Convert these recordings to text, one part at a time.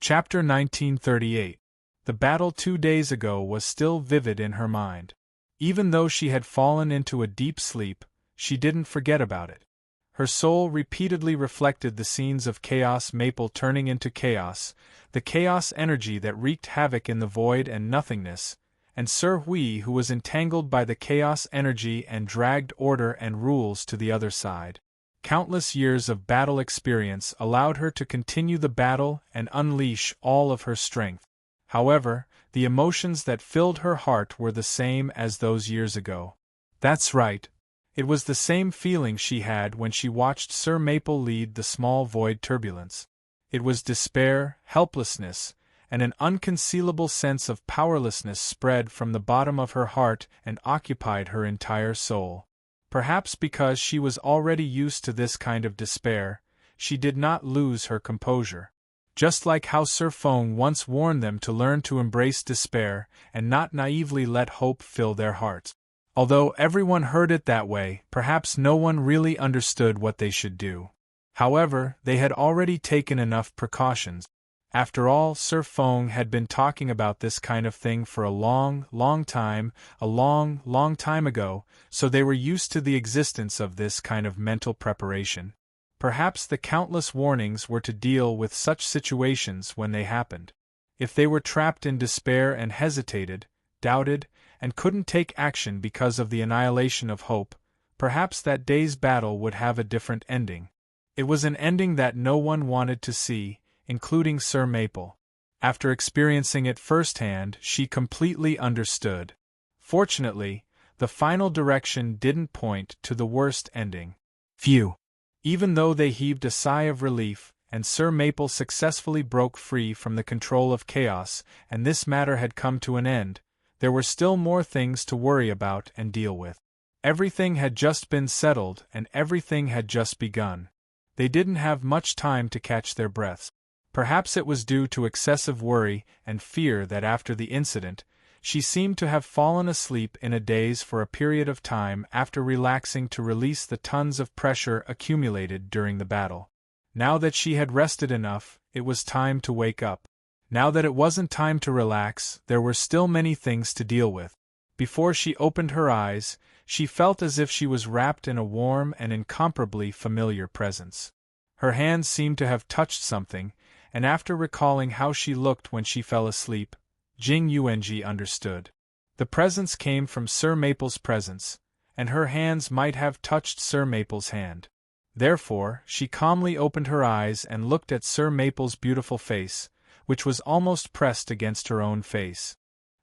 Chapter 1938. The battle 2 days ago was still vivid in her mind. Even though she had fallen into a deep sleep, she didn't forget about it. Her soul repeatedly reflected the scenes of Chaos Maple turning into chaos, the chaos energy that wreaked havoc in the void and nothingness, and Sir Hui who was entangled by the chaos energy and dragged order and rules to the other side. Countless years of battle experience allowed her to continue the battle and unleash all of her strength. However, the emotions that filled her heart were the same as those years ago. That's right. It was the same feeling she had when she watched Sir Maple lead the small void turbulence. It was despair, helplessness, and an unconcealable sense of powerlessness spread from the bottom of her heart and occupied her entire soul. Perhaps because she was already used to this kind of despair, she did not lose her composure. Just like how Sir Feng once warned them to learn to embrace despair and not naively let hope fill their hearts. Although everyone heard it that way, perhaps no one really understood what they should do. However, they had already taken enough precautions. After all, Sir Feng had been talking about this kind of thing for a long time ago, so they were used to the existence of this kind of mental preparation. Perhaps the countless warnings were to deal with such situations when they happened. If they were trapped in despair and hesitated, doubted, and couldn't take action because of the annihilation of hope, perhaps that day's battle would have a different ending. It was an ending that no one wanted to see, including Sir Maple. After experiencing it firsthand, she completely understood. Fortunately, the final direction didn't point to the worst ending. Phew! Even though they heaved a sigh of relief, and Sir Maple successfully broke free from the control of chaos, and this matter had come to an end, there were still more things to worry about and deal with. Everything had just been settled and everything had just begun. They didn't have much time to catch their breaths. Perhaps it was due to excessive worry and fear that after the incident, she seemed to have fallen asleep in a daze for a period of time after relaxing to release the tons of pressure accumulated during the battle. Now that she had rested enough, it was time to wake up. Now that it wasn't time to relax, there were still many things to deal with. Before she opened her eyes, she felt as if she was wrapped in a warm and incomparably familiar presence. Her hands seemed to have touched something, and after recalling how she looked when she fell asleep, Jing Yuanji understood. The presence came from Sir Maple's presence, and her hands might have touched Sir Maple's hand. Therefore, she calmly opened her eyes and looked at Sir Maple's beautiful face, which was almost pressed against her own face.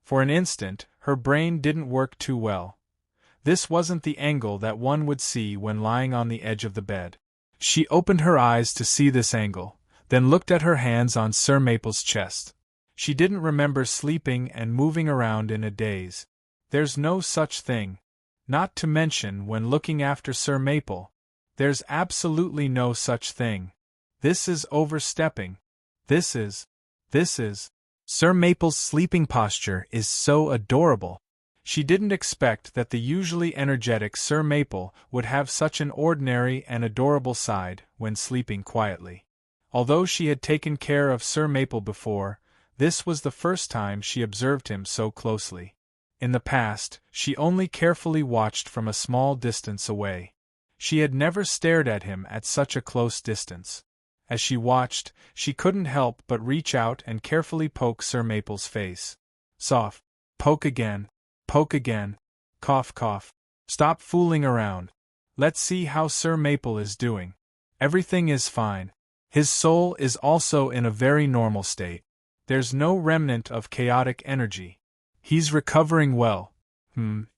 For an instant, her brain didn't work too well. This wasn't the angle that one would see when lying on the edge of the bed. She opened her eyes to see this angle, then looked at her hands on Sir Maple's chest. She didn't remember sleeping and moving around in a daze. There's no such thing. Not to mention when looking after Sir Maple. There's absolutely no such thing. This is overstepping. This is. Sir Maple's sleeping posture is so adorable. She didn't expect that the usually energetic Sir Maple would have such an ordinary and adorable side when sleeping quietly. Although she had taken care of Sir Maple before, this was the first time she observed him so closely. In the past, she only carefully watched from a small distance away. She had never stared at him at such a close distance. As she watched, she couldn't help but reach out and carefully poke Sir Maple's face. Soft. Poke again. Poke again. Cough cough. Stop fooling around. Let's see how Sir Maple is doing. Everything is fine. His soul is also in a very normal state. There's no remnant of chaotic energy. He's recovering well.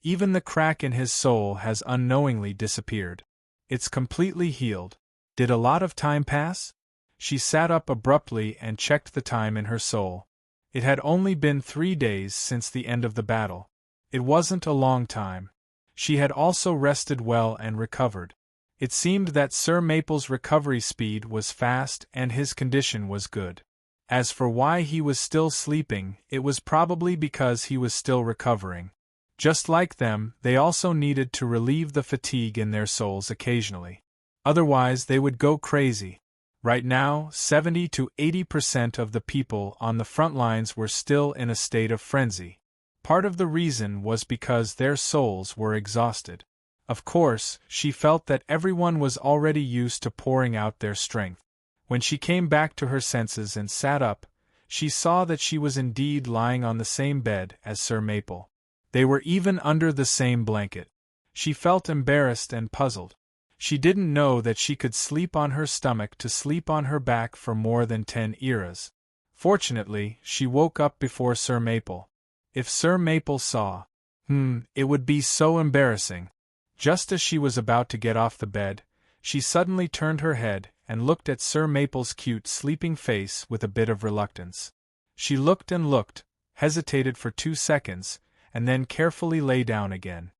Even the crack in his soul has unknowingly disappeared. It's completely healed. Did a lot of time pass? She sat up abruptly and checked the time in her soul. It had only been 3 days since the end of the battle. It wasn't a long time. She had also rested well and recovered. It seemed that Sir Maple's recovery speed was fast and his condition was good. As for why he was still sleeping, it was probably because he was still recovering. Just like them, they also needed to relieve the fatigue in their souls occasionally. Otherwise they would go crazy. Right now, 70 to 80% of the people on the front lines were still in a state of frenzy. Part of the reason was because their souls were exhausted. Of course, she felt that everyone was already used to pouring out their strength. When she came back to her senses and sat up, she saw that she was indeed lying on the same bed as Sir Maple. They were even under the same blanket. She felt embarrassed and puzzled. She didn't know that she could sleep on her stomach to sleep on her back for more than 10 eras. Fortunately, she woke up before Sir Maple. If Sir Maple saw, it would be so embarrassing. Just as she was about to get off the bed, she suddenly turned her head and looked at Sir Maple's cute sleeping face with a bit of reluctance. She looked and looked, hesitated for 2 seconds, and then carefully lay down again.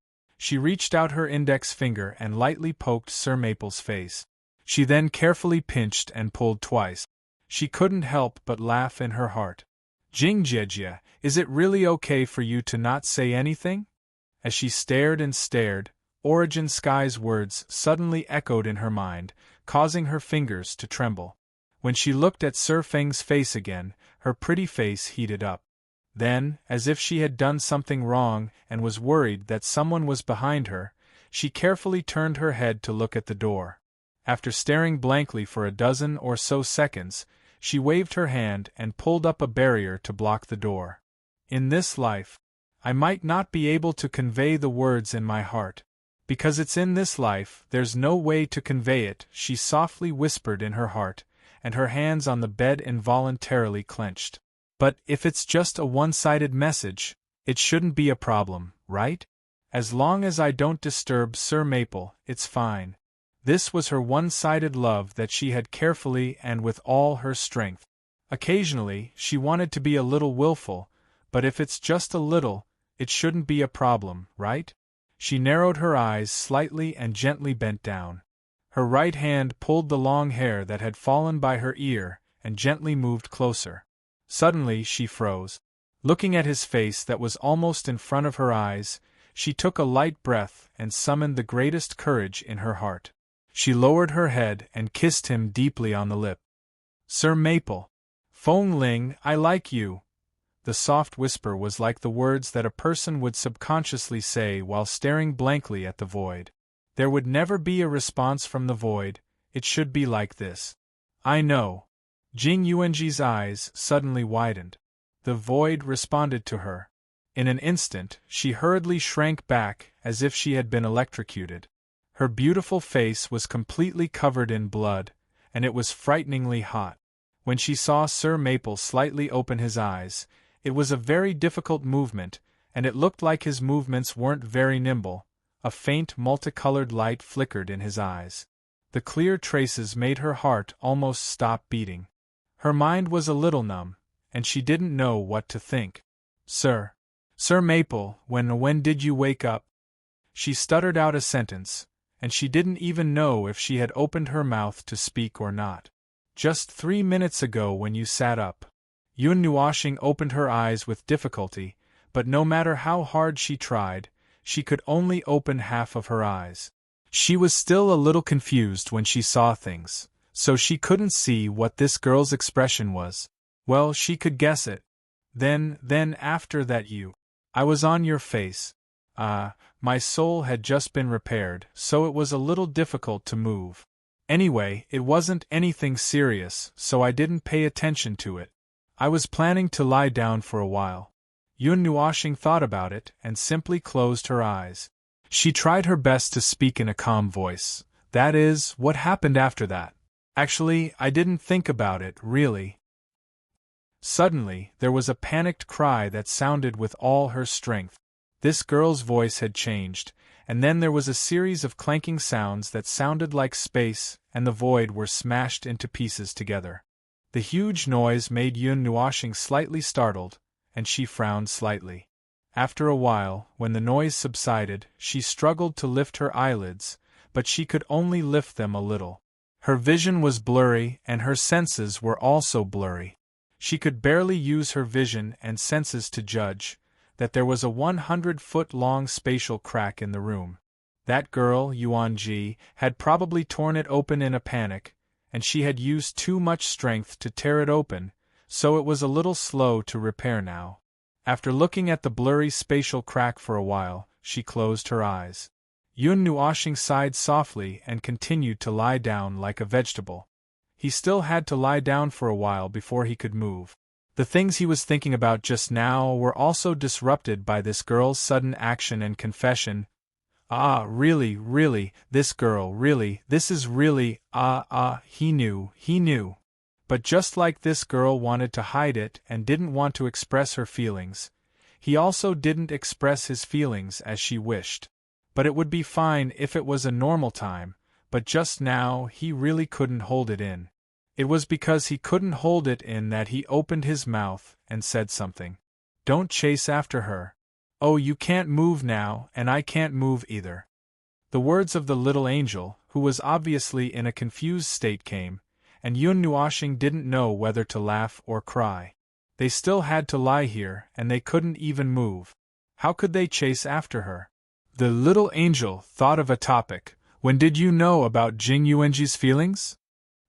She reached out her index finger and lightly poked Sir Maple's face. She then carefully pinched and pulled twice. She couldn't help but laugh in her heart. Jingjejia, is it really okay for you to not say anything? As she stared and stared, Origin Sky's words suddenly echoed in her mind, causing her fingers to tremble. When she looked at Sir Feng's face again, her pretty face heated up. Then, as if she had done something wrong and was worried that someone was behind her, she carefully turned her head to look at the door. After staring blankly for a dozen or so seconds, she waved her hand and pulled up a barrier to block the door. In this life, I might not be able to convey the words in my heart. Because it's in this life, there's no way to convey it, she softly whispered in her heart, and her hands on the bed involuntarily clenched. But if it's just a one-sided message, it shouldn't be a problem, right? As long as I don't disturb Sir Maple, it's fine. This was her one-sided love that she had carefully and with all her strength. Occasionally, she wanted to be a little willful, but if it's just a little, it shouldn't be a problem, right? She narrowed her eyes slightly and gently bent down. Her right hand pulled the long hair that had fallen by her ear and gently moved closer. Suddenly she froze. Looking at his face that was almost in front of her eyes, she took a light breath and summoned the greatest courage in her heart. She lowered her head and kissed him deeply on the lip. Sir Maple. Feng Ling, I like you. The soft whisper was like the words that a person would subconsciously say while staring blankly at the void. There would never be a response from the void, it should be like this. I know. Jing Yuanji's eyes suddenly widened. The void responded to her. In an instant, she hurriedly shrank back as if she had been electrocuted. Her beautiful face was completely covered in blood, and it was frighteningly hot. When she saw Sir Maple slightly open his eyes, it was a very difficult movement, and it looked like his movements weren't very nimble. A faint multicolored light flickered in his eyes. The clear traces made her heart almost stop beating. Her mind was a little numb, and she didn't know what to think. Sir Maple, when did you wake up? She stuttered out a sentence, and she didn't even know if she had opened her mouth to speak or not. Just 3 minutes ago when you sat up. Yun Nuoxing opened her eyes with difficulty, but no matter how hard she tried, she could only open half of her eyes. She was still a little confused when she saw things, so she couldn't see what this girl's expression was. Well, she could guess it. Then after that I was on your face. My soul had just been repaired, so it was a little difficult to move. Anyway, it wasn't anything serious, so I didn't pay attention to it. I was planning to lie down for a while. Yun Nuoxing thought about it and simply closed her eyes. She tried her best to speak in a calm voice. That is, what happened after that? Actually, I didn't think about it, really. Suddenly, there was a panicked cry that sounded with all her strength. This girl's voice had changed, and then there was a series of clanking sounds that sounded like space and the void were smashed into pieces together. The huge noise made Yun Nuoxing slightly startled, and she frowned slightly. After a while, when the noise subsided, she struggled to lift her eyelids, but she could only lift them a little. Her vision was blurry, and her senses were also blurry. She could barely use her vision and senses to judge that there was a 100-foot-long spatial crack in the room. That girl, Yuanji, had probably torn it open in a panic, and she had used too much strength to tear it open, so it was a little slow to repair now. After looking at the blurry spatial crack for a while, she closed her eyes. Yun Nuoshing sighed softly and continued to lie down like a vegetable. He still had to lie down for a while before he could move. The things he was thinking about just now were also disrupted by this girl's sudden action and confession. Ah, really, this girl, really, this is really, he knew. But just like this girl wanted to hide it and didn't want to express her feelings, he also didn't express his feelings as she wished. But it would be fine if it was a normal time, but just now he really couldn't hold it in. It was because he couldn't hold it in that he opened his mouth and said something. Don't chase after her. Oh, you can't move now, and I can't move either. The words of the little angel, who was obviously in a confused state, came, and Yun Nuoshing didn't know whether to laugh or cry. They still had to lie here, and they couldn't even move. How could they chase after her? The little angel thought of a topic. When did you know about Jing Yuanji's feelings?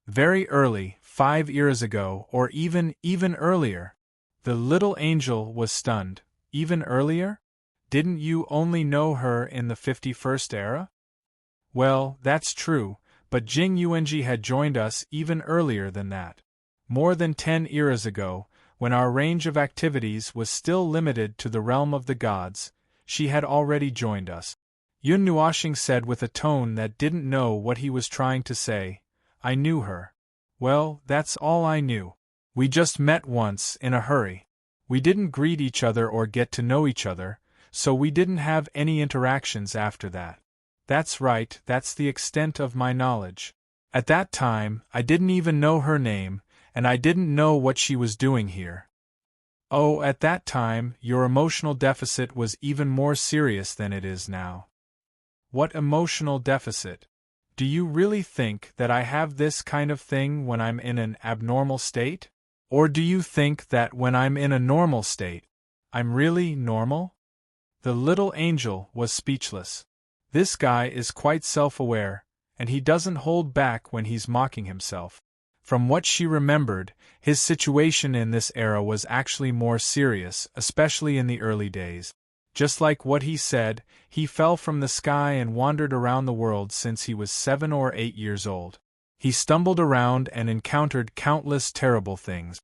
Very early, 5 years ago, or even earlier. The little angel was stunned. Even earlier? Didn't you only know her in the 51st era? Well, that's true, but Jing Yuanji had joined us even earlier than that. More than 10 eras ago, when our range of activities was still limited to the realm of the gods, she had already joined us. Yun Nuoshing said with a tone that didn't know what he was trying to say. I knew her. Well, that's all I knew. We just met once, in a hurry. We didn't greet each other or get to know each other, so we didn't have any interactions after that. That's right, that's the extent of my knowledge. At that time, I didn't even know her name, and I didn't know what she was doing here. Oh, at that time, your emotional deficit was even more serious than it is now. What emotional deficit? Do you really think that I have this kind of thing when I'm in an abnormal state? Or do you think that when I'm in a normal state, I'm really normal? The little angel was speechless. This guy is quite self-aware, and he doesn't hold back when he's mocking himself. From what she remembered, his situation in this era was actually more serious, especially in the early days. Just like what he said, he fell from the sky and wandered around the world since he was 7 or 8 years old. He stumbled around and encountered countless terrible things.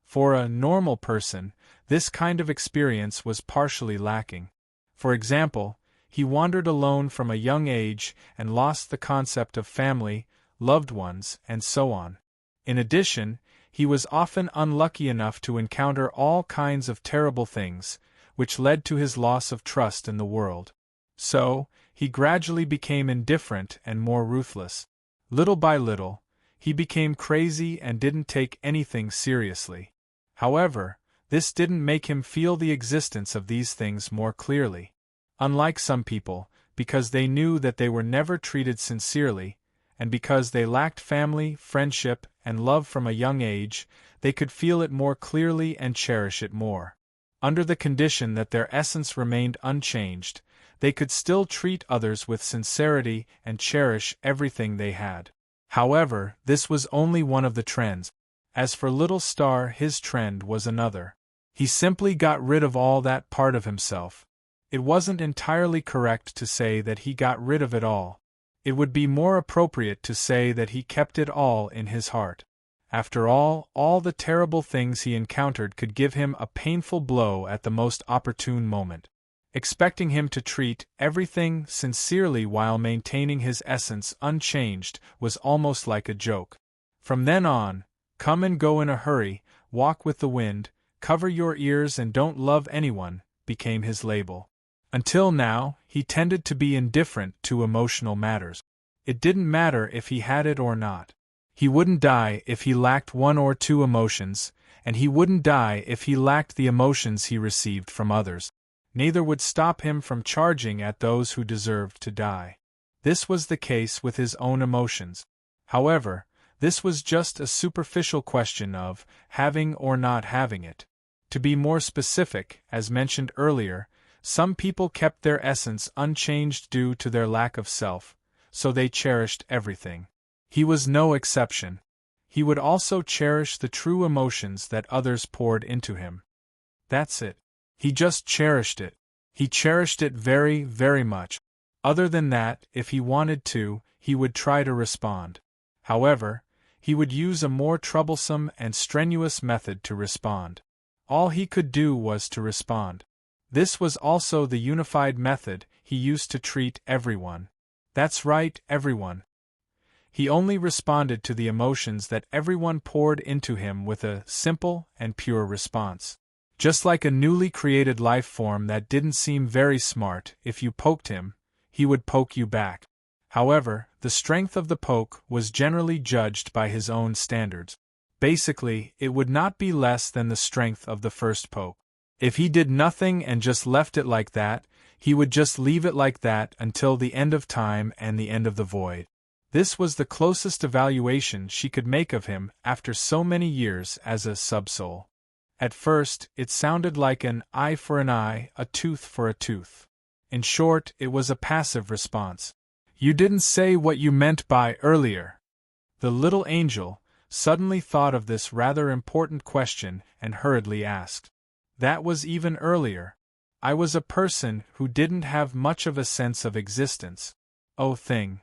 For a normal person, this kind of experience was partially lacking. For example, he wandered alone from a young age and lost the concept of family, loved ones, and so on. In addition, he was often unlucky enough to encounter all kinds of terrible things, which led to his loss of trust in the world. So, he gradually became indifferent and more ruthless. Little by little, he became crazy and didn't take anything seriously. However, this didn't make him feel the existence of these things more clearly. Unlike some people, because they knew that they were never treated sincerely, and because they lacked family, friendship, and love from a young age, they could feel it more clearly and cherish it more. Under the condition that their essence remained unchanged, they could still treat others with sincerity and cherish everything they had. However, this was only one of the trends. As for Little Star, his trend was another. He simply got rid of all that part of himself. It wasn't entirely correct to say that he got rid of it all. It would be more appropriate to say that he kept it all in his heart. After all the terrible things he encountered could give him a painful blow at the most opportune moment. Expecting him to treat everything sincerely while maintaining his essence unchanged was almost like a joke. From then on, come and go in a hurry, walk with the wind, cover your ears and don't love anyone, became his label. Until now, he tended to be indifferent to emotional matters. It didn't matter if he had it or not. He wouldn't die if he lacked 1 or 2 emotions, and he wouldn't die if he lacked the emotions he received from others. Neither would stop him from charging at those who deserved to die. This was the case with his own emotions. However, this was just a superficial question of having or not having it. To be more specific, as mentioned earlier, some people kept their essence unchanged due to their lack of self, so they cherished everything. He was no exception. He would also cherish the true emotions that others poured into him. That's it. He just cherished it. He cherished it very, very much. Other than that, if he wanted to, he would try to respond. However, he would use a more troublesome and strenuous method to respond. All he could do was to respond. This was also the unified method he used to treat everyone. That's right, everyone. He only responded to the emotions that everyone poured into him with a simple and pure response. Just like a newly created life form that didn't seem very smart, if you poked him, he would poke you back. However, the strength of the poke was generally judged by his own standards. Basically, it would not be less than the strength of the first poke. If he did nothing and just left it like that, he would just leave it like that until the end of time and the end of the void. This was the closest evaluation she could make of him after so many years as a subsoul. At first, it sounded like an eye for an eye, a tooth for a tooth. In short, it was a passive response. You didn't say what you meant by earlier. The little angel suddenly thought of this rather important question and hurriedly asked. That was even earlier. I was a person who didn't have much of a sense of existence. Oh thing.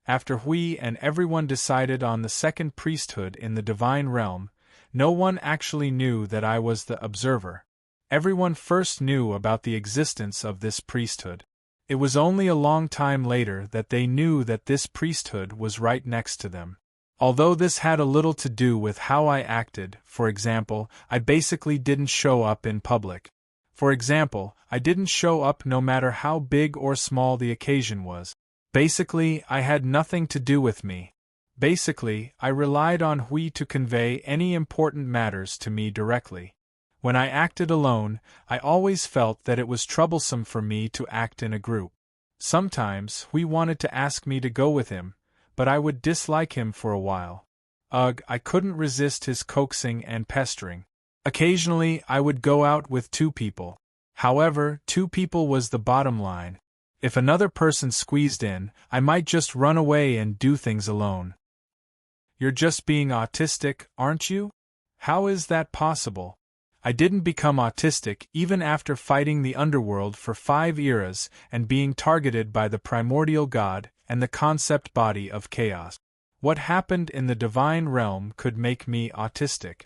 After we and everyone decided on the second priesthood in the divine realm, no one actually knew that I was the observer. Everyone first knew about the existence of this priesthood. It was only a long time later that they knew that this priesthood was right next to them. Although this had a little to do with how I acted, for example, I basically didn't show up in public. For example, I didn't show up no matter how big or small the occasion was. Basically, I had nothing to do with me. Basically, I relied on Hui to convey any important matters to me directly. When I acted alone, I always felt that it was troublesome for me to act in a group. Sometimes Hui wanted to ask me to go with him, but I would dislike him for a while. Ugh, I couldn't resist his coaxing and pestering. Occasionally, I would go out with 2 people. However, 2 people was the bottom line. If another person squeezed in, I might just run away and do things alone. You're just being autistic, aren't you? How is that possible? I didn't become autistic even after fighting the underworld for 5 eras and being targeted by the primordial god and the concept body of chaos. What happened in the divine realm could make me autistic?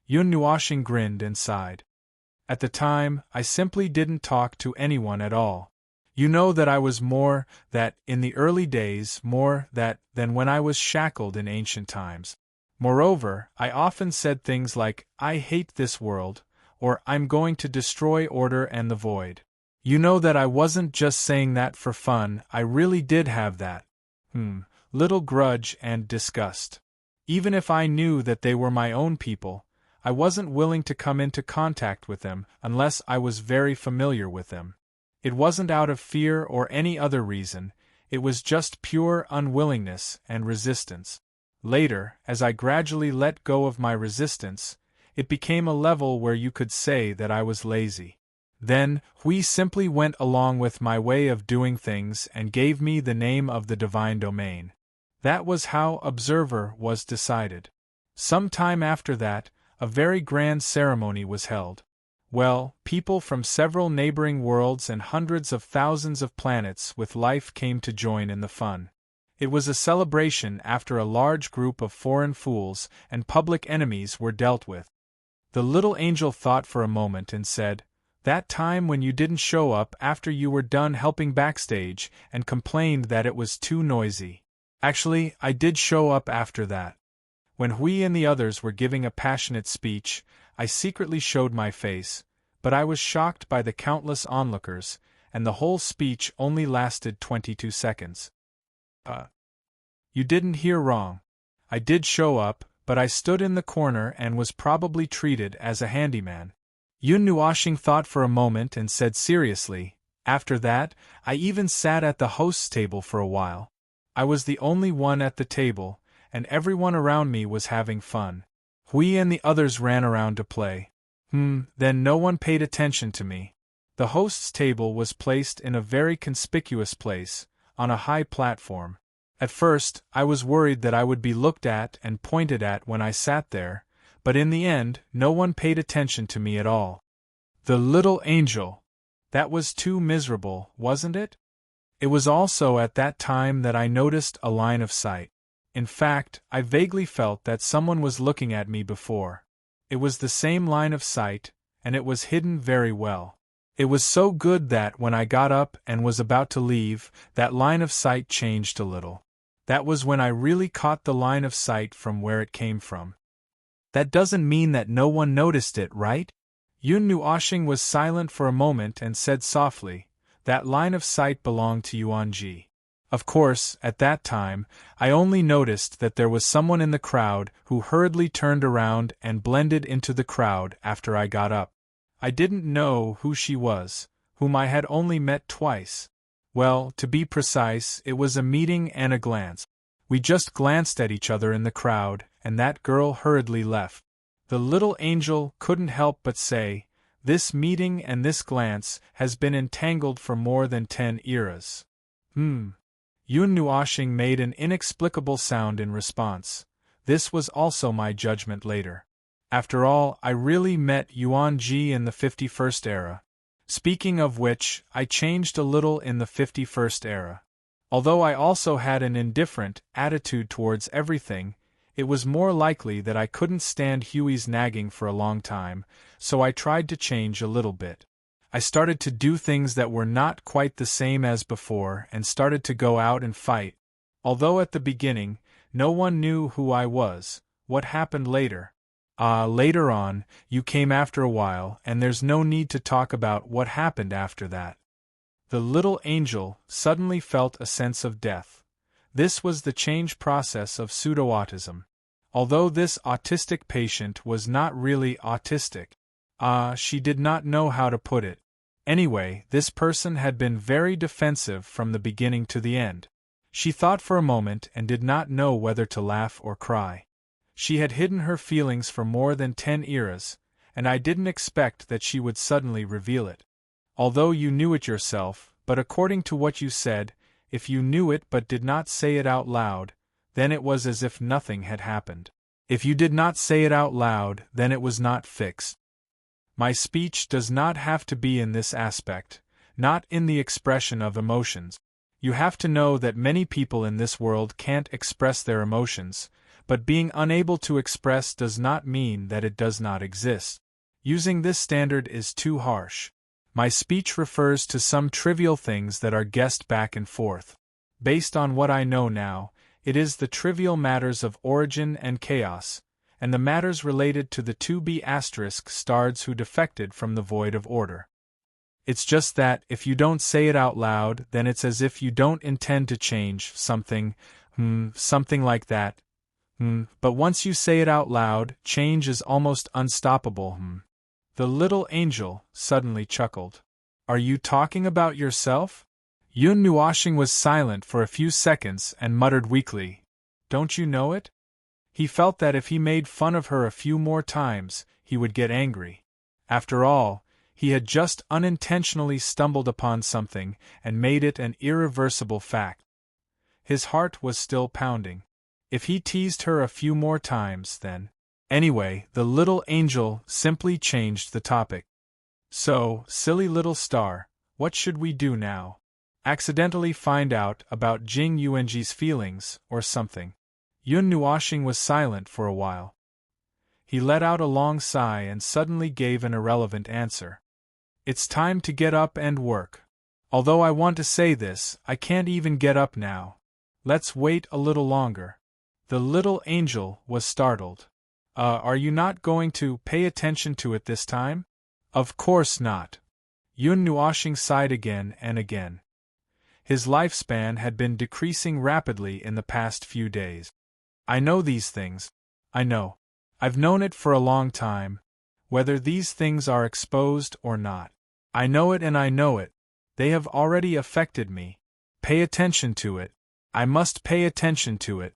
Yun Nuashing grinned and sighed. At the time, I simply didn't talk to anyone at all. You know that I was more that in the early days, more that than when I was shackled in ancient times. Moreover, I often said things like, I hate this world, or I'm going to destroy order and the void. You know that I wasn't just saying that for fun, I really did have that. Little grudge and disgust. Even if I knew that they were my own people, I wasn't willing to come into contact with them unless I was very familiar with them. It wasn't out of fear or any other reason, it was just pure unwillingness and resistance. Later, as I gradually let go of my resistance, it became a level where you could say that I was lazy. Then, Hui simply went along with my way of doing things and gave me the name of the divine domain. That was how Observer was decided. Some time after that, a very grand ceremony was held. Well, people from several neighboring worlds and hundreds of thousands of planets with life came to join in the fun. It was a celebration after a large group of foreign fools and public enemies were dealt with. The little angel thought for a moment and said, That time when you didn't show up after you were done helping backstage and complained that it was too noisy. Actually, I did show up after that. When Hui and the others were giving a passionate speech, I secretly showed my face, but I was shocked by the countless onlookers, and the whole speech only lasted 22 seconds. You didn't hear wrong. I did show up, but I stood in the corner and was probably treated as a handyman. Yun Nuashing thought for a moment and said seriously, After that, I even sat at the host's table for a while. I was the only one at the table, and everyone around me was having fun. Hui and the others ran around to play. Then no one paid attention to me. The host's table was placed in a very conspicuous place, on a high platform. At first, I was worried that I would be looked at and pointed at when I sat there, but in the end, no one paid attention to me at all. The little angel! That was too miserable, wasn't it? It was also at that time that I noticed a line of sight. In fact, I vaguely felt that someone was looking at me before. It was the same line of sight, and it was hidden very well. It was so good that when I got up and was about to leave, that line of sight changed a little. That was when I really caught the line of sight from where it came from. That doesn't mean that no one noticed it, right? Yun Nuoshing was silent for a moment and said softly, "That line of sight belonged to Yuanji." Of course, at that time, I only noticed that there was someone in the crowd who hurriedly turned around and blended into the crowd after I got up. I didn't know who she was, whom I had only met twice. Well, to be precise, it was a meeting and a glance. We just glanced at each other in the crowd, and that girl hurriedly left. The little angel couldn't help but say, "This meeting and this glance has been entangled for more than 10 eras. Yun Nuoshing made an inexplicable sound in response. This was also my judgment later. After all, I really met Yuan Ji in the 51st era. Speaking of which, I changed a little in the 51st era. Although I also had an indifferent attitude towards everything, it was more likely that I couldn't stand Huey's nagging for a long time, so I tried to change a little bit. I started to do things that were not quite the same as before and started to go out and fight. Although at the beginning, no one knew who I was. What happened later? Later on, you came after a while, and there's no need to talk about what happened after that. The little angel suddenly felt a sense of death. This was the change process of pseudo-autism. Although this autistic patient was not really autistic. She did not know how to put it. Anyway, this person had been very defensive from the beginning to the end. She thought for a moment and did not know whether to laugh or cry. She had hidden her feelings for more than 10 eras, and I didn't expect that she would suddenly reveal it. Although you knew it yourself, but according to what you said, if you knew it but did not say it out loud, then it was as if nothing had happened. If you did not say it out loud, then it was not fixed. My speech does not have to be in this aspect, not in the expression of emotions. You have to know that many people in this world can't express their emotions, but being unable to express does not mean that it does not exist. Using this standard is too harsh. My speech refers to some trivial things that are guessed back and forth. Based on what I know now, it is the trivial matters of origin and chaos, and the matters related to the 2b asterisk stars who defected from the void of order. It's just that, if you don't say it out loud, then it's as if you don't intend to change something, something like that. But once you say it out loud, change is almost unstoppable. The little angel suddenly chuckled. Are you talking about yourself? Yun Nuoshing was silent for a few seconds and muttered weakly, "Don't you know it?" He felt that if he made fun of her a few more times, he would get angry. After all, he had just unintentionally stumbled upon something and made it an irreversible fact. His heart was still pounding. If he teased her a few more times, then... Anyway, the little angel simply changed the topic. "So, silly little star, what should we do now? Accidentally find out about Jing Yuanji's feelings, or something?" Yun Nuoshing was silent for a while. He let out a long sigh and suddenly gave an irrelevant answer. "It's time to get up and work. Although I want to say this, I can't even get up now. Let's wait a little longer." The little angel was startled. Are you not going to pay attention to it this time?" "Of course not." Yun Nuoshing sighed again and again. His lifespan had been decreasing rapidly in the past few days. "I know these things. I know. I've known it for a long time, whether these things are exposed or not. I know it and I know it. They have already affected me. Pay attention to it. I must pay attention to it.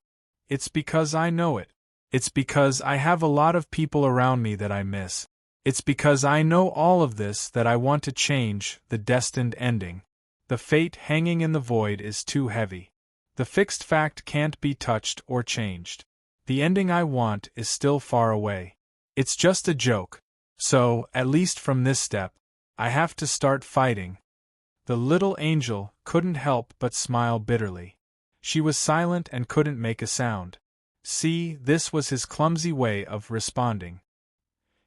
It's because I know it. It's because I have a lot of people around me that I miss. It's because I know all of this that I want to change the destined ending. The fate hanging in the void is too heavy. The fixed fact can't be touched or changed. The ending I want is still far away. It's just a joke. So, at least from this step, I have to start fighting. The little angel couldn't help but smile bitterly. She was silent and couldn't make a sound. See, this was his clumsy way of responding.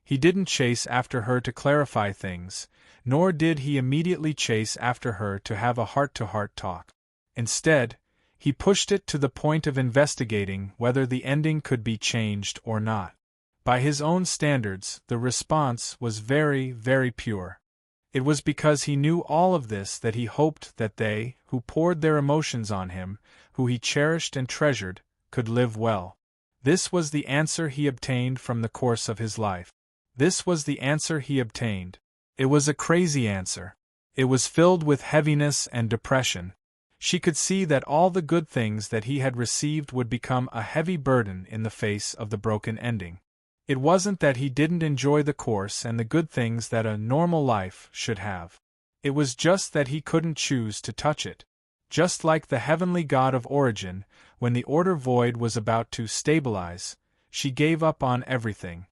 He didn't chase after her to clarify things, nor did he immediately chase after her to have a heart-to-heart talk. Instead, he pushed it to the point of investigating whether the ending could be changed or not. By his own standards, the response was very, very pure. It was because he knew all of this that he hoped that they, who poured their emotions on him, who he cherished and treasured, could live well. This was the answer he obtained from the course of his life. This was the answer he obtained. It was a crazy answer. It was filled with heaviness and depression. She could see that all the good things that he had received would become a heavy burden in the face of the broken ending. It wasn't that he didn't enjoy the course and the good things that a normal life should have. It was just that he couldn't choose to touch it. Just like the heavenly god of origin, when the order void was about to stabilize, she gave up on everything.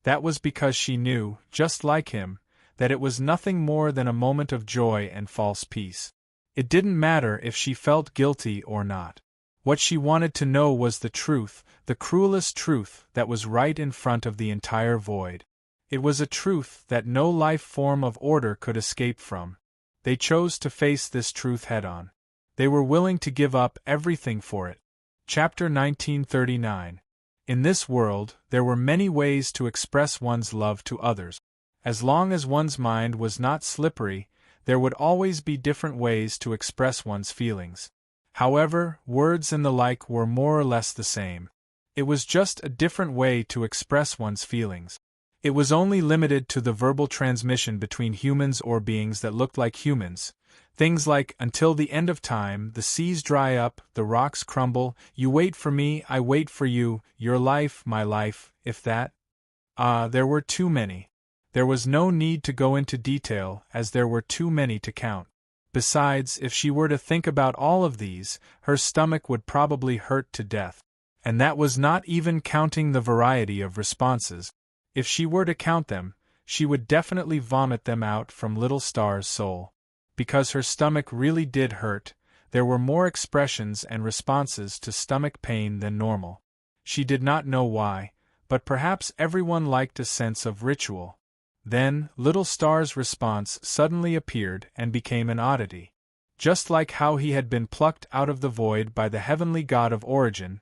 That was because she knew, just like him, that it was nothing more than a moment of joy and false peace. It didn't matter if she felt guilty or not. What she wanted to know was the truth, the cruelest truth that was right in front of the entire void. It was a truth that no life form of order could escape from. They chose to face this truth head-on. They were willing to give up everything for it. Chapter 1939. In this world, there were many ways to express one's love to others. As long as one's mind was not slippery, there would always be different ways to express one's feelings. However, words and the like were more or less the same. It was just a different way to express one's feelings. It was only limited to the verbal transmission between humans or beings that looked like humans. Things like, until the end of time, the seas dry up, the rocks crumble, you wait for me, I wait for you, your life, my life, if that. There were too many. There was no need to go into detail, as there were too many to count. Besides, if she were to think about all of these, her stomach would probably hurt to death. And that was not even counting the variety of responses. If she were to count them, she would definitely vomit them out from Little Star's soul. Because her stomach really did hurt, there were more expressions and responses to stomach pain than normal. She did not know why, but perhaps everyone liked a sense of ritual. Then, Little Star's response suddenly appeared and became an oddity. Just like how he had been plucked out of the void by the heavenly god of origin,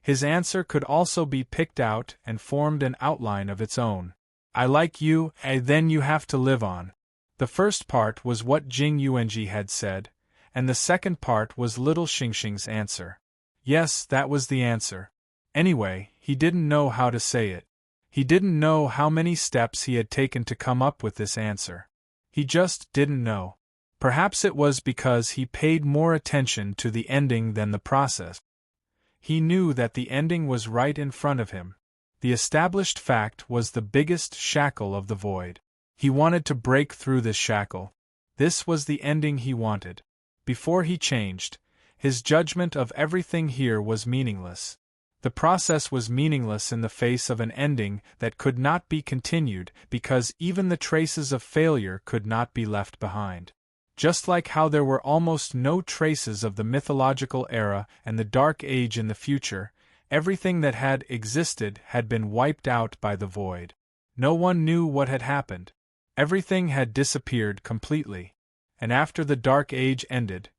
his answer could also be picked out and formed an outline of its own. I like you, and then you have to live on. The first part was what Jing Yuanji had said, and the second part was Little Xingxing's answer. Yes, that was the answer. Anyway, he didn't know how to say it. He didn't know how many steps he had taken to come up with this answer. He just didn't know. Perhaps it was because he paid more attention to the ending than the process. He knew that the ending was right in front of him. The established fact was the biggest shackle of the void. He wanted to break through this shackle. This was the ending he wanted. Before he changed, his judgment of everything here was meaningless. The process was meaningless in the face of an ending that could not be continued because even the traces of failure could not be left behind. Just like how there were almost no traces of the mythological era and the Dark Age in the future, everything that had existed had been wiped out by the void. No one knew what had happened. Everything had disappeared completely. And after the Dark Age ended,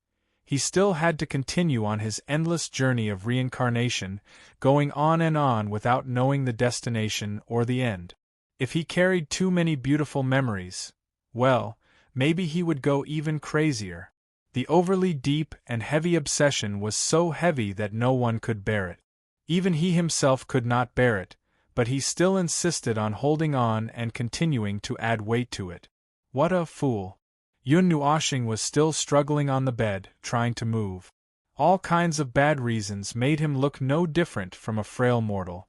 he still had to continue on his endless journey of reincarnation, going on and on without knowing the destination or the end. If he carried too many beautiful memories, well, maybe he would go even crazier. The overly deep and heavy obsession was so heavy that no one could bear it. Even he himself could not bear it, but he still insisted on holding on and continuing to add weight to it. What a fool! Yun Nuoxing was still struggling on the bed, trying to move. All kinds of bad reasons made him look no different from a frail mortal.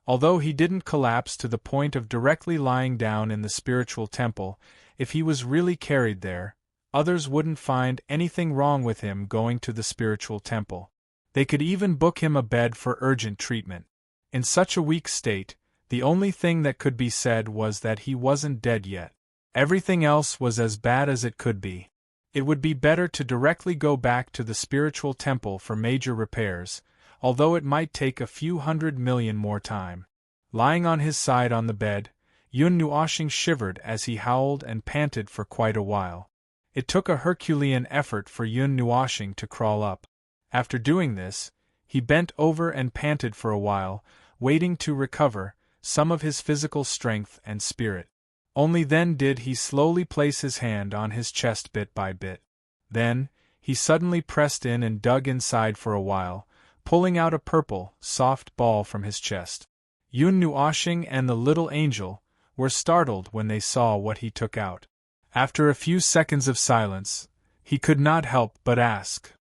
Although he didn't collapse to the point of directly lying down in the spiritual temple, if he was really carried there, others wouldn't find anything wrong with him going to the spiritual temple. They could even book him a bed for urgent treatment. In such a weak state, the only thing that could be said was that he wasn't dead yet. Everything else was as bad as it could be. It would be better to directly go back to the spiritual temple for major repairs, although it might take a few 100 million more time. Lying on his side on the bed, Yun Nuoshing shivered as he howled and panted for quite a while. It took a Herculean effort for Yun Nuoshing to crawl up. After doing this, he bent over and panted for a while, waiting to recover some of his physical strength and spirit. Only then did he slowly place his hand on his chest bit by bit. Then, he suddenly pressed in and dug inside for a while, pulling out a purple, soft ball from his chest. Yun Nuoshing and the little angel were startled when they saw what he took out. After a few seconds of silence, he could not help but ask,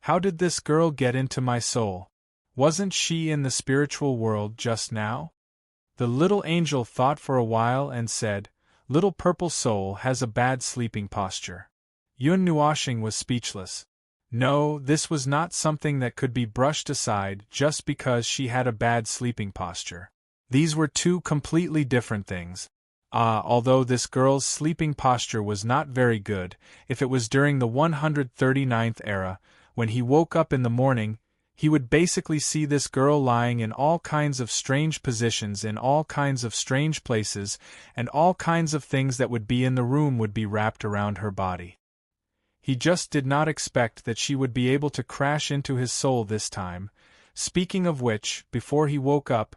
"How did this girl get into my soul? Wasn't she in the spiritual world just now?" The little angel thought for a while and said, "Little purple soul has a bad sleeping posture." Yun Nuoshing was speechless. No, this was not something that could be brushed aside just because she had a bad sleeping posture. These were two completely different things. Although this girl's sleeping posture was not very good, if it was during the 139th era, when he woke up in the morning, he would basically see this girl lying in all kinds of strange positions in all kinds of strange places, and all kinds of things that would be in the room would be wrapped around her body. He just did not expect that she would be able to crash into his soul this time. Speaking of which, before he woke up,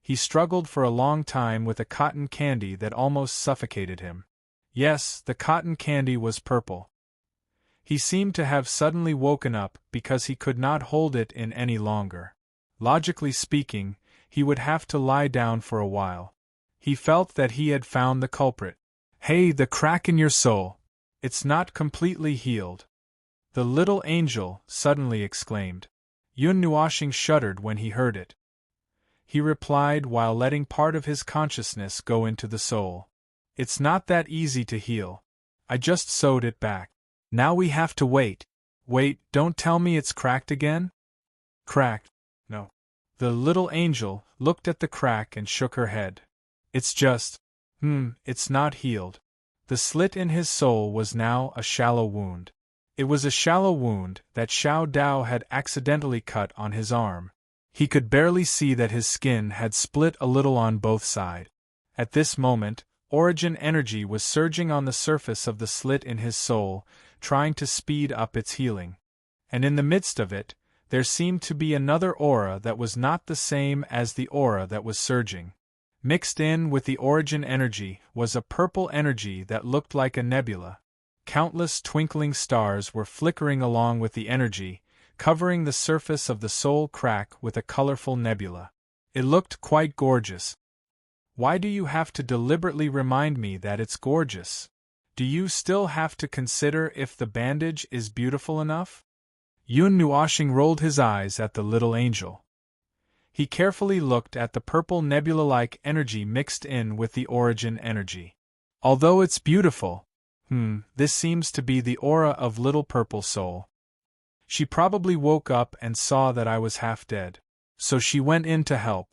he struggled for a long time with a cotton candy that almost suffocated him. Yes, the cotton candy was purple. He seemed to have suddenly woken up because he could not hold it in any longer. Logically speaking, he would have to lie down for a while. He felt that he had found the culprit. "Hey, the crack in your soul! It's not completely healed," the little angel suddenly exclaimed. Yun Nuoshing shuddered when he heard it. He replied while letting part of his consciousness go into the soul. "It's not that easy to heal. I just sewed it back. Now we have to wait." "Wait, don't tell me it's cracked again?" "Cracked? No." The little angel looked at the crack and shook her head. "It's just, it's not healed." The slit in his soul was now a shallow wound. It was a shallow wound that Xiao Dao had accidentally cut on his arm. He could barely see that his skin had split a little on both sides. At this moment, origin energy was surging on the surface of the slit in his soul, trying to speed up its healing. And in the midst of it, there seemed to be another aura that was not the same as the aura that was surging. Mixed in with the origin energy was a purple energy that looked like a nebula. Countless twinkling stars were flickering along with the energy, covering the surface of the soul crack with a colorful nebula. It looked quite gorgeous. Why do you have to deliberately remind me that it's gorgeous? Do you still have to consider if the bandage is beautiful enough? Yun Nuoshing rolled his eyes at the little angel. He carefully looked at the purple nebula-like energy mixed in with the origin energy. Although it's beautiful, this seems to be the aura of little purple soul. She probably woke up and saw that I was half dead. So she went in to help.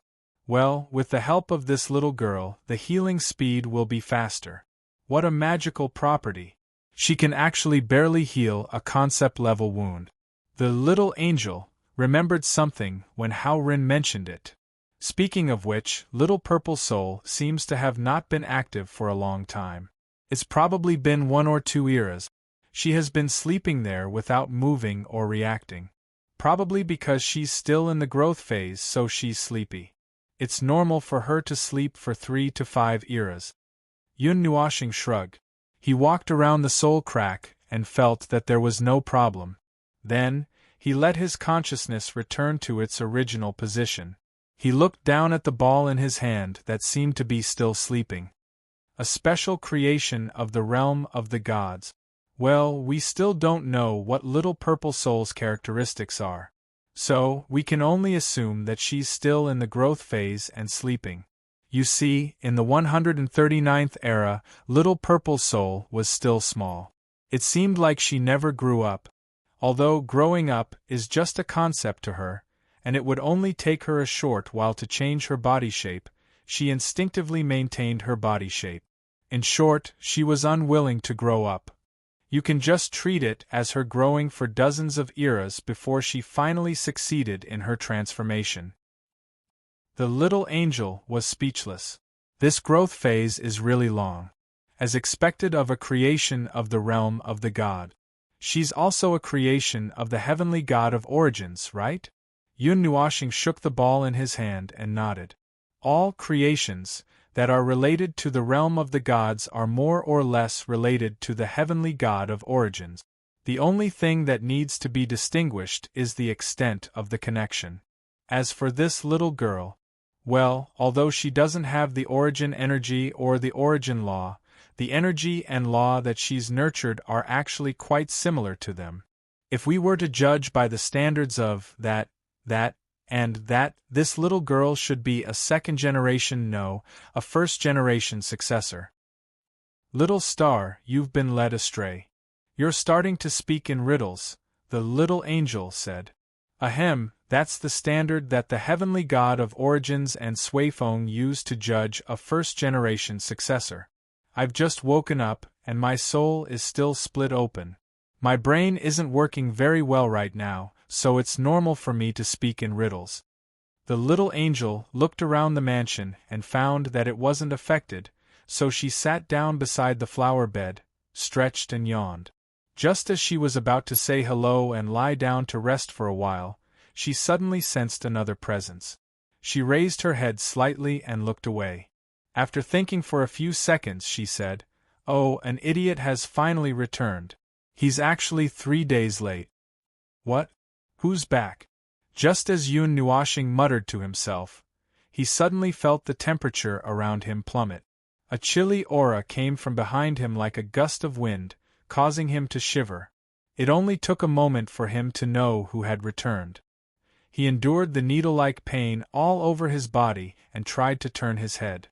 Well, with the help of this little girl, the healing speed will be faster. What a magical property. She can actually barely heal a concept-level wound. The little angel remembered something when Hao Rin mentioned it. Speaking of which, little purple soul seems to have not been active for a long time. It's probably been 1 or 2 eras. She has been sleeping there without moving or reacting. Probably because she's still in the growth phase, so she's sleepy. It's normal for her to sleep for 3 to 5 eras. Yun Nuoshing shrugged. He walked around the soul crack and felt that there was no problem. Then, he let his consciousness return to its original position. He looked down at the ball in his hand that seemed to be still sleeping. A special creation of the realm of the gods. Well, we still don't know what little purple soul's characteristics are. So, we can only assume that she's still in the growth phase and sleeping. You see, in the 139th era, little purple soul was still small. It seemed like she never grew up. Although growing up is just a concept to her, and it would only take her a short while to change her body shape, she instinctively maintained her body shape. In short, she was unwilling to grow up. You can just treat it as her growing for dozens of eras before she finally succeeded in her transformation. The little angel was speechless. This growth phase is really long. As expected of a creation of the realm of the god. She's also a creation of the heavenly god of origins, right? Yun Nuoshing shook the ball in his hand and nodded. All creations that are related to the realm of the gods are more or less related to the heavenly god of origins. The only thing that needs to be distinguished is the extent of the connection. As for this little girl, well, although she doesn't have the origin energy or the origin law, the energy and law that she's nurtured are actually quite similar to them. If we were to judge by the standards of that, this little girl should be a second-generation, no, a first-generation successor. Little star, you've been led astray. You're starting to speak in riddles, the little angel said. Ahem, that's the standard that the heavenly god of origins and Suifeng used to judge a first-generation successor. I've just woken up, and my soul is still split open. My brain isn't working very well right now, so it's normal for me to speak in riddles. The little angel looked around the mansion and found that it wasn't affected, so she sat down beside the flower bed, stretched and yawned. Just as she was about to say hello and lie down to rest for a while, she suddenly sensed another presence. She raised her head slightly and looked away. After thinking for a few seconds, she said, "Oh, an idiot has finally returned. He's actually 3 days late." "What? Who's back?" Just as Yun Nuoshing muttered to himself, he suddenly felt the temperature around him plummet. A chilly aura came from behind him like a gust of wind, causing him to shiver. It only took a moment for him to know who had returned. He endured the needle-like pain all over his body and tried to turn his head.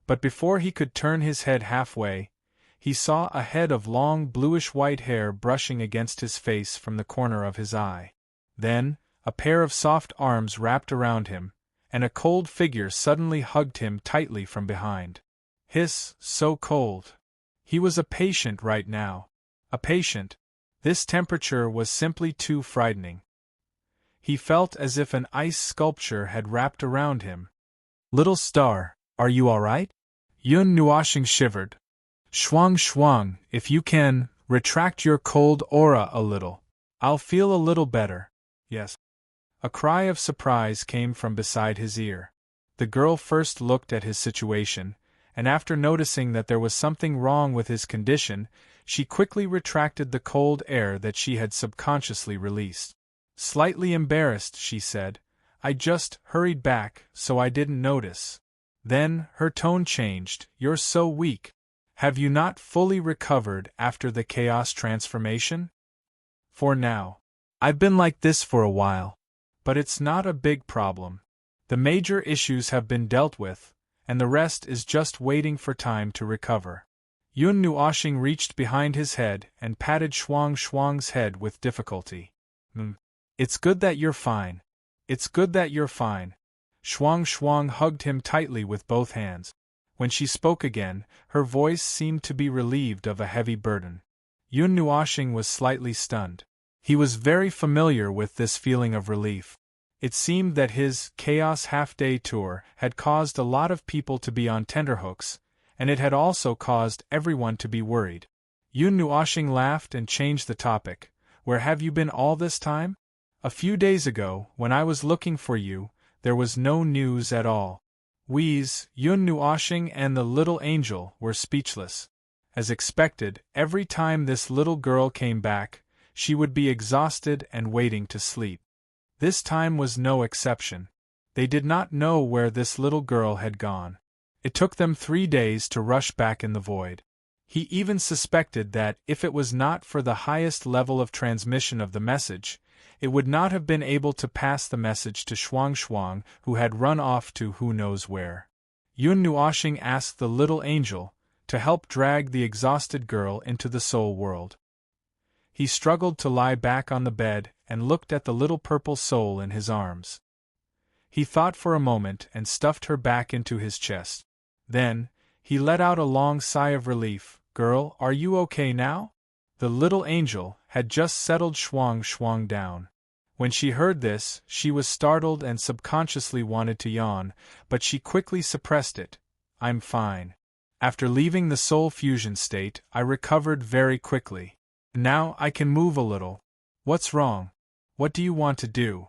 But before he could turn his head halfway, he saw a head of long bluish-white hair brushing against his face from the corner of his eye. Then, a pair of soft arms wrapped around him, and a cold figure suddenly hugged him tightly from behind. Hiss, so cold. He was a patient right now. A patient. This temperature was simply too frightening. He felt as if an ice sculpture had wrapped around him. "Little star, are you all right?" Yun Nuoshing shivered. "Shuang shuang, if you can, retract your cold aura a little. I'll feel a little better." "Yes." A cry of surprise came from beside his ear. The girl first looked at his situation, and after noticing that there was something wrong with his condition, she quickly retracted the cold air that she had subconsciously released. Slightly embarrassed, she said, "I just hurried back, so I didn't notice." Then, her tone changed. "You're so weak. Have you not fully recovered after the chaos transformation?" "For now. I've been like this for a while. But it's not a big problem. The major issues have been dealt with, and the rest is just waiting for time to recover." Yun Nuoshing reached behind his head and patted Shuang Shuang's head with difficulty. It's good that you're fine. It's good that you're fine." Shuang Shuang hugged him tightly with both hands. When she spoke again, her voice seemed to be relieved of a heavy burden. Yun Nuoshing was slightly stunned. He was very familiar with this feeling of relief. It seemed that his Chaos Half-Day Tour had caused a lot of people to be on tenterhooks, and it had also caused everyone to be worried. Yun Nuoshing laughed and changed the topic. "Where have you been all this time? A few days ago, when I was looking for you, there was no news at all." Yun Nuoshing and the little angel were speechless. As expected, every time this little girl came back, she would be exhausted and waiting to sleep. This time was no exception. They did not know where this little girl had gone. It took them 3 days to rush back in the void. He even suspected that, if it was not for the highest level of transmission of the message, it would not have been able to pass the message to Shuang Shuang, who had run off to who knows where. Yun Nuoshing asked the little angel to help drag the exhausted girl into the soul world. He struggled to lie back on the bed and looked at the little purple soul in his arms. He thought for a moment and stuffed her back into his chest. Then, he let out a long sigh of relief. Girl, are you okay now? The little angel had just settled schwang down. When she heard this, she was startled and subconsciously wanted to yawn, but she quickly suppressed it. I'm fine. After leaving the soul fusion state, I recovered very quickly. Now I can move a little. What's wrong? What do you want to do?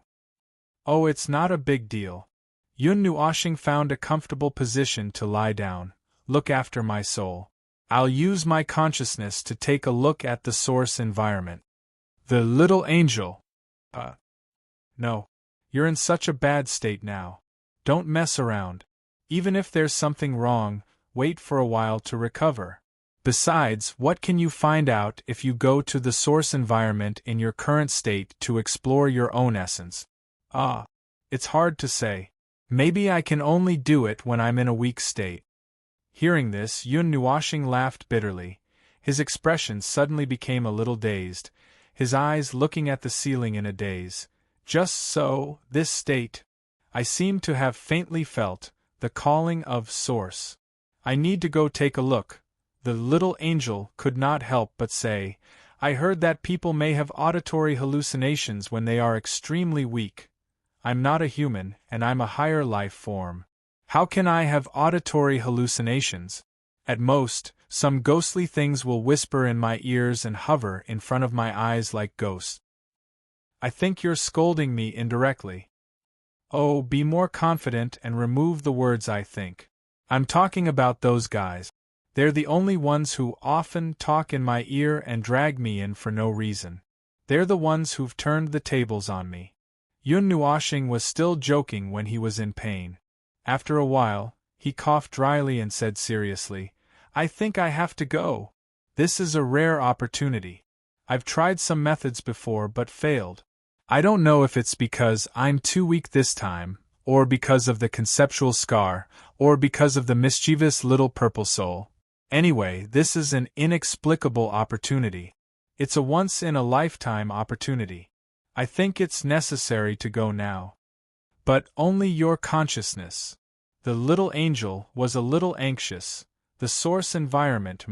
Oh, it's not a big deal. Yun Nuoshing found a comfortable position to lie down. Look after my soul. I'll use my consciousness to take a look at the source environment. The little angel. No. You're in such a bad state now. Don't mess around. Even if there's something wrong, wait for a while to recover. Besides, what can you find out if you go to the source environment in your current state to explore your own essence? It's hard to say. Maybe I can only do it when I'm in a weak state. Hearing this, Yun Nuoshing laughed bitterly. His expression suddenly became a little dazed, his eyes looking at the ceiling in a daze. Just so, this state. I seem to have faintly felt the calling of Source. I need to go take a look. The little angel could not help but say, I heard that people may have auditory hallucinations when they are extremely weak. I'm not a human, and I'm a higher life form. How can I have auditory hallucinations? At most, some ghostly things will whisper in my ears and hover in front of my eyes like ghosts. I think you're scolding me indirectly. Oh, be more confident and remove the words I think. I'm talking about those guys. They're the only ones who often talk in my ear and drag me in for no reason. They're the ones who've turned the tables on me. Yun Nuoshing was still joking when he was in pain. After a while, he coughed dryly and said seriously, I think I have to go. This is a rare opportunity. I've tried some methods before but failed. I don't know if it's because I'm too weak this time, or because of the conceptual scar, or because of the mischievous little purple soul. Anyway, this is an inexplicable opportunity. It's a once-in-a-lifetime opportunity. I think it's necessary to go now. But only your consciousness. The little angel was a little anxious. The source environment,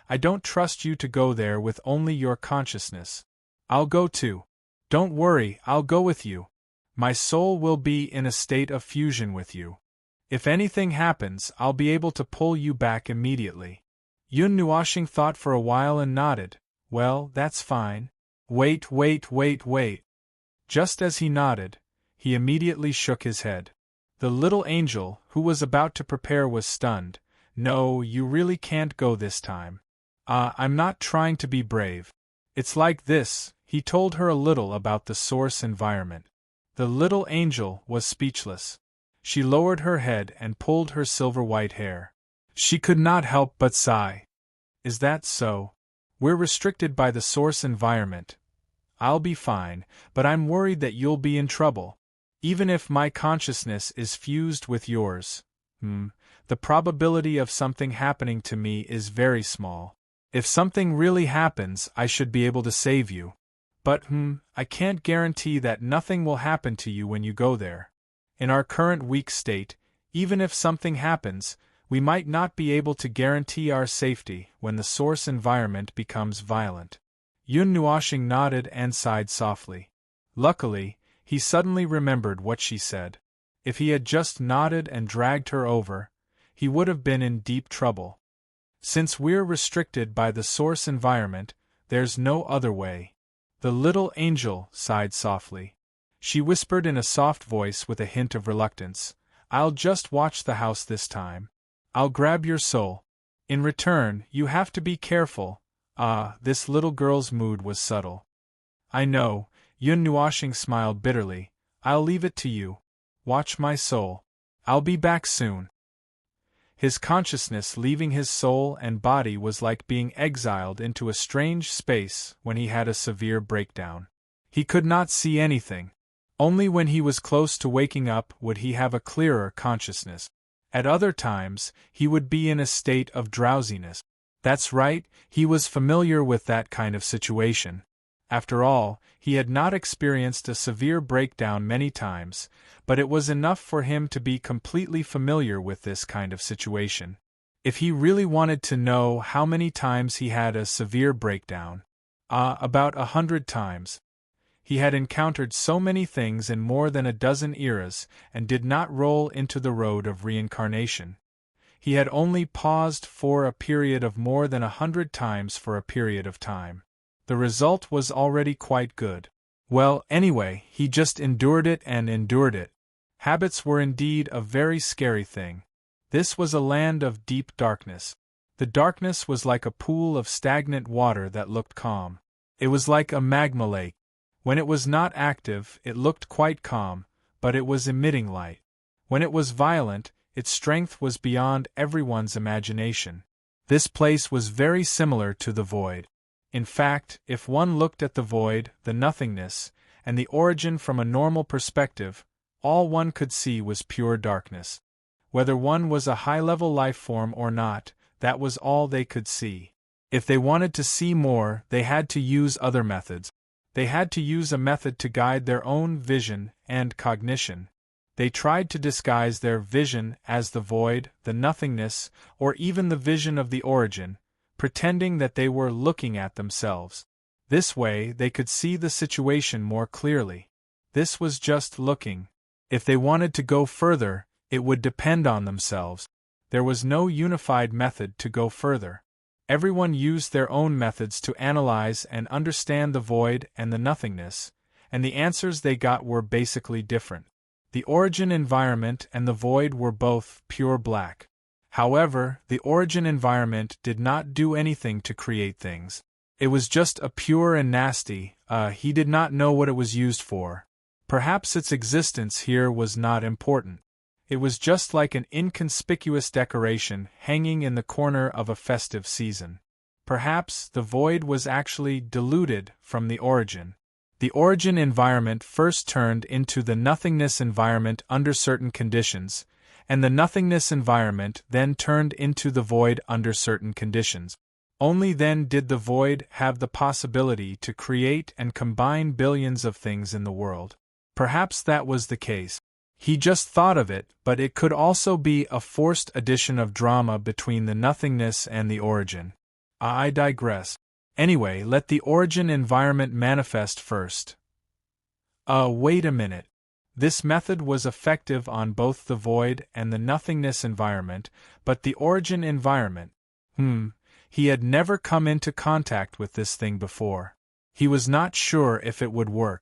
I don't trust you to go there with only your consciousness. I'll go too. Don't worry, I'll go with you. My soul will be in a state of fusion with you. If anything happens, I'll be able to pull you back immediately. Yun Nuoshing thought for a while and nodded. Well, that's fine. Wait. Just as he nodded, he immediately shook his head. The little angel, who was about to prepare, was stunned. No, you really can't go this time. I'm not trying to be brave. It's like this. He told her a little about the source environment. The little angel was speechless. She lowered her head and pulled her silver-white hair. She could not help but sigh. Is that so? We're restricted by the source environment. I'll be fine, but I'm worried that you'll be in trouble. Even if my consciousness is fused with yours, the probability of something happening to me is very small. If something really happens, I should be able to save you. But, I can't guarantee that nothing will happen to you when you go there. In our current weak state, even if something happens, we might not be able to guarantee our safety when the source environment becomes violent. Yun Nuoshing nodded and sighed softly. Luckily, he suddenly remembered what she said. If he had just nodded and dragged her over, he would have been in deep trouble. Since we're restricted by the source environment, there's no other way. The little angel sighed softly. She whispered in a soft voice with a hint of reluctance, I'll just watch the house this time. I'll grab your soul. In return, you have to be careful. This little girl's mood was subtle. I know, Yun Nuoshing smiled bitterly. I'll leave it to you. Watch my soul. I'll be back soon. His consciousness leaving his soul and body was like being exiled into a strange space when he had a severe breakdown. He could not see anything. Only when he was close to waking up would he have a clearer consciousness. At other times, he would be in a state of drowsiness. That's right, he was familiar with that kind of situation. After all, he had not experienced a severe breakdown many times, but it was enough for him to be completely familiar with this kind of situation. If he really wanted to know how many times he had a severe breakdown, about 100 times. He had encountered so many things in more than a dozen eras and did not roll into the road of reincarnation. He had only paused for a period of more than 100 times for a period of time. The result was already quite good. Well, anyway, he just endured it and endured it. Habits were indeed a very scary thing. This was a land of deep darkness. The darkness was like a pool of stagnant water that looked calm. It was like a magma lake. When it was not active, it looked quite calm, but it was emitting light. When it was violent, its strength was beyond everyone's imagination. This place was very similar to the void. In fact, if one looked at the void, the nothingness, and the origin from a normal perspective, all one could see was pure darkness. Whether one was a high-level life form or not, that was all they could see. If they wanted to see more, they had to use other methods. They had to use a method to guide their own vision and cognition. They tried to disguise their vision as the void, the nothingness, or even the vision of the origin, pretending that they were looking at themselves. This way, they could see the situation more clearly. This was just looking. If they wanted to go further, it would depend on themselves. There was no unified method to go further. Everyone used their own methods to analyze and understand the void and the nothingness, and the answers they got were basically different. The origin environment and the void were both pure black. However, the origin environment did not do anything to create things. It was just a pure and nasty, he did not know what it was used for. Perhaps its existence here was not important. It was just like an inconspicuous decoration hanging in the corner of a festive season. Perhaps the void was actually diluted from the origin. The origin environment first turned into the nothingness environment under certain conditions, and the nothingness environment then turned into the void under certain conditions. Only then did the void have the possibility to create and combine billions of things in the world. Perhaps that was the case. He just thought of it, but it could also be a forced addition of drama between the nothingness and the origin. I digress. Anyway, let the origin environment manifest first. Wait a minute. This method was effective on both the void and the nothingness environment, but the origin environment, he had never come into contact with this thing before. He was not sure if it would work.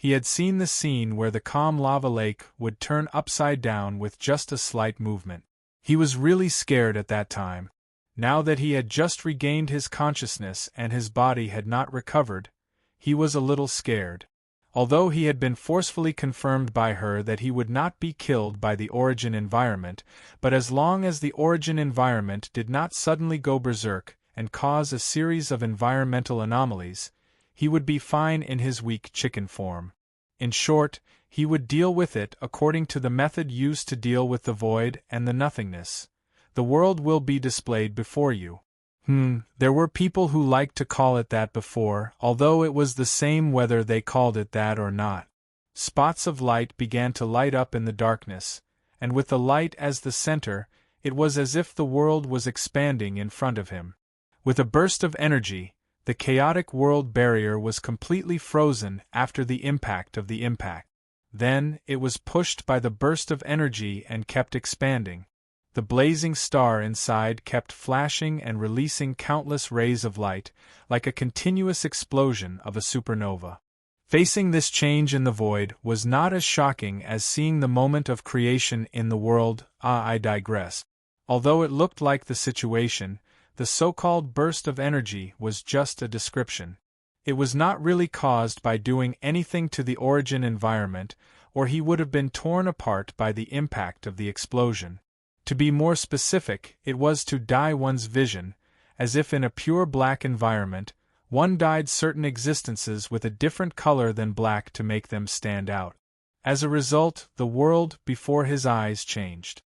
He had seen the scene where the calm lava lake would turn upside down with just a slight movement. He was really scared at that time. Now that he had just regained his consciousness and his body had not recovered, he was a little scared. Although he had been forcefully confirmed by her that he would not be killed by the origin environment, but as long as the origin environment did not suddenly go berserk and cause a series of environmental anomalies, he would be fine in his weak chicken form. In short, he would deal with it according to the method used to deal with the void and the nothingness. The world will be displayed before you. There were people who liked to call it that before, although it was the same whether they called it that or not. Spots of light began to light up in the darkness, and with the light as the center, it was as if the world was expanding in front of him. With a burst of energy, the chaotic world barrier was completely frozen after the impact of the impact. Then, it was pushed by the burst of energy and kept expanding. The blazing star inside kept flashing and releasing countless rays of light, like a continuous explosion of a supernova. Facing this change in the void was not as shocking as seeing the moment of creation in the world. I digress. Although it looked like the situation, the so-called burst of energy was just a description. It was not really caused by doing anything to the origin environment, or he would have been torn apart by the impact of the explosion. To be more specific, it was to dye one's vision, as if in a pure black environment, one dyed certain existences with a different color than black to make them stand out. As a result, the world before his eyes changed.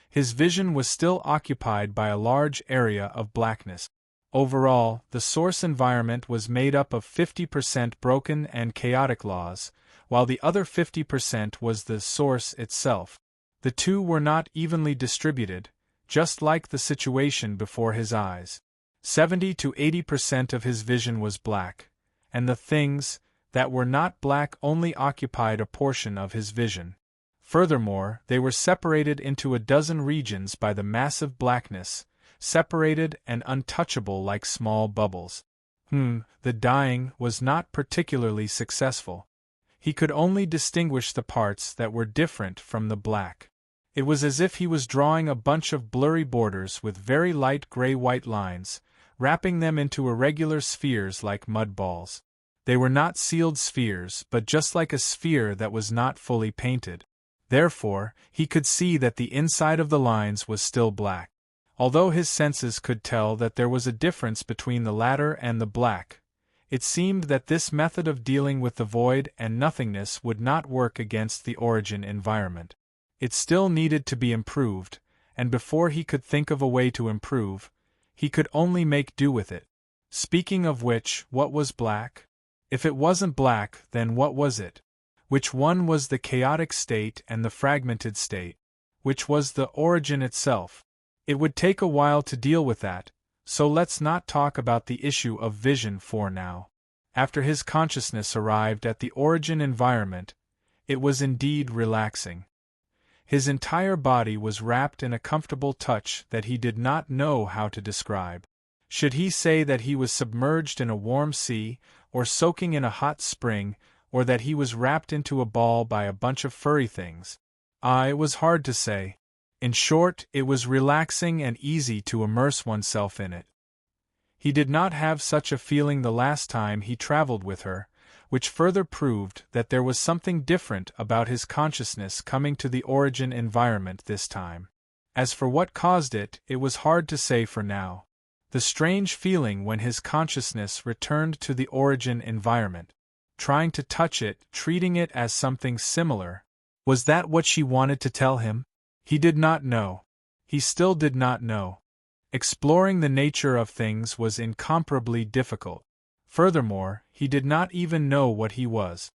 His vision was still occupied by a large area of blackness. Overall, the source environment was made up of 50% broken and chaotic laws, while the other 50% was the source itself. The two were not evenly distributed, just like the situation before his eyes. 70 to 80% of his vision was black, and the things that were not black only occupied a portion of his vision. Furthermore, they were separated into a dozen regions by the massive blackness, separated and untouchable like small bubbles. The dyeing was not particularly successful. He could only distinguish the parts that were different from the black. It was as if he was drawing a bunch of blurry borders with very light gray-white lines, wrapping them into irregular spheres like mud balls. They were not sealed spheres, but just like a sphere that was not fully painted. Therefore, he could see that the inside of the lines was still black. Although his senses could tell that there was a difference between the latter and the black, it seemed that this method of dealing with the void and nothingness would not work against the origin environment. It still needed to be improved, and before he could think of a way to improve, he could only make do with it. Speaking of which, what was black? If it wasn't black, then what was it? Which one was the chaotic state and the fragmented state? Which was the origin itself? It would take a while to deal with that, so let's not talk about the issue of vision for now. After his consciousness arrived at the origin environment, it was indeed relaxing. His entire body was wrapped in a comfortable touch that he did not know how to describe. Should he say that he was submerged in a warm sea, or soaking in a hot spring, or that he was wrapped into a ball by a bunch of furry things? It was hard to say. In short, it was relaxing and easy to immerse oneself in it. He did not have such a feeling the last time he traveled with her, which further proved that there was something different about his consciousness coming to the origin environment this time. As for what caused it, it was hard to say for now. The strange feeling when his consciousness returned to the origin environment, trying to touch it, treating it as something similar, was that what she wanted to tell him? He did not know. He still did not know. Exploring the nature of things was incomparably difficult. Furthermore, he did not even know what he was.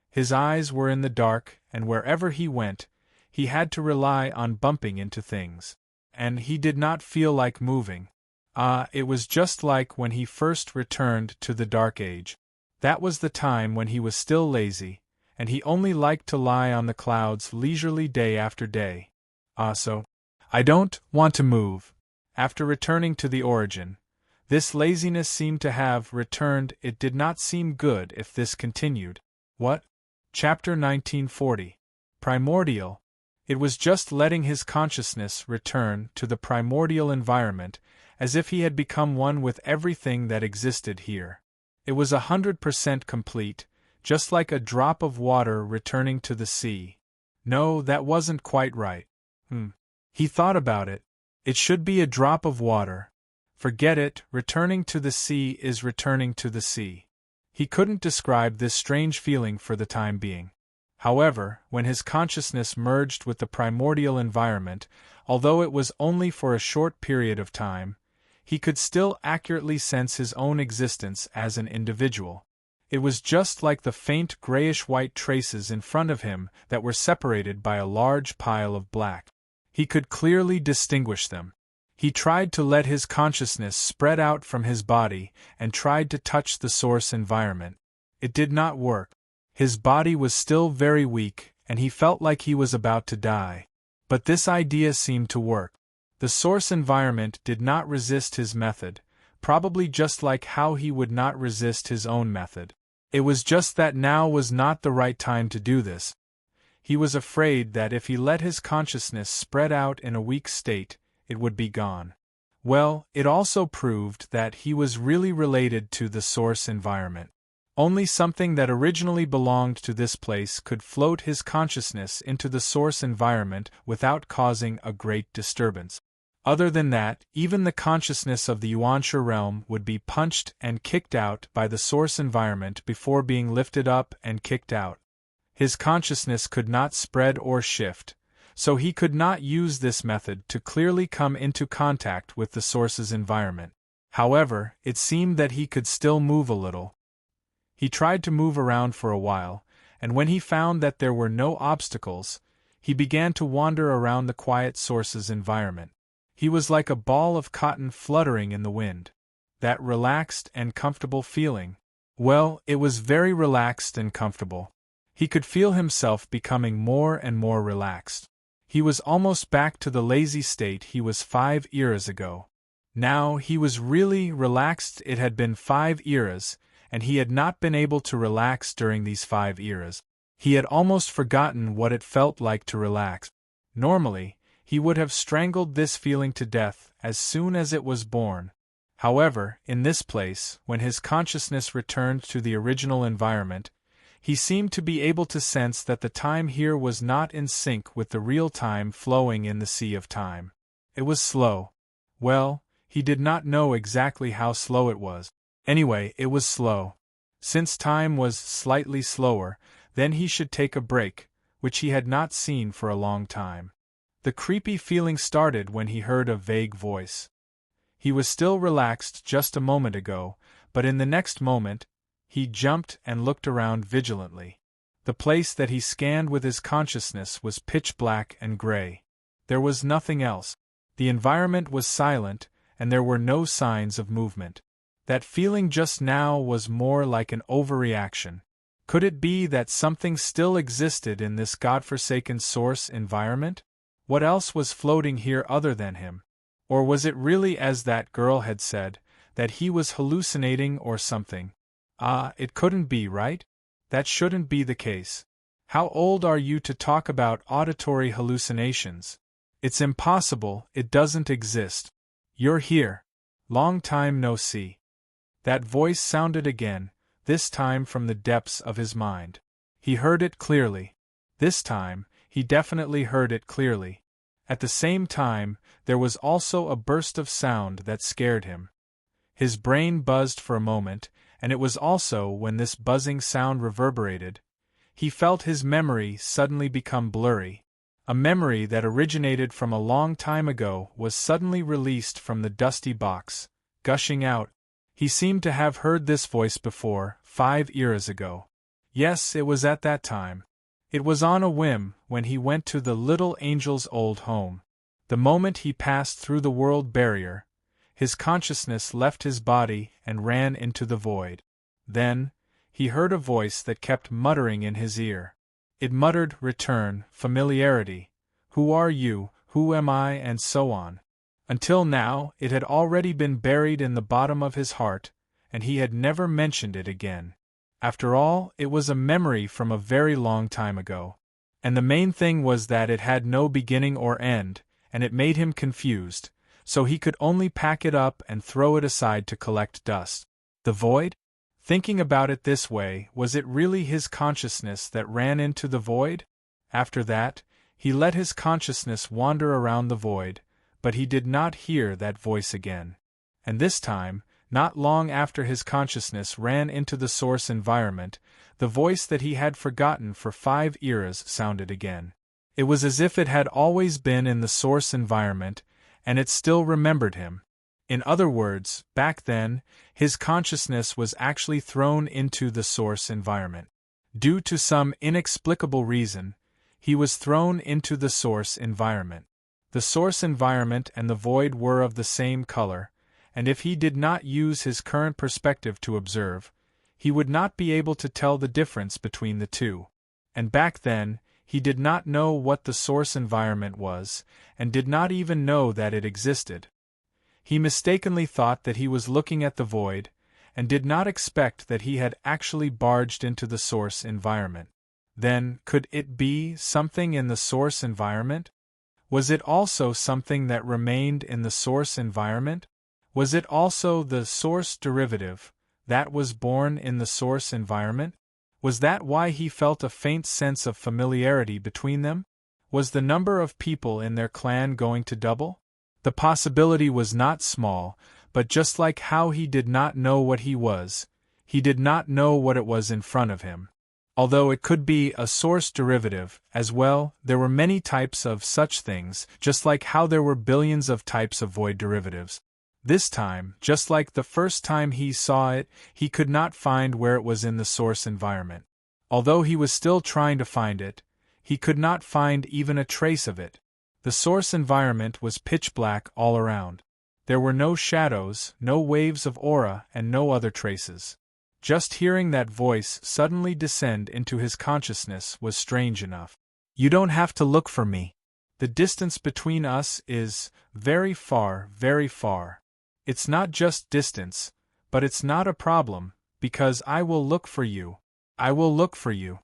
His eyes were in the dark, and wherever he went, he had to rely on bumping into things. And he did not feel like moving. It was just like when he first returned to the Dark Age. That was the time when he was still lazy, and he only liked to lie on the clouds leisurely day after day. So, I don't want to move. After returning to the origin, this laziness seemed to have returned. It did not seem good if this continued. What? Chapter 1940. Primordial. It was just letting his consciousness return to the primordial environment, as if he had become one with everything that existed here. It was 100% complete, just like a drop of water returning to the sea. No, that wasn't quite right. He thought about it. It should be a drop of water. Forget it, returning to the sea is returning to the sea. He couldn't describe this strange feeling for the time being. However, when his consciousness merged with the primordial environment, although it was only for a short period of time, he could still accurately sense his own existence as an individual. It was just like the faint grayish-white traces in front of him that were separated by a large pile of black. He could clearly distinguish them. He tried to let his consciousness spread out from his body and tried to touch the source environment. It did not work. His body was still very weak, and he felt like he was about to die. But this idea seemed to work. The source environment did not resist his method, probably just like how he would not resist his own method. It was just that now was not the right time to do this. He was afraid that if he let his consciousness spread out in a weak state, it would be gone. Well, it also proved that he was really related to the source environment. Only something that originally belonged to this place could float his consciousness into the source environment without causing a great disturbance. Other than that, even the consciousness of the Yuanshi realm would be punched and kicked out by the source environment before being lifted up and kicked out. His consciousness could not spread or shift, so he could not use this method to clearly come into contact with the source's environment. However, it seemed that he could still move a little. He tried to move around for a while, and when he found that there were no obstacles, he began to wander around the quiet source's environment. He was like a ball of cotton fluttering in the wind. That relaxed and comfortable feeling. Well, it was very relaxed and comfortable. He could feel himself becoming more and more relaxed. He was almost back to the lazy state he was 5 eras ago. Now he was really relaxed. It had been 5 eras, and he had not been able to relax during these 5 eras. He had almost forgotten what it felt like to relax. Normally, he would have strangled this feeling to death as soon as it was born. However, in this place, when his consciousness returned to the original environment, he seemed to be able to sense that the time here was not in sync with the real time flowing in the sea of time. It was slow. Well, he did not know exactly how slow it was. Anyway, it was slow. Since time was slightly slower, then he should take a break, which he had not seen for a long time. The creepy feeling started when he heard a vague voice. He was still relaxed just a moment ago, but in the next moment, he jumped and looked around vigilantly. The place that he scanned with his consciousness was pitch black and gray. There was nothing else. The environment was silent, and there were no signs of movement. That feeling just now was more like an overreaction. Could it be that something still existed in this godforsaken source environment? What else was floating here other than him? Or was it really as that girl had said, that he was hallucinating or something? It couldn't be, right? That shouldn't be the case. How old are you to talk about auditory hallucinations? It's impossible, it doesn't exist. You're here. Long time no see. That voice sounded again, this time from the depths of his mind. He heard it clearly. This time, he definitely heard it clearly. At the same time, there was also a burst of sound that scared him. His brain buzzed for a moment, and it was also when this buzzing sound reverberated, he felt his memory suddenly become blurry. A memory that originated from a long time ago was suddenly released from the dusty box, gushing out. He seemed to have heard this voice before, 5 eras ago. Yes, it was at that time. It was on a whim, when he went to the little angel's old home. The moment he passed through the world barrier, his consciousness left his body and ran into the void. Then, he heard a voice that kept muttering in his ear. It muttered, return, familiarity, who are you, who am I, and so on. Until now, it had already been buried in the bottom of his heart, and he had never mentioned it again. After all, it was a memory from a very long time ago. And the main thing was that it had no beginning or end, and it made him confused, so he could only pack it up and throw it aside to collect dust. The void? Thinking about it this way, was it really his consciousness that ran into the void? After that, he let his consciousness wander around the void, but he did not hear that voice again. And this time, not long after his consciousness ran into the source environment, the voice that he had forgotten for 5 eras sounded again. It was as if it had always been in the source environment, and it still remembered him. In other words, back then, his consciousness was actually thrown into the source environment. Due to some inexplicable reason, he was thrown into the source environment. The source environment and the void were of the same color, and if he did not use his current perspective to observe, he would not be able to tell the difference between the two. And back then, he did not know what the source environment was, and did not even know that it existed. He mistakenly thought that he was looking at the void, and did not expect that he had actually barged into the source environment. Then, could it be something in the source environment? Was it also something that remained in the source environment? Was it also the source derivative that was born in the source environment? Was that why he felt a faint sense of familiarity between them? Was the number of people in their clan going to double? The possibility was not small, but just like how he did not know what he was, he did not know what it was in front of him. Although it could be a source derivative, as well, there were many types of such things, just like how there were billions of types of void derivatives. This time, just like the first time he saw it, he could not find where it was in the source environment. Although he was still trying to find it, he could not find even a trace of it. The source environment was pitch black all around. There were no shadows, no waves of aura, and no other traces. Just hearing that voice suddenly descend into his consciousness was strange enough. You don't have to look for me. The distance between us is very far, very far. It's not just distance, but it's not a problem, because I will look for you. I will look for you.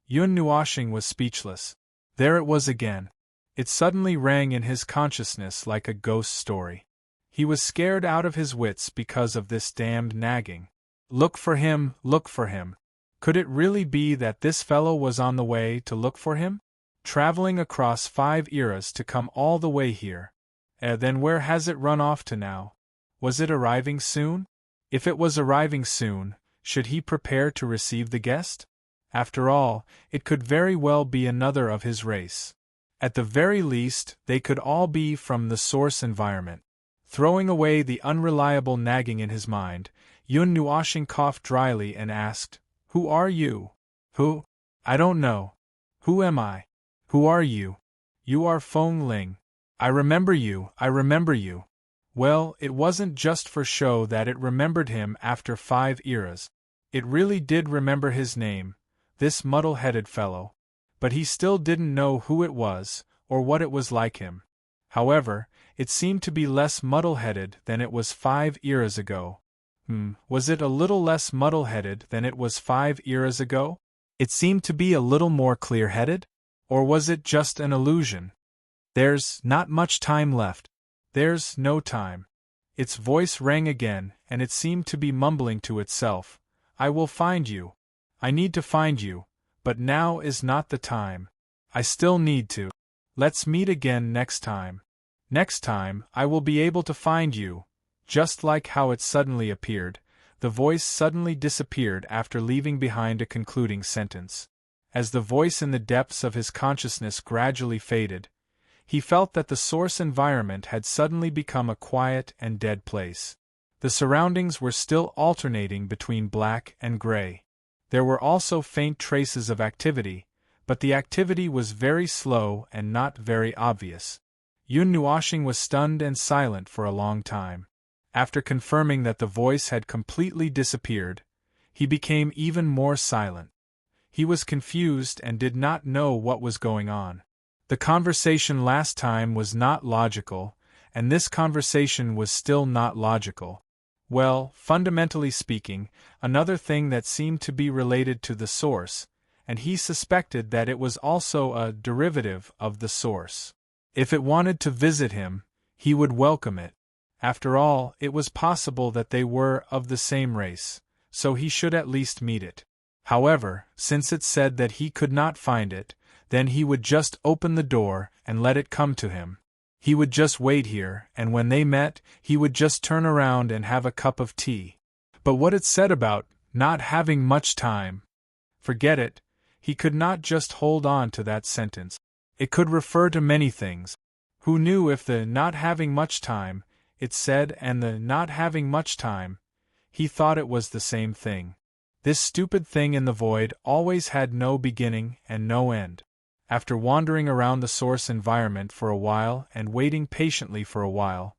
Yun Nuoshing was speechless. There it was again. It suddenly rang in his consciousness like a ghost story. He was scared out of his wits because of this damned nagging. Look for him, look for him. Could it really be that this fellow was on the way to look for him? Traveling across 5 eras to come all the way here. Then where has it run off to now? Was it arriving soon? If it was arriving soon, should he prepare to receive the guest? After all, it could very well be another of his race. At the very least, they could all be from the source environment. Throwing away the unreliable nagging in his mind, Yun Nuoshing coughed dryly and asked, "Who are you?" "Who? I don't know. Who am I? Who are you?" "You are Feng Ling. I remember you, I remember you." Well, it wasn't just for show that it remembered him after 5 eras. It really did remember his name, this muddle-headed fellow. But he still didn't know who it was, or what it was like him. However, it seemed to be less muddle-headed than it was 5 eras ago. Was it a little less muddle-headed than it was 5 eras ago? It seemed to be a little more clear-headed? Or was it just an illusion? There's not much time left. There's no time. Its voice rang again, and it seemed to be mumbling to itself. I will find you. I need to find you, but now is not the time. I still need to. Let's meet again next time. Next time, I will be able to find you. Just like how it suddenly appeared, the voice suddenly disappeared after leaving behind a concluding sentence. As the voice in the depths of his consciousness gradually faded, he felt that the source environment had suddenly become a quiet and dead place. The surroundings were still alternating between black and gray. There were also faint traces of activity, but the activity was very slow and not very obvious. Yun Nuoshing was stunned and silent for a long time. After confirming that the voice had completely disappeared, he became even more silent. He was confused and did not know what was going on. The conversation last time was not logical, and this conversation was still not logical. Well, fundamentally speaking, another thing that seemed to be related to the source, and he suspected that it was also a derivative of the source. If it wanted to visit him, he would welcome it. After all, it was possible that they were of the same race, so he should at least meet it. However, since it said that he could not find it, then he would just open the door and let it come to him. He would just wait here, and when they met, he would just turn around and have a cup of tea. But what it said about not having much time, forget it. He could not just hold on to that sentence. It could refer to many things. Who knew if the not having much time, it said, and the not having much time, he thought it was the same thing. This stupid thing in the void always had no beginning and no end. After wandering around the source environment for a while and waiting patiently for a while,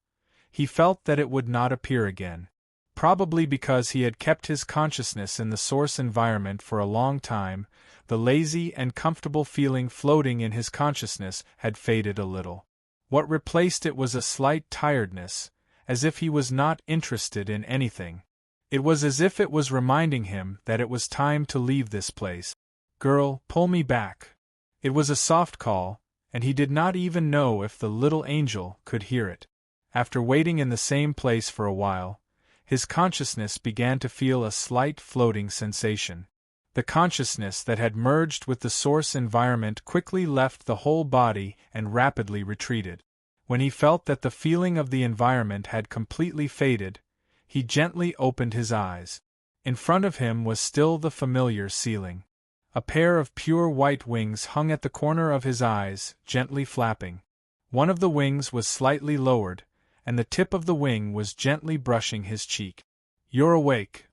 he felt that it would not appear again. Probably because he had kept his consciousness in the source environment for a long time, the lazy and comfortable feeling floating in his consciousness had faded a little. What replaced it was a slight tiredness, as if he was not interested in anything. It was as if it was reminding him that it was time to leave this place. "Girl, pull me back." It was a soft call, and he did not even know if the little angel could hear it. After waiting in the same place for a while, his consciousness began to feel a slight floating sensation. The consciousness that had merged with the source environment quickly left the whole body and rapidly retreated. When he felt that the feeling of the environment had completely faded, he gently opened his eyes. In front of him was still the familiar ceiling. A pair of pure white wings hung at the corner of his eyes, gently flapping. One of the wings was slightly lowered, and the tip of the wing was gently brushing his cheek. "You're awake."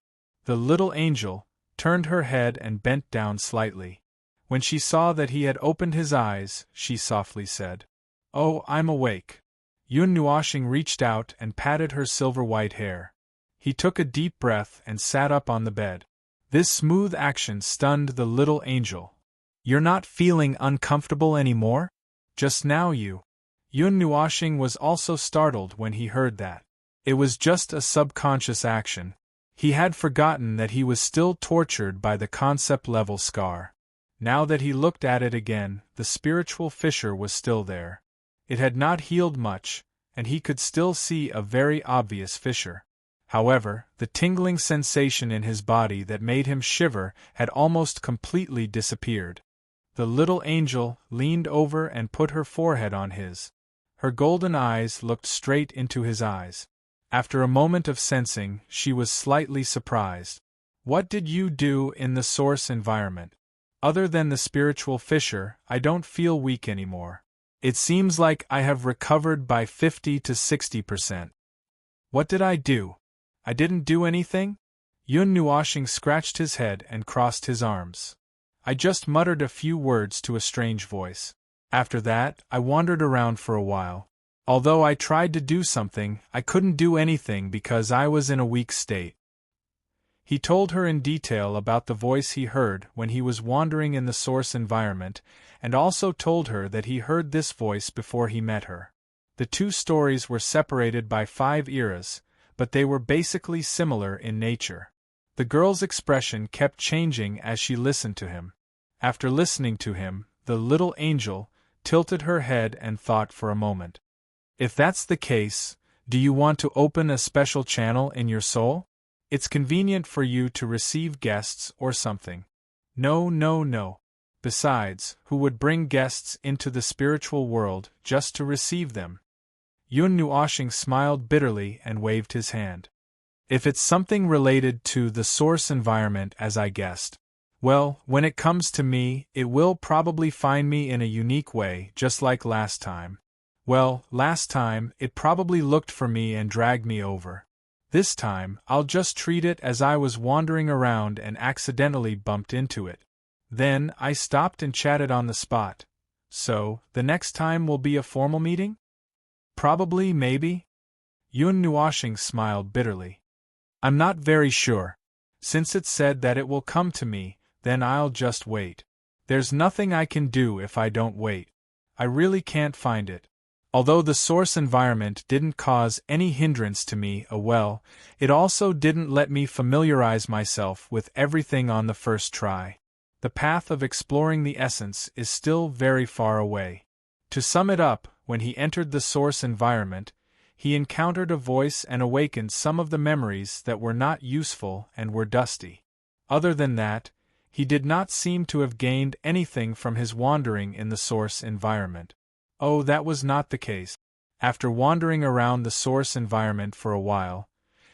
The little angel turned her head and bent down slightly. When she saw that he had opened his eyes, she softly said, "Oh, I'm awake." Yun Nuoshing reached out and patted her silver-white hair. He took a deep breath and sat up on the bed. This smooth action stunned the little angel. "You're not feeling uncomfortable anymore? Just now you." Yun Nuoshing was also startled when he heard that. It was just a subconscious action. He had forgotten that he was still tortured by the concept-level scar. Now that he looked at it again, the spiritual fissure was still there. It had not healed much, and he could still see a very obvious fissure. However, the tingling sensation in his body that made him shiver had almost completely disappeared. The little angel leaned over and put her forehead on his. Her golden eyes looked straight into his eyes. After a moment of sensing, she was slightly surprised. "What did you do in the source environment? Other than the spiritual fissure, I don't feel weak anymore. It seems like I have recovered by 50 to 60%. "What did I do? I didn't do anything?" Yun Nuoshing scratched his head and crossed his arms. "I just muttered a few words to a strange voice. After that, I wandered around for a while. Although I tried to do something, I couldn't do anything because I was in a weak state." He told her in detail about the voice he heard when he was wandering in the source environment, and also told her that he heard this voice before he met her. The two stories were separated by 5 eras, but they were basically similar in nature. The girl's expression kept changing as she listened to him. After listening to him, the little angel tilted her head and thought for a moment. "If that's the case, do you want to open a special channel in your soul? It's convenient for you to receive guests or something." "No, no, no. Besides, who would bring guests into the spiritual world just to receive them?" Yun Nuoshing smiled bitterly and waved his hand. "If it's something related to the source environment as I guessed, well, when it comes to me, it will probably find me in a unique way, just like last time. Well, last time, it probably looked for me and dragged me over. This time, I'll just treat it as I was wandering around and accidentally bumped into it. Then, I stopped and chatted on the spot. So, the next time will be a formal meeting? Probably, maybe?" Yun Nuoshing smiled bitterly. "I'm not very sure. Since it said that it will come to me, then I'll just wait. There's nothing I can do if I don't wait. I really can't find it. Although the source environment didn't cause any hindrance to me, it also didn't let me familiarize myself with everything on the first try. The path of exploring the essence is still very far away." To sum it up, when he entered the source environment, he encountered a voice and awakened some of the memories that were not useful and were dusty. Other than that, he did not seem to have gained anything from his wandering in the source environment. Oh, that was not the case. After wandering around the source environment for a while,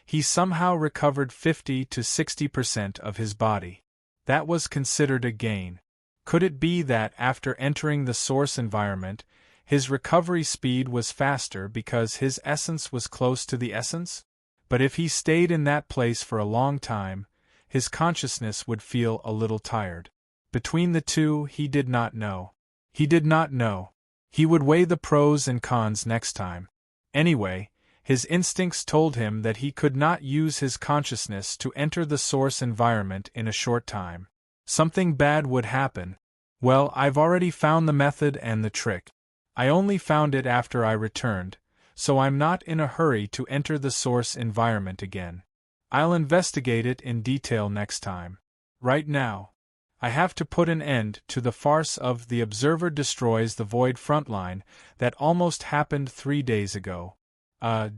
he somehow recovered 50 to 60% of his body. That was considered a gain. Could it be that after entering the source environment, his recovery speed was faster because his essence was close to the essence? But if he stayed in that place for a long time, his consciousness would feel a little tired. Between the two, he did not know. He did not know. He would weigh the pros and cons next time. Anyway, his instincts told him that he could not use his consciousness to enter the source environment in a short time. Something bad would happen. Well, I've already found the method and the trick. I only found it after I returned, so I'm not in a hurry to enter the source environment again. I'll investigate it in detail next time. Right now, I have to put an end to the farce of The Observer Destroys the Void frontline that almost happened 3 days ago.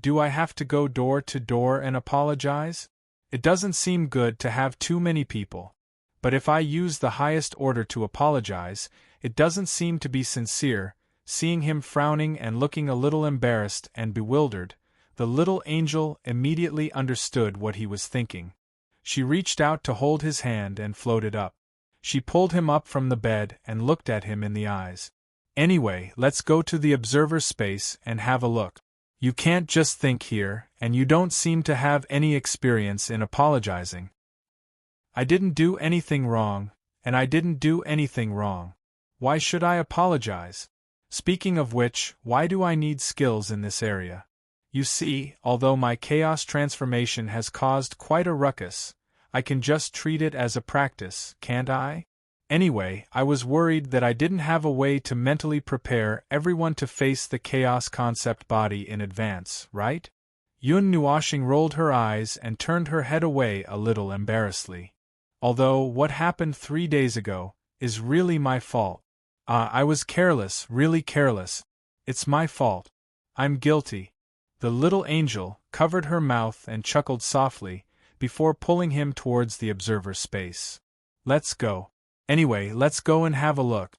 Do I have to go door to door and apologize? It doesn't seem good to have too many people. But if I use the highest order to apologize, it doesn't seem to be sincere. Seeing him frowning and looking a little embarrassed and bewildered, the little angel immediately understood what he was thinking. She reached out to hold his hand and floated up. She pulled him up from the bed and looked at him in the eyes. Anyway, let's go to the observer space and have a look. You can't just think here, and you don't seem to have any experience in apologizing. I didn't do anything wrong, and I didn't do anything wrong. Why should I apologize? Speaking of which, why do I need skills in this area? You see, although my chaos transformation has caused quite a ruckus, I can just treat it as a practice, can't I? Anyway, I was worried that I didn't have a way to mentally prepare everyone to face the chaos concept body in advance, right? Yun Nuashing rolled her eyes and turned her head away a little embarrassedly. Although what happened 3 days ago is really my fault. I was careless, really careless. It's my fault. I'm guilty. The little angel covered her mouth and chuckled softly, before pulling him towards the observer's space. Let's go. Anyway, let's go and have a look.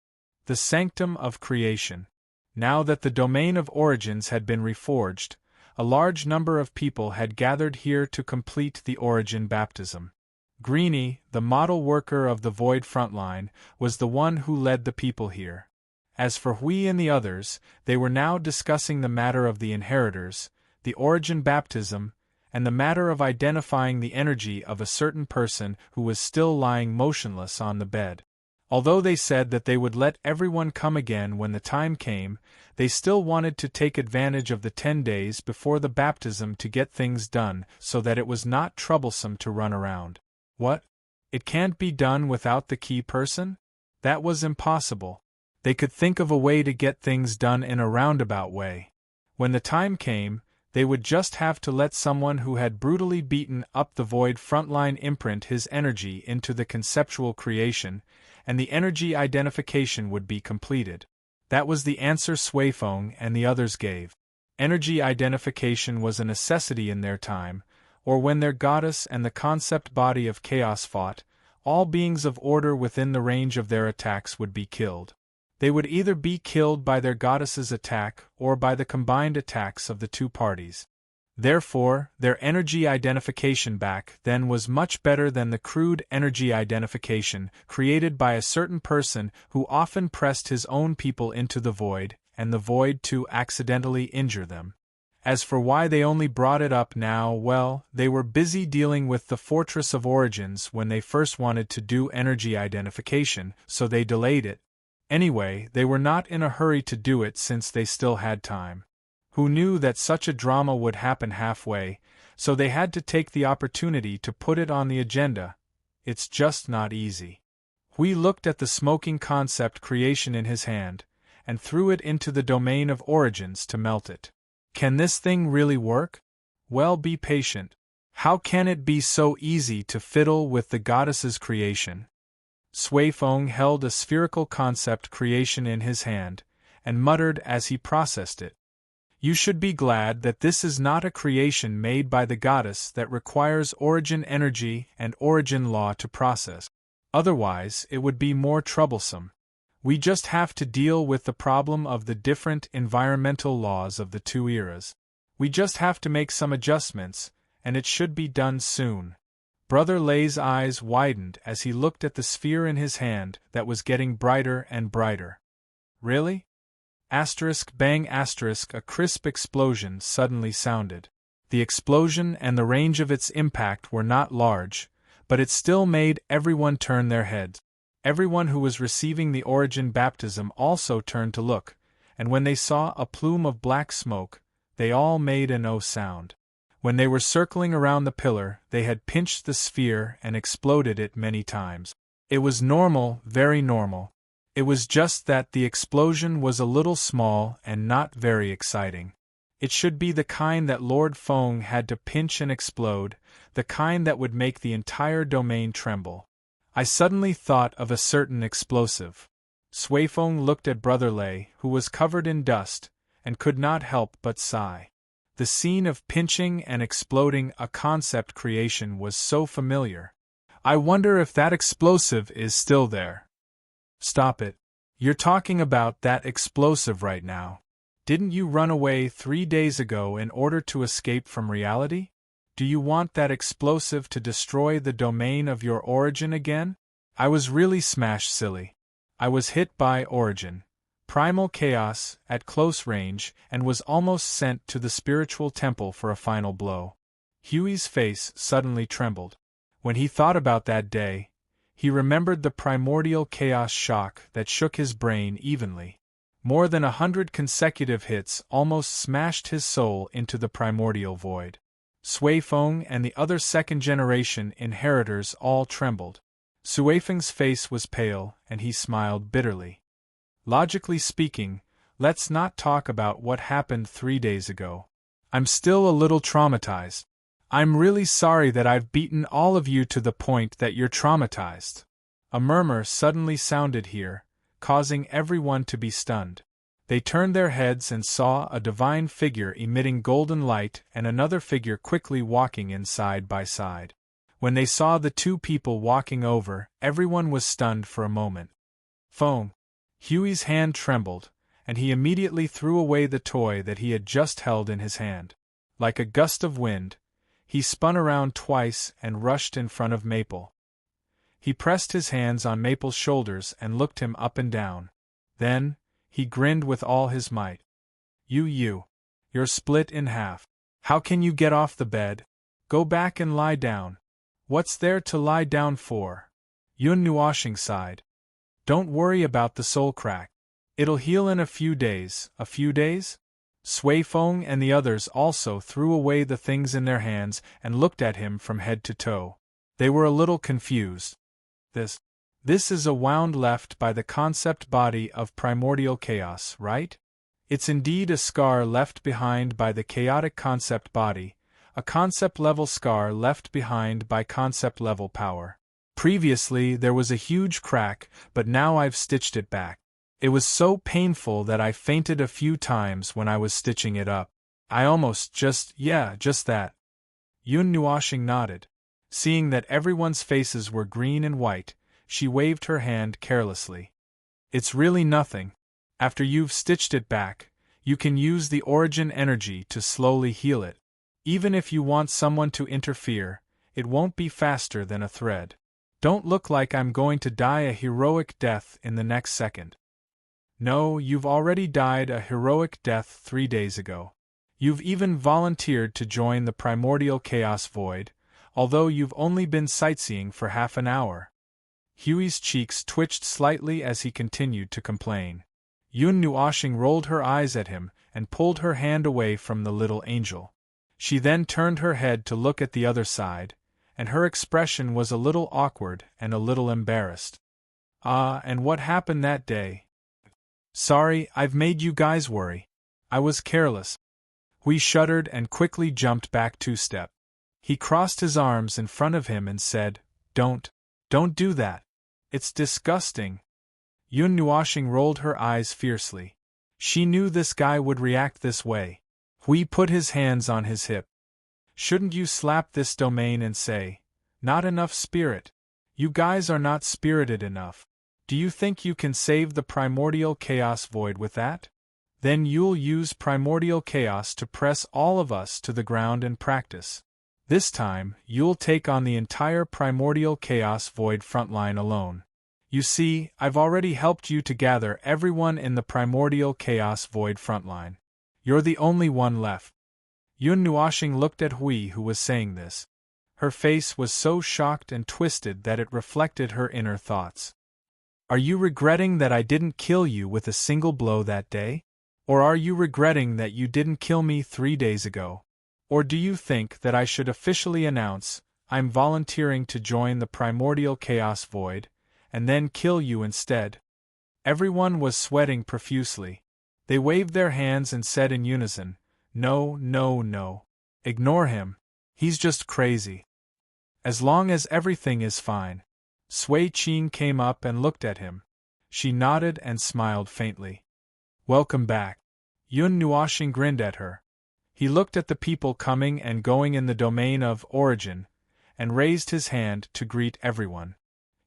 The sanctum of creation. Now that the domain of origins had been reforged, a large number of people had gathered here to complete the origin baptism. Greenie, the model worker of the Void Frontline, was the one who led the people here. As for Hui and the others, they were now discussing the matter of the inheritors, the origin baptism, and the matter of identifying the energy of a certain person who was still lying motionless on the bed. Although they said that they would let everyone come again when the time came, they still wanted to take advantage of the 10 days before the baptism to get things done so that it was not troublesome to run around. What? It can't be done without the key person? That was impossible. They could think of a way to get things done in a roundabout way. When the time came, they would just have to let someone who had brutally beaten up the Void Frontline imprint his energy into the conceptual creation, and the energy identification would be completed. That was the answer Suifeng and the others gave. Energy identification was a necessity in their time, or when their goddess and the concept body of chaos fought, all beings of order within the range of their attacks would be killed. They would either be killed by their goddess's attack or by the combined attacks of the two parties. Therefore, their energy identification back then was much better than the crude energy identification created by a certain person who often pressed his own people into the void, and the void to accidentally injure them. As for why they only brought it up now, well, they were busy dealing with the Fortress of Origins when they first wanted to do energy identification, so they delayed it. Anyway, they were not in a hurry to do it since they still had time. Who knew that such a drama would happen halfway, so they had to take the opportunity to put it on the agenda. It's just not easy. Hui looked at the smoking concept creation in his hand, and threw it into the domain of origins to melt it. Can this thing really work? Well, be patient. How can it be so easy to fiddle with the goddess's creation? Suifeng held a spherical concept creation in his hand, and muttered as he processed it. You should be glad that this is not a creation made by the goddess that requires origin energy and origin law to process. Otherwise, it would be more troublesome. We just have to deal with the problem of the different environmental laws of the two eras. We just have to make some adjustments, and it should be done soon. Brother Lei's eyes widened as he looked at the sphere in his hand that was getting brighter and brighter. Really? Bang ! A crisp explosion suddenly sounded. The explosion and the range of its impact were not large, but it still made everyone turn their heads. Everyone who was receiving the origin baptism also turned to look, and when they saw a plume of black smoke, they all made an "oh" sound. When they were circling around the pillar, they had pinched the sphere and exploded it many times. It was normal, very normal. It was just that the explosion was a little small and not very exciting. It should be the kind that Lord Feng had to pinch and explode, the kind that would make the entire domain tremble. I suddenly thought of a certain explosive. Suifeng looked at Brother Lei, who was covered in dust, and could not help but sigh. The scene of pinching and exploding a concept creation was so familiar. I wonder if that explosive is still there. Stop it. You're talking about that explosive right now. Didn't you run away 3 days ago in order to escape from reality? Do you want that explosive to destroy the domain of your origin again? I was really smashed silly. I was hit by origin, primal chaos, at close range, and was almost sent to the spiritual temple for a final blow. Huey's face suddenly trembled. When he thought about that day, he remembered the primordial chaos shock that shook his brain evenly. More than 100 consecutive hits almost smashed his soul into the primordial void. Sui Feng and the other second-generation inheritors all trembled. Sui Feng's face was pale, and he smiled bitterly. Logically speaking, let's not talk about what happened 3 days ago. I'm still a little traumatized. I'm really sorry that I've beaten all of you to the point that you're traumatized. A murmur suddenly sounded here, causing everyone to be stunned. They turned their heads and saw a divine figure emitting golden light and another figure quickly walking in side by side. When they saw the two people walking over, everyone was stunned for a moment. Feng. Huey's hand trembled, and he immediately threw away the toy that he had just held in his hand. Like a gust of wind, he spun around twice and rushed in front of Maple. He pressed his hands on Maple's shoulders and looked him up and down. Then, he grinned with all his might. You're split in half. How can you get off the bed? Go back and lie down. What's there to lie down for? Yun Nuoshing sighed. Don't worry about the soul crack. It'll heal in a few days. A few days? Sui Feng and the others also threw away the things in their hands and looked at him from head to toe. They were a little confused. This is a wound left by the concept body of primordial chaos, right? It's indeed a scar left behind by the chaotic concept body, a concept-level scar left behind by concept-level power. Previously there was a huge crack, but now I've stitched it back. It was so painful that I fainted a few times when I was stitching it up. I almost just that. Yun Nuoshing nodded. Seeing that everyone's faces were green and white, she waved her hand carelessly. It's really nothing. After you've stitched it back, you can use the origin energy to slowly heal it. Even if you want someone to interfere, it won't be faster than a thread. Don't look like I'm going to die a heroic death in the next second. No, you've already died a heroic death 3 days ago. You've even volunteered to join the primordial chaos void, although you've only been sightseeing for half an hour. Huey's cheeks twitched slightly as he continued to complain. Yun Nuoshing rolled her eyes at him and pulled her hand away from the little angel. She then turned her head to look at the other side, and her expression was a little awkward and a little embarrassed. And what happened that day? Sorry, I've made you guys worry. I was careless. Hui shuddered and quickly jumped back 2 steps. He crossed his arms in front of him and said, Don't do that. It's disgusting. Yun Nuoshing rolled her eyes fiercely. She knew this guy would react this way. Hui put his hands on his hip. Shouldn't you slap this domain and say, not enough spirit? You guys are not spirited enough. Do you think you can save the primordial chaos void with that? Then you'll use primordial chaos to press all of us to the ground and practice. This time, you'll take on the entire primordial chaos void frontline alone. You see, I've already helped you to gather everyone in the primordial chaos void frontline. You're the only one left. Yun Nuoshing looked at Hui, who was saying this. Her face was so shocked and twisted that it reflected her inner thoughts. Are you regretting that I didn't kill you with a single blow that day? Or are you regretting that you didn't kill me 3 days ago? Or do you think that I should officially announce, I'm volunteering to join the primordial chaos void, and then kill you instead? Everyone was sweating profusely. They waved their hands and said in unison, No. Ignore him. He's just crazy. As long as everything is fine. Sui Qing came up and looked at him. She nodded and smiled faintly. Welcome back. Yun Nuoshing grinned at her. He looked at the people coming and going in the domain of origin, and raised his hand to greet everyone.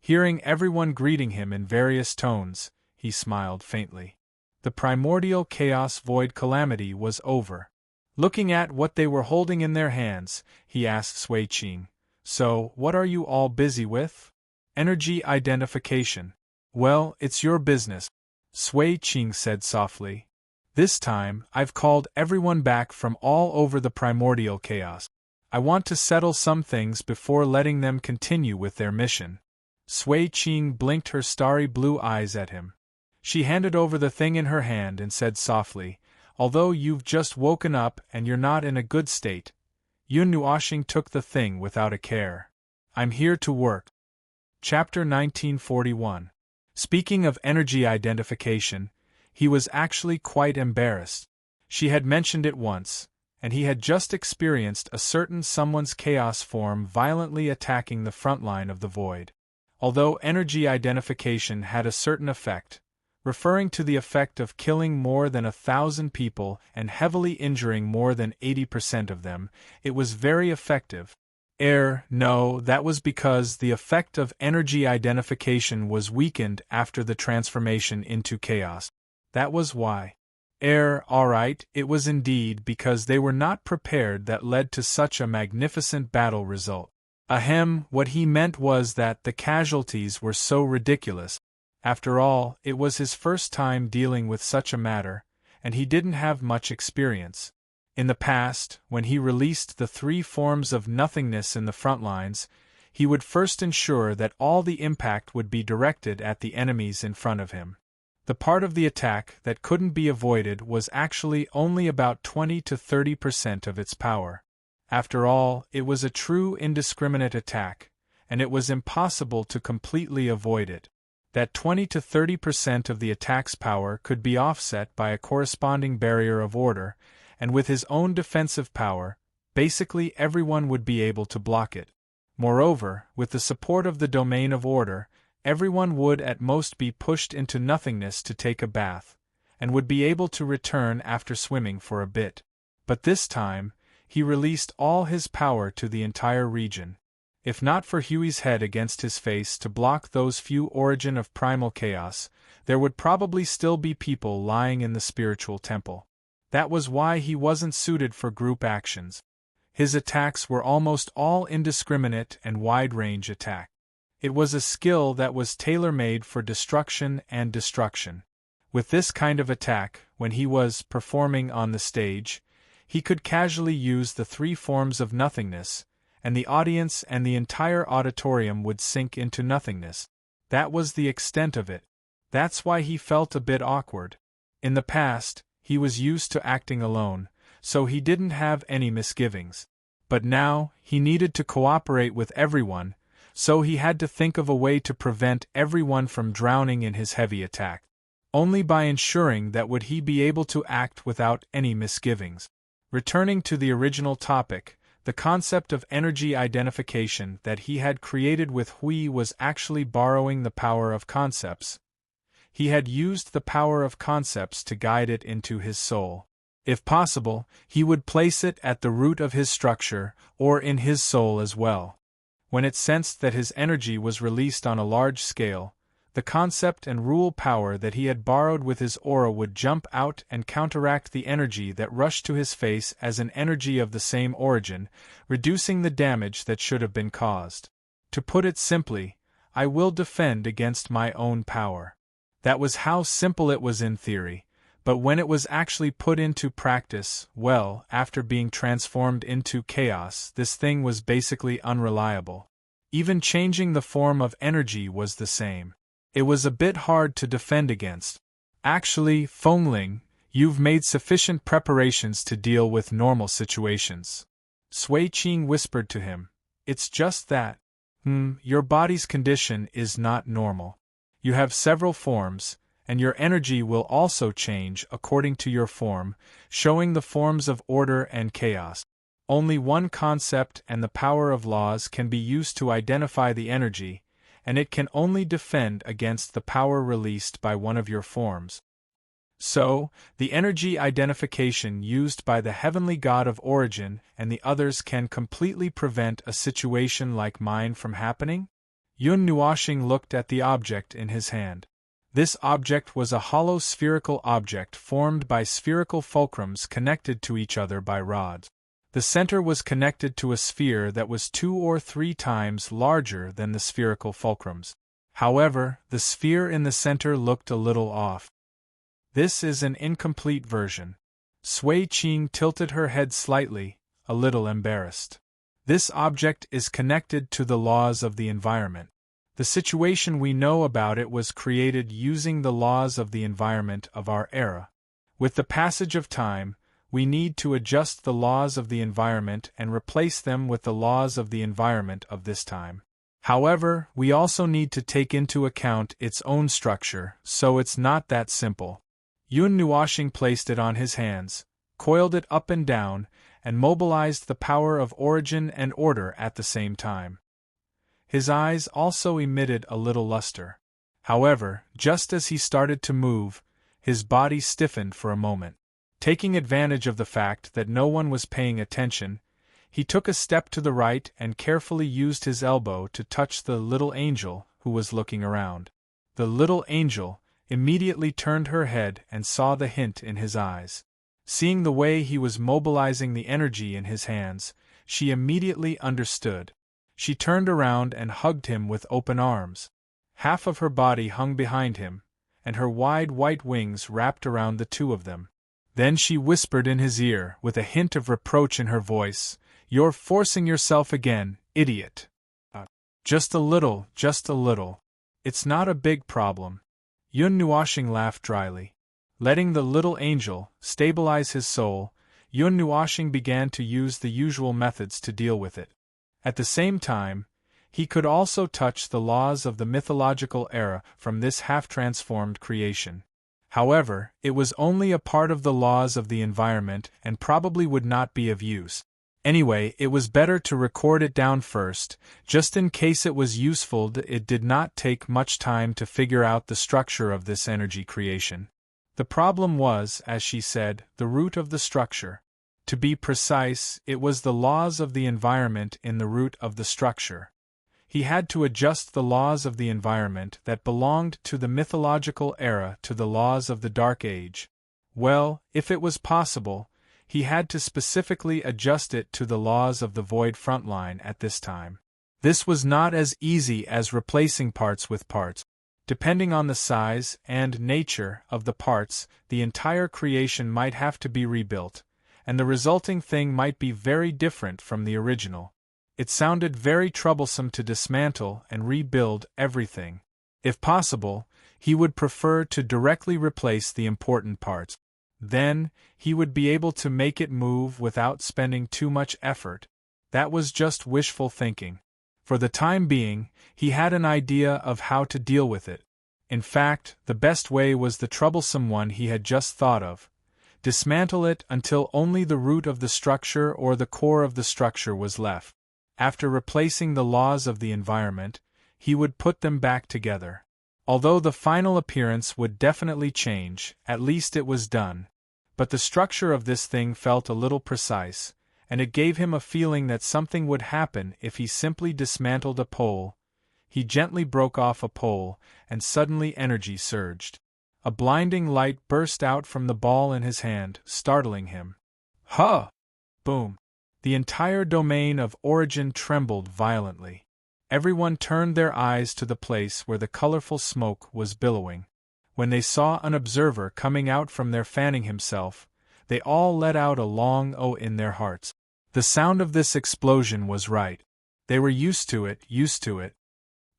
Hearing everyone greeting him in various tones, he smiled faintly. The primordial chaos void calamity was over. Looking at what they were holding in their hands, he asked Sui Qing, So, what are you all busy with? Energy identification. Well, it's your business. Sui Qing said softly. This time, I've called everyone back from all over the primordial chaos. I want to settle some things before letting them continue with their mission. Sui Qing blinked her starry blue eyes at him. She handed over the thing in her hand and said softly, although you've just woken up and you're not in a good state. Yun Nuoxing took the thing without a care. I'm here to work. Chapter 1941. Speaking of energy identification, he was actually quite embarrassed. She had mentioned it once, and he had just experienced a certain someone's chaos form violently attacking the front line of the void. Although energy identification had a certain effect, referring to the effect of killing more than 1,000 people and heavily injuring more than 80% of them, it was very effective. No, that was because the effect of energy identification was weakened after the transformation into chaos. That was why. Alright, it was indeed because they were not prepared that led to such a magnificent battle result. What he meant was that the casualties were so ridiculous. After all, it was his first time dealing with such a matter, and he didn't have much experience. In the past, when he released the 3 forms of nothingness in the front lines, he would first ensure that all the impact would be directed at the enemies in front of him. The part of the attack that couldn't be avoided was actually only about 20 to 30% of its power. After all, it was a true indiscriminate attack, and it was impossible to completely avoid it. That 20 to 30% of the attack's power could be offset by a corresponding barrier of order, and with his own defensive power, basically everyone would be able to block it. Moreover, with the support of the domain of order, everyone would at most be pushed into nothingness to take a bath, and would be able to return after swimming for a bit. But this time, he released all his power to the entire region. If not for Huey's head against his face to block those few origin of primal chaos, there would probably still be people lying in the spiritual temple. That was why he wasn't suited for group actions. His attacks were almost all indiscriminate and wide-range attack. It was a skill that was tailor-made for destruction and destruction. With this kind of attack, when he was performing on the stage, he could casually use the 3 forms of nothingness, and the audience and the entire auditorium would sink into nothingness. That was the extent of it. That's why he felt a bit awkward. In the past, he was used to acting alone, so he didn't have any misgivings. But now, he needed to cooperate with everyone, so he had to think of a way to prevent everyone from drowning in his heavy attack. Only by ensuring that would he be able to act without any misgivings. Returning to the original topic, the concept of energy identification that he had created with Hui was actually borrowing the power of concepts. He had used the power of concepts to guide it into his soul. If possible, he would place it at the root of his structure, or in his soul as well. When it sensed that his energy was released on a large scale, the concept and rule power that he had borrowed with his aura would jump out and counteract the energy that rushed to his face as an energy of the same origin, reducing the damage that should have been caused. To put it simply, I will defend against my own power. That was how simple it was in theory, but when it was actually put into practice, well, after being transformed into chaos, this thing was basically unreliable. Even changing the form of energy was the same. It was a bit hard to defend against. Actually, Fengling, you've made sufficient preparations to deal with normal situations. Sui Qing whispered to him. It's just that. Your body's condition is not normal. You have several forms, and your energy will also change according to your form, showing the forms of order and chaos. Only one concept and the power of laws can be used to identify the energy, and it can only defend against the power released by one of your forms. So, the energy identification used by the heavenly god of origin and the others can completely prevent a situation like mine from happening? Yun Nuoxing looked at the object in his hand. This object was a hollow spherical object formed by spherical fulcrums connected to each other by rods. The center was connected to a sphere that was 2 or 3 times larger than the spherical fulcrums. However, the sphere in the center looked a little off. This is an incomplete version. Sui Qing tilted her head slightly, a little embarrassed. This object is connected to the laws of the environment. The situation we know about it was created using the laws of the environment of our era. With the passage of time, we need to adjust the laws of the environment and replace them with the laws of the environment of this time. However, we also need to take into account its own structure, so it's not that simple. Yun Nuoxing placed it on his hands, coiled it up and down, and mobilized the power of origin and order at the same time. His eyes also emitted a little luster. However, just as he started to move, his body stiffened for a moment. Taking advantage of the fact that no one was paying attention, he took a step to the right and carefully used his elbow to touch the little angel who was looking around. The little angel immediately turned her head and saw the hint in his eyes. Seeing the way he was mobilizing the energy in his hands, she immediately understood. She turned around and hugged him with open arms. Half of her body hung behind him, and her wide white wings wrapped around the two of them. Then she whispered in his ear, with a hint of reproach in her voice, "You're forcing yourself again, idiot." Just a little, just a little. It's not a big problem." Yun Nuoxing laughed dryly. Letting the little angel stabilize his soul, Yun Nuoxing began to use the usual methods to deal with it. At the same time, he could also touch the laws of the mythological era from this half-transformed creation. However, it was only a part of the laws of the environment and probably would not be of use. Anyway, it was better to record it down first, just in case it was useful. It did not take much time to figure out the structure of this energy creation. The problem was, as she said, the root of the structure. To be precise, it was the laws of the environment in the root of the structure. He had to adjust the laws of the environment that belonged to the mythological era to the laws of the Dark Age. Well, if it was possible, he had to specifically adjust it to the laws of the Void Frontline at this time. This was not as easy as replacing parts with parts. Depending on the size and nature of the parts, the entire creation might have to be rebuilt, and the resulting thing might be very different from the original. It sounded very troublesome to dismantle and rebuild everything. If possible, he would prefer to directly replace the important parts. Then, he would be able to make it move without spending too much effort. That was just wishful thinking. For the time being, he had an idea of how to deal with it. In fact, the best way was the troublesome one he had just thought of. Dismantle it until only the root of the structure or the core of the structure was left. After replacing the laws of the environment, he would put them back together. Although the final appearance would definitely change, at least it was done. But the structure of this thing felt a little precise, and it gave him a feeling that something would happen if he simply dismantled a pole. He gently broke off a pole, and suddenly energy surged. A blinding light burst out from the ball in his hand, startling him. Huh! Boom! The entire domain of origin trembled violently. Everyone turned their eyes to the place where the colorful smoke was billowing. When they saw an observer coming out from there fanning himself, they all let out a long "oh" in their hearts. The sound of this explosion was right. They were used to it.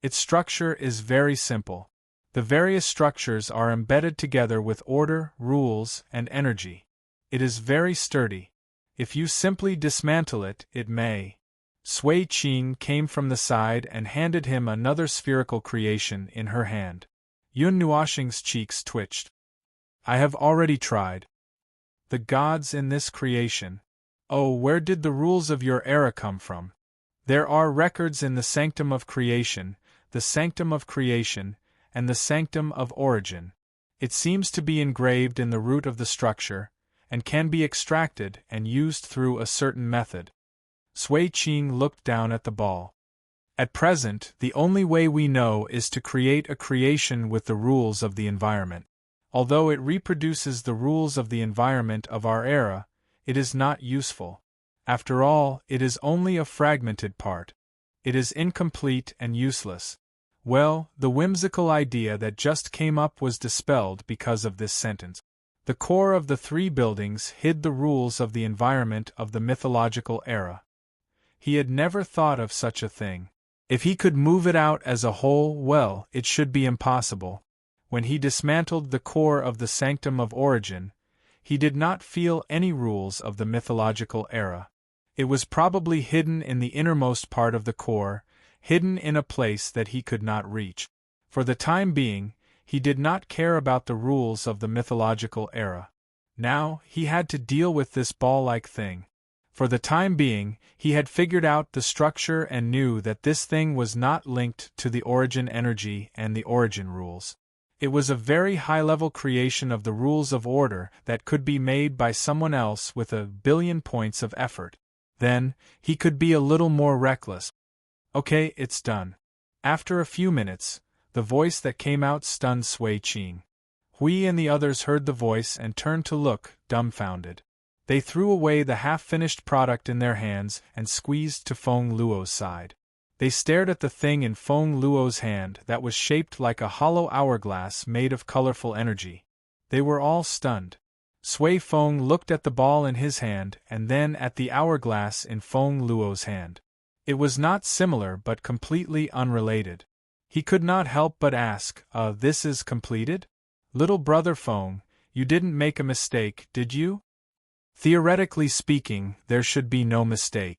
Its structure is very simple. The various structures are embedded together with order, rules, and energy. It is very sturdy. If you simply dismantle it, it may. Sui Qing came from the side and handed him another spherical creation in her hand. Yun Nuoxing's cheeks twitched. I have already tried. The gods in this creation. Oh, where did the rules of your era come from? There are records in the Sanctum of Creation, the Sanctum of Creation, and the Sanctum of Origin. It seems to be engraved in the root of the structure, and can be extracted and used through a certain method. Sui Qing looked down at the ball. At present, the only way we know is to create a creation with the rules of the environment. Although it reproduces the rules of the environment of our era, it is not useful. After all, it is only a fragmented part. It is incomplete and useless. Well, the whimsical idea that just came up was dispelled because of this sentence. The core of the three buildings hid the rules of the environment of the mythological era. He had never thought of such a thing. If he could move it out as a whole, well, it should be impossible. When he dismantled the core of the sanctum of origin, he did not feel any rules of the mythological era. It was probably hidden in the innermost part of the core, hidden in a place that he could not reach. For the time being, he did not care about the rules of the mythological era. Now, he had to deal with this ball-like thing. For the time being, he had figured out the structure and knew that this thing was not linked to the origin energy and the origin rules. It was a very high-level creation of the rules of order that could be made by someone else with 1,000,000,000 points of effort. Then, he could be a little more reckless. Okay, it's done. After a few minutes, the voice that came out stunned Sui Qing. Hui and the others heard the voice and turned to look, dumbfounded. They threw away the half-finished product in their hands and squeezed to Feng Luo's side. They stared at the thing in Feng Luo's hand that was shaped like a hollow hourglass made of colorful energy. They were all stunned. Sui Feng looked at the ball in his hand and then at the hourglass in Feng Luo's hand. It was not similar but completely unrelated. He could not help but ask, this is completed? Little brother Feng, you didn't make a mistake, did you? Theoretically speaking, there should be no mistake.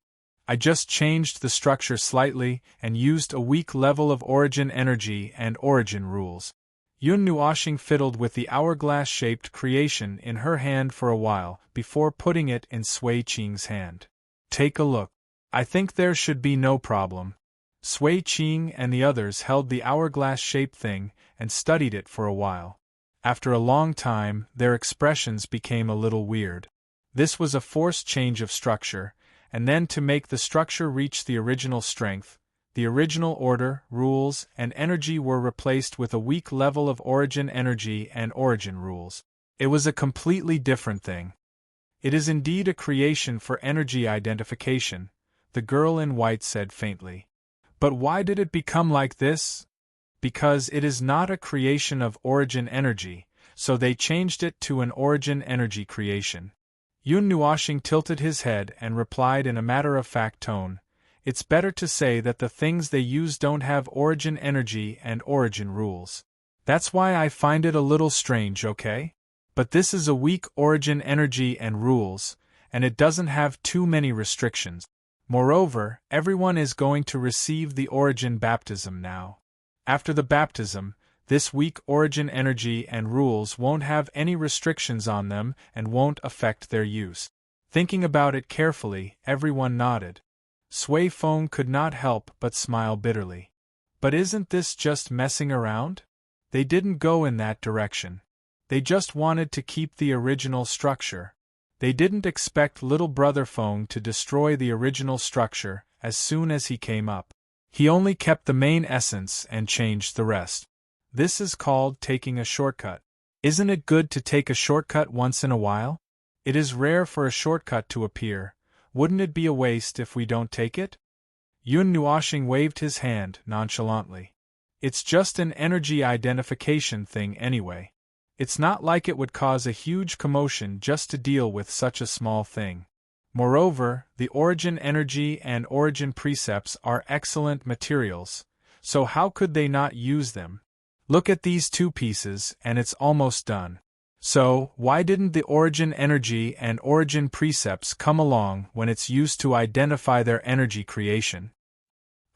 I just changed the structure slightly and used a weak level of origin energy and origin rules. Yun Nuoxing fiddled with the hourglass-shaped creation in her hand for a while before putting it in Sui Qing's hand. Take a look. I think there should be no problem. Sui Qing and the others held the hourglass-shaped thing and studied it for a while. After a long time, their expressions became a little weird. This was a forced change of structure, and then to make the structure reach the original strength, the original order, rules, and energy were replaced with a weak level of origin energy and origin rules. It was a completely different thing. It is indeed a creation for energy identification, the girl in white said faintly. But why did it become like this? Because it is not a creation of origin energy, so they changed it to an origin energy creation. Yun Nuoxing tilted his head and replied in a matter-of-fact tone, it's better to say that the things they use don't have origin energy and origin rules. That's why I find it a little strange, okay? But this is a weak origin energy and rules, and it doesn't have too many restrictions. Moreover, everyone is going to receive the origin baptism now. After the baptism, this weak origin energy and rules won't have any restrictions on them and won't affect their use. Thinking about it carefully, everyone nodded. Sui Feng could not help but smile bitterly. But isn't this just messing around? They didn't go in that direction. They just wanted to keep the original structure. They didn't expect little brother Feng to destroy the original structure as soon as he came up. He only kept the main essence and changed the rest. This is called taking a shortcut. Isn't it good to take a shortcut once in a while? It is rare for a shortcut to appear. Wouldn't it be a waste if we don't take it? Yun Nuoxing waved his hand nonchalantly. It's just an energy identification thing anyway. It's not like it would cause a huge commotion just to deal with such a small thing. Moreover, the origin energy and origin precepts are excellent materials, so how could they not use them? Look at these two pieces and it's almost done. So, why didn't the origin energy and origin precepts come along when it's used to identify their energy creation?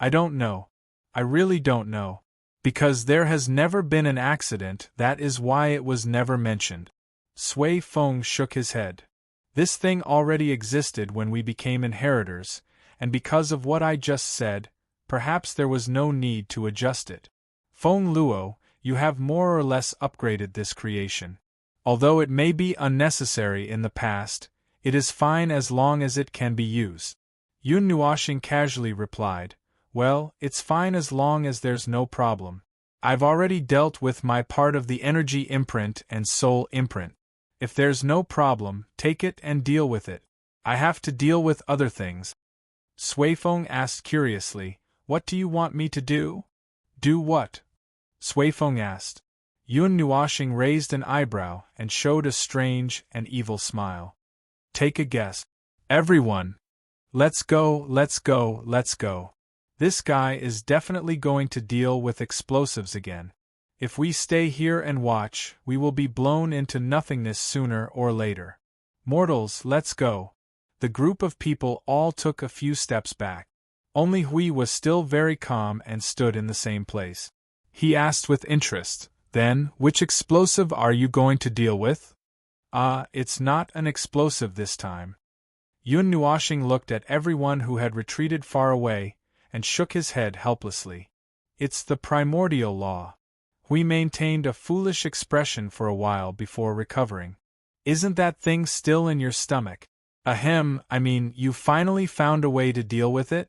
I don't know. I really don't know. Because there has never been an accident, that is why it was never mentioned. Sui Feng shook his head. This thing already existed when we became inheritors, and because of what I just said, perhaps there was no need to adjust it. Feng Luo, you have more or less upgraded this creation. Although it may be unnecessary in the past, it is fine as long as it can be used. Yun Nuoxing casually replied, well, it's fine as long as there's no problem. I've already dealt with my part of the energy imprint and soul imprint. If there's no problem, take it and deal with it. I have to deal with other things. Sui Feng asked curiously, what do you want me to do? Do what? Suifeng asked. Yun Nuoxing raised an eyebrow and showed a strange and evil smile. Take a guess. Everyone! Let's go, let's go, let's go. This guy is definitely going to deal with explosives again. If we stay here and watch, we will be blown into nothingness sooner or later. Mortals, let's go. The group of people all took a few steps back. Only Hui was still very calm and stood in the same place. He asked with interest, Then, which explosive are you going to deal with? It's not an explosive this time. Yun Nuoxing looked at everyone who had retreated far away, and shook his head helplessly. It's the primordial law. Hui maintained a foolish expression for a while before recovering. Isn't that thing still in your stomach? Ahem, you finally found a way to deal with it?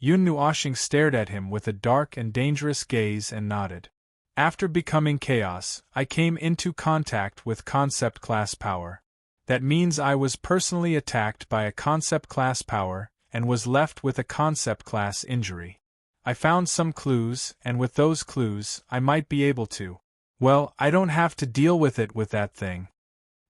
Yun Nuoxing stared at him with a dark and dangerous gaze and nodded. After becoming chaos, I came into contact with concept class power. That means I was personally attacked by a concept class power, and was left with a concept class injury. I found some clues, and with those clues, I might be able to. Well, I don't have to deal with it with that thing.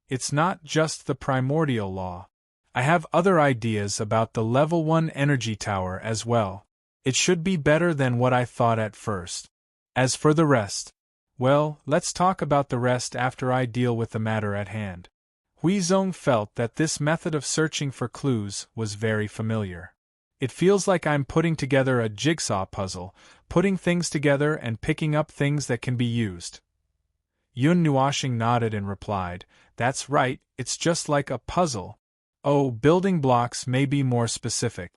It's not just the primordial law. I have other ideas about the level 1 energy tower as well. It should be better than what I thought at first. As for the rest, well, let's talk about the rest after I deal with the matter at hand. Huizong felt that this method of searching for clues was very familiar. It feels like I'm putting together a jigsaw puzzle, putting things together and picking up things that can be used. Yun Nuoxing nodded and replied, That's right, it's just like a puzzle. Oh, building blocks may be more specific.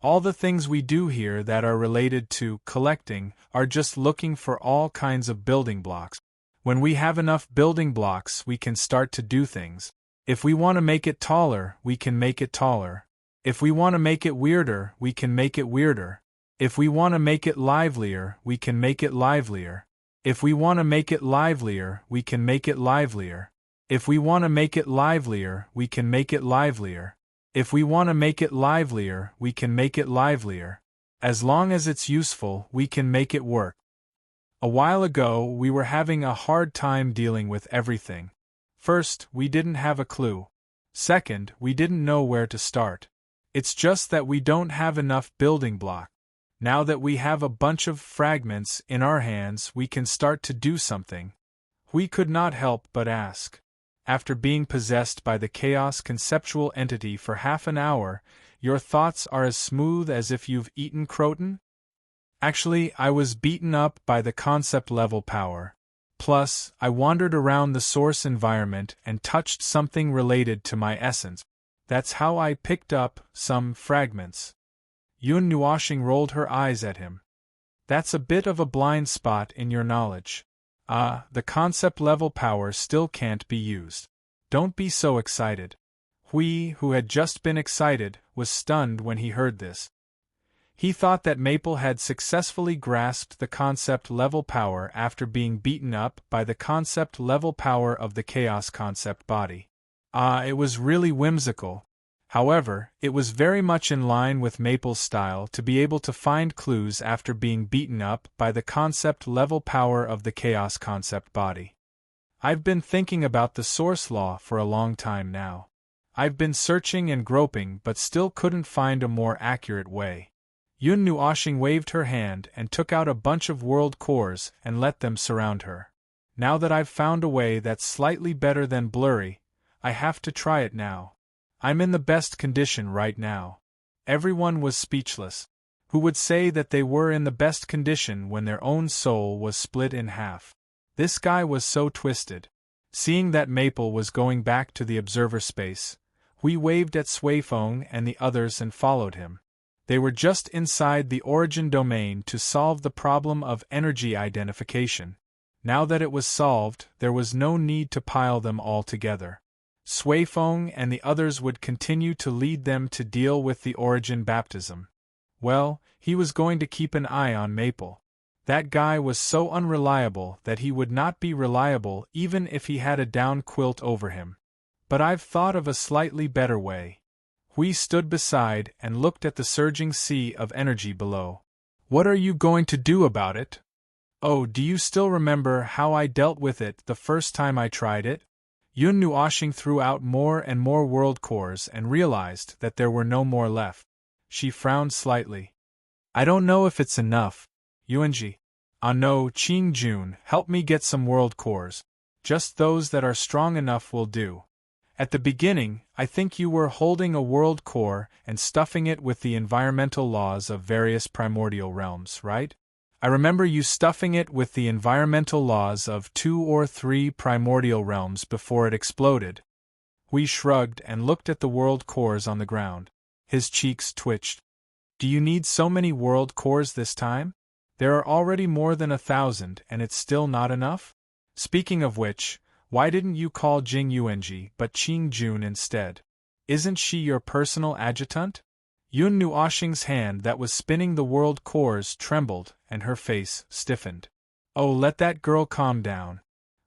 All the things we do here that are related to collecting are just looking for all kinds of building blocks. When we have enough building blocks, we can start to do things. If we want to make it taller, we can make it taller. If we want to make it weirder, we can make it weirder. If we want to make it livelier, we can make it livelier. If we want to make it livelier, we can make it livelier. If we want to make it livelier, we can make it livelier. If we want to make it livelier, we can make it livelier. As long as it's useful, we can make it work. A while ago, we were having a hard time dealing with everything. First, we didn't have a clue. Second, we didn't know where to start. It's just that we don't have enough building block. Now that we have a bunch of fragments in our hands, we can start to do something. We could not help but ask. After being possessed by the chaos conceptual entity for half an hour, your thoughts are as smooth as if you've eaten croton? Actually, I was beaten up by the concept level power. Plus, I wandered around the source environment and touched something related to my essence. That's how I picked up some fragments. Yun Nuoxing rolled her eyes at him. That's a bit of a blind spot in your knowledge. The concept level power still can't be used. Don't be so excited. Hui, who had just been excited, was stunned when he heard this. He thought that Maple had successfully grasped the concept level power after being beaten up by the concept level power of the chaos concept body. It was really whimsical. However, it was very much in line with Maple's style to be able to find clues after being beaten up by the concept level power of the chaos concept body. I've been thinking about the source law for a long time now. I've been searching and groping but still couldn't find a more accurate way. Yun Nuoxing waved her hand and took out a bunch of world cores and let them surround her. Now that I've found a way that's slightly better than blurry, I have to try it now. I'm in the best condition right now. Everyone was speechless. Who would say that they were in the best condition when their own soul was split in half? This guy was so twisted. Seeing that Maple was going back to the observer space, Hui waved at Suifeng and the others and followed him. They were just inside the origin domain to solve the problem of energy identification. Now that it was solved, there was no need to pile them all together. Suifeng and the others would continue to lead them to deal with the origin baptism. Well, he was going to keep an eye on Maple. That guy was so unreliable that he would not be reliable even if he had a down quilt over him. But I've thought of a slightly better way. Hui stood beside and looked at the surging sea of energy below. What are you going to do about it? Oh, do you still remember how I dealt with it the first time I tried it? Yun Nuoshing threw out more and more world cores and realized that there were no more left. She frowned slightly. I don't know if it's enough. Yuanji. Ah no, Qing Jun, help me get some world cores. Just those that are strong enough will do. At the beginning, I think you were holding a world core and stuffing it with the environmental laws of various primordial realms, right? I remember you stuffing it with the environmental laws of 2 or 3 primordial realms before it exploded. Hui shrugged and looked at the world cores on the ground. His cheeks twitched. Do you need so many world cores this time? There are already more than 1,000 and it's still not enough? Speaking of which, why didn't you call Jing Yuanji but Qing Jun instead? Isn't she your personal adjutant? Yun Nuoshing's hand that was spinning the world cores trembled and her face stiffened. Oh, let that girl calm down.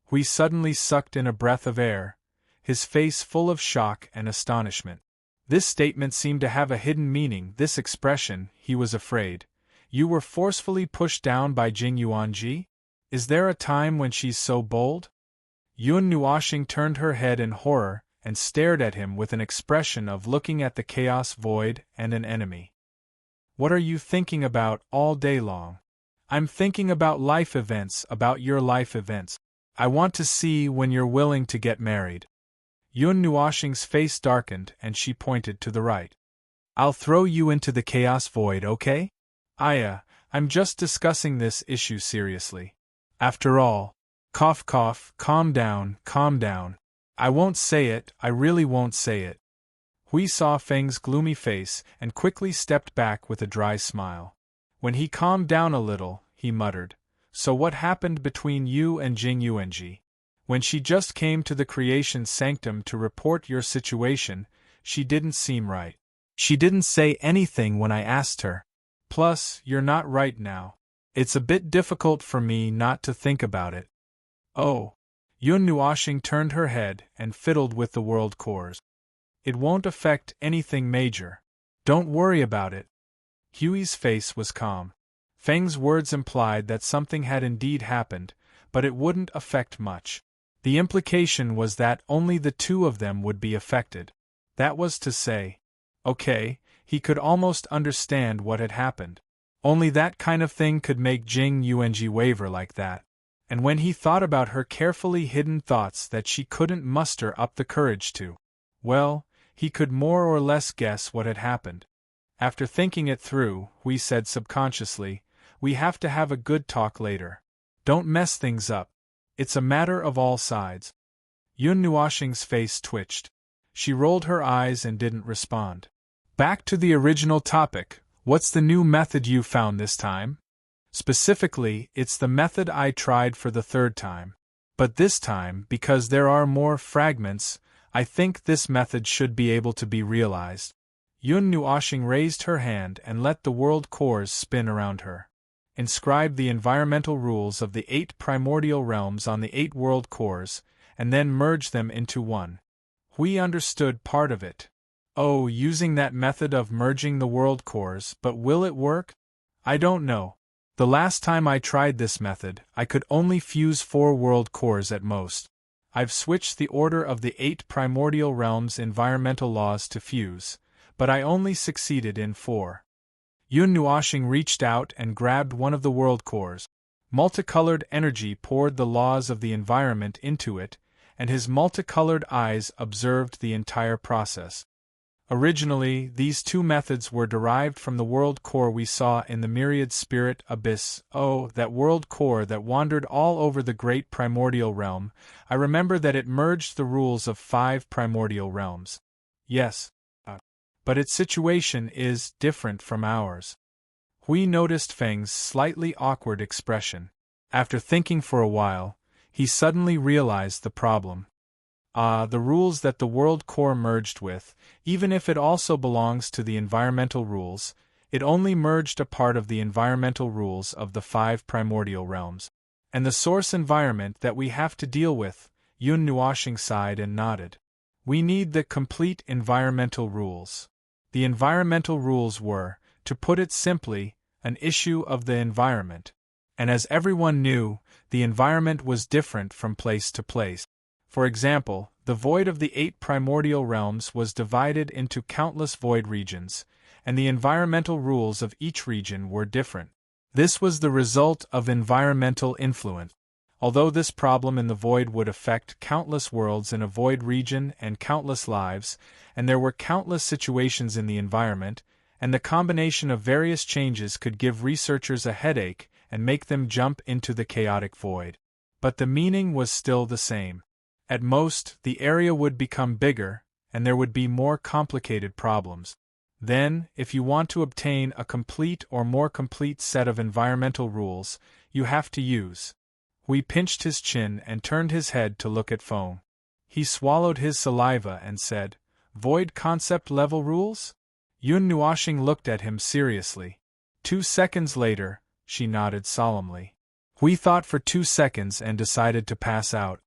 Hui suddenly sucked in a breath of air, his face full of shock and astonishment. This statement seemed to have a hidden meaning. This expression, he was afraid. You were forcefully pushed down by Jing Yuanji? Is there a time when she's so bold? Yun Nuoshing turned her head in horror and stared at him with an expression of looking at the chaos void and an enemy. What are you thinking about all day long? I'm thinking about life events, about your life events. I want to see when you're willing to get married. Yun Nuoshing's face darkened and she pointed to the right. I'll throw you into the chaos void, okay? Aya, I'm just discussing this issue seriously. After all, cough cough, calm down, calm down. I won't say it, I really won't say it. Hui saw Feng's gloomy face and quickly stepped back with a dry smile. When he calmed down a little, he muttered, So what happened between you and Jing Yuanji? When she just came to the creation sanctum to report your situation, she didn't seem right. She didn't say anything when I asked her. Plus, you're not right now. It's a bit difficult for me not to think about it. Oh. Yun Nuoshing turned her head and fiddled with the world cores. It won't affect anything major. Don't worry about it. Huey's face was calm. Feng's words implied that something had indeed happened, but it wouldn't affect much. The implication was that only the two of them would be affected. That was to say, okay, he could almost understand what had happened. Only that kind of thing could make Jing Yuanji waver like that. And when he thought about her carefully hidden thoughts that she couldn't muster up the courage to, well, he could more or less guess what had happened. After thinking it through, Hui said subconsciously, We have to have a good talk later. Don't mess things up. It's a matter of all sides. Yun Nuoshing's face twitched. She rolled her eyes and didn't respond. Back to the original topic, what's the new method you found this time? Specifically, it's the method I tried for the 3rd time. But this time, because there are more fragments, I think this method should be able to be realized. Yun Nuoshing raised her hand and let the world cores spin around her. Inscribe the environmental rules of the 8 primordial realms on the 8 world cores, and then merge them into one. We understood part of it. Oh, using that method of merging the world cores, but will it work? I don't know. The last time I tried this method, I could only fuse 4 world cores at most. I've switched the order of the 8 primordial realms' environmental laws to fuse, but I only succeeded in 4. Yun Nuoshing reached out and grabbed one of the world cores. Multicolored energy poured the laws of the environment into it, and his multicolored eyes observed the entire process. Originally, these 2 methods were derived from the world core we saw in the myriad spirit abyss. Oh, that world core that wandered all over the great primordial realm. I remember that it merged the rules of 5 primordial realms. Yes. But its situation is different from ours. Hui noticed Feng's slightly awkward expression. After thinking for a while, he suddenly realized the problem. The rules that the world core merged with, even if it also belongs to the environmental rules, it only merged a part of the environmental rules of the 5 primordial realms. And the source environment that we have to deal with, Yun Nuoshing sighed and nodded. We need the complete environmental rules. The environmental rules were, to put it simply, an issue of the environment. And as everyone knew, the environment was different from place to place. For example, the void of the 8 primordial realms was divided into countless void regions, and the environmental rules of each region were different. This was the result of environmental influence. Although this problem in the void would affect countless worlds in a void region and countless lives, and there were countless situations in the environment, and the combination of various changes could give researchers a headache and make them jump into the chaotic void. But the meaning was still the same. At most, the area would become bigger, and there would be more complicated problems. Then, if you want to obtain a complete or more complete set of environmental rules, you have to use. Hui pinched his chin and turned his head to look at Feng. He swallowed his saliva and said, "Void concept level rules?" Yun Nuoxing looked at him seriously. 2 seconds later, she nodded solemnly. Hui thought for 2 seconds and decided to pass out.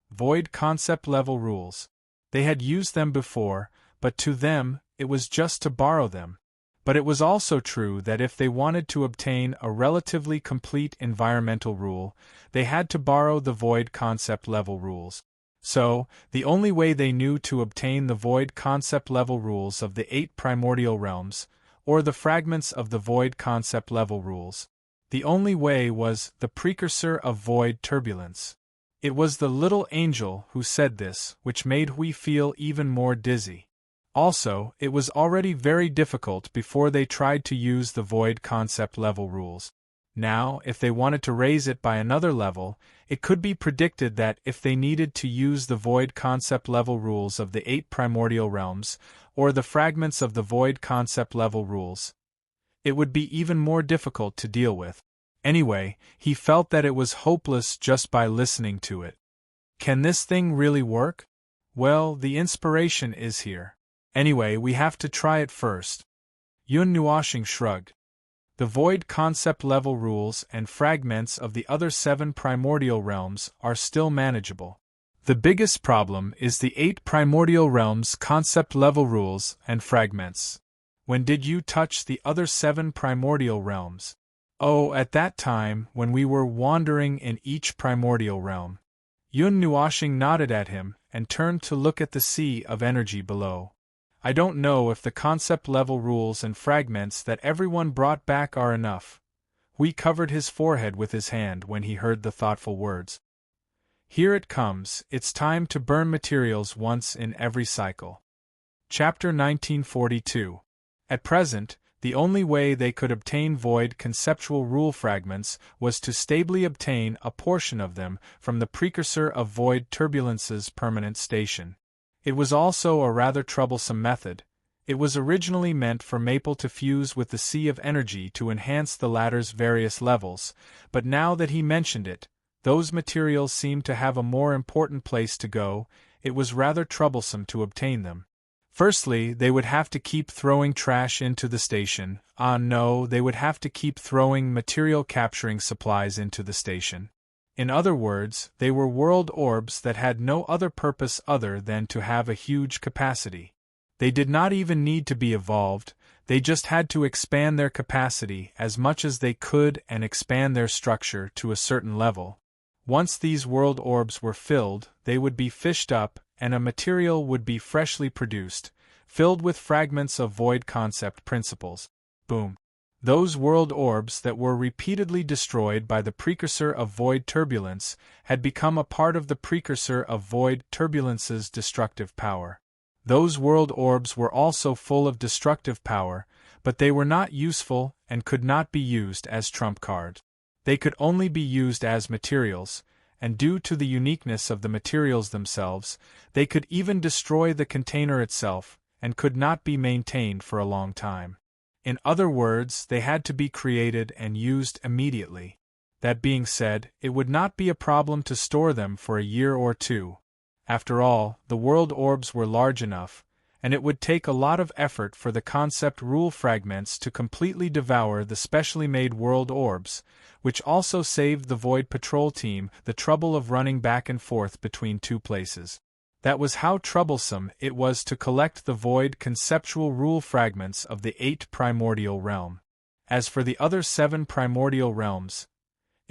Void concept level rules. They had used them before, but to them, it was just to borrow them. But it was also true that if they wanted to obtain a relatively complete environmental rule, they had to borrow the void concept level rules. So, the only way they knew to obtain the void concept level rules of the 8 primordial realms, or the fragments of the void concept level rules, the only way was the precursor of void turbulence. It was the little angel who said this, which made Hui feel even more dizzy. Also, it was already very difficult before they tried to use the void concept level rules. Now, if they wanted to raise it by another level, it could be predicted that if they needed to use the void concept level rules of the 8 primordial realms, or the fragments of the void concept level rules, it would be even more difficult to deal with. Anyway, he felt that it was hopeless just by listening to it. Can this thing really work? Well, the inspiration is here. Anyway, we have to try it first. Yun Nuoxing shrugged. The void concept level rules and fragments of the other 7 primordial realms are still manageable. The biggest problem is the 8 primordial realms concept level rules and fragments. When did you touch the other 7 primordial realms? Oh, at that time, when we were wandering in each primordial realm. Yun Nuoxing nodded at him and turned to look at the sea of energy below. I don't know if the concept level rules and fragments that everyone brought back are enough. Hui covered his forehead with his hand when he heard the thoughtful words. Here it comes, it's time to burn materials once in every cycle. Chapter 1942. At present, the only way they could obtain void conceptual rule fragments was to stably obtain a portion of them from the precursor of void turbulence's permanent station. It was also a rather troublesome method. It was originally meant for Maple to fuse with the sea of energy to enhance the latter's various levels, but now that he mentioned it, those materials seemed to have a more important place to go. It was rather troublesome to obtain them. Firstly, they would have to keep throwing trash into the station. No, they would have to keep throwing material capturing supplies into the station. In other words, they were world orbs that had no other purpose other than to have a huge capacity. They did not even need to be evolved, they just had to expand their capacity as much as they could and expand their structure to a certain level. Once these world orbs were filled, they would be fished up, and a material would be freshly produced, filled with fragments of void concept principles. Boom. Those world orbs that were repeatedly destroyed by the precursor of void turbulence had become a part of the precursor of void turbulence's destructive power. Those world orbs were also full of destructive power, but they were not useful and could not be used as trump cards. They could only be used as materials, and due to the uniqueness of the materials themselves, they could even destroy the container itself, and could not be maintained for a long time. In other words, they had to be created and used immediately. That being said, it would not be a problem to store them for a year or two. After all, the world orbs were large enough, and it would take a lot of effort for the concept rule fragments to completely devour the specially made world orbs, which also saved the Void Patrol team the trouble of running back and forth between 2 places. That was how troublesome it was to collect the void conceptual rule fragments of the 8 primordial realm. As for the other 7 primordial realms,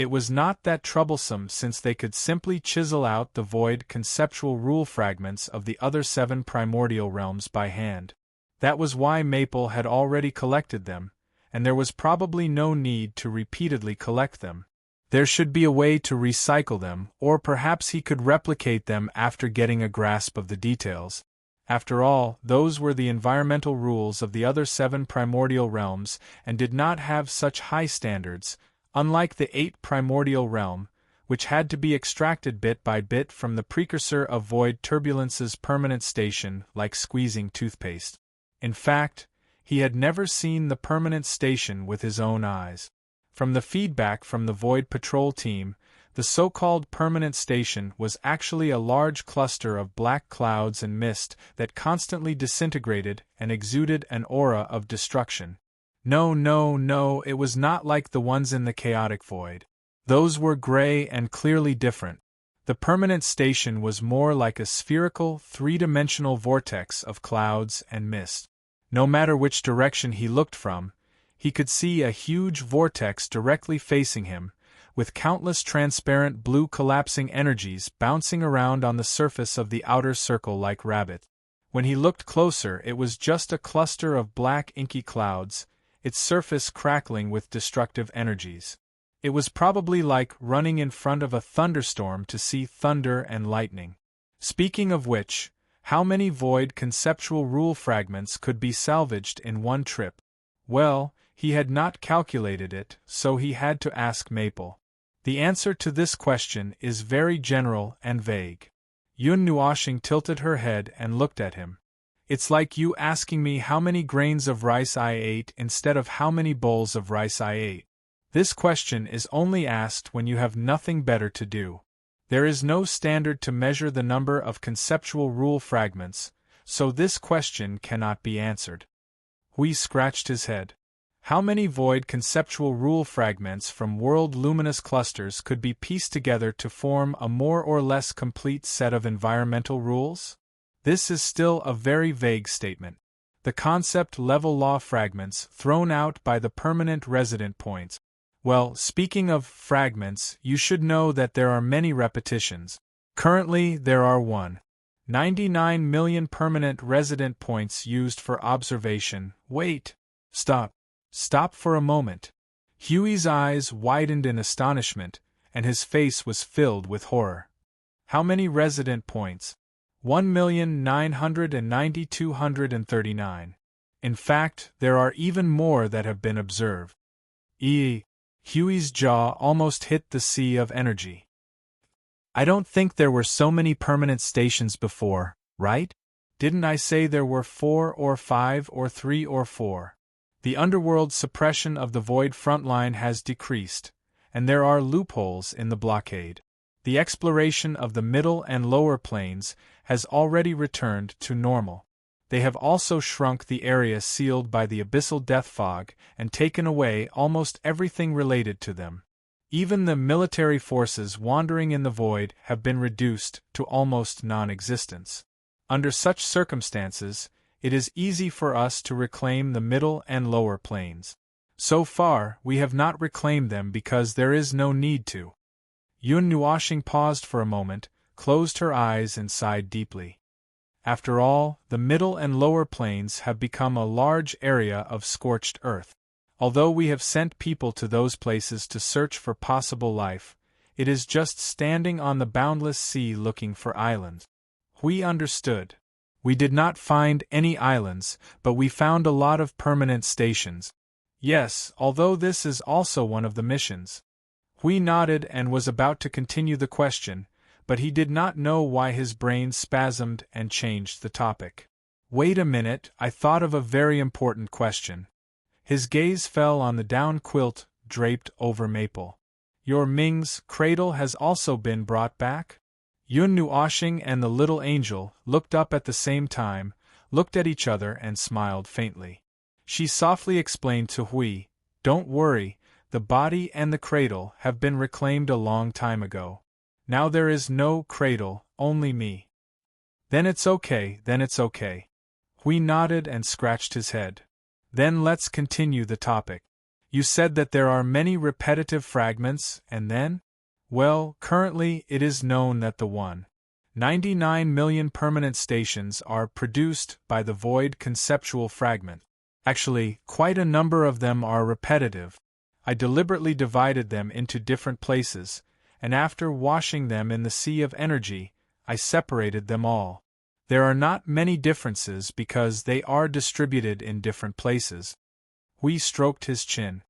It was not that troublesome since they could simply chisel out the void conceptual rule fragments of the other 7 primordial realms by hand. That was why Maple had already collected them, and there was probably no need to repeatedly collect them. There should be a way to recycle them, or perhaps he could replicate them after getting a grasp of the details. After all, those were the environmental rules of the other 7 primordial realms and did not have such high standards, unlike the 8 primordial realm, which had to be extracted bit by bit from the precursor of void turbulence's permanent station like squeezing toothpaste. In fact, he had never seen the permanent station with his own eyes. From the feedback from the Void Patrol team, the so-called permanent station was actually a large cluster of black clouds and mist that constantly disintegrated and exuded an aura of destruction. No, it was not like the ones in the chaotic void. Those were gray and clearly different. The permanent station was more like a spherical, three-dimensional vortex of clouds and mist. No matter which direction he looked from, he could see a huge vortex directly facing him, with countless transparent blue collapsing energies bouncing around on the surface of the outer circle like rabbits. When he looked closer, it was just a cluster of black inky clouds, its surface crackling with destructive energies. It was probably like running in front of a thunderstorm to see thunder and lightning. Speaking of which, how many void conceptual rule fragments could be salvaged in one trip? Well, he had not calculated it, so he had to ask Maple. The answer to this question is very general and vague. Yun Nuoshing tilted her head and looked at him. It's like you asking me how many grains of rice I ate instead of how many bowls of rice I ate. This question is only asked when you have nothing better to do. There is no standard to measure the number of conceptual rule fragments, so this question cannot be answered. Hui scratched his head. How many void conceptual rule fragments from world luminous clusters could be pieced together to form a more or less complete set of environmental rules? This is still a very vague statement. The concept level law fragments thrown out by the permanent resident points. Well, speaking of fragments, you should know that there are many repetitions. Currently, there are 1.99 million permanent resident points used for observation. Wait. Stop for a moment. Huey's eyes widened in astonishment, and his face was filled with horror. How many resident points? 1,990,239. In fact, there are even more that have been observed. Huey's jaw almost hit the sea of energy. I don't think there were so many permanent stations before, right? Didn't I say there were 4 or 5 or 3 or 4? The underworld suppression of the void frontline has decreased, and there are loopholes in the blockade. The exploration of the middle and lower planes has already returned to normal. They have also shrunk the area sealed by the abyssal death fog and taken away almost everything related to them. Even the military forces wandering in the void have been reduced to almost non-existence. Under such circumstances, it is easy for us to reclaim the middle and lower planes. So far, we have not reclaimed them because there is no need to. Yun Nuoshing paused for a moment, closed her eyes and sighed deeply. After all, the middle and lower planes have become a large area of scorched earth. Although we have sent people to those places to search for possible life, it is just standing on the boundless sea looking for islands. We understood. We did not find any islands, but we found a lot of permanent stations. Yes, although this is also one of the missions. Hui nodded and was about to continue the question, but he did not know why his brain spasmed and changed the topic. Wait a minute, I thought of a very important question. His gaze fell on the down quilt draped over Maple. Your Ming's cradle has also been brought back? Yun Nuoshing and the little angel looked up at the same time, looked at each other and smiled faintly. She softly explained to Hui, "Don't worry, the body and the cradle have been reclaimed a long time ago. Now there is no cradle, only me." Then it's okay. Hui nodded and scratched his head. Then let's continue the topic. You said that there are many repetitive fragments, and then? Well, currently it is known that the 1.99 million permanent stations are produced by the void conceptual fragment. Actually, quite a number of them are repetitive. I deliberately divided them into different places, and after washing them in the sea of energy, I separated them all. There are not many differences because they are distributed in different places. Hui stroked his chin.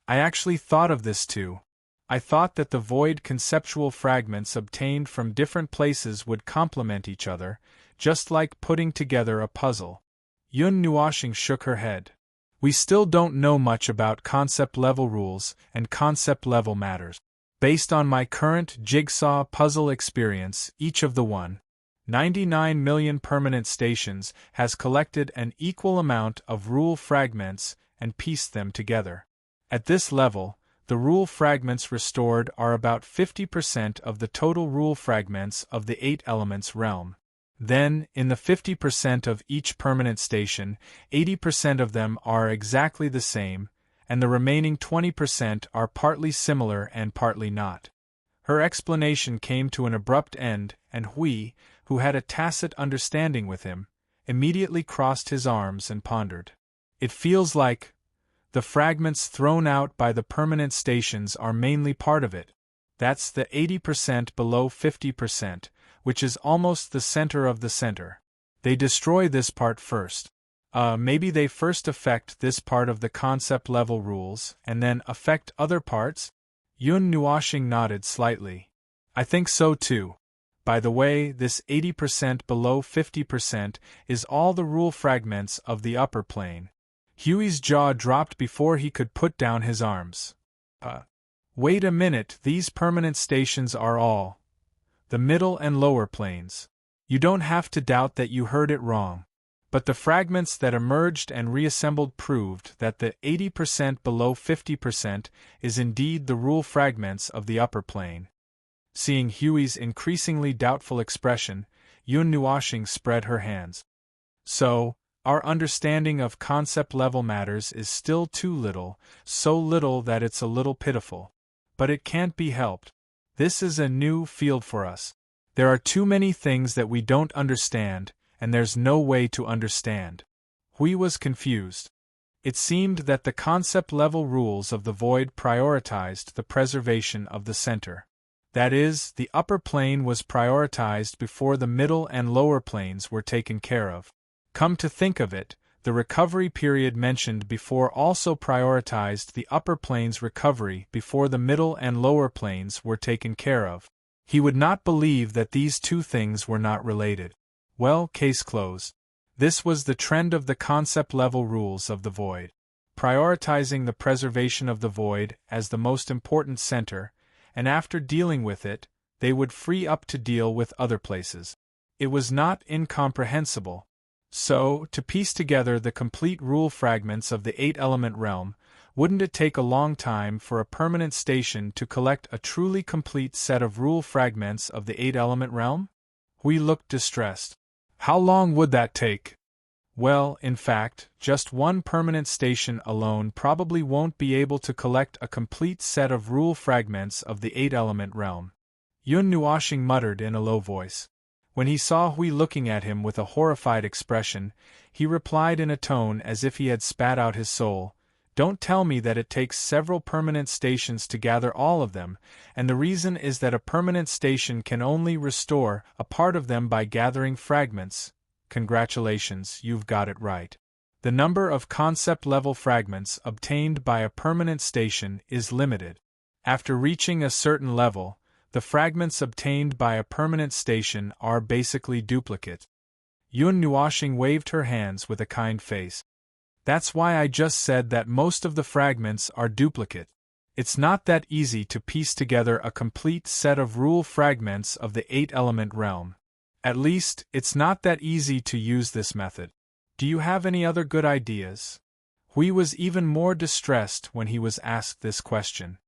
I actually thought of this too. I thought that the void conceptual fragments obtained from different places would complement each other, just like putting together a puzzle. Yun Nuoxing shook her head. We still don't know much about concept-level rules and concept-level matters. Based on my current jigsaw puzzle experience, each of the 1.99 million permanent stations has collected an equal amount of rule fragments and pieced them together. At this level, the rule fragments restored are about 50% of the total rule fragments of the 8 elements realm. Then, in the 50% of each permanent station, 80% of them are exactly the same, and the remaining 20% are partly similar and partly not. Her explanation came to an abrupt end, and Hui, who had a tacit understanding with him, immediately crossed his arms and pondered. It feels like the fragments thrown out by the permanent stations are mainly part of it. That's the 80% below 50%, which is almost the center of the center. They destroy this part first. Maybe they first affect this part of the concept level rules, and then affect other parts? Yun Nuoxing nodded slightly. I think so too. By the way, this 80% below 50% is all the rule fragments of the upper plane. Huey's jaw dropped before he could put down his arms. Wait a minute, these permanent stations are all the middle and lower planes. You don't have to doubt that you heard it wrong. But the fragments that emerged and reassembled proved that the 80% below 50% is indeed the rule fragments of the upper plane. Seeing Huey's increasingly doubtful expression, Yun Nuoxing spread her hands. So, our understanding of concept-level matters is still too little, so little that it's a little pitiful. But it can't be helped. This is a new field for us. There are too many things that we don't understand, and there's no way to understand. Hui was confused. It seemed that the concept-level rules of the void prioritized the preservation of the center. That is, the upper plane was prioritized before the middle and lower planes were taken care of. Come to think of it, the recovery period mentioned before also prioritized the upper plane's recovery before the middle and lower planes were taken care of. He would not believe that these two things were not related. Well, case closed. This was the trend of the concept-level rules of the void. Prioritizing the preservation of the void as the most important center, and after dealing with it, they would free up to deal with other places. It was not incomprehensible. So, to piece together the complete rule fragments of the 8-element realm, wouldn't it take a long time for a permanent station to collect a truly complete set of rule fragments of the 8-element realm? Hui looked distressed. How long would that take? Well, in fact, just one permanent station alone probably won't be able to collect a complete set of rule fragments of the 8-element realm. Yun Nuoxing muttered in a low voice. When he saw Hui looking at him with a horrified expression, he replied in a tone as if he had spat out his soul, "Don't tell me that it takes several permanent stations to gather all of them, and the reason is that a permanent station can only restore a part of them by gathering fragments. Congratulations, you've got it right. The number of concept-level fragments obtained by a permanent station is limited. After reaching a certain level, the fragments obtained by a permanent station are basically duplicate." Yun Nuoxing waved her hands with a kind face. That's why I just said that most of the fragments are duplicate. It's not that easy to piece together a complete set of rule fragments of the 8-element realm. At least, it's not that easy to use this method. Do you have any other good ideas? Hui was even more distressed when he was asked this question.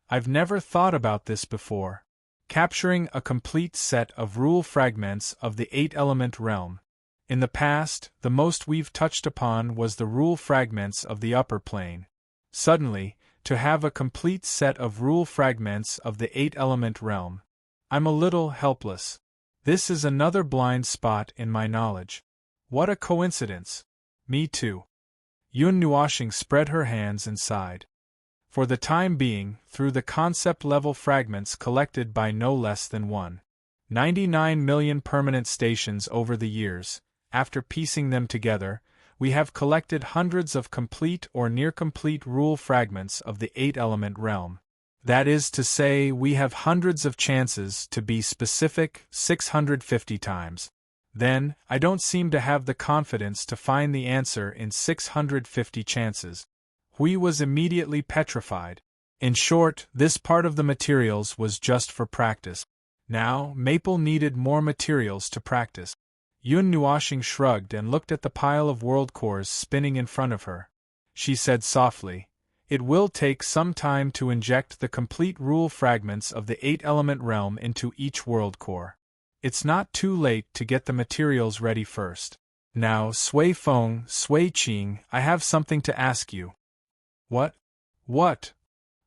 I've never thought about this before. Capturing a complete set of rule fragments of the 8-element realm. In the past, the most we've touched upon was the rule fragments of the upper plane. Suddenly, to have a complete set of rule fragments of the 8-element realm. I'm a little helpless. This is another blind spot in my knowledge. What a coincidence. Me too. Yun Nuoshing spread her hands and sighed. For the time being, through the concept-level fragments collected by no less than 1.99 million permanent stations over the years, after piecing them together, we have collected hundreds of complete or near-complete rule fragments of the 8-element realm. That is to say, we have hundreds of chances, to be specific, 650 times. Then, I don't seem to have the confidence to find the answer in 650 chances. Hui was immediately petrified. In short, this part of the materials was just for practice. Now, Maple needed more materials to practice. Yun Nuoshing shrugged and looked at the pile of world cores spinning in front of her. She said softly, "It will take some time to inject the complete rule fragments of the 8-element realm into each world core. It's not too late to get the materials ready first. Now, Sui Feng, Sui Qing, I have something to ask you." "What? What?"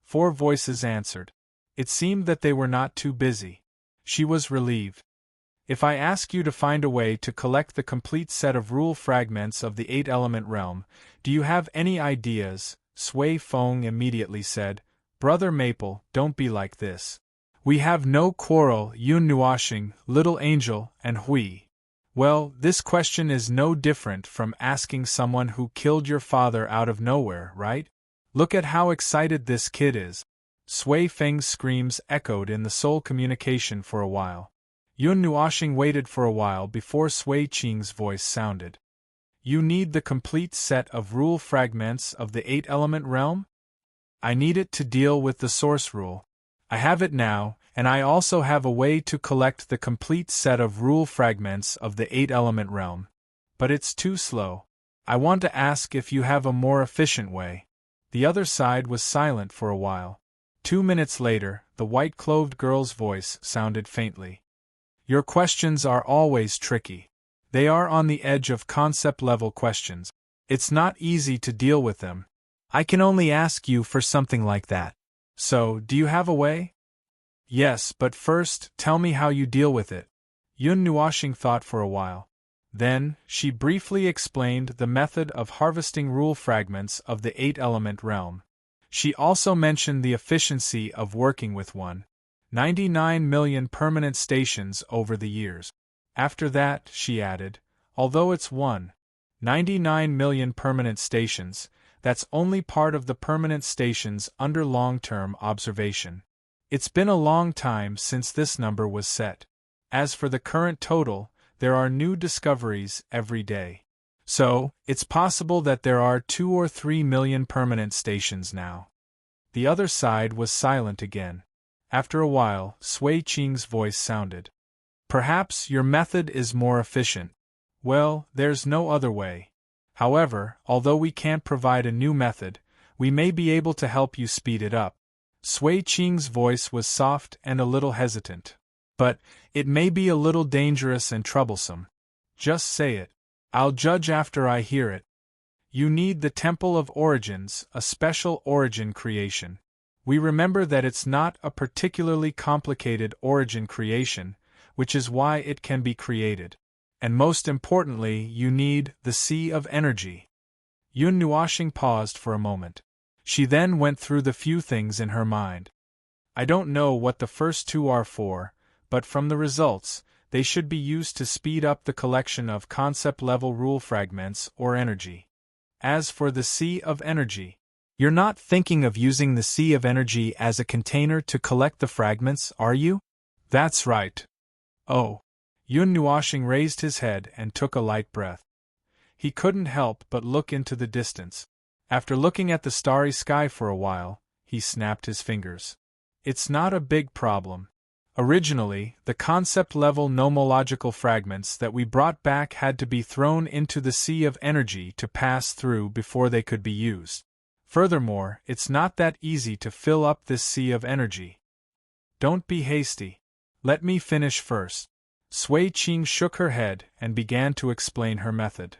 4 voices answered. It seemed that they were not too busy. She was relieved. "If I ask you to find a way to collect the complete set of rule fragments of the 8-element realm, do you have any ideas?" Sui Feng immediately said, "Brother Maple, don't be like this. We have no quarrel, Yun Nuoshing, Little Angel, and Hui. Well, this question is no different from asking someone who killed your father out of nowhere, right? Look at how excited this kid is." Sui Feng's screams echoed in the soul communication for a while. Yun Nuoshing waited for a while before Sui Qing's voice sounded. "You need the complete set of rule fragments of the 8-element realm?" "I need it to deal with the source rule. I have it now, and I also have a way to collect the complete set of rule fragments of the 8-element realm. But it's too slow. I want to ask if you have a more efficient way." The other side was silent for a while. 2 minutes later, the white-clothed girl's voice sounded faintly. "Your questions are always tricky. They are on the edge of concept-level questions. It's not easy to deal with them. I can only ask you for something like that. So, do you have a way?" "Yes, but first, tell me how you deal with it." Yun Nuoshing thought for a while. Then, she briefly explained the method of harvesting rule fragments of the 8-element realm. She also mentioned the efficiency of working with 1.99 million permanent stations over the years. After that, she added, although it's 1.99 million permanent stations, that's only part of the permanent stations under long-term observation. It's been a long time since this number was set. As for the current total, there are new discoveries every day. So, it's possible that there are 2 or 3 million permanent stations now. The other side was silent again. After a while, Sui Qing's voice sounded. "Perhaps your method is more efficient. Well, there's no other way. However, although we can't provide a new method, we may be able to help you speed it up." Sui Qing's voice was soft and a little hesitant. "But, it may be a little dangerous and troublesome. Just say it. I'll judge after I hear it." "You need the Temple of Origins, a special origin creation. We remember that it's not a particularly complicated origin creation, which is why it can be created. And most importantly, you need the Sea of Energy." Yun Nuoshing paused for a moment. She then went through the few things in her mind. "I don't know what the first 2 are for, but from the results, they should be used to speed up the collection of concept-level rule fragments or energy. As for the Sea of Energy, you're not thinking of using the Sea of Energy as a container to collect the fragments, are you?" "That's right." "Oh." Yun Nuoshing raised his head and took a light breath. He couldn't help but look into the distance. After looking at the starry sky for a while, he snapped his fingers. "It's not a big problem. Originally, the concept-level nomological fragments that we brought back had to be thrown into the Sea of Energy to pass through before they could be used. Furthermore, it's not that easy to fill up this Sea of Energy." "Don't be hasty. Let me finish first." Sui Qing shook her head and began to explain her method.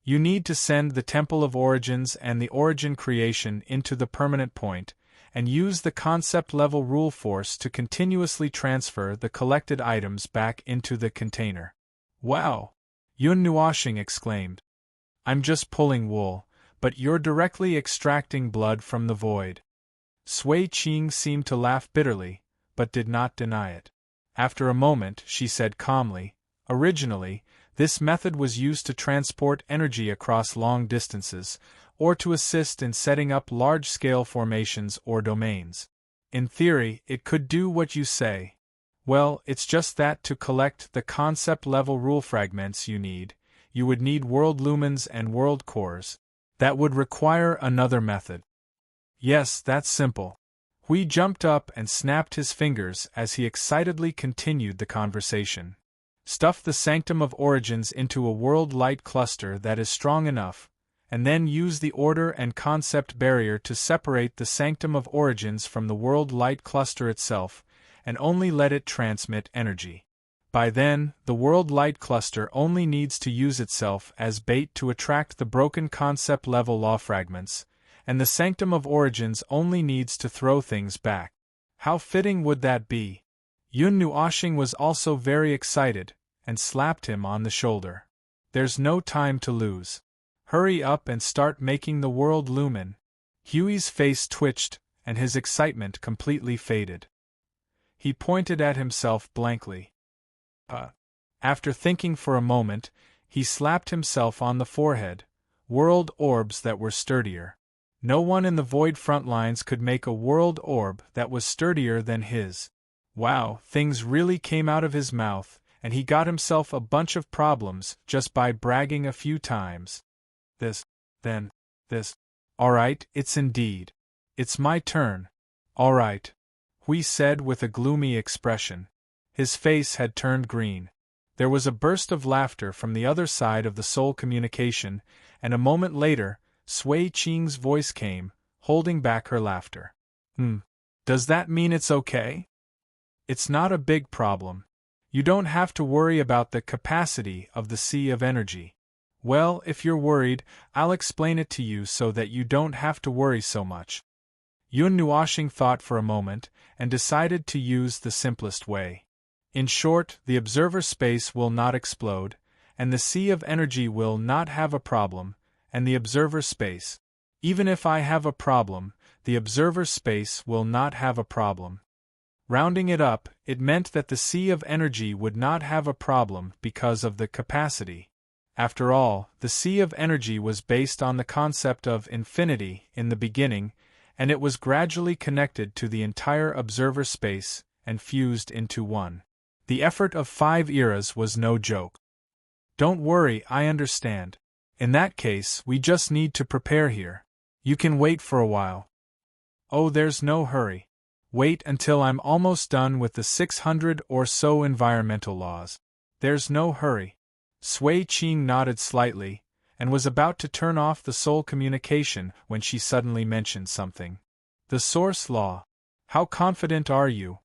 You need to send the Temple of Origins and the Origin creation into the permanent point, and use the concept-level rule force to continuously transfer the collected items back into the container. Wow! Yun Nuoxing exclaimed. I'm just pulling wool, but you're directly extracting blood from the void. Sui Qing seemed to laugh bitterly, but did not deny it. After a moment, she said calmly, originally, this method was used to transport energy across long distances, or to assist in setting up large-scale formations or domains. In theory, it could do what you say. Well, it's just that to collect the concept-level rule fragments you would need world lumens and world cores. That would require another method. Yes, that's simple. Hui jumped up and snapped his fingers as he excitedly continued the conversation. Stuff the Sanctum of Origins into a world light cluster that is strong enough, and then use the order and concept barrier to separate the Sanctum of Origins from the world light cluster itself, and only let it transmit energy. By then, the world light cluster only needs to use itself as bait to attract the broken concept level law fragments, and the Sanctum of Origins only needs to throw things back. How fitting would that be? Yun Nuoxing was also very excited, and slapped him on the shoulder. There's no time to lose. Hurry up and start making the world lumen. Huey's face twitched, and his excitement completely faded. He pointed at himself blankly. After thinking for a moment, he slapped himself on the forehead. World orbs that were sturdier. No one in the void front lines could make a world orb that was sturdier than his. Wow, things really came out of his mouth, and he got himself a bunch of problems just by bragging a few times. This, then, this. Alright, it's indeed. It's my turn. Alright, Hui said with a gloomy expression. His face had turned green. There was a burst of laughter from the other side of the soul communication, and a moment later, Sui Qing's voice came, holding back her laughter. Does that mean it's okay? It's not a big problem. You don't have to worry about the capacity of the sea of energy. Well, if you're worried, I'll explain it to you so that you don't have to worry so much. Yun Nuoxing thought for a moment, and decided to use the simplest way. In short, the observer space will not explode, and the sea of energy will not have a problem, and the observer space. Even if I have a problem, the observer space will not have a problem. Rounding it up, it meant that the sea of energy would not have a problem because of the capacity. After all, the sea of energy was based on the concept of infinity in the beginning, and it was gradually connected to the entire observer space and fused into one. The effort of 5 eras was no joke. Don't worry, I understand. In that case, we just need to prepare here. You can wait for a while. Oh, there's no hurry. Wait until I'm almost done with the 600 or so environmental laws. There's no hurry. Sui Qing nodded slightly, and was about to turn off the soul communication when she suddenly mentioned something. The source law. How confident are you?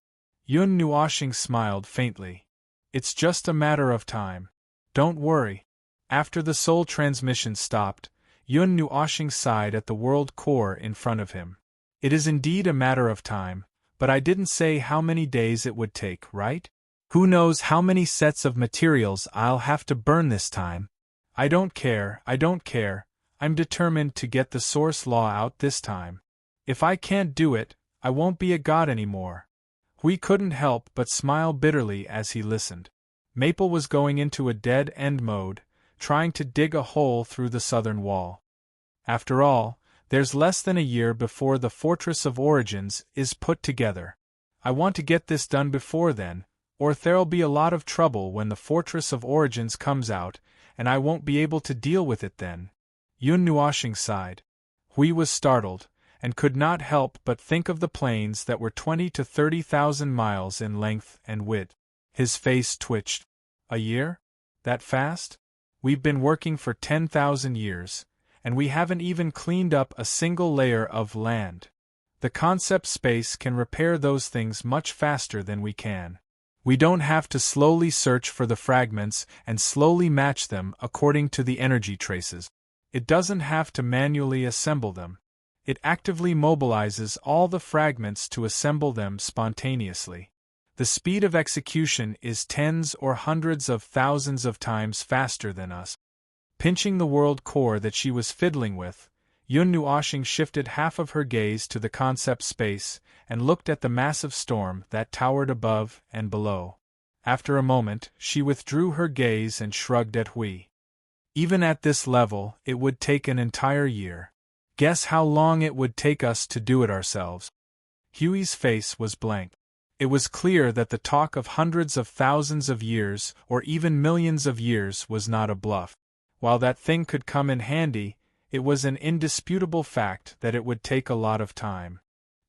Yun Nuoxing smiled faintly. It's just a matter of time. Don't worry. After the soul transmission stopped, Yun Nuoxing sighed at the world core in front of him. It is indeed a matter of time, but I didn't say how many days it would take, right? Who knows how many sets of materials I'll have to burn this time? I don't care. I'm determined to get the source law out this time. If I can't do it, I won't be a god anymore. Hui couldn't help but smile bitterly as he listened. Maple was going into a dead-end mode, trying to dig a hole through the southern wall. After all, there's less than a year before the Fortress of Origins is put together. I want to get this done before then, or there'll be a lot of trouble when the Fortress of Origins comes out, and I won't be able to deal with it then. Yun Nuoxing sighed. Hui was startled, and could not help but think of the planes that were 20 to 30,000 miles in length and width. His face twitched. A year? That fast? We've been working for 10,000 years, and we haven't even cleaned up a single layer of land. The concept space can repair those things much faster than we can. We don't have to slowly search for the fragments and slowly match them according to the energy traces. It doesn't have to manually assemble them. It actively mobilizes all the fragments to assemble them spontaneously. The speed of execution is tens or hundreds of thousands of times faster than us. Pinching the world core that she was fiddling with, Yun Nuoxing shifted half of her gaze to the concept space and looked at the massive storm that towered above and below. After a moment, she withdrew her gaze and shrugged at Hui. Even at this level, it would take an entire year. Guess how long it would take us to do it ourselves? Huey's face was blank. It was clear that the talk of hundreds of thousands of years or even millions of years was not a bluff. While that thing could come in handy, it was an indisputable fact that it would take a lot of time.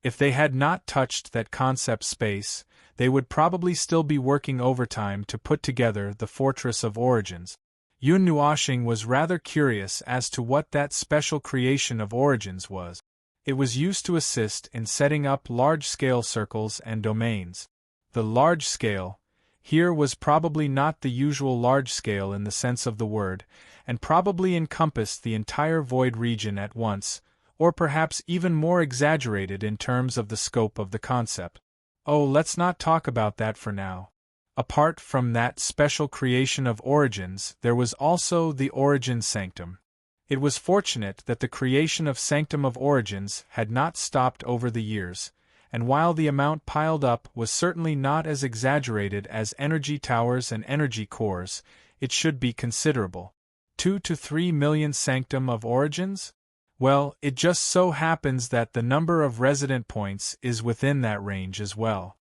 If they had not touched that concept space, they would probably still be working overtime to put together the Fortress of Origins. Yun Nuoxing was rather curious as to what that special creation of Origins was. It was used to assist in setting up large-scale circles and domains. The large scale here was probably not the usual large scale in the sense of the word, and probably encompassed the entire void region at once, or perhaps even more exaggerated in terms of the scope of the concept. Oh, let's not talk about that for now. Apart from that special creation of Origins, there was also the Origin Sanctum. It was fortunate that the creation of Sanctum of Origins had not stopped over the years, and while the amount piled up was certainly not as exaggerated as energy towers and energy cores, it should be considerable. 2 to 3 million Sanctum of Origins? Well, it just so happens that the number of resident points is within that range as well.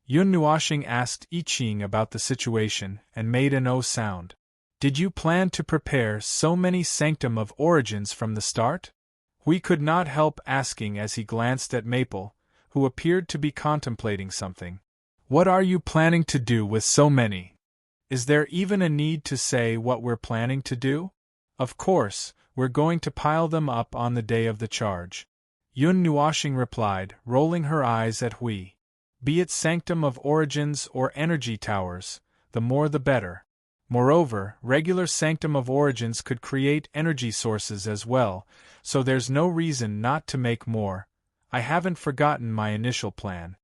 Yun Nuoxing asked I Ching about the situation and made an O sound. Did you plan to prepare so many Sanctum of Origins from the start? Hui could not help asking as he glanced at Maple, who appeared to be contemplating something. What are you planning to do with so many? Is there even a need to say what we're planning to do? Of course, we're going to pile them up on the day of the charge. Yun Nuoxing replied, rolling her eyes at Hui. Be it Sanctum of Origins or energy towers, the more the better. Moreover, regular Sanctum of Origins could create energy sources as well, so there's no reason not to make more. I haven't forgotten my initial plan.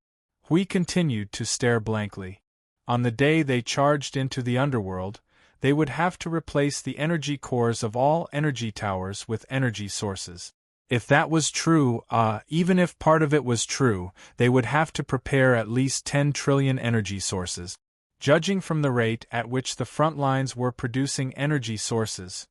Hui continued to stare blankly. On the day they charged into the underworld, they would have to replace the energy cores of all energy towers with energy sources. If that was true, even if part of it was true, they would have to prepare at least 10 trillion energy sources. Judging from the rate at which the front lines were producing energy sources,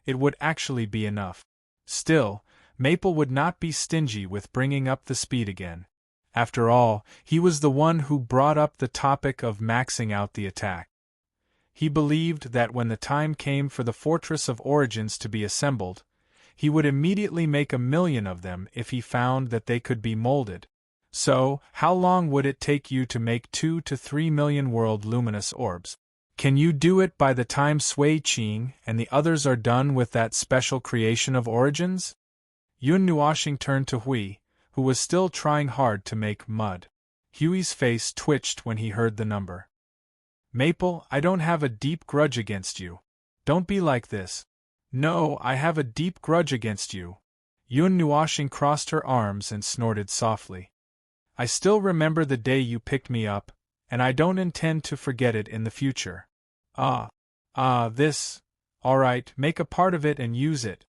it would actually be enough. Still, Maple would not be stingy with bringing up the speed again. After all, he was the one who brought up the topic of maxing out the attack. He believed that when the time came for the Fortress of Origins to be assembled, he would immediately make 1 million of them if he found that they could be molded. So, how long would it take you to make 2 to 3 million world luminous orbs? Can you do it by the time Sui Qing and the others are done with that special creation of Origins? Yun Nuoxing turned to Hui, who was still trying hard to make mud. Huey's face twitched when he heard the number. Maple, I don't have a deep grudge against you. Don't be like this. No, I have a deep grudge against you. Yun Nuoxing crossed her arms and snorted softly. I still remember the day you picked me up, and I don't intend to forget it in the future. This. All right, make a part of it and use it.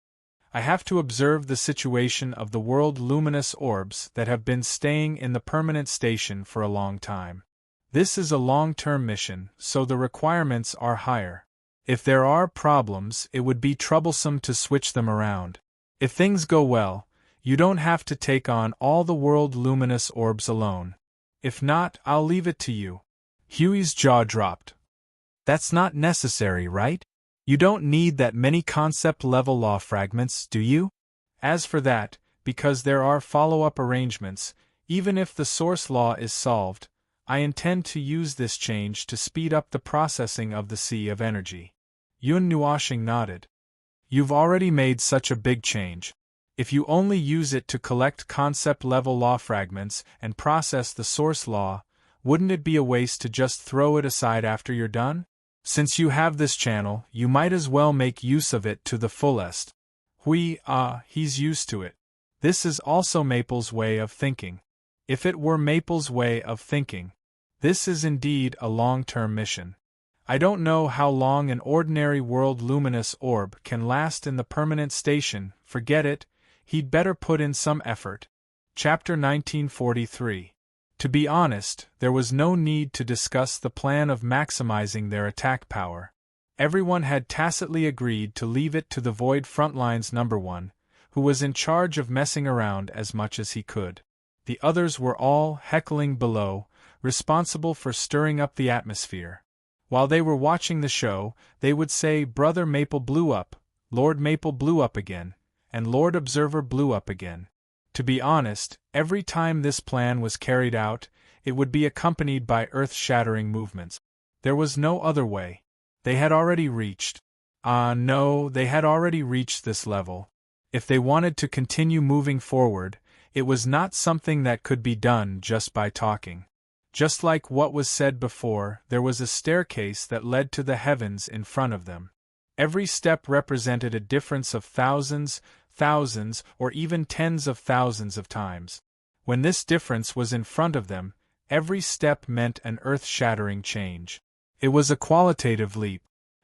I have to observe the situation of the world luminous orbs that have been staying in the permanent station for a long time. This is a long-term mission, so the requirements are higher. If there are problems, it would be troublesome to switch them around. If things go well, you don't have to take on all the world luminous orbs alone. If not, I'll leave it to you. Huey's jaw dropped. That's not necessary, right? You don't need that many concept-level law fragments, do you? As for that, because there are follow-up arrangements, even if the source law is solved, I intend to use this change to speed up the processing of the sea of energy. Yun Nuoxing nodded. You've already made such a big change. If you only use it to collect concept-level law fragments and process the source law, Wouldn't it be a waste to just throw it aside after you're done? Since you have this channel, you might as well make use of it to the fullest. He's used to it. This is also Maple's way of thinking. If it were Maple's way of thinking, this is indeed a long-term mission. I don't know how long an ordinary world luminous orb can last in the permanent station. Forget it, he'd better put in some effort. Chapter 1943. To be honest, there was no need to discuss the plan of maximizing their attack power. Everyone had tacitly agreed to leave it to the Void Frontline's number one, who was in charge of messing around as much as he could. The others were all heckling below, responsible for stirring up the atmosphere. While they were watching the show, they would say Brother Maple blew up, Lord Maple blew up again, and Lord Observer blew up again. To be honest, every time this plan was carried out, it would be accompanied by earth-shattering movements. There was no other way. They had already reached. They had already reached this level. If they wanted to continue moving forward, it was not something that could be done just by talking. Just like what was said before, there was a staircase that led to the heavens in front of them. Every step represented a difference of thousands, or even tens of thousands of times. When this difference was in front of them, every step meant an earth-shattering change. It was a qualitative leap.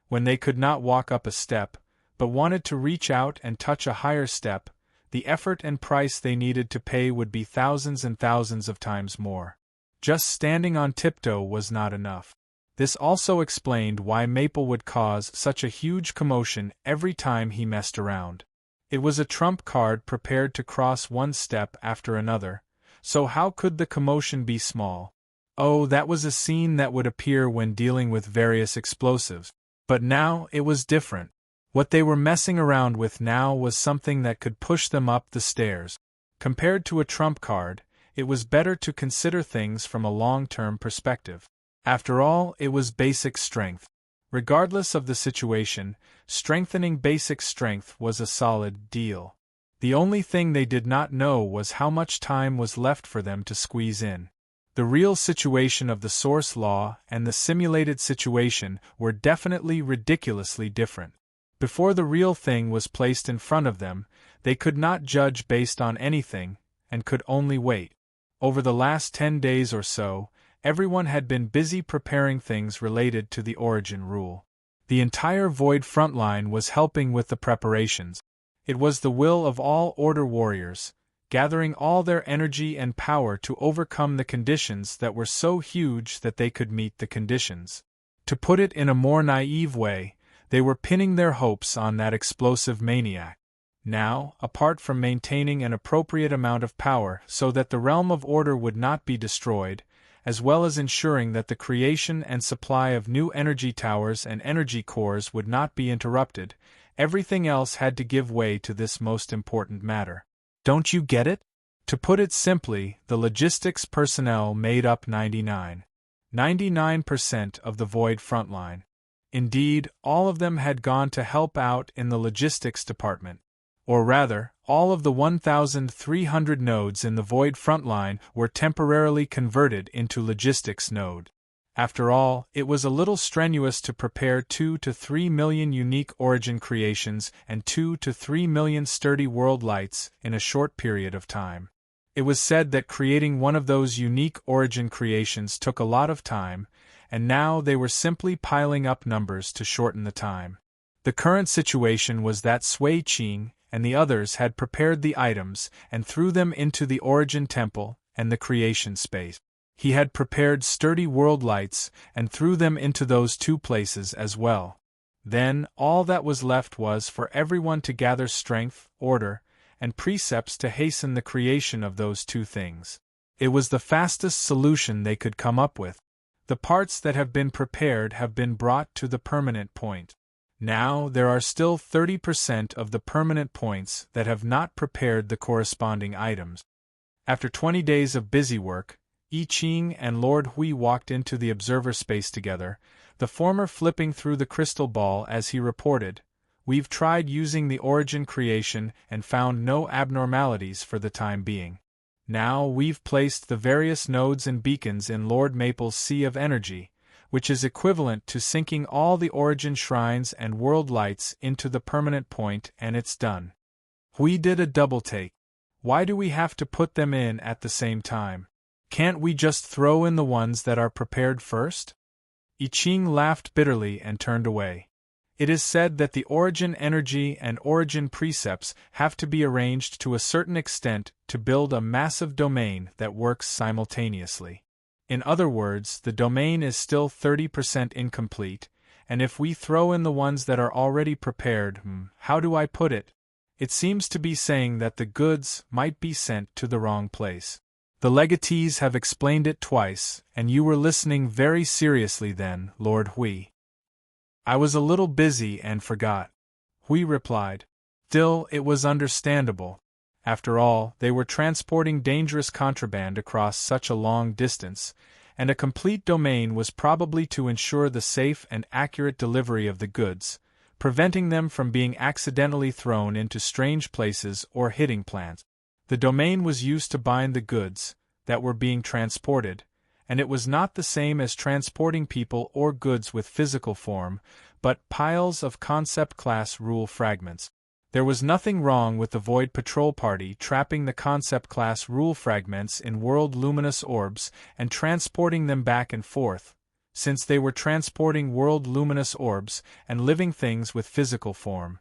When they could not walk up a step, but wanted to reach out and touch a higher step, the effort and price they needed to pay would be thousands and thousands of times more. Just standing on tiptoe was not enough. This also explained why Maple would cause such a huge commotion every time he messed around. It was a trump card prepared to cross one step after another, so how could the commotion be small? Oh, that was a scene that would appear when dealing with various explosives. But now it was different. What they were messing around with now was something that could push them up the stairs. Compared to a trump card, it was better to consider things from a long-term perspective. After all, it was basic strength. Regardless of the situation, strengthening basic strength was a solid deal. The only thing they did not know was how much time was left for them to squeeze in. The real situation of the source law and the simulated situation were definitely ridiculously different. Before the real thing was placed in front of them, they could not judge based on anything, and could only wait. Over the last 10 days or so, everyone had been busy preparing things related to the origin rule. The entire Void Frontline was helping with the preparations. It was the will of all Order warriors, gathering all their energy and power to overcome the conditions that were so huge that they could meet the conditions. To put it in a more naive way, they were pinning their hopes on that explosive maniac. Now, apart from maintaining an appropriate amount of power so that the realm of order would not be destroyed, as well as ensuring that the creation and supply of new energy towers and energy cores would not be interrupted, everything else had to give way to this most important matter. Don't you get it? To put it simply, the logistics personnel made up 99% of the Void Frontline. Indeed, all of them had gone to help out in the logistics department. Or rather, all of the 1,300 nodes in the Void Frontline were temporarily converted into logistics node. After all, it was a little strenuous to prepare 2 to 3 million unique origin creations and 2 to 3 million sturdy world lights in a short period of time. It was said that creating one of those unique origin creations took a lot of time, and now they were simply piling up numbers to shorten the time. The current situation was that Sui Qing and the others had prepared the items and threw them into the origin temple and the creation space. He had prepared sturdy world lights and threw them into those two places as well. Then, all that was left was for everyone to gather strength, order, and precepts to hasten the creation of those two things. It was the fastest solution they could come up with. The parts that have been prepared have been brought to the permanent point. Now, there are still 30% of the permanent points that have not prepared the corresponding items. After 20 days of busy work, I Ching and Lord Hui walked into the observer space together, the former flipping through the crystal ball as he reported, "We've tried using the origin creation and found no abnormalities for the time being. Now we've placed the various nodes and beacons in Lord Maple's sea of energy, which is equivalent to sinking all the origin shrines and world lights into the permanent point, and it's done. We did a double take. Why do we have to put them in at the same time? Can't we just throw in the ones that are prepared first? I Ching laughed bitterly and turned away. It is said that the origin energy and origin precepts have to be arranged to a certain extent to build a massive domain that works simultaneously. In other words, the domain is still 30% incomplete, and if we throw in the ones that are already prepared, how do I put it? It seems to be saying that the goods might be sent to the wrong place. The legatees have explained it twice, and you were listening very seriously then, Lord Hui. I was a little busy and forgot, Hui replied. Still, it was understandable. After all, they were transporting dangerous contraband across such a long distance, and a complete domain was probably to ensure the safe and accurate delivery of the goods, preventing them from being accidentally thrown into strange places or hitting plants. The domain was used to bind the goods that were being transported, and it was not the same as transporting people or goods with physical form, but piles of concept-class rule fragments. There was nothing wrong with the Void Patrol Party trapping the concept-class rule fragments in world luminous orbs and transporting them back and forth, since they were transporting world luminous orbs and living things with physical form.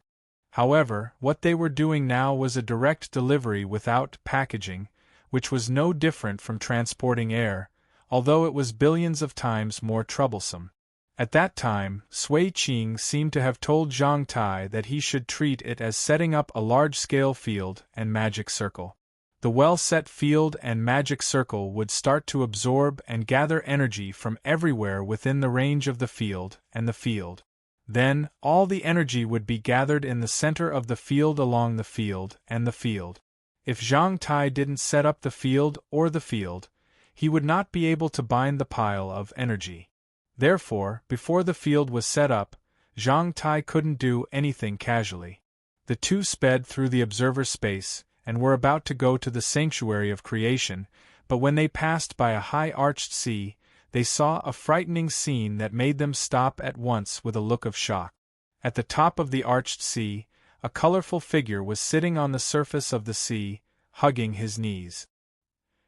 However, what they were doing now was a direct delivery without packaging, which was no different from transporting air, although it was billions of times more troublesome. At that time, Sui Qing seemed to have told Zhang Tai that he should treat it as setting up a large-scale field and magic circle. The well-set field and magic circle would start to absorb and gather energy from everywhere within the range of the field and the field. Then, all the energy would be gathered in the center of the field along the field and the field. If Zhang Tai didn't set up the field or the field, he would not be able to bind the pile of energy. Therefore, before the field was set up, Zhang Tai couldn't do anything casually. The two sped through the observer space, and were about to go to the sanctuary of creation, but when they passed by a high-arched sea, they saw a frightening scene that made them stop at once with a look of shock. At the top of the arched sea, a colorful figure was sitting on the surface of the sea, hugging his knees.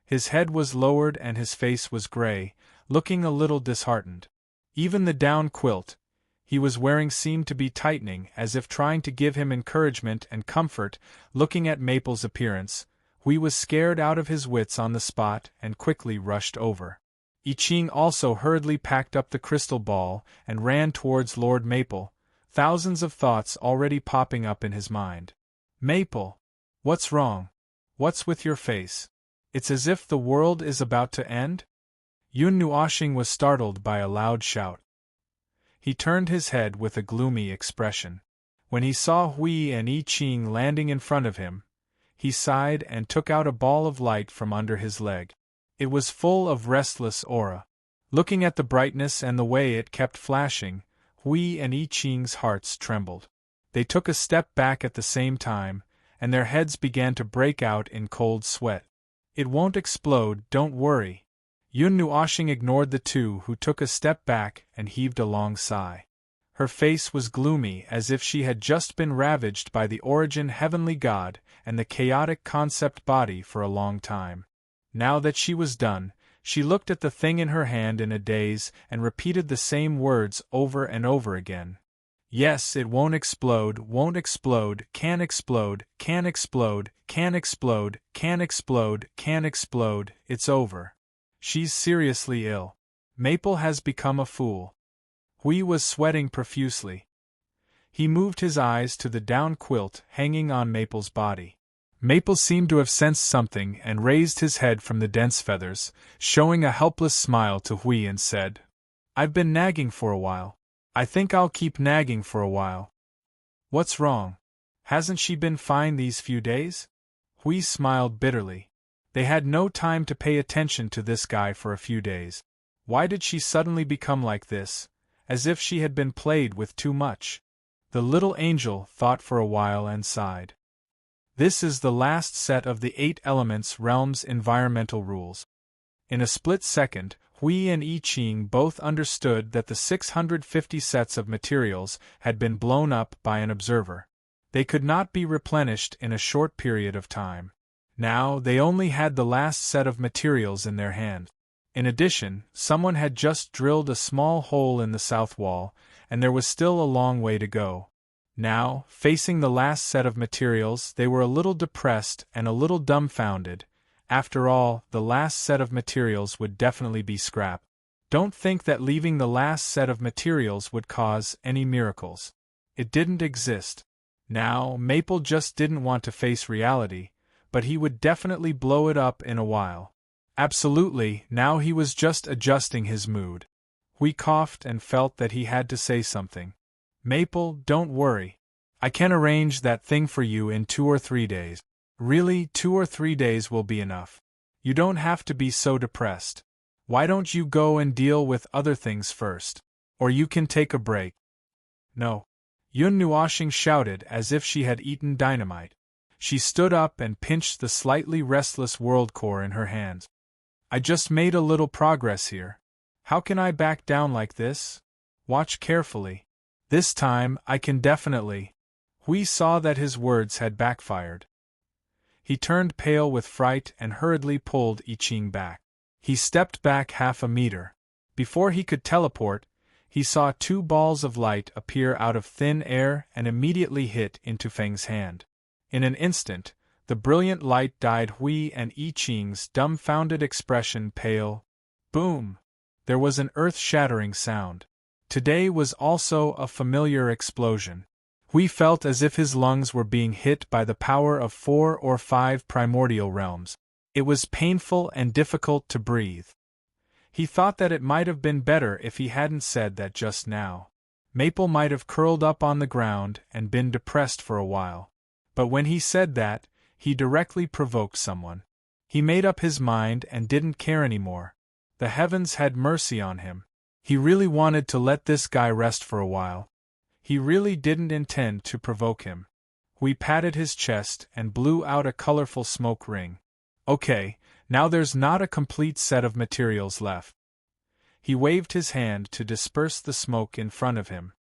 His head was lowered and his face was gray, looking a little disheartened. Even the down quilt he was wearing seemed to be tightening, as if trying to give him encouragement and comfort. Looking at Maple's appearance, Hui was scared out of his wits on the spot and quickly rushed over. I Ching also hurriedly packed up the crystal ball and ran towards Lord Maple, thousands of thoughts already popping up in his mind. Maple! What's wrong? What's with your face? It's as if the world is about to end? Yun Nuoxing was startled by a loud shout. He turned his head with a gloomy expression. When he saw Hui and I Ching landing in front of him, he sighed and took out a ball of light from under his leg. It was full of restless aura. Looking at the brightness and the way it kept flashing, Hui and I Ching's hearts trembled. They took a step back at the same time, and their heads began to break out in cold sweat. It won't explode, don't worry. Yun Nuoxing ignored the two who took a step back and heaved a long sigh. Her face was gloomy, as if she had just been ravaged by the origin heavenly god and the chaotic concept body for a long time. Now that she was done, she looked at the thing in her hand in a daze and repeated the same words over and over again. Yes, it won't explode, can explode, can explode, can explode, can explode, can explode, it's over. She's seriously ill. Maple has become a fool. Hui was sweating profusely. He moved his eyes to the down quilt hanging on Maple's body. Maple seemed to have sensed something and raised his head from the dense feathers, showing a helpless smile to Hui, and said, I've been nagging for a while. I think I'll keep nagging for a while. What's wrong? Hasn't she been fine these few days? Hui smiled bitterly. They had no time to pay attention to this guy for a few days. Why did she suddenly become like this, as if she had been played with too much? The little angel thought for a while and sighed. This is the last set of the 8 elements realm's environmental rules. In a split second, Hui and I Ching both understood that the 650 sets of materials had been blown up by an observer. They could not be replenished in a short period of time. Now, they only had the last set of materials in their hands. In addition, someone had just drilled a small hole in the south wall, and there was still a long way to go. Now, facing the last set of materials, they were a little depressed and a little dumbfounded. After all, the last set of materials would definitely be scrap. Don't think that leaving the last set of materials would cause any miracles. It didn't exist. Now, Maple just didn't want to face reality, but he would definitely blow it up in a while. Absolutely, now he was just adjusting his mood. Hui coughed and felt that he had to say something. Maple, don't worry. I can arrange that thing for you in 2 or 3 days. Really, 2 or 3 days will be enough. You don't have to be so depressed. Why don't you go and deal with other things first? Or you can take a break. No. Yun Nuoxing shouted as if she had eaten dynamite. She stood up and pinched the slightly restless world core in her hands. I just made a little progress here. How can I back down like this? Watch carefully. This time, I can definitely. Hui saw that his words had backfired. He turned pale with fright and hurriedly pulled I Ching back. He stepped back half a meter. Before he could teleport, he saw 2 balls of light appear out of thin air and immediately hit into Feng's hand. In an instant, the brilliant light dyed Hui and I Ching's dumbfounded expression pale. Boom! There was an earth-shattering sound. Today was also a familiar explosion. Hui felt as if his lungs were being hit by the power of 4 or 5 primordial realms. It was painful and difficult to breathe. He thought that it might have been better if he hadn't said that just now. Maple might have curled up on the ground and been depressed for a while. But when he said that, he directly provoked someone. He made up his mind and didn't care anymore. The heavens had mercy on him. He really wanted to let this guy rest for a while. He really didn't intend to provoke him. Hui patted his chest and blew out a colorful smoke ring. Okay, now there's not a complete set of materials left. He waved his hand to disperse the smoke in front of him.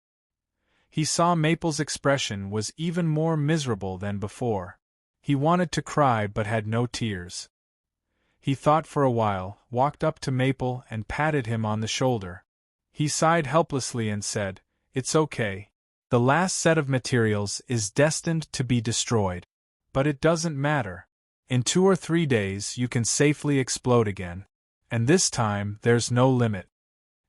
He saw Maple's expression was even more miserable than before. He wanted to cry but had no tears. He thought for a while, walked up to Maple and patted him on the shoulder. He sighed helplessly and said, "It's okay. The last set of materials is destined to be destroyed. But it doesn't matter. In 2 or 3 days you can safely explode again. And this time there's no limit."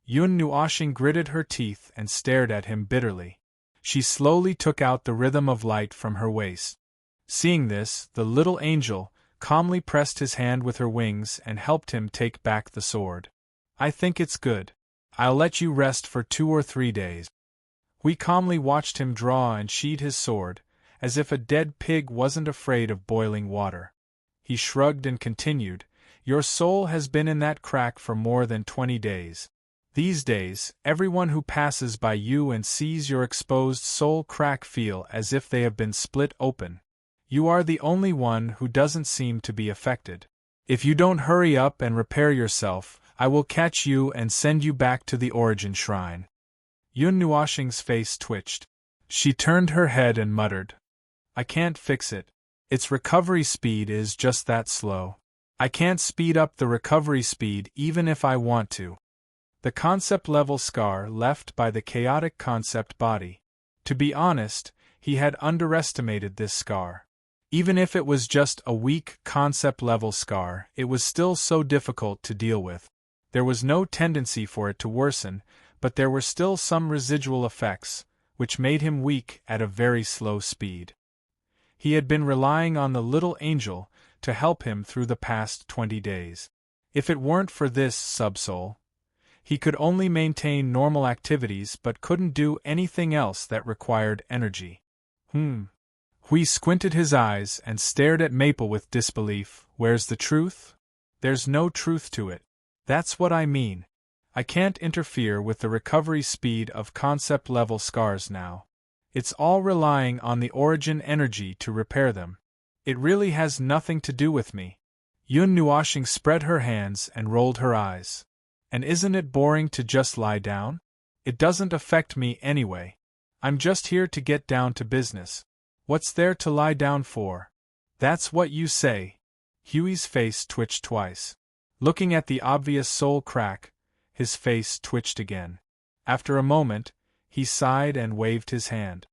Yun Nuoxing gritted her teeth and stared at him bitterly. She slowly took out the rhythm of light from her waist. Seeing this, the little angel calmly pressed his hand with her wings and helped him take back the sword. "I think it's good. I'll let you rest for 2 or 3 days." We calmly watched him draw and sheathe his sword, as if a dead pig wasn't afraid of boiling water. He shrugged and continued, "Your soul has been in that crack for more than 20 days. These days, everyone who passes by you and sees your exposed soul crack feel as if they have been split open. You are the only one who doesn't seem to be affected. If you don't hurry up and repair yourself, I will catch you and send you back to the origin shrine." Yun Nuoxing's face twitched. She turned her head and muttered, "I can't fix it. Its recovery speed is just that slow. I can't speed up the recovery speed even if I want to." The concept-level scar left by the chaotic concept body. To be honest, he had underestimated this scar. Even if it was just a weak concept-level scar, it was still so difficult to deal with. There was no tendency for it to worsen, but there were still some residual effects, which made him weak at a very slow speed. He had been relying on the little angel to help him through the past 20 days. If it weren't for this subsoul, he could only maintain normal activities but couldn't do anything else that required energy. Hui squinted his eyes and stared at Maple with disbelief. "Where's the truth?" "There's no truth to it. That's what I mean. I can't interfere with the recovery speed of concept-level scars now. It's all relying on the origin energy to repair them. It really has nothing to do with me. Yun Nuashing spread her hands and rolled her eyes. And isn't it boring to just lie down? It doesn't affect me anyway. I'm just here to get down to business. What's there to lie down for? That's what you say. Huey's face twitched twice. Looking at the obvious soul crack, his face twitched again. After a moment, he sighed and waved his hand.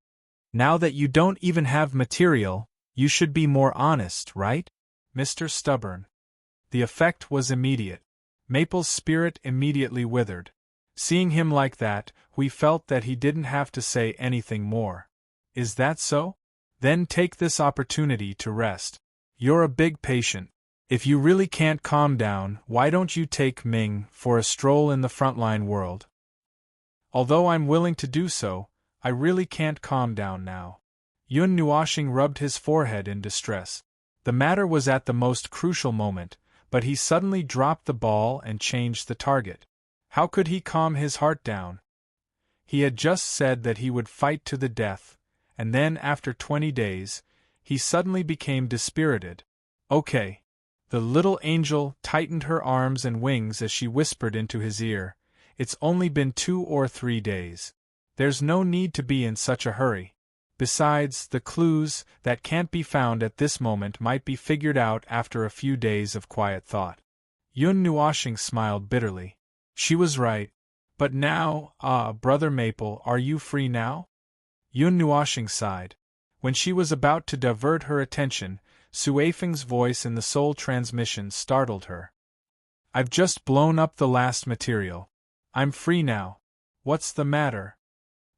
Now that you don't even have material, you should be more honest, right? Mr. Stubborn. The effect was immediate. Maple's spirit immediately withered. Seeing him like that, we felt that he didn't have to say anything more. Is that so? Then take this opportunity to rest. You're a big patient. If you really can't calm down, why don't you take Ming for a stroll in the frontline world? Although I'm willing to do so, I really can't calm down now. Yun Nuashing rubbed his forehead in distress. The matter was at the most crucial moment, but he suddenly dropped the ball and changed the target. How could he calm his heart down? He had just said that he would fight to the death, and then after 20 days, he suddenly became dispirited. Okay. The little angel tightened her arms and wings as she whispered into his ear, "It's only been 2 or 3 days. There's no need to be in such a hurry. Besides, the clues that can't be found at this moment might be figured out after a few days of quiet thought." Yun Nuashing smiled bitterly. She was right. But now, Brother Maple, are you free now? Yun Nuashing sighed. When she was about to divert her attention, Suifeng's voice in the soul transmission startled her. "I've just blown up the last material. I'm free now. What's the matter?"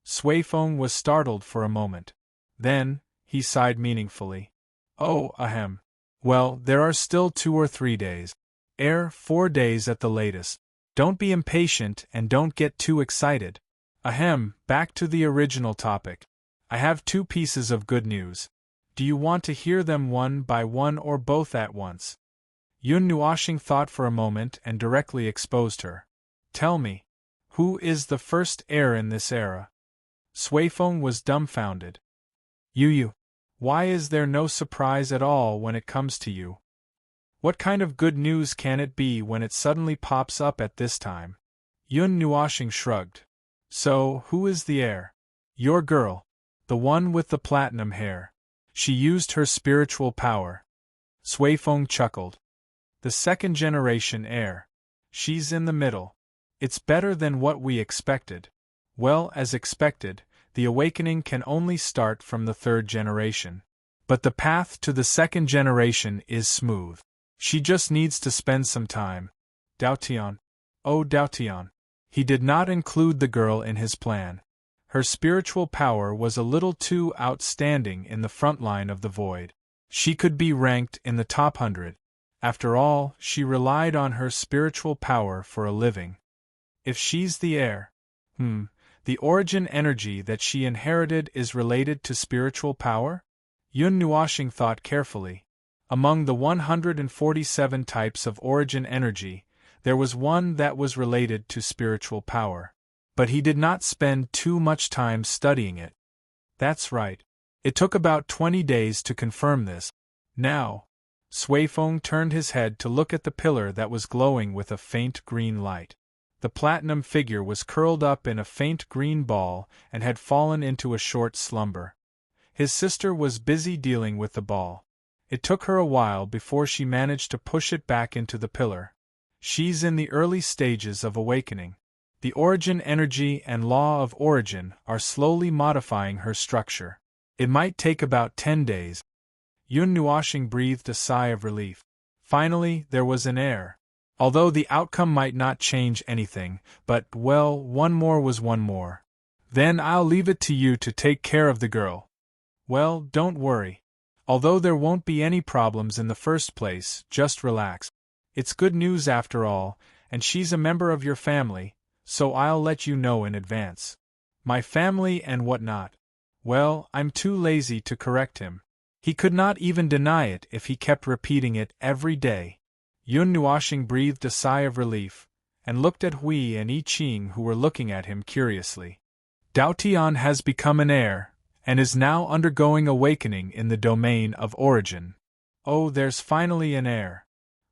Suifeng was startled for a moment. Then, he sighed meaningfully. "Oh, ahem. Well, there are still 2 or 3 days. 4 days at the latest. Don't be impatient and don't get too excited. Ahem, back to the original topic. I have 2 pieces of good news. Do you want to hear them one by one or both at once?" Yun Nuashing thought for a moment and directly exposed her. "Tell me, who is the first heir in this era?" Suifeng was dumbfounded. "You. Why is there no surprise at all when it comes to you? What kind of good news can it be when it suddenly pops up at this time?" Yun Nuashing shrugged. "So, who is the heir?" "Your girl. The one with the platinum hair. She used her spiritual power." Suifeng chuckled. "The second-generation heir. She's in the middle. It's better than what we expected." "Well, as expected, the awakening can only start from the 3rd generation. But the path to the 2nd generation is smooth. She just needs to spend some time." Daotian. Oh, Daotian. He did not include the girl in his plan. Her spiritual power was a little too outstanding in the front line of the void. She could be ranked in the top 100. After all, she relied on her spiritual power for a living. If she's the heir, the origin energy that she inherited is related to spiritual power? Yun Nuashing thought carefully. Among the 147 types of origin energy, there was one that was related to spiritual power. But he did not spend too much time studying it. That's right. It took about 20 days to confirm this. Now, Suifeng turned his head to look at the pillar that was glowing with a faint green light. The platinum figure was curled up in a faint green ball and had fallen into a short slumber. His sister was busy dealing with the ball. It took her a while before she managed to push it back into the pillar. She's in the early stages of awakening. The origin energy and law of origin are slowly modifying her structure. It might take about 10 days. Yun Nuashing breathed a sigh of relief. Finally, there was an heir. Although the outcome might not change anything, but, well, one more was one more. Then I'll leave it to you to take care of the girl. Well, don't worry. Although there won't be any problems in the first place, just relax. It's good news after all, and she's a member of your family, so I'll let you know in advance. My family and whatnot. Well, I'm too lazy to correct him. He could not even deny it if he kept repeating it every day. Yun Nuashing breathed a sigh of relief, and looked at Hui and I Ching, who were looking at him curiously. Daotian has become an heir, and is now undergoing awakening in the domain of origin. Oh, there's finally an heir.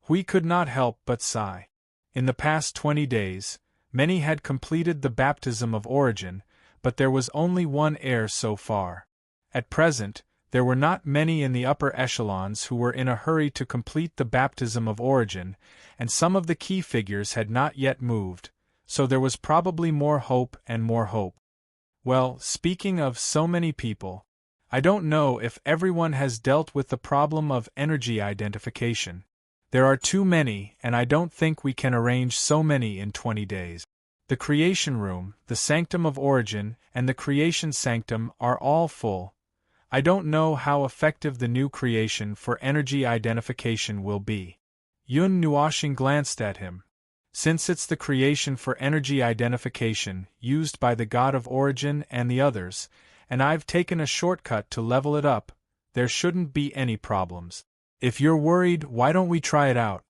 We could not help but sigh. In the past 20 days, many had completed the baptism of origin, but there was only one heir so far. At present, there were not many in the upper echelons who were in a hurry to complete the baptism of origin, and some of the key figures had not yet moved, so there was probably more hope and more hope. Well, speaking of so many people, I don't know if everyone has dealt with the problem of energy identification. There are too many, and I don't think we can arrange so many in 20 days. The creation room, the sanctum of origin, and the creation sanctum are all full. I don't know how effective the new creation for energy identification will be. Yun Nuoxing glanced at him. Since it's the creation for energy identification used by the god of origin and the others, and I've taken a shortcut to level it up, there shouldn't be any problems. If you're worried, why don't we try it out?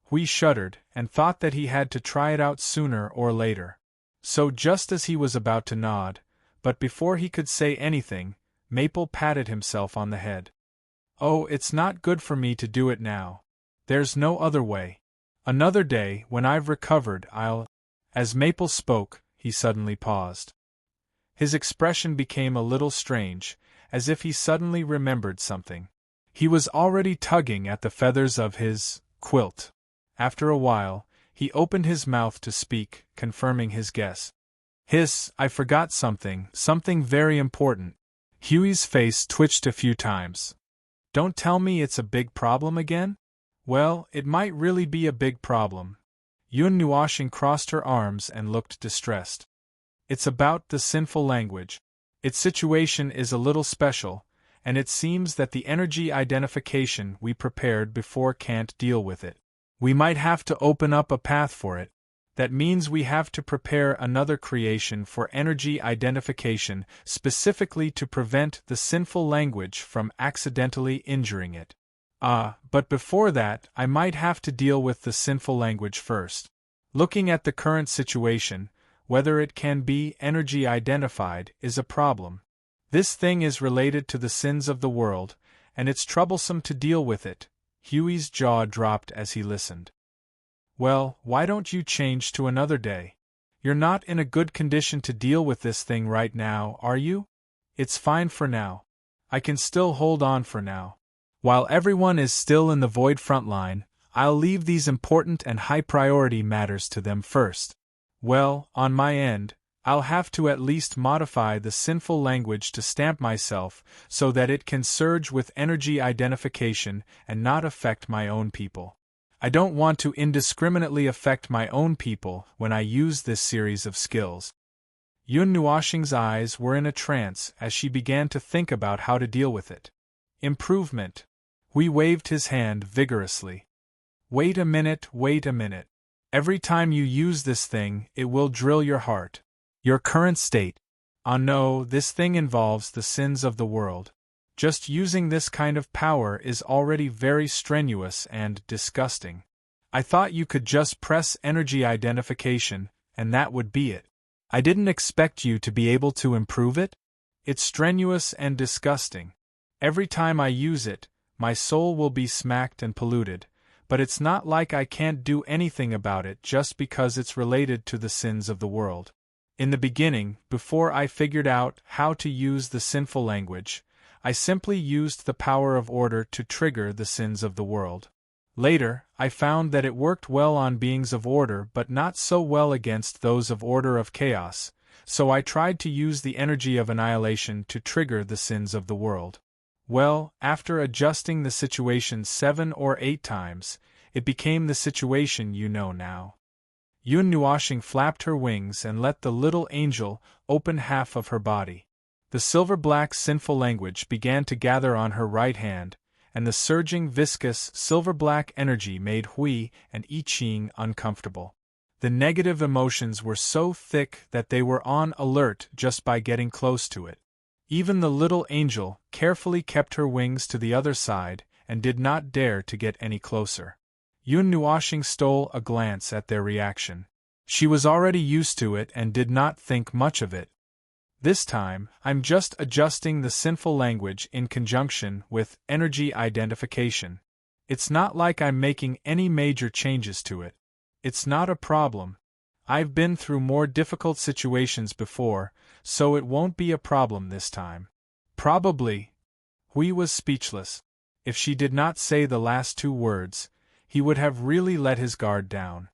Hui shuddered, and thought that he had to try it out sooner or later. So just as he was about to nod, but before he could say anything, Maple patted himself on the head. Oh, it's not good for me to do it now. There's no other way. Another day, when I've recovered, I'll… As Maple spoke, he suddenly paused. His expression became a little strange, as if he suddenly remembered something. He was already tugging at the feathers of his quilt. After a while, he opened his mouth to speak, confirming his guess. Hiss, I forgot something very important. Huey's face twitched a few times. Don't tell me it's a big problem again? Well, it might really be a big problem. Yun Nuoxing crossed her arms and looked distressed. It's about the sinful language. Its situation is a little special, and it seems that the energy identification we prepared before can't deal with it. We might have to open up a path for it. That means we have to prepare another creation for energy identification specifically to prevent the sinful language from accidentally injuring it. But before that, I might have to deal with the sinful language first. Looking at the current situation, whether it can be energy identified is a problem. This thing is related to the sins of the world, and it's troublesome to deal with it. Huey's jaw dropped as he listened. Well, why don't you change to another day? You're not in a good condition to deal with this thing right now, are you? It's fine for now. I can still hold on for now. While everyone is still in the void front line, I'll leave these important and high-priority matters to them first. Well, on my end, I'll have to at least modify the sinful language to stamp myself so that it can surge with energy identification and not affect my own people. I don't want to indiscriminately affect my own people when I use this series of skills. Yun Nuoxing's eyes were in a trance as she began to think about how to deal with it. Improvement. Hui waved his hand vigorously. Wait a minute. Every time you use this thing, it will drill your heart. Your current state. No, this thing involves the sins of the world. Just using this kind of power is already very strenuous and disgusting. I thought you could just press energy identification, and that would be it. I didn't expect you to be able to improve it. It's strenuous and disgusting. Every time I use it, my soul will be smacked and polluted, but it's not like I can't do anything about it just because it's related to the sins of the world. In the beginning, before I figured out how to use the sinful language, I simply used the power of order to trigger the sins of the world. Later, I found that it worked well on beings of order but not so well against those of order of chaos, so I tried to use the energy of annihilation to trigger the sins of the world. Well, after adjusting the situation 7 or 8 times, it became the situation you know now. Yun Nuoxing flapped her wings and let the little angel open half of her body. The silver-black sinful language began to gather on her right hand, and the surging viscous silver-black energy made Hui and I Ching uncomfortable. The negative emotions were so thick that they were on alert just by getting close to it. Even the little angel carefully kept her wings to the other side and did not dare to get any closer. Yun Nuoxing stole a glance at their reaction. She was already used to it and did not think much of it. This time, I'm just adjusting the sinful language in conjunction with energy identification, It's not like I'm making any major changes to it. It's not a problem. I've been through more difficult situations before, so it won't be a problem this time. Probably. Hui was speechless. If she did not say the last two words, he would have really let his guard down.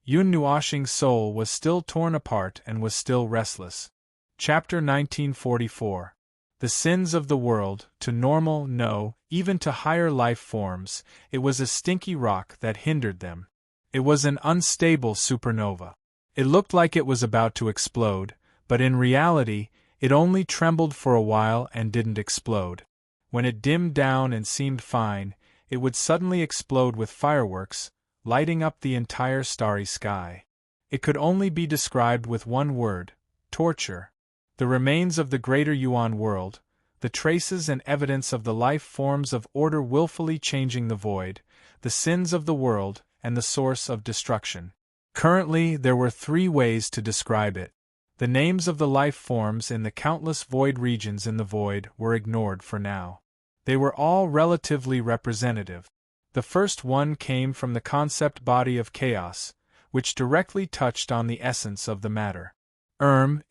Yun Nuoxing's soul was still torn apart and was still restless. Chapter 1944. The sins of the world, to normal, no, even to higher life forms, it was a stinky rock that hindered them. It was an unstable supernova. It looked like it was about to explode, but in reality, it only trembled for a while and didn't explode. When it dimmed down and seemed fine, it would suddenly explode with fireworks, lighting up the entire starry sky. It could only be described with one word: torture. The remains of the greater Yuan world, the traces and evidence of the life forms of order willfully changing the void, the sins of the world, and the source of destruction. Currently, there were 3 ways to describe it. The names of the life forms in the countless void regions in the void were ignored for now. They were all relatively representative. The first one came from the concept body of chaos, which directly touched on the essence of the matter.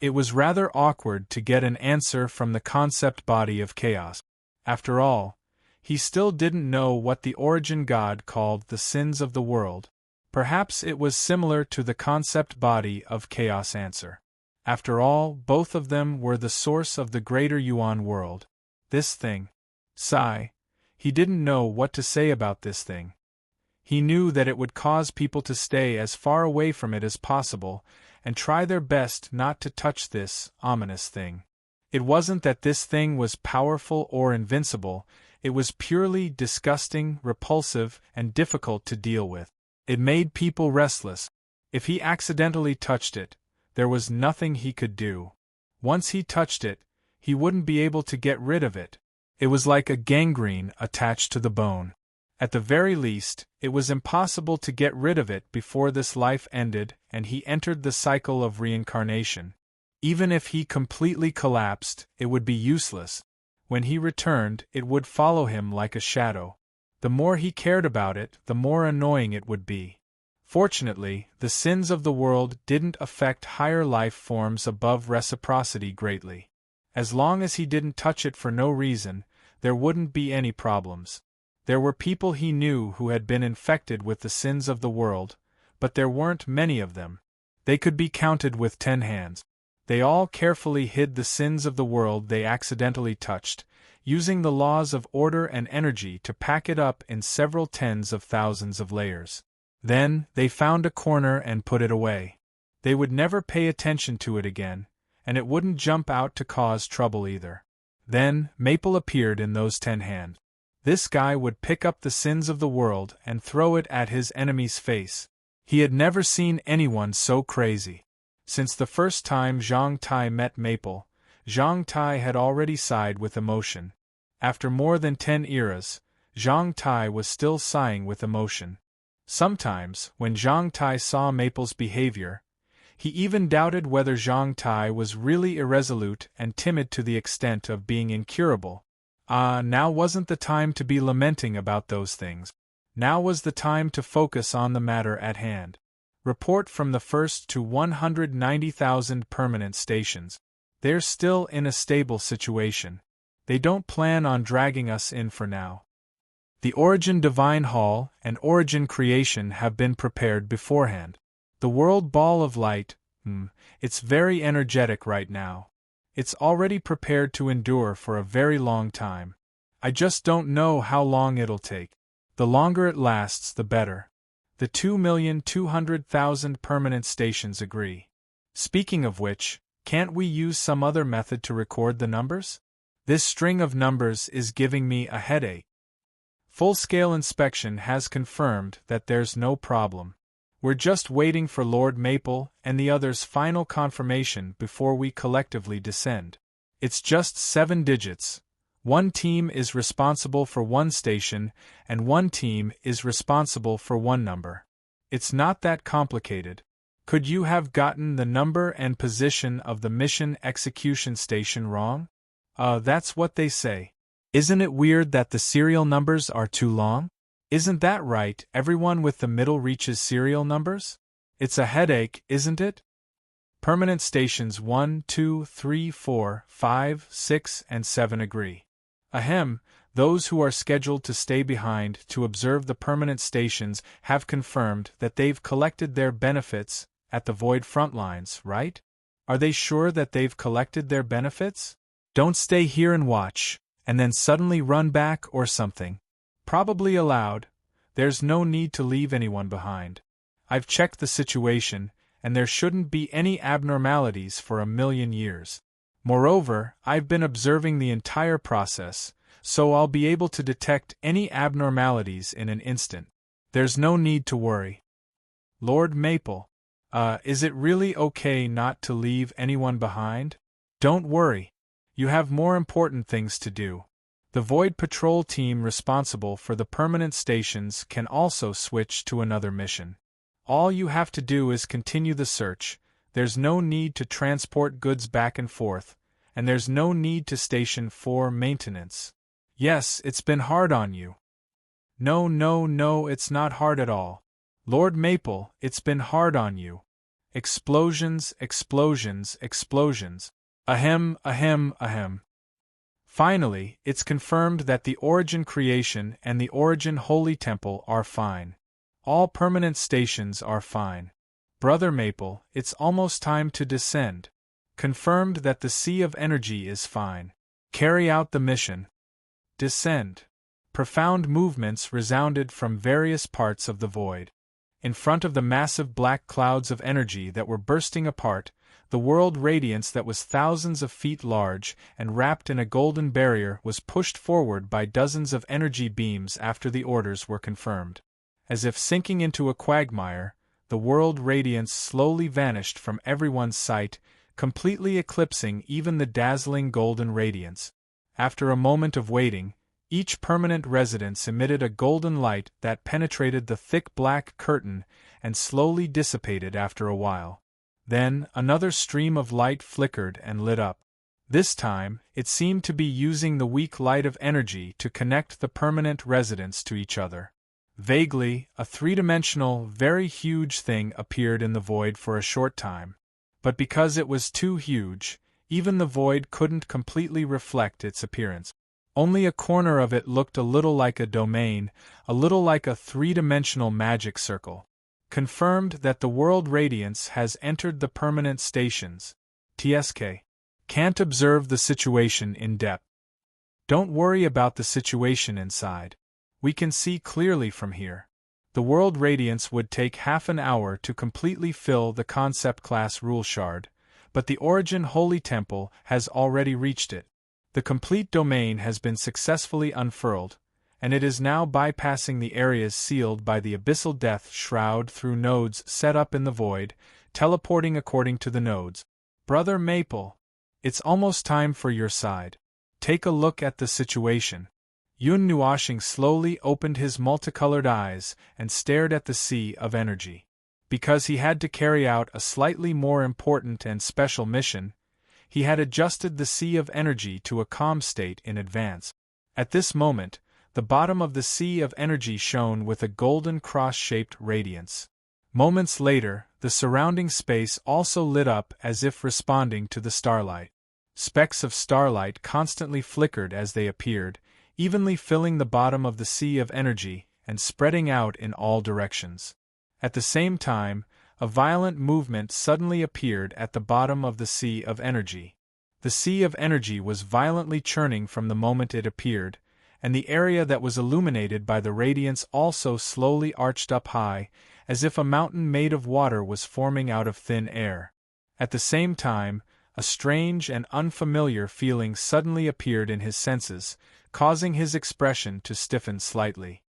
It was rather awkward to get an answer from the concept body of chaos. After all, he still didn't know what the origin god called the sins of the world. Perhaps it was similar to the concept body of chaos answer. After all, both of them were the source of the greater Yuan world. This thing. Sigh. He didn't know what to say about this thing. He knew that it would cause people to stay as far away from it as possible, and try their best not to touch this ominous thing. It wasn't that this thing was powerful or invincible, it was purely disgusting, repulsive, and difficult to deal with. It made people restless. If he accidentally touched it, there was nothing he could do. Once he touched it, he wouldn't be able to get rid of it. It was like a gangrene attached to the bone. At the very least, it was impossible to get rid of it before this life ended and he entered the cycle of reincarnation. Even if he completely collapsed, it would be useless. When he returned, it would follow him like a shadow. The more he cared about it, the more annoying it would be. Fortunately, the sins of the world didn't affect higher life forms above reciprocity greatly. As long as he didn't touch it for no reason, there wouldn't be any problems. There were people he knew who had been infected with the sins of the world, but there weren't many of them. They could be counted with 10 hands. They all carefully hid the sins of the world they accidentally touched, using the laws of order and energy to pack it up in several tens of thousands of layers. Then, they found a corner and put it away. They would never pay attention to it again, and it wouldn't jump out to cause trouble either. Then, Maple appeared in those 10 hands. This guy would pick up the sins of the world and throw it at his enemy's face. He had never seen anyone so crazy. Since the first time Zhang Tai met Maple, Zhang Tai had already sighed with emotion. After more than 10 eras, Zhang Tai was still sighing with emotion. Sometimes, when Zhang Tai saw Maple's behavior, he even doubted whether Zhang Tai was really irresolute and timid to the extent of being incurable. Now wasn't the time to be lamenting about those things. Now was the time to focus on the matter at hand. Report from the first to 190,000 permanent stations. They're still in a stable situation. They don't plan on dragging us in for now. The Origin Divine Hall and Origin Creation have been prepared beforehand. The World Ball of Light, it's very energetic right now. It's already prepared to endure for a very long time. I just don't know how long it'll take. The longer it lasts, the better. The 2,200,000 permanent stations agree. Speaking of which, can't we use some other method to record the numbers? This string of numbers is giving me a headache. Full-scale inspection has confirmed that there's no problem. We're just waiting for Lord Maple and the others' final confirmation before we collectively descend. It's just 7 digits. One team is responsible for one station, and one team is responsible for one number. It's not that complicated. Could you have gotten the number and position of the mission execution station wrong? That's what they say. Isn't it weird that the serial numbers are too long? Isn't that right, everyone with the middle reaches serial numbers? It's a headache, isn't it? Permanent stations 1, 2, 3, 4, 5, 6, and 7 agree. Ahem, those who are scheduled to stay behind to observe the permanent stations have confirmed that they've collected their benefits at the Void front lines, right? Are they sure that they've collected their benefits? Don't stay here and watch, and then suddenly run back or something. Probably allowed. There's no need to leave anyone behind. I've checked the situation, and there shouldn't be any abnormalities for a million years. Moreover, I've been observing the entire process, so I'll be able to detect any abnormalities in an instant. There's no need to worry. Lord Maple, is it really okay not to leave anyone behind? Don't worry. You have more important things to do. The Void Patrol team responsible for the permanent stations can also switch to another mission. All you have to do is continue the search. There's no need to transport goods back and forth, and there's no need to station for maintenance. Yes, it's been hard on you. No, it's not hard at all. Lord Maple, it's been hard on you. Explosions. Ahem. Finally, it's confirmed that the Origin Creation and the Origin Holy Temple are fine. All permanent stations are fine. Brother Maple, it's almost time to descend. Confirmed that the Sea of Energy is fine. Carry out the mission. Descend. Profound movements resounded from various parts of the void. In front of the massive black clouds of energy that were bursting apart, the world radiance that was thousands of feet large and wrapped in a golden barrier was pushed forward by dozens of energy beams after the orders were confirmed. As if sinking into a quagmire, the world radiance slowly vanished from everyone's sight, completely eclipsing even the dazzling golden radiance. After a moment of waiting, each permanent residence emitted a golden light that penetrated the thick black curtain and slowly dissipated after a while. Then, another stream of light flickered and lit up. This time, it seemed to be using the weak light of energy to connect the permanent residents to each other. Vaguely, a three-dimensional, very huge thing appeared in the void for a short time. But because it was too huge, even the void couldn't completely reflect its appearance. Only a corner of it looked a little like a domain, a little like a three-dimensional magic circle. Confirmed that the world radiance has entered the permanent stations. TSK. Can't observe the situation in depth. Don't worry about the situation inside. We can see clearly from here. The world radiance would take half an hour to completely fill the concept class rule shard, but the Origin Holy Temple has already reached it. The complete domain has been successfully unfurled, and it is now bypassing the areas sealed by the Abyssal Death Shroud through nodes set up in the void, teleporting according to the nodes. Brother Maple, it's almost time for your side. Take a look at the situation. Yun Nuashing slowly opened his multicolored eyes and stared at the sea of energy. Because he had to carry out a slightly more important and special mission, he had adjusted the sea of energy to a calm state in advance. At this moment, the bottom of the sea of energy shone with a golden cross-shaped radiance. Moments later, the surrounding space also lit up as if responding to the starlight. Specks of starlight constantly flickered as they appeared, evenly filling the bottom of the sea of energy and spreading out in all directions. At the same time, a violent movement suddenly appeared at the bottom of the sea of energy. The sea of energy was violently churning from the moment it appeared, and the area that was illuminated by the radiance also slowly arched up high, as if a mountain made of water was forming out of thin air. At the same time, a strange and unfamiliar feeling suddenly appeared in his senses, causing his expression to stiffen slightly.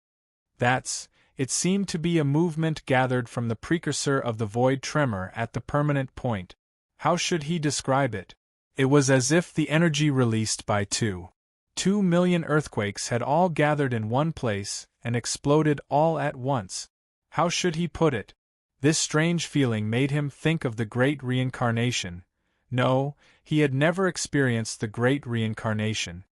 It seemed to be a movement gathered from the precursor of the void tremor at the permanent point. How should he describe it? It was as if the energy released by 2 million earthquakes had all gathered in one place and exploded all at once. How should he put it? This strange feeling made him think of the Great Reincarnation. No, he had never experienced the Great Reincarnation.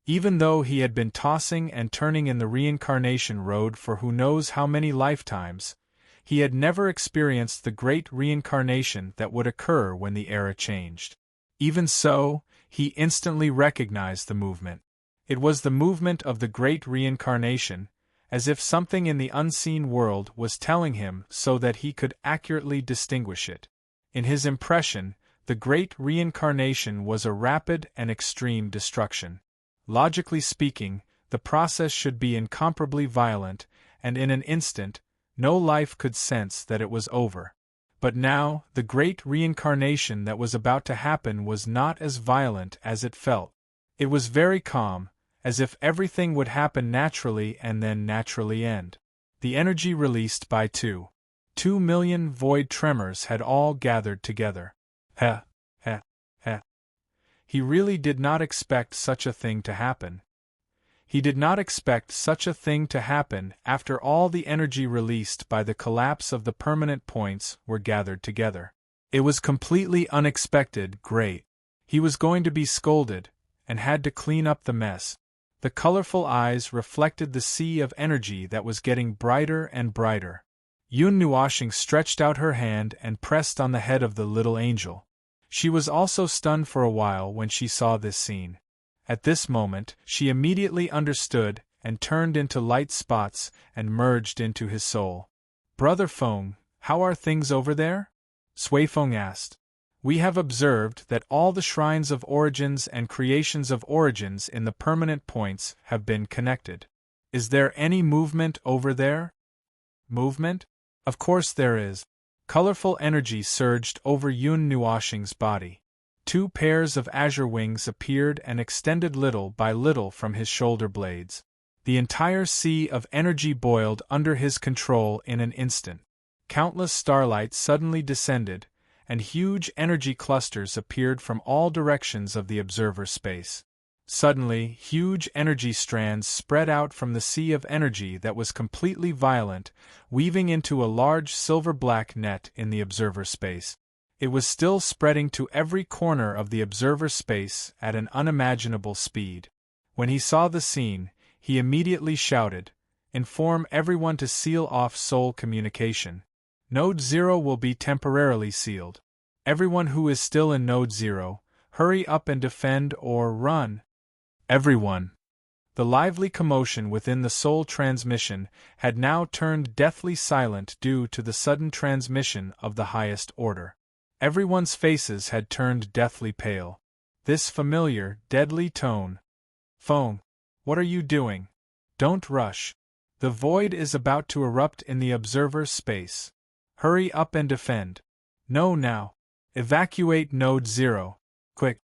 Even though he had been tossing and turning in the reincarnation road for who knows how many lifetimes, he had never experienced the great reincarnation that would occur when the era changed. Even so, he instantly recognized the movement. It was the movement of the great reincarnation, as if something in the unseen world was telling him so that he could accurately distinguish it. In his impression, the great reincarnation was a rapid and extreme destruction. Logically speaking, the process should be incomparably violent, and in an instant, no life could sense that it was over. But now, the great reincarnation that was about to happen was not as violent as it felt. It was very calm, as if everything would happen naturally and then naturally end. The energy released by 2 million void tremors had all gathered together. Heh. He really did not expect such a thing to happen. He did not expect such a thing to happen after all the energy released by the collapse of the permanent points were gathered together. It was completely unexpected, great. He was going to be scolded, and had to clean up the mess. The colorful eyes reflected the sea of energy that was getting brighter and brighter. Yun Nuoshing stretched out her hand and pressed on the head of the little angel. She was also stunned for a while when she saw this scene. At this moment, she immediately understood and turned into light spots and merged into his soul. "Brother Feng, how are things over there?" Sui Feng asked. "We have observed that all the shrines of origins and creations of origins in the permanent points have been connected. Is there any movement over there?" "Movement? Of course there is." Colorful energy surged over Yun Nuoshing's body. 2 pairs of azure wings appeared and extended little by little from his shoulder blades. The entire sea of energy boiled under his control in an instant. Countless starlight suddenly descended, and huge energy clusters appeared from all directions of the observer space. Suddenly, huge energy strands spread out from the sea of energy that was completely violent, weaving into a large silver-black net in the observer space. It was still spreading to every corner of the observer space at an unimaginable speed. When he saw the scene, he immediately shouted, "Inform everyone to seal off soul communication. Node 0 will be temporarily sealed. Everyone who is still in Node 0, hurry up and defend or run." Everyone. The lively commotion within the soul transmission had now turned deathly silent due to the sudden transmission of the highest order. Everyone's faces had turned deathly pale. This familiar, deadly tone. "Feng, what are you doing? Don't rush. The void is about to erupt in the observer space. Hurry up and defend. No, now. Evacuate Node 0. Quick."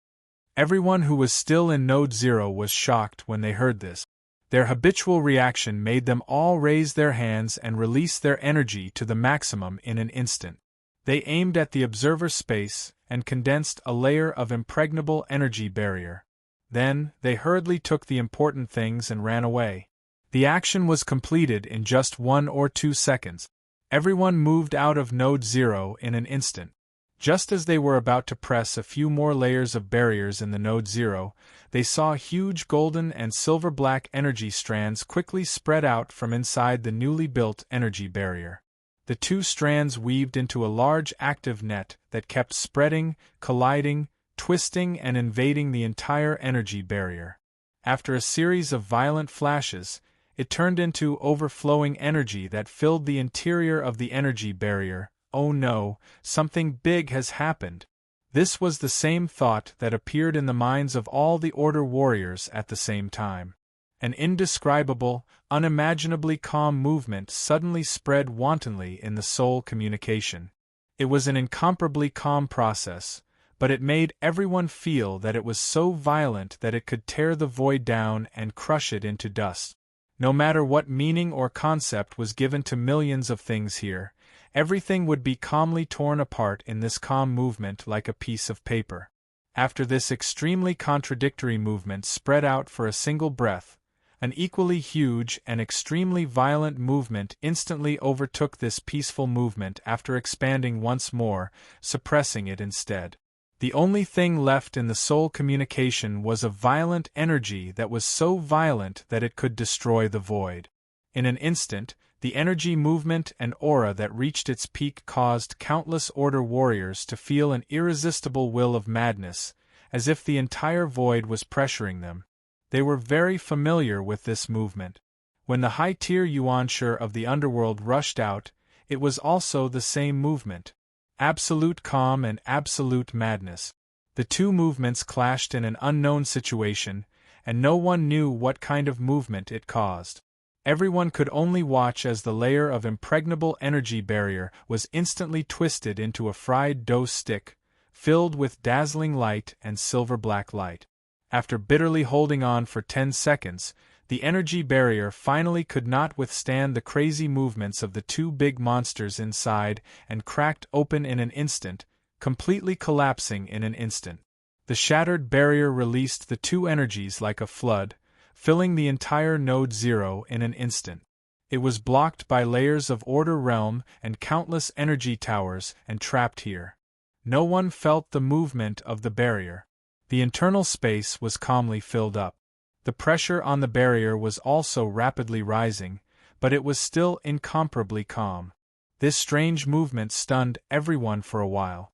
Everyone who was still in Node 0 was shocked when they heard this. Their habitual reaction made them all raise their hands and release their energy to the maximum in an instant. They aimed at the observer space and condensed a layer of impregnable energy barrier. Then, they hurriedly took the important things and ran away. The action was completed in just 1 or 2 seconds. Everyone moved out of Node 0 in an instant. Just as they were about to press a few more layers of barriers in the Node 0, they saw huge golden and silver-black energy strands quickly spread out from inside the newly built energy barrier. The 2 strands weaved into a large active net that kept spreading, colliding, twisting and invading the entire energy barrier. After a series of violent flashes, it turned into overflowing energy that filled the interior of the energy barrier. "Oh no, something big has happened." This was the same thought that appeared in the minds of all the Order warriors at the same time. An indescribable, unimaginably calm movement suddenly spread wantonly in the soul communication. It was an incomparably calm process, but it made everyone feel that it was so violent that it could tear the void down and crush it into dust. No matter what meaning or concept was given to millions of things here, everything would be calmly torn apart in this calm movement like a piece of paper. After this extremely contradictory movement spread out for a single breath, an equally huge and extremely violent movement instantly overtook this peaceful movement after expanding once more, suppressing it instead. The only thing left in the soul communication was a violent energy that was so violent that it could destroy the void. In an instant, the energy movement and aura that reached its peak caused countless Order warriors to feel an irresistible will of madness, as if the entire void was pressuring them. They were very familiar with this movement. When the high-tier Yuanshi of the underworld rushed out, it was also the same movement. Absolute calm and absolute madness. The two movements clashed in an unknown situation, and no one knew what kind of movement it caused. Everyone could only watch as the layer of impregnable energy barrier was instantly twisted into a fried dough stick, filled with dazzling light and silver-black light. After bitterly holding on for 10 seconds, the energy barrier finally could not withstand the crazy movements of the two big monsters inside and cracked open in an instant, completely collapsing in an instant. The shattered barrier released the two energies like a flood, filling the entire Node Zero in an instant. It was blocked by layers of Order realm and countless energy towers and trapped here. No one felt the movement of the barrier. The internal space was calmly filled up. The pressure on the barrier was also rapidly rising, but it was still incomparably calm. This strange movement stunned everyone for a while.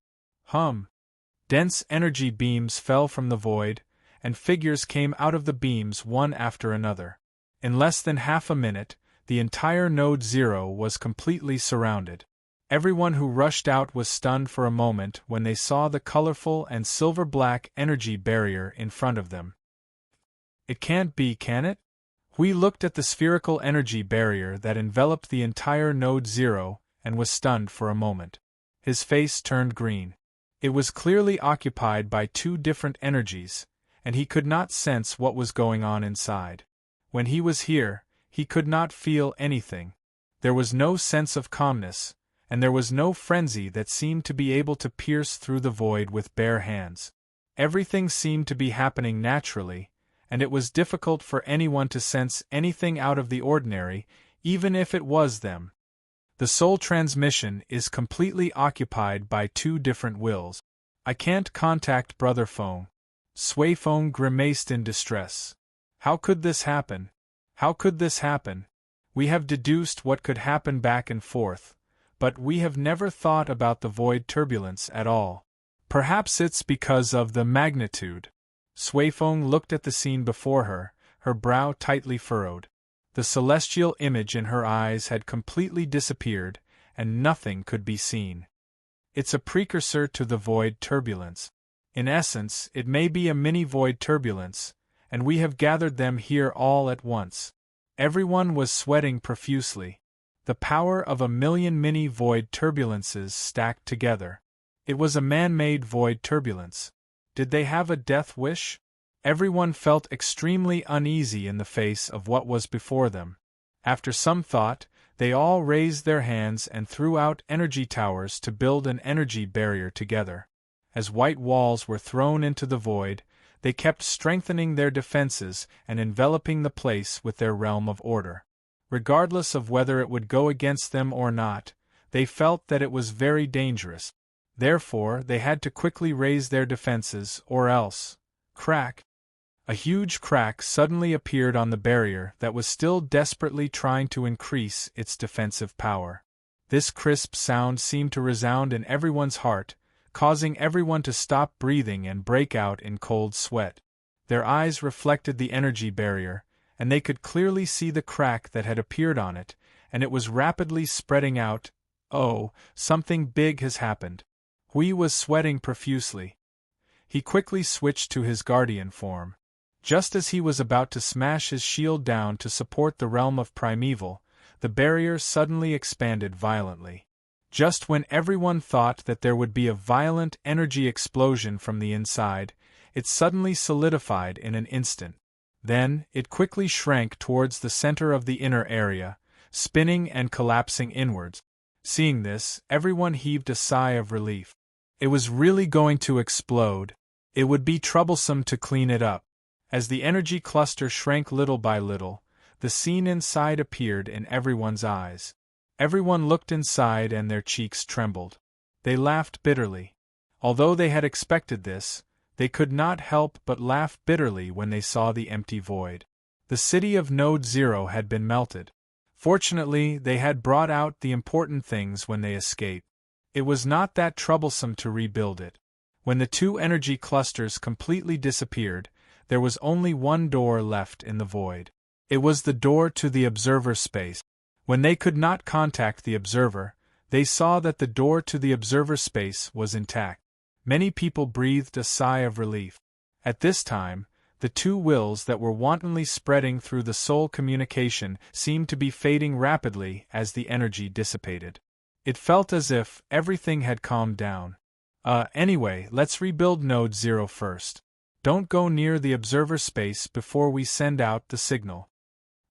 Dense energy beams fell from the void, and figures came out of the beams one after another. In less than half a minute, the entire Node Zero was completely surrounded. Everyone who rushed out was stunned for a moment when they saw the colorful and silver-black energy barrier in front of them. It can't be, can it? We looked at the spherical energy barrier that enveloped the entire Node Zero and was stunned for a moment. His face turned green. It was clearly occupied by two different energies, and he could not sense what was going on inside. When he was here, he could not feel anything. There was no sense of calmness, and there was no frenzy that seemed to be able to pierce through the void with bare hands. Everything seemed to be happening naturally, and it was difficult for anyone to sense anything out of the ordinary, even if it was them. The soul transmission is completely occupied by two different wills. I can't contact Brother Feng. Sui Feng grimaced in distress. How could this happen? How could this happen? We have deduced what could happen back and forth, but we have never thought about the void turbulence at all. Perhaps it's because of the magnitude. Sui Feng looked at the scene before her, her brow tightly furrowed. The celestial image in her eyes had completely disappeared, and nothing could be seen. It's a precursor to the void turbulence. In essence, it may be a mini-void turbulence, and we have gathered them here all at once. Everyone was sweating profusely. The power of 1,000,000 mini-void turbulences stacked together. It was a man-made void turbulence. Did they have a death wish? Everyone felt extremely uneasy in the face of what was before them. After some thought, they all raised their hands and threw out energy towers to build an energy barrier together. As white walls were thrown into the void, they kept strengthening their defenses and enveloping the place with their realm of order. Regardless of whether it would go against them or not, they felt that it was very dangerous. Therefore, they had to quickly raise their defenses, or else. Crack! A huge crack suddenly appeared on the barrier that was still desperately trying to increase its defensive power. This crisp sound seemed to resound in everyone's heart, causing everyone to stop breathing and break out in cold sweat. Their eyes reflected the energy barrier, and they could clearly see the crack that had appeared on it, and it was rapidly spreading out. Oh, something big has happened. Hui was sweating profusely. He quickly switched to his guardian form. Just as he was about to smash his shield down to support the realm of primeval, the barrier suddenly expanded violently. Just when everyone thought that there would be a violent energy explosion from the inside, it suddenly solidified in an instant. Then, it quickly shrank towards the center of the inner area, spinning and collapsing inwards. Seeing this, everyone heaved a sigh of relief. It was really going to explode. It would be troublesome to clean it up. As the energy cluster shrank little by little, the scene inside appeared in everyone's eyes. Everyone looked inside and their cheeks trembled. They laughed bitterly. Although they had expected this, they could not help but laugh bitterly when they saw the empty void. The city of Node Zero had been melted. Fortunately, they had brought out the important things when they escaped. It was not that troublesome to rebuild it. When the two energy clusters completely disappeared, there was only one door left in the void. It was the door to the observer space. When they could not contact the observer, they saw that the door to the observer space was intact. Many people breathed a sigh of relief. At this time, the two wills that were wantonly spreading through the soul communication seemed to be fading rapidly as the energy dissipated. It felt as if everything had calmed down. Anyway, let's rebuild Node Zero first. Don't go near the observer space before we send out the signal.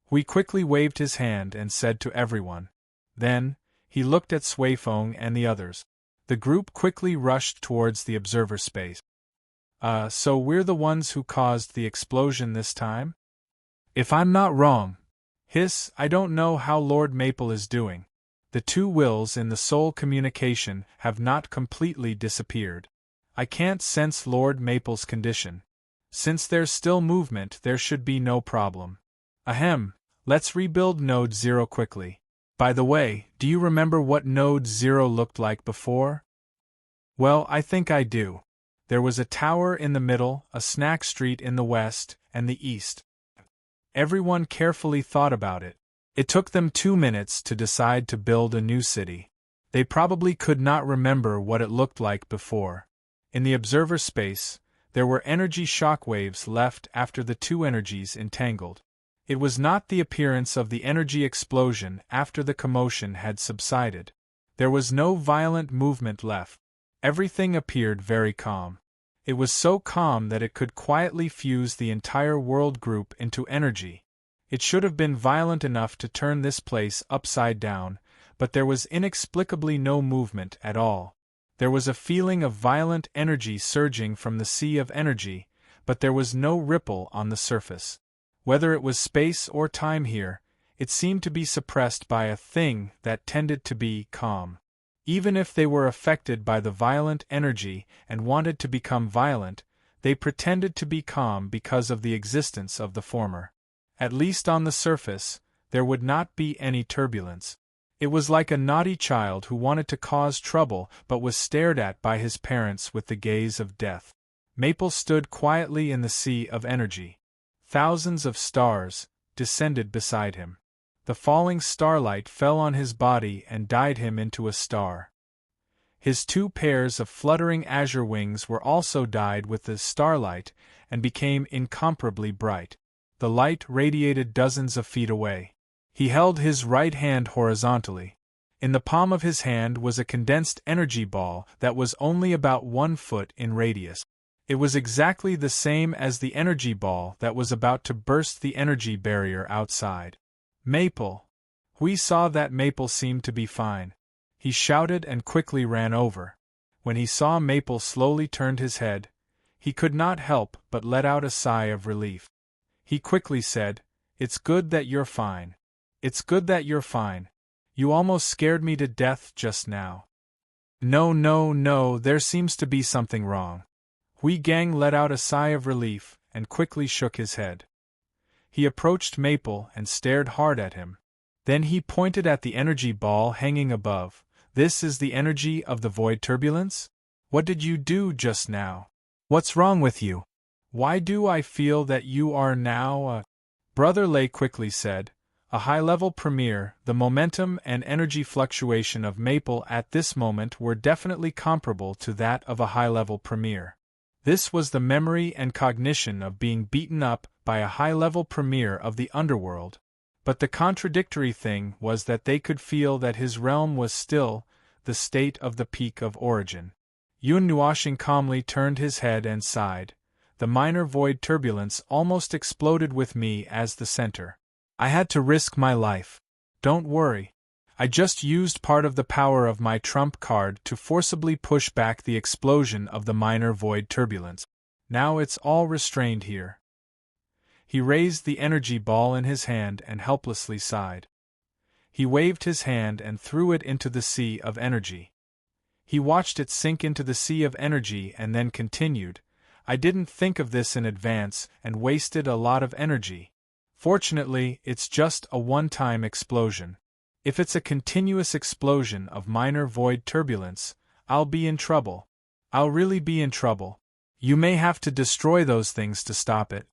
Hui quickly waved his hand and said to everyone. Then, he looked at Suifeng and the others. The group quickly rushed towards the observer space. So we're the ones who caused the explosion this time? If I'm not wrong. I don't know how Lord Maple is doing. The two wills in the soul communication have not completely disappeared. I can't sense Lord Maple's condition. Since there's still movement, there should be no problem. Ahem, let's rebuild Node Zero quickly. By the way, do you remember what Node Zero looked like before? Well, I think I do. There was a tower in the middle, a snack street in the west, and the east. Everyone carefully thought about it. It took them 2 minutes to decide to build a new city. They probably could not remember what it looked like before. In the observer space, there were energy shockwaves left after the two energies entangled. It was not the appearance of the energy explosion after the commotion had subsided. There was no violent movement left. Everything appeared very calm. It was so calm that it could quietly fuse the entire world group into energy. It should have been violent enough to turn this place upside down, but there was inexplicably no movement at all. There was a feeling of violent energy surging from the sea of energy, but there was no ripple on the surface. Whether it was space or time here, it seemed to be suppressed by a thing that tended to be calm. Even if they were affected by the violent energy and wanted to become violent, they pretended to be calm because of the existence of the former. At least on the surface, there would not be any turbulence. It was like a naughty child who wanted to cause trouble but was stared at by his parents with the gaze of death. Maple stood quietly in the sea of energy. Thousands of stars descended beside him. The falling starlight fell on his body and dyed him into a star. His 2 pairs of fluttering azure wings were also dyed with the starlight and became incomparably bright. The light radiated dozens of feet away. He held his right hand horizontally. In the palm of his hand was a condensed energy ball that was only about 1 foot in radius. It was exactly the same as the energy ball that was about to burst the energy barrier outside. Maple! We saw that Maple seemed to be fine. He shouted and quickly ran over. When he saw Maple slowly turned his head, he could not help but let out a sigh of relief. He quickly said, "It's good that you're fine. It's good that you're fine. You almost scared me to death just now." No, there seems to be something wrong. Hui Gang let out a sigh of relief and quickly shook his head. He approached Maple and stared hard at him. Then he pointed at the energy ball hanging above. "This is the energy of the void turbulence? What did you do just now? What's wrong with you? Why do I feel that you are now a—" Brother Lei quickly said, "A high-level premier. The momentum and energy fluctuation of Maple at this moment were definitely comparable to that of a high-level premier. This was the memory and cognition of being beaten up by a high-level premier of the underworld. But the contradictory thing was that they could feel that his realm was still the state of the peak of origin." Yun Nuoshing calmly turned his head and sighed. "The minor void turbulence almost exploded with me as the center. I had to risk my life. Don't worry. I just used part of the power of my trump card to forcibly push back the explosion of the minor void turbulence. Now it's all restrained here." He raised the energy ball in his hand and helplessly sighed. He waved his hand and threw it into the sea of energy. He watched it sink into the sea of energy and then continued, I didn't think of this in advance and wasted a lot of energy. Fortunately, it's just a one-time explosion. If it's a continuous explosion of minor void turbulence, I'll be in trouble. I'll really be in trouble. You may have to destroy those things to stop it.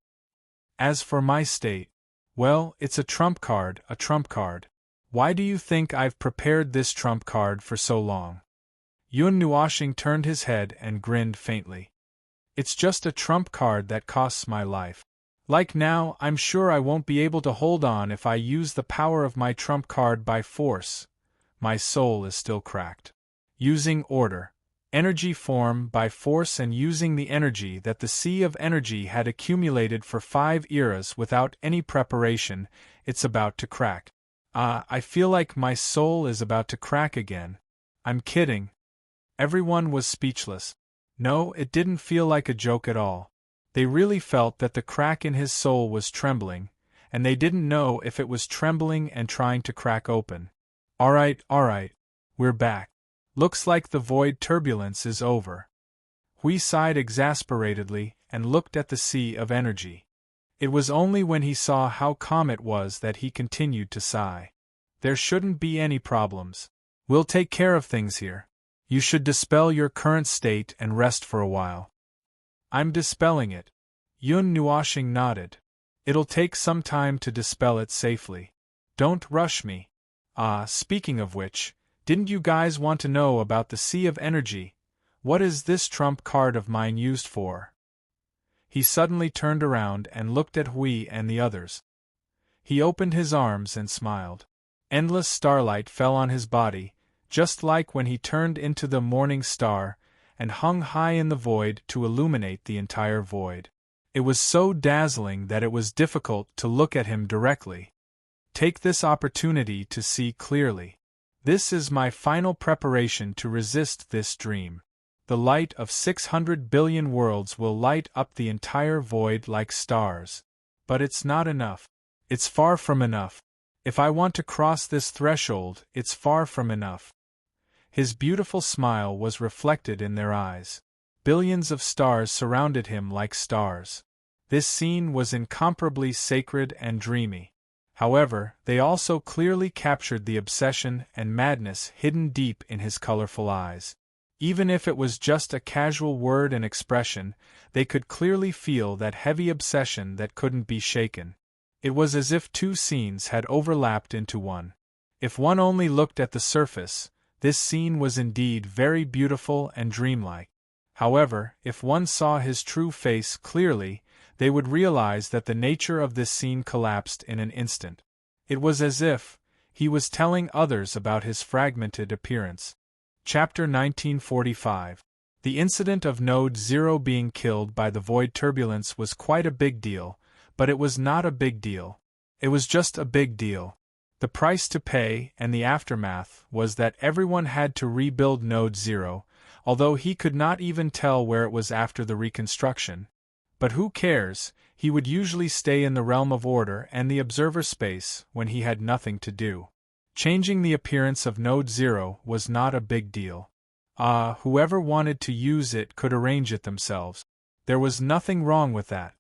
As for my state, well, it's a trump card, a trump card. Why do you think I've prepared this trump card for so long? Yun Nuoshing turned his head and grinned faintly. It's just a trump card that costs my life. Like now, I'm sure I won't be able to hold on if I use the power of my trump card by force. My soul is still cracked. Using order, energy form by force and using the energy that the sea of energy had accumulated for 5 eras without any preparation, it's about to crack. I feel like my soul is about to crack again. I'm kidding. Everyone was speechless. No, it didn't feel like a joke at all. They really felt that the crack in his soul was trembling, and they didn't know if it was trembling and trying to crack open. All right, we're back. Looks like the void turbulence is over. Hui sighed exasperatedly and looked at the sea of energy. It was only when he saw how calm it was that he continued to sigh. There shouldn't be any problems. We'll take care of things here. You should dispel your current state and rest for a while. I'm dispelling it. Yun Nuoshing nodded. It'll take some time to dispel it safely. Don't rush me. Speaking of which, didn't you guys want to know about the sea of energy? What is this trump card of mine used for? He suddenly turned around and looked at Hui and the others. He opened his arms and smiled. Endless starlight fell on his body, just like when he turned into the morning star, and hung high in the void to illuminate the entire void. It was so dazzling that it was difficult to look at him directly. Take this opportunity to see clearly. This is my final preparation to resist this dream. The light of 600 billion worlds will light up the entire void like stars. But it's not enough. It's far from enough. If I want to cross this threshold, it's far from enough. His beautiful smile was reflected in their eyes. Billions of stars surrounded him like stars. This scene was incomparably sacred and dreamy. However, they also clearly captured the obsession and madness hidden deep in his colorful eyes. Even if it was just a casual word and expression, they could clearly feel that heavy obsession that couldn't be shaken. It was as if two scenes had overlapped into one. If one only looked at the surface, this scene was indeed very beautiful and dreamlike. However, if one saw his true face clearly, they would realize that the nature of this scene collapsed in an instant. It was as if he was telling others about his fragmented appearance. Chapter 1945. The incident of Node 0 being killed by the void turbulence was quite a big deal, but it was not a big deal. It was just a big deal. The price to pay, and the aftermath, was that everyone had to rebuild Node 0, although he could not even tell where it was after the reconstruction. But who cares, he would usually stay in the realm of order and the observer space when he had nothing to do. Changing the appearance of Node 0 was not a big deal. Whoever wanted to use it could arrange it themselves. There was nothing wrong with that.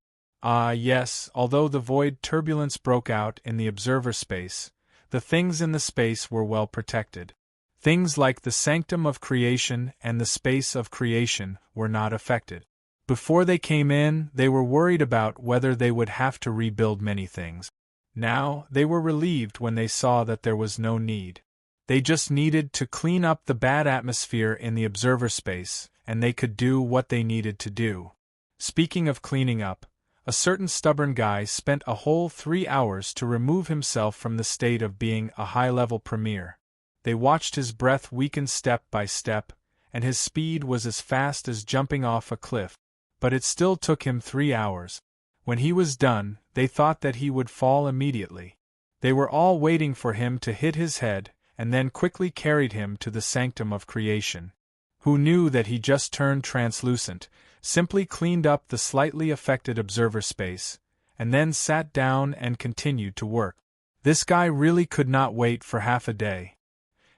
Yes, although the void turbulence broke out in the observer space, the things in the space were well protected. Things like the sanctum of creation and the space of creation were not affected. Before they came in, they were worried about whether they would have to rebuild many things. Now, they were relieved when they saw that there was no need. They just needed to clean up the bad atmosphere in the observer space, and they could do what they needed to do. Speaking of cleaning up, a certain stubborn guy spent a whole 3 hours to remove himself from the state of being a high-level premier. They watched his breath weaken step by step, and his speed was as fast as jumping off a cliff. But it still took him 3 hours. When he was done, they thought that he would fall immediately. They were all waiting for him to hit his head, and then quickly carried him to the sanctum of creation. Who knew that he just turned translucent, simply cleaned up the slightly affected observer space, and then sat down and continued to work. This guy really could not wait for half a day.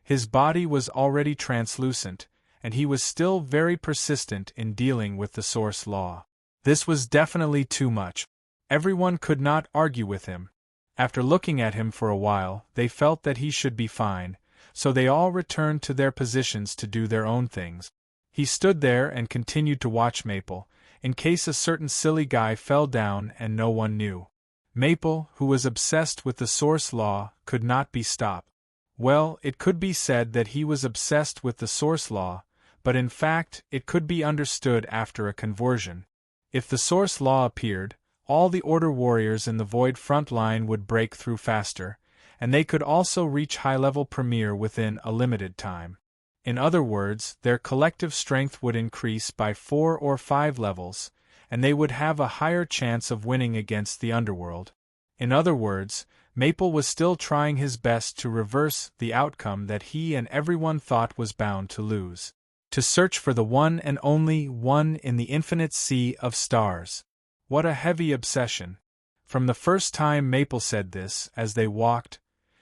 His body was already translucent, and he was still very persistent in dealing with the source law. This was definitely too much. Everyone could not argue with him. After looking at him for a while, they felt that he should be fine, so they all returned to their positions to do their own things. He stood there and continued to watch Maple, in case a certain silly guy fell down and no one knew. Maple, who was obsessed with the source law, could not be stopped. Well, it could be said that he was obsessed with the source law, but in fact, it could be understood after a conversion. If the source law appeared, all the Order warriors in the Void front line would break through faster, and they could also reach high-level Premier within a limited time. In other words, their collective strength would increase by 4 or 5 levels, and they would have a higher chance of winning against the underworld. In other words, Maple was still trying his best to reverse the outcome that he and everyone thought was bound to lose. To search for the one and only one in the infinite sea of stars. What a heavy obsession. From the first time Maple said this, as they walked,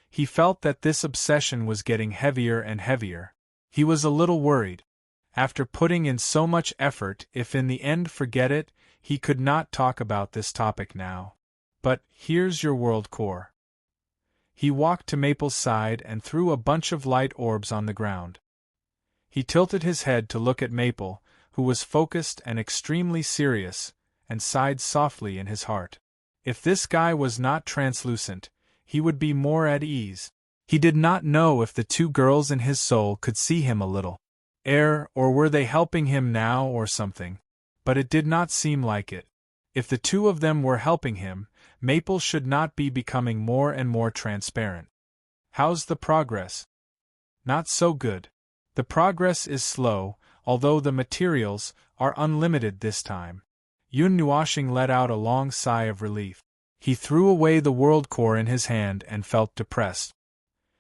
he felt that this obsession was getting heavier and heavier. He was a little worried. After putting in so much effort, if in the end forget it, he could not talk about this topic now. But, here's your world core. He walked to Maple's side and threw a bunch of light orbs on the ground. He tilted his head to look at Maple, who was focused and extremely serious, and sighed softly in his heart. If this guy was not translucent, he would be more at ease. He did not know if the two girls in his soul could see him a little. Or were they helping him now or something? But it did not seem like it. If the two of them were helping him, Maple should not be becoming more and more transparent. How's the progress? Not so good. The progress is slow, although the materials are unlimited this time. Yun Nuashing let out a long sigh of relief. He threw away the world core in his hand and felt depressed.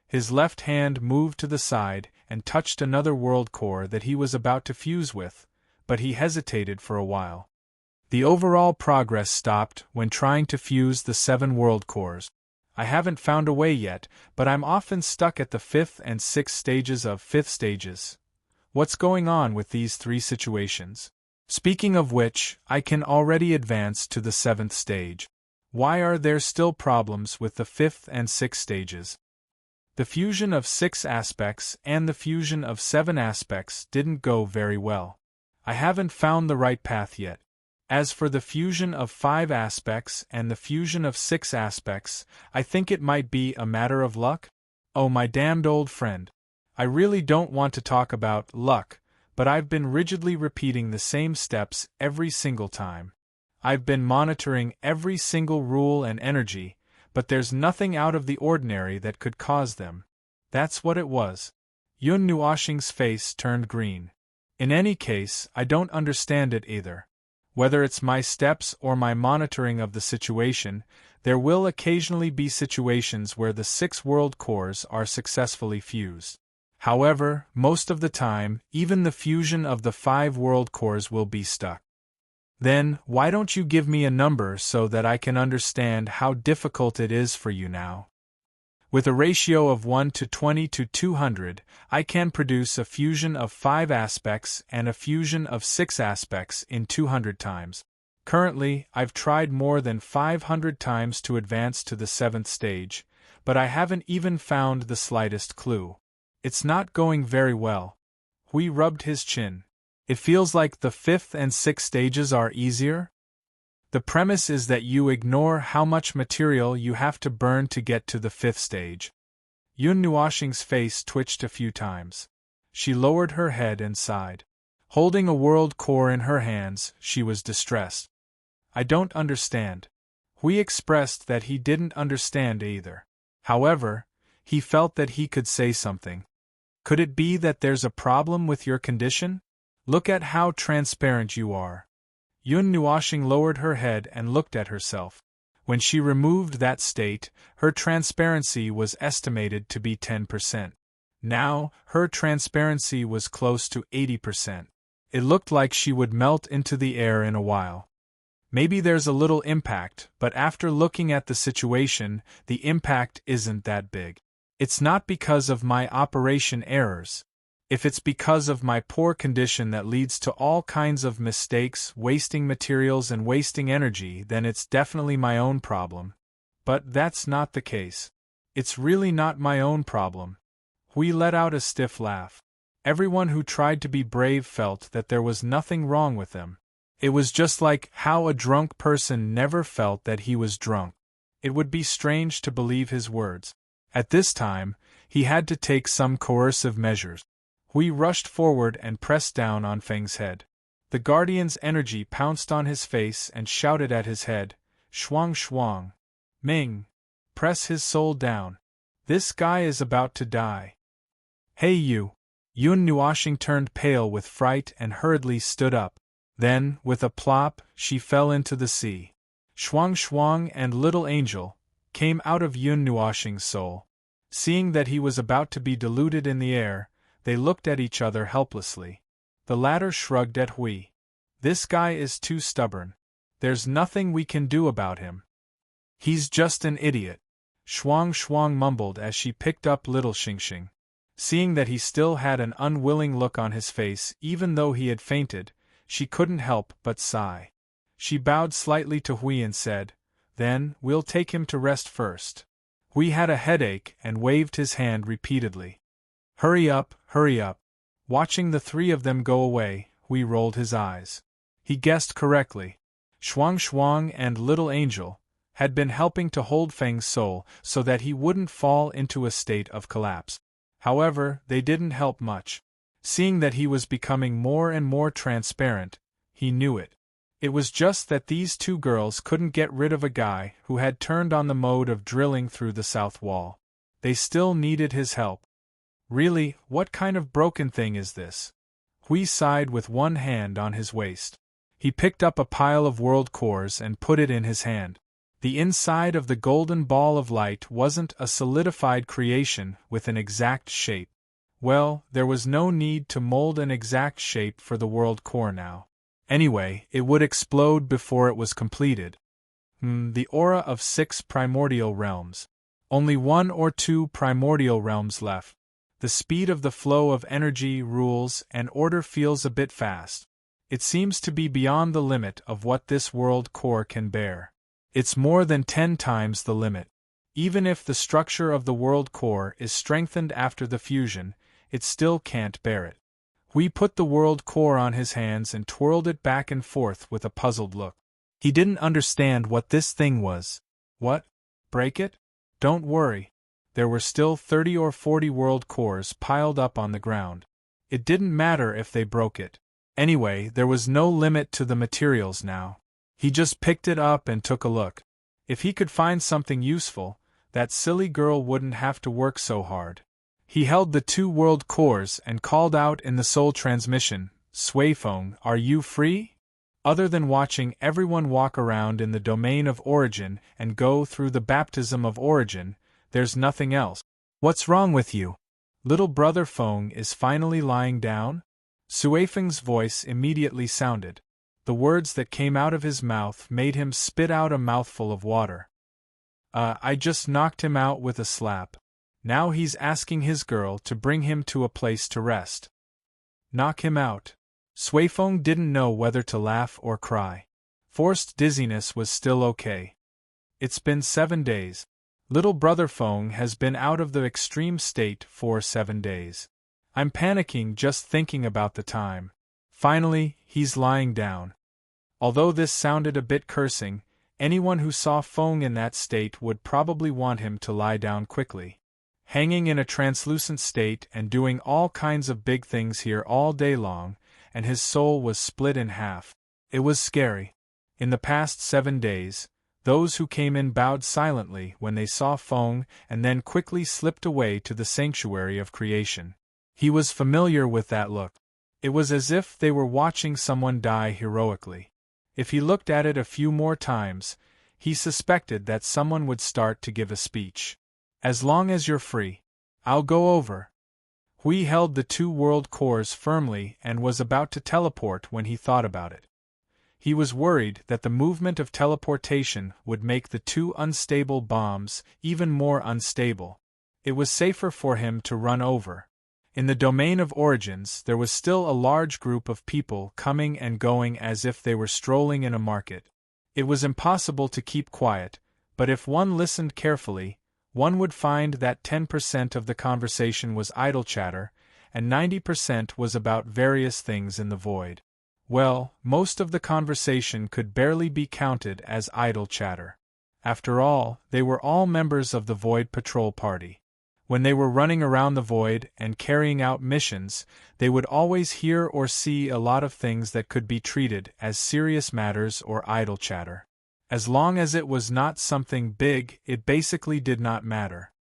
His left hand moved to the side and touched another world core that he was about to fuse with, but he hesitated for a while. The overall progress stopped when trying to fuse the 7 world cores. I haven't found a way yet, but I'm often stuck at the 5th and 6th stages of 5th stages. What's going on with these 3 situations? Speaking of which, I can already advance to the 7th stage. Why are there still problems with the 5th and 6th stages? The fusion of 6 aspects and the fusion of 7 aspects didn't go very well. I haven't found the right path yet. As for the fusion of 5 aspects and the fusion of 6 aspects, I think it might be a matter of luck. Oh, my damned old friend. I really don't want to talk about luck, but I've been rigidly repeating the same steps every single time. I've been monitoring every single rule and energy, but there's nothing out of the ordinary that could cause them. That's what it was. Yun Nuashing's face turned green. In any case, I don't understand it either. Whether it's my steps or my monitoring of the situation, there will occasionally be situations where the 6 world cores are successfully fused. However, most of the time, even the fusion of the 5 world cores will be stuck. Then, why don't you give me a number so that I can understand how difficult it is for you now? With a ratio of 1 to 20 to 200, I can produce a fusion of 5 aspects and a fusion of 6 aspects in 200 times. Currently, I've tried more than 500 times to advance to the 7th stage, but I haven't even found the slightest clue. It's not going very well. Hui rubbed his chin. It feels like the 5th and 6th stages are easier? The premise is that you ignore how much material you have to burn to get to the 5th stage. Yun Nuashing's face twitched a few times. She lowered her head and sighed. Holding a world core in her hands, she was distressed. I don't understand. Hui expressed that he didn't understand either. However, he felt that he could say something. Could it be that there's a problem with your condition? Look at how transparent you are. Yun Nuashing lowered her head and looked at herself. When she removed that state, her transparency was estimated to be 10%. Now, her transparency was close to 80%. It looked like she would melt into the air in a while. Maybe there's a little impact, but after looking at the situation, the impact isn't that big. It's not because of my operation errors. If it's because of my poor condition that leads to all kinds of mistakes, wasting materials and wasting energy, then it's definitely my own problem. But that's not the case. It's really not my own problem. We let out a stiff laugh. Everyone who tried to be brave felt that there was nothing wrong with them. It was just like how a drunk person never felt that he was drunk. It would be strange to believe his words. At this time, he had to take some coercive measures. Hui rushed forward and pressed down on Feng's head. The guardian's energy pounced on his face and shouted at his head, "Shuang shuang. Ming. Press his soul down. This guy is about to die." "Hey you!" Yun Nuoshing turned pale with fright and hurriedly stood up. Then, with a plop, she fell into the sea. Shuang Shuang and Little Angel came out of Yun Nuoshing's soul. Seeing that he was about to be diluted in the air, they looked at each other helplessly. The latter shrugged at Hui. "This guy is too stubborn. There's nothing we can do about him. He's just an idiot," Shuang Shuang mumbled as she picked up Little Xingxing. Seeing that he still had an unwilling look on his face even though he had fainted, she couldn't help but sigh. She bowed slightly to Hui and said, "Then, we'll take him to rest first." Hui had a headache and waved his hand repeatedly. Hurry up, hurry up." Watching the three of them go away, Hui rolled his eyes. He guessed correctly. Shuang Shuang and Little Angel had been helping to hold Feng's soul so that he wouldn't fall into a state of collapse. However, they didn't help much. Seeing that he was becoming more and more transparent, he knew it. It was just that these two girls couldn't get rid of a guy who had turned on the mode of drilling through the south wall. They still needed his help. Really, what kind of broken thing is this? Hui sighed with one hand on his waist. He picked up a pile of world cores and put it in his hand. The inside of the golden ball of light wasn't a solidified creation with an exact shape. Well, there was no need to mold an exact shape for the world core now. Anyway, it would explode before it was completed. The aura of 6 primordial realms. Only 1 or 2 primordial realms left. The speed of the flow of energy, rules, and order feels a bit fast. It seems to be beyond the limit of what this world core can bear. It's more than 10 times the limit. Even if the structure of the world core is strengthened after the fusion, it still can't bear it. Hui put the world core on his hands and twirled it back and forth with a puzzled look. He didn't understand what this thing was. What? Break it? Don't worry. There were still 30 or 40 world cores piled up on the ground. It didn't matter if they broke it. Anyway, there was no limit to the materials now. He just picked it up and took a look. If he could find something useful, that silly girl wouldn't have to work so hard. He held the 2 world cores and called out in the soul transmission, "Suifeng, are you free?" Other than watching everyone walk around in the domain of origin and go through the baptism of origin, there's nothing else. "What's wrong with you? Little brother Feng is finally lying down?" Suifeng's voice immediately sounded. The words that came out of his mouth made him spit out a mouthful of water. I just knocked him out with a slap. Now he's asking his girl to bring him to a place to rest." Knock him out. Suifeng didn't know whether to laugh or cry. Forced dizziness was still okay. It's been 7 days. Little brother Feng has been out of the extreme state for 7 days. I'm panicking just thinking about the time. Finally, he's lying down. Although this sounded a bit cursing, anyone who saw Feng in that state would probably want him to lie down quickly. Hanging in a translucent state and doing all kinds of big things here all day long, and his soul was split in half. It was scary. In the past 7 days, those who came in bowed silently when they saw Feng and then quickly slipped away to the sanctuary of creation. He was familiar with that look. It was as if they were watching someone die heroically. If he looked at it a few more times, he suspected that someone would start to give a speech. "As long as you're free, I'll go over." Hui held the 2 world cores firmly and was about to teleport when he thought about it. He was worried that the movement of teleportation would make the 2 unstable bombs even more unstable. It was safer for him to run over. In the domain of origins, there was still a large group of people coming and going as if they were strolling in a market. It was impossible to keep quiet, but if one listened carefully, one would find that 10% of the conversation was idle chatter, and 90% was about various things in the void. Well, most of the conversation could barely be counted as idle chatter. After all, they were all members of the Void Patrol Party. When they were running around the void and carrying out missions, they would always hear or see a lot of things that could be treated as serious matters or idle chatter. As long as it was not something big, it basically did not matter.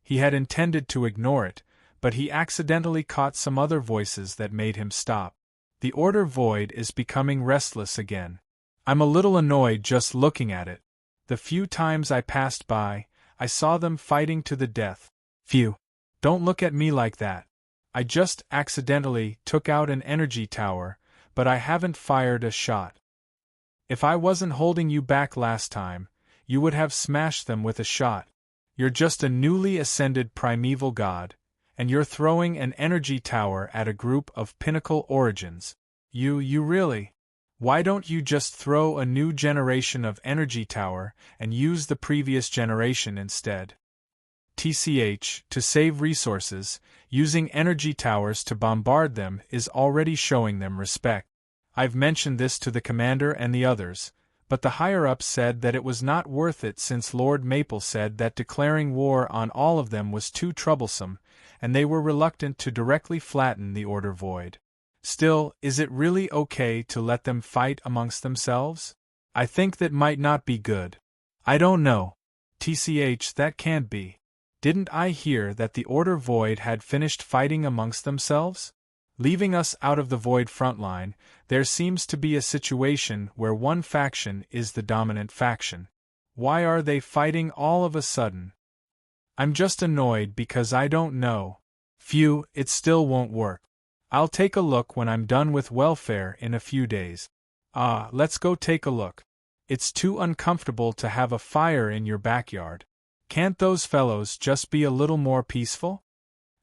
He had intended to ignore it, but he accidentally caught some other voices that made him stop. The Order Void is becoming restless again. I'm a little annoyed just looking at it. The few times I passed by, I saw them fighting to the death. Phew. Don't look at me like that. I just accidentally took out an energy tower, but I haven't fired a shot. If I wasn't holding you back last time, you would have smashed them with a shot. You're just a newly ascended primeval god, and you're throwing an energy tower at a group of pinnacle origins. You really? Why don't you just throw a new generation of energy tower and use the previous generation instead? TCH, to save resources, using energy towers to bombard them is already showing them respect. I've mentioned this to the commander and the others, but the higher-ups said that it was not worth it since Lord Maple said that declaring war on all of them was too troublesome, and they were reluctant to directly flatten the Order Void. Still, is it really okay to let them fight amongst themselves? I think that might not be good. I don't know. TCH, that can't be. Didn't I hear that the Order Void had finished fighting amongst themselves? Leaving us out of the Void frontline, there seems to be a situation where one faction is the dominant faction. Why are they fighting all of a sudden? I'm just annoyed because I don't know. Phew, it still won't work. I'll take a look when I'm done with welfare in a few days. Let's go take a look. It's too uncomfortable to have a fire in your backyard. Can't those fellows just be a little more peaceful?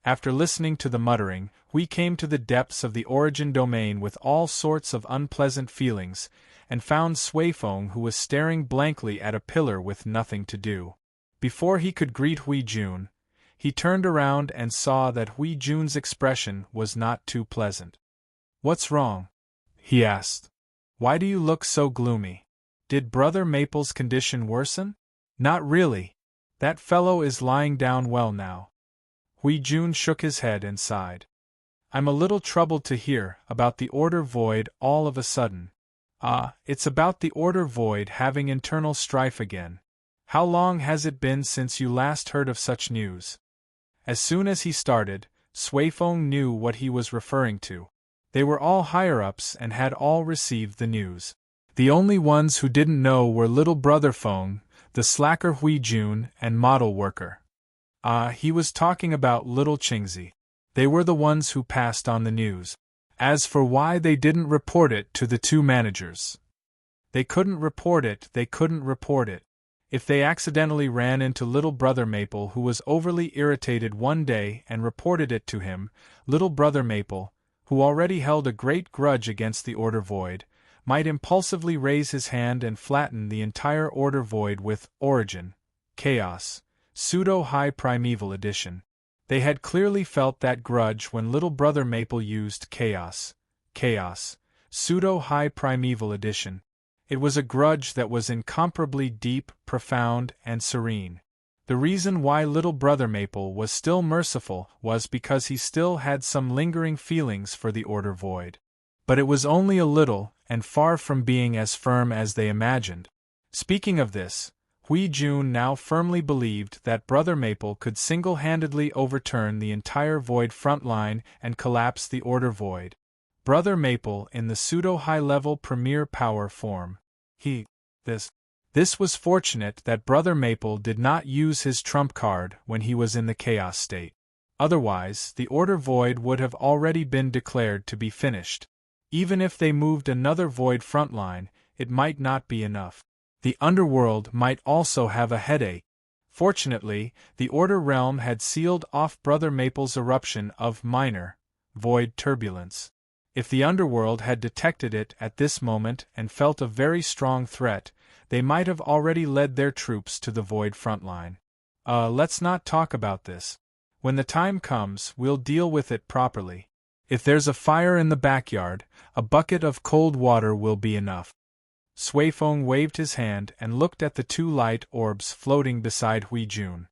After listening to the muttering, we came to the depths of the origin domain with all sorts of unpleasant feelings, and found Suifeng, who was staring blankly at a pillar with nothing to do. Before he could greet Hui Jun, he turned around and saw that Hui Jun's expression was not too pleasant. "What's wrong?" he asked. "Why do you look so gloomy? Did Brother Maple's condition worsen?" "Not really. That fellow is lying down well now." Hui Jun shook his head and sighed. "I'm a little troubled to hear about the Order Void all of a sudden." It's about the Order Void having internal strife again. How long has it been since you last heard of such news?" As soon as he started, Suifeng knew what he was referring to. They were all higher-ups and had all received the news. The only ones who didn't know were little brother Feng, the slacker Hui Jun, and model worker. He was talking about little Qingzi. They were the ones who passed on the news. As for why they didn't report it to the two managers. They couldn't report it. If they accidentally ran into little brother Maple, who was overly irritated one day, and reported it to him, little brother Maple, who already held a great grudge against the Order Void, might impulsively raise his hand and flatten the entire Order Void with Origin, Chaos, Pseudo-High Primeval Edition. They had clearly felt that grudge when little brother Maple used Chaos, Pseudo-High Primeval Edition. It was a grudge that was incomparably deep, profound, and serene. The reason why little brother Maple was still merciful was because he still had some lingering feelings for the Order Void. But it was only a little, and far from being as firm as they imagined. Speaking of this, Hui Jun now firmly believed that Brother Maple could single-handedly overturn the entire Void frontline and collapse the Order Void. Brother Maple in the pseudo-high-level premier power form. This was fortunate that Brother Maple did not use his trump card when he was in the chaos state. Otherwise, the Order Void would have already been declared to be finished. Even if they moved another Void frontline, it might not be enough. The underworld might also have a headache. Fortunately, the Order realm had sealed off Brother Maple's eruption of minor, void turbulence. If the underworld had detected it at this moment and felt a very strong threat, they might have already led their troops to the void front line. Let's not talk about this. When the time comes, we'll deal with it properly. If there's a fire in the backyard, a bucket of cold water will be enough. Sui Feng waved his hand and looked at the two light orbs floating beside Hui Jun.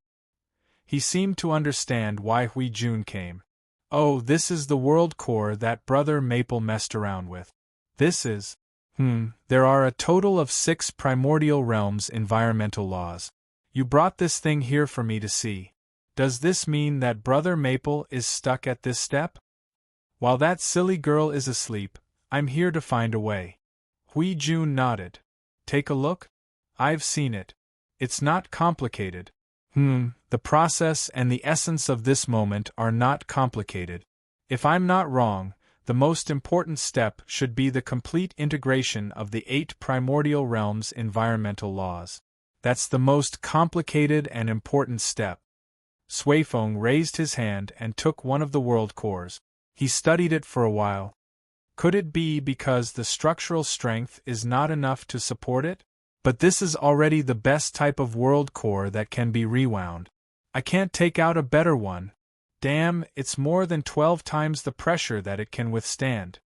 He seemed to understand why Hui Jun came. Oh, this is the world core that Brother Maple messed around with. This is… there are a total of 6 primordial realms environmental laws. You brought this thing here for me to see. Does this mean that Brother Maple is stuck at this step? While that silly girl is asleep, I'm here to find a way. Hui Jun nodded. Take a look? I've seen it. It's not complicated. The process and the essence of this moment are not complicated. If I'm not wrong, the most important step should be the complete integration of the 8 primordial realms' environmental laws. That's the most complicated and important step. Sui Feng raised his hand and took one of the world cores. He studied it for a while. Could it be because the structural strength is not enough to support it? But this is already the best type of world core that can be rewound. I can't take out a better one. Damn, it's more than 12 times the pressure that it can withstand.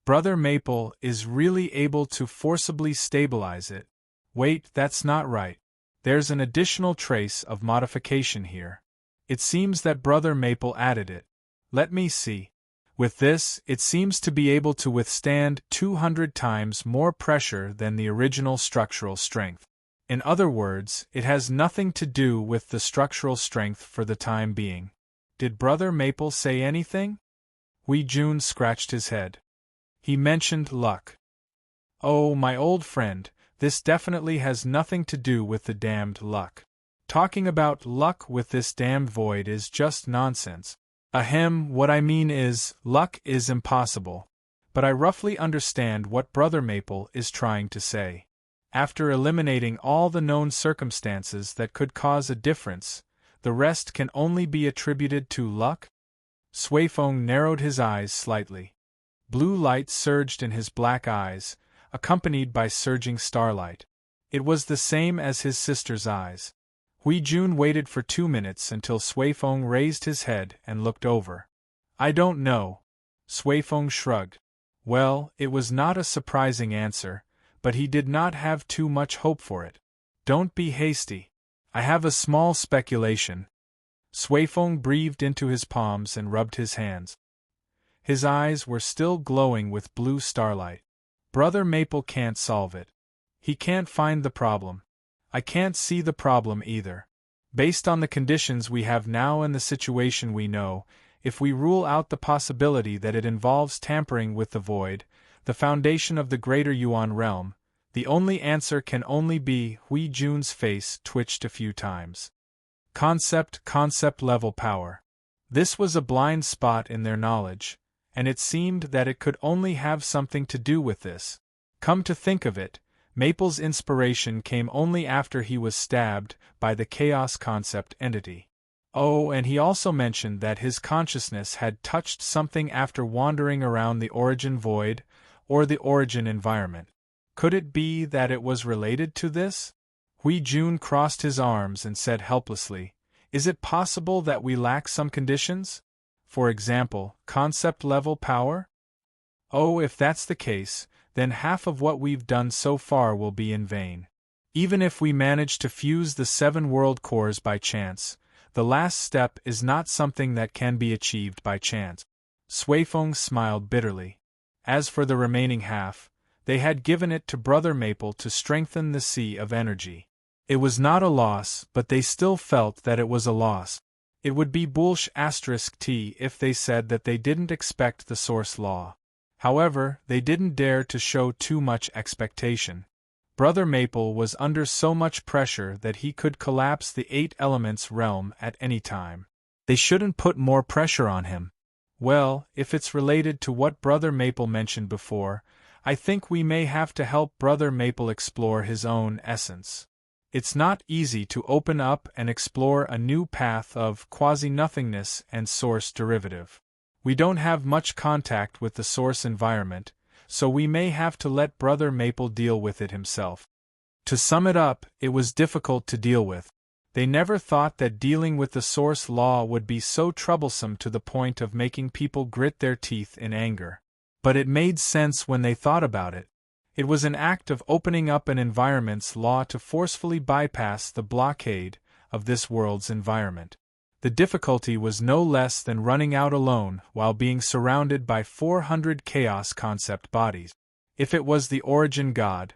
Brother Maple is really able to forcibly stabilize it. Wait, that's not right. There's an additional trace of modification here. It seems that Brother Maple added it. Let me see. With this, it seems to be able to withstand 200 times more pressure than the original structural strength. In other words, it has nothing to do with the structural strength for the time being. Did Brother Maple say anything? Hui Jun scratched his head. He mentioned luck. Oh, my old friend, this definitely has nothing to do with the damned luck. Talking about luck with this damned void is just nonsense. What I mean is, luck is impossible. But I roughly understand what Brother Maple is trying to say. After eliminating all the known circumstances that could cause a difference, the rest can only be attributed to luck? Sui Feng narrowed his eyes slightly. Blue light surged in his black eyes, accompanied by surging starlight. It was the same as his sister's eyes. Hui Jun waited for 2 minutes until Sui Feng raised his head and looked over. I don't know. Sui Feng shrugged. Well, it was not a surprising answer, but he did not have too much hope for it. Don't be hasty. I have a small speculation. Sui Feng breathed into his palms and rubbed his hands. His eyes were still glowing with blue starlight. Brother Maple can't solve it. He can't find the problem. I can't see the problem either. Based on the conditions we have now and the situation we know, if we rule out the possibility that it involves tampering with the void, the foundation of the greater Yuan realm, the only answer can only be… Hui Jun's face twitched a few times. Concept level power. This was a blind spot in their knowledge, and it seemed that it could only have something to do with this. Come to think of it, Maple's inspiration came only after he was stabbed by the chaos concept entity. Oh, and he also mentioned that his consciousness had touched something after wandering around the origin void, or the origin environment. Could it be that it was related to this? Hui Jun crossed his arms and said helplessly, Is it possible that we lack some conditions? For example, concept-level power? Oh, if that's the case, then half of what we've done so far will be in vain. Even if we manage to fuse the 7 world cores by chance, the last step is not something that can be achieved by chance. Sui Feng smiled bitterly. As for the remaining half, they had given it to Brother Maple to strengthen the sea of energy. It was not a loss, but they still felt that it was a loss. It would be bullsh*t if they said that they didn't expect the source law. However, they didn't dare to show too much expectation. Brother Maple was under so much pressure that he could collapse the 8 elements realm at any time. They shouldn't put more pressure on him. Well, if it's related to what Brother Maple mentioned before, I think we may have to help Brother Maple explore his own essence. It's not easy to open up and explore a new path of quasi-nothingness and source derivative. We don't have much contact with the source environment, so we may have to let Brother Maple deal with it himself. To sum it up, it was difficult to deal with. They never thought that dealing with the source law would be so troublesome to the point of making people grit their teeth in anger. But it made sense when they thought about it. It was an act of opening up an environment's law to forcefully bypass the blockade of this world's environment. The difficulty was no less than running out alone while being surrounded by 400 chaos concept bodies. If it was the origin god,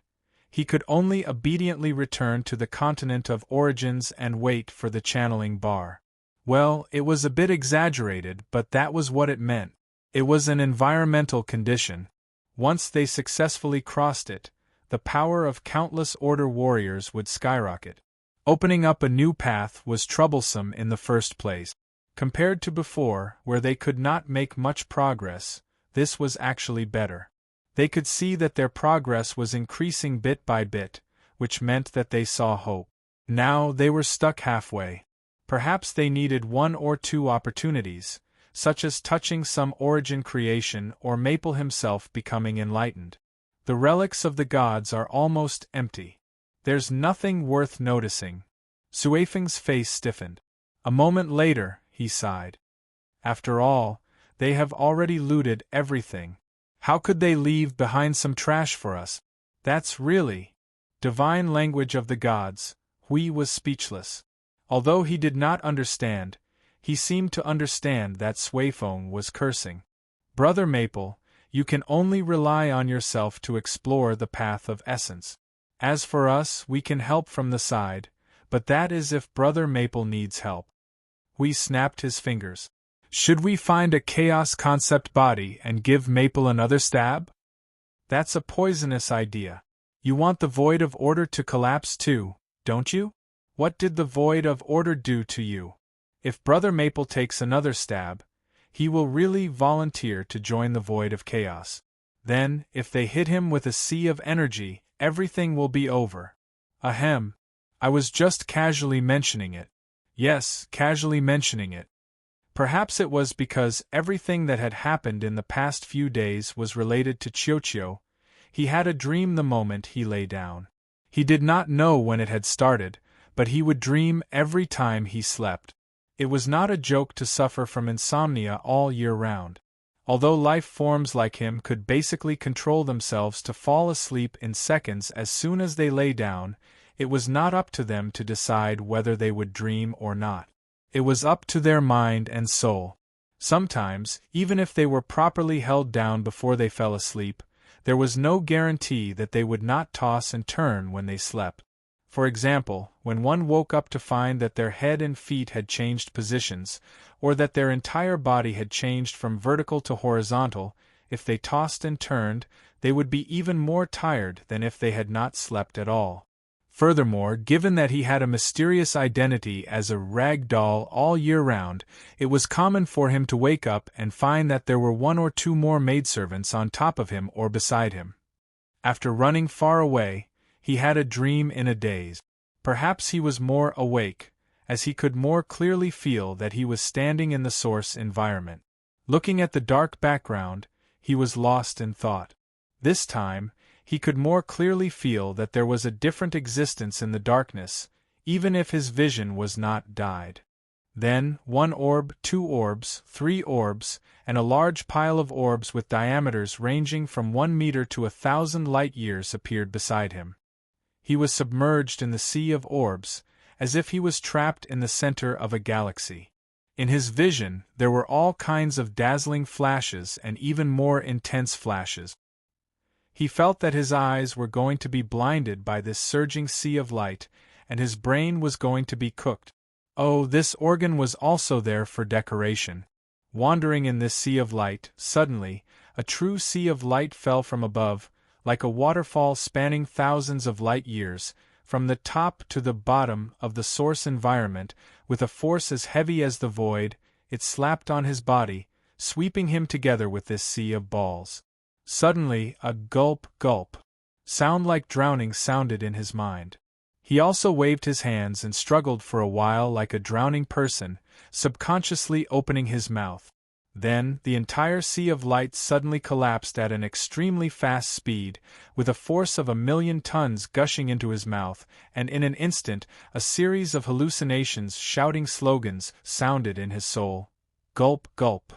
he could only obediently return to the continent of origins and wait for the channeling bar. Well, it was a bit exaggerated, but that was what it meant. It was an environmental condition. Once they successfully crossed it, the power of countless order warriors would skyrocket. Opening up a new path was troublesome in the first place. Compared to before, where they could not make much progress, this was actually better. They could see that their progress was increasing bit by bit, which meant that they saw hope. Now they were stuck halfway. Perhaps they needed one or two opportunities, such as touching some origin creation or Maple himself becoming enlightened. The relics of the gods are almost empty. There's nothing worth noticing. Suifeng's face stiffened. A moment later, he sighed. After all, they have already looted everything. How could they leave behind some trash for us? That's really divine language of the gods. Hui was speechless. Although he did not understand, he seemed to understand that Suifeng was cursing. Brother Maple, you can only rely on yourself to explore the path of essence. As for us, we can help from the side, but that is if Brother Maple needs help. Hui snapped his fingers. Should we find a chaos concept body and give Maple another stab? That's a poisonous idea. You want the void of order to collapse too, don't you? What did the void of order do to you? If Brother Maple takes another stab, he will really volunteer to join the void of chaos. Then, if they hit him with a sea of energy, everything will be over. Ahem. I was just casually mentioning it. Yes, casually mentioning it. Perhaps it was because everything that had happened in the past few days was related to Qiuqiu. He had a dream the moment he lay down. He did not know when it had started, but he would dream every time he slept. It was not a joke to suffer from insomnia all year round. Although life forms like him could basically control themselves to fall asleep in seconds as soon as they lay down, it was not up to them to decide whether they would dream or not. It was up to their mind and soul. Sometimes, even if they were properly held down before they fell asleep, there was no guarantee that they would not toss and turn when they slept. For example, when one woke up to find that their head and feet had changed positions, or that their entire body had changed from vertical to horizontal, if they tossed and turned, they would be even more tired than if they had not slept at all. Furthermore, given that he had a mysterious identity as a rag doll all year round, it was common for him to wake up and find that there were one or two more maidservants on top of him or beside him. After running far away, he had a dream in a daze. Perhaps he was more awake, as he could more clearly feel that he was standing in the source environment. Looking at the dark background, he was lost in thought. This time, he could more clearly feel that there was a different existence in the darkness, even if his vision was not dyed. Then, 1 orb, 2 orbs, 3 orbs, and a large pile of orbs with diameters ranging from 1 meter to 1,000 light-years appeared beside him. He was submerged in the sea of orbs, as if he was trapped in the center of a galaxy. In his vision, there were all kinds of dazzling flashes and even more intense flashes. He felt that his eyes were going to be blinded by this surging sea of light, and his brain was going to be cooked. Oh, this organ was also there for decoration. Wandering in this sea of light, suddenly, a true sea of light fell from above, like a waterfall spanning thousands of light-years, from the top to the bottom of the source environment, with a force as heavy as the void. It slapped on his body, sweeping him together with this sea of balls. Suddenly, a gulp sound like drowning sounded in his mind. He also waved his hands and struggled for a while like a drowning person, subconsciously opening his mouth. Then, the entire sea of light suddenly collapsed at an extremely fast speed, with a force of 1,000,000 tons gushing into his mouth, and in an instant, a series of hallucinations, shouting slogans, sounded in his soul. Gulp, gulp.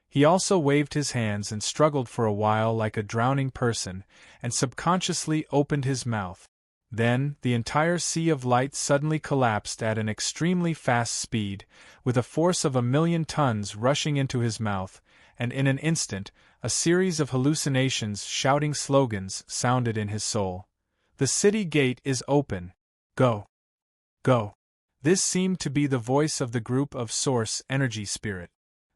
He also waved his hands and struggled for a while like a drowning person, and subconsciously opened his mouth. Then, the entire sea of light suddenly collapsed at an extremely fast speed, with a force of 1,000,000 tons rushing into his mouth, and in an instant, a series of hallucinations, shouting slogans, sounded in his soul. The city gate is open. Go. Go. This seemed to be the voice of the group of Source Energy Spirit.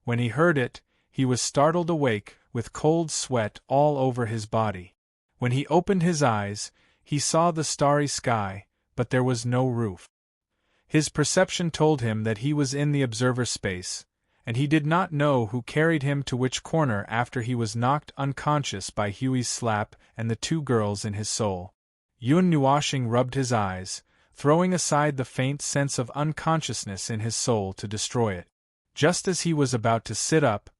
When he heard it, he was startled awake, with cold sweat all over his body. When he opened his eyes, he saw the starry sky, but there was no roof. His perception told him that he was in the observer space, and he did not know who carried him to which corner after he was knocked unconscious by Huey's slap and the two girls in his soul. Yun Nuashing rubbed his eyes, throwing aside the faint sense of unconsciousness in his soul to destroy it. Just as he was about to sit up,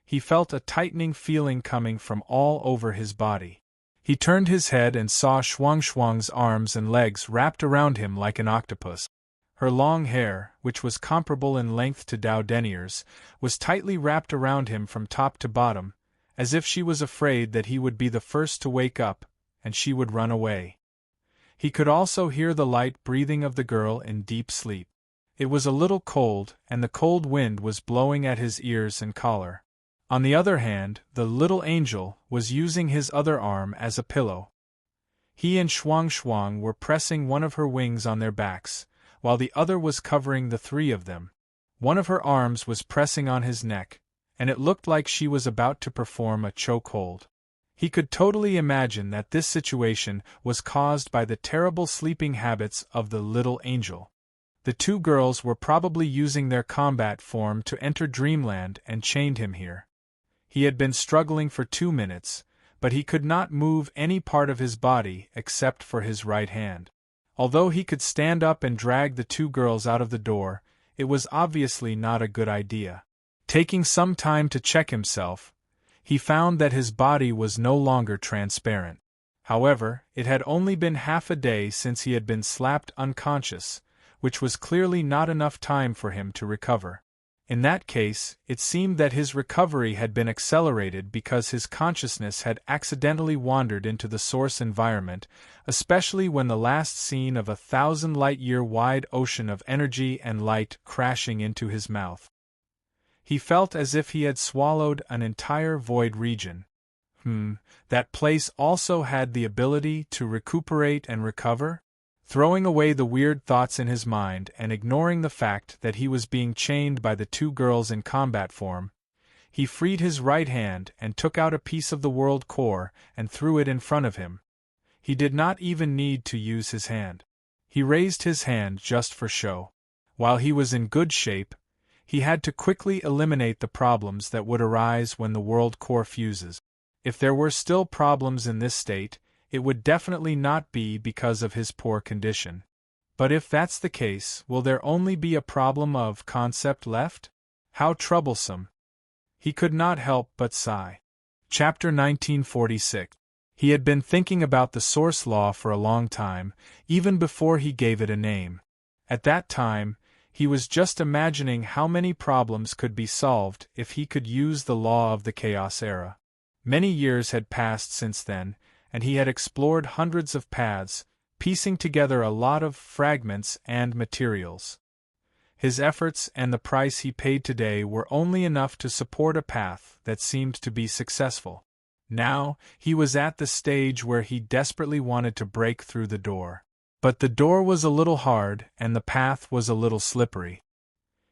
he felt a tightening feeling coming from all over his body. He turned his head and saw Shuang Shuang's arms and legs wrapped around him like an octopus. Her long hair, which was comparable in length to Dao Denier's, was tightly wrapped around him from top to bottom, as if she was afraid that he would be the first to wake up, and she would run away. He could also hear the light breathing of the girl in deep sleep. It was a little cold, and the cold wind was blowing at his ears and collar. On the other hand, the little angel was using his other arm as a pillow. He and Shuang Shuang were pressing one of her wings on their backs, while the other was covering the three of them. One of her arms was pressing on his neck, and it looked like she was about to perform a chokehold. He could totally imagine that this situation was caused by the terrible sleeping habits of the little angel. The two girls were probably using their combat form to enter Dreamland and chained him here. He had been struggling for 2 minutes, but he could not move any part of his body except for his right hand. Although he could stand up and drag the two girls out of the door, it was obviously not a good idea. Taking some time to check himself, he found that his body was no longer transparent. However, it had only been half a day since he had been slapped unconscious, which was clearly not enough time for him to recover. In that case, it seemed that his recovery had been accelerated because his consciousness had accidentally wandered into the source environment, especially when the last scene of a 1,000-light-year-wide ocean of energy and light crashing into his mouth. He felt as if he had swallowed an entire void region. That place also had the ability to recuperate and recover? Throwing away the weird thoughts in his mind and ignoring the fact that he was being chained by the two girls in combat form, he freed his right hand and took out a piece of the world core and threw it in front of him. He did not even need to use his hand. He raised his hand just for show. While he was in good shape, he had to quickly eliminate the problems that would arise when the world core fuses. If there were still problems in this state, it would definitely not be because of his poor condition. But if that's the case, will there only be a problem of concept left? How troublesome. He could not help but sigh. Chapter 1946. He had been thinking about the source law for a long time, even before he gave it a name. At that time, he was just imagining how many problems could be solved if he could use the law of the Chaos Era. Many years had passed since then, and he had explored hundreds of paths, piecing together a lot of fragments and materials. His efforts and the price he paid today were only enough to support a path that seemed to be successful. Now, he was at the stage where he desperately wanted to break through the door. But the door was a little hard and the path was a little slippery.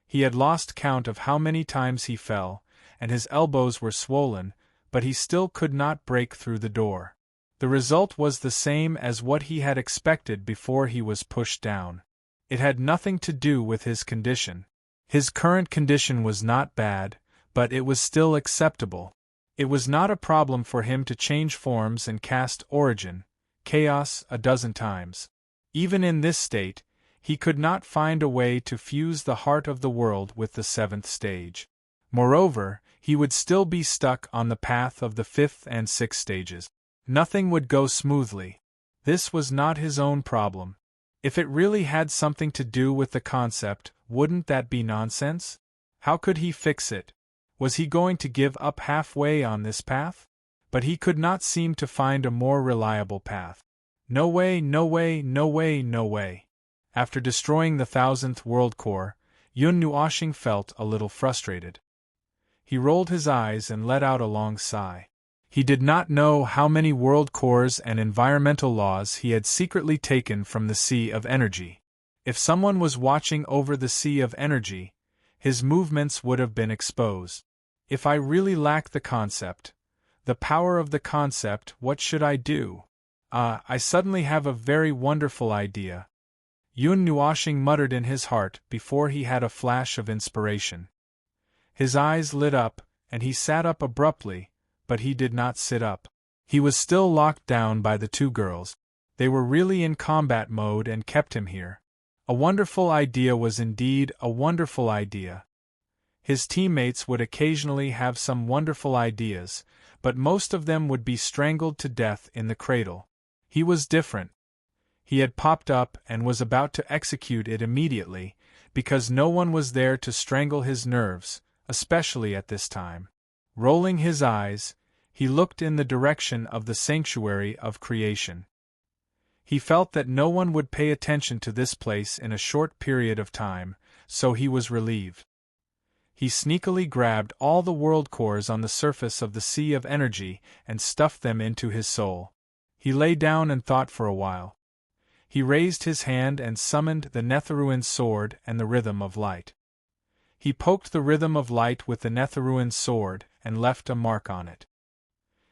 He had lost count of how many times he fell, and his elbows were swollen, but he still could not break through the door. The result was the same as what he had expected before he was pushed down. It had nothing to do with his condition. His current condition was not bad, but it was still acceptable. It was not a problem for him to change forms and cast Origin, Chaos a dozen times. Even in this state, he could not find a way to fuse the heart of the world with the seventh stage. Moreover, he would still be stuck on the path of the fifth and sixth stages. Nothing would go smoothly. This was not his own problem. If it really had something to do with the concept, wouldn't that be nonsense? How could he fix it? Was he going to give up halfway on this path? But he could not seem to find a more reliable path. No way, no way, no way, no way. After destroying the 1000th world core, Yun Nuoxing felt a little frustrated. He rolled his eyes and let out a long sigh. He did not know how many world cores and environmental laws he had secretly taken from the Sea of Energy. If someone was watching over the Sea of Energy, his movements would have been exposed. If I really lack the concept, the power of the concept, what should I do? I suddenly have a very wonderful idea. Yun Nuoxing muttered in his heart before he had a flash of inspiration. His eyes lit up, and he sat up abruptly, but he did not sit up. He was still locked down by the two girls. They were really in combat mode and kept him here. A wonderful idea was indeed a wonderful idea. His teammates would occasionally have some wonderful ideas, but most of them would be strangled to death in the cradle. He was different. He had popped up and was about to execute it immediately, because no one was there to strangle his nerves, especially at this time. Rolling his eyes, he looked in the direction of the sanctuary of creation. He felt that no one would pay attention to this place in a short period of time, so he was relieved. He sneakily grabbed all the world cores on the surface of the Sea of Energy and stuffed them into his soul. He lay down and thought for a while. He raised his hand and summoned the Netheruan sword and the rhythm of light. He poked the rhythm of light with the Netheruan sword and left a mark on it.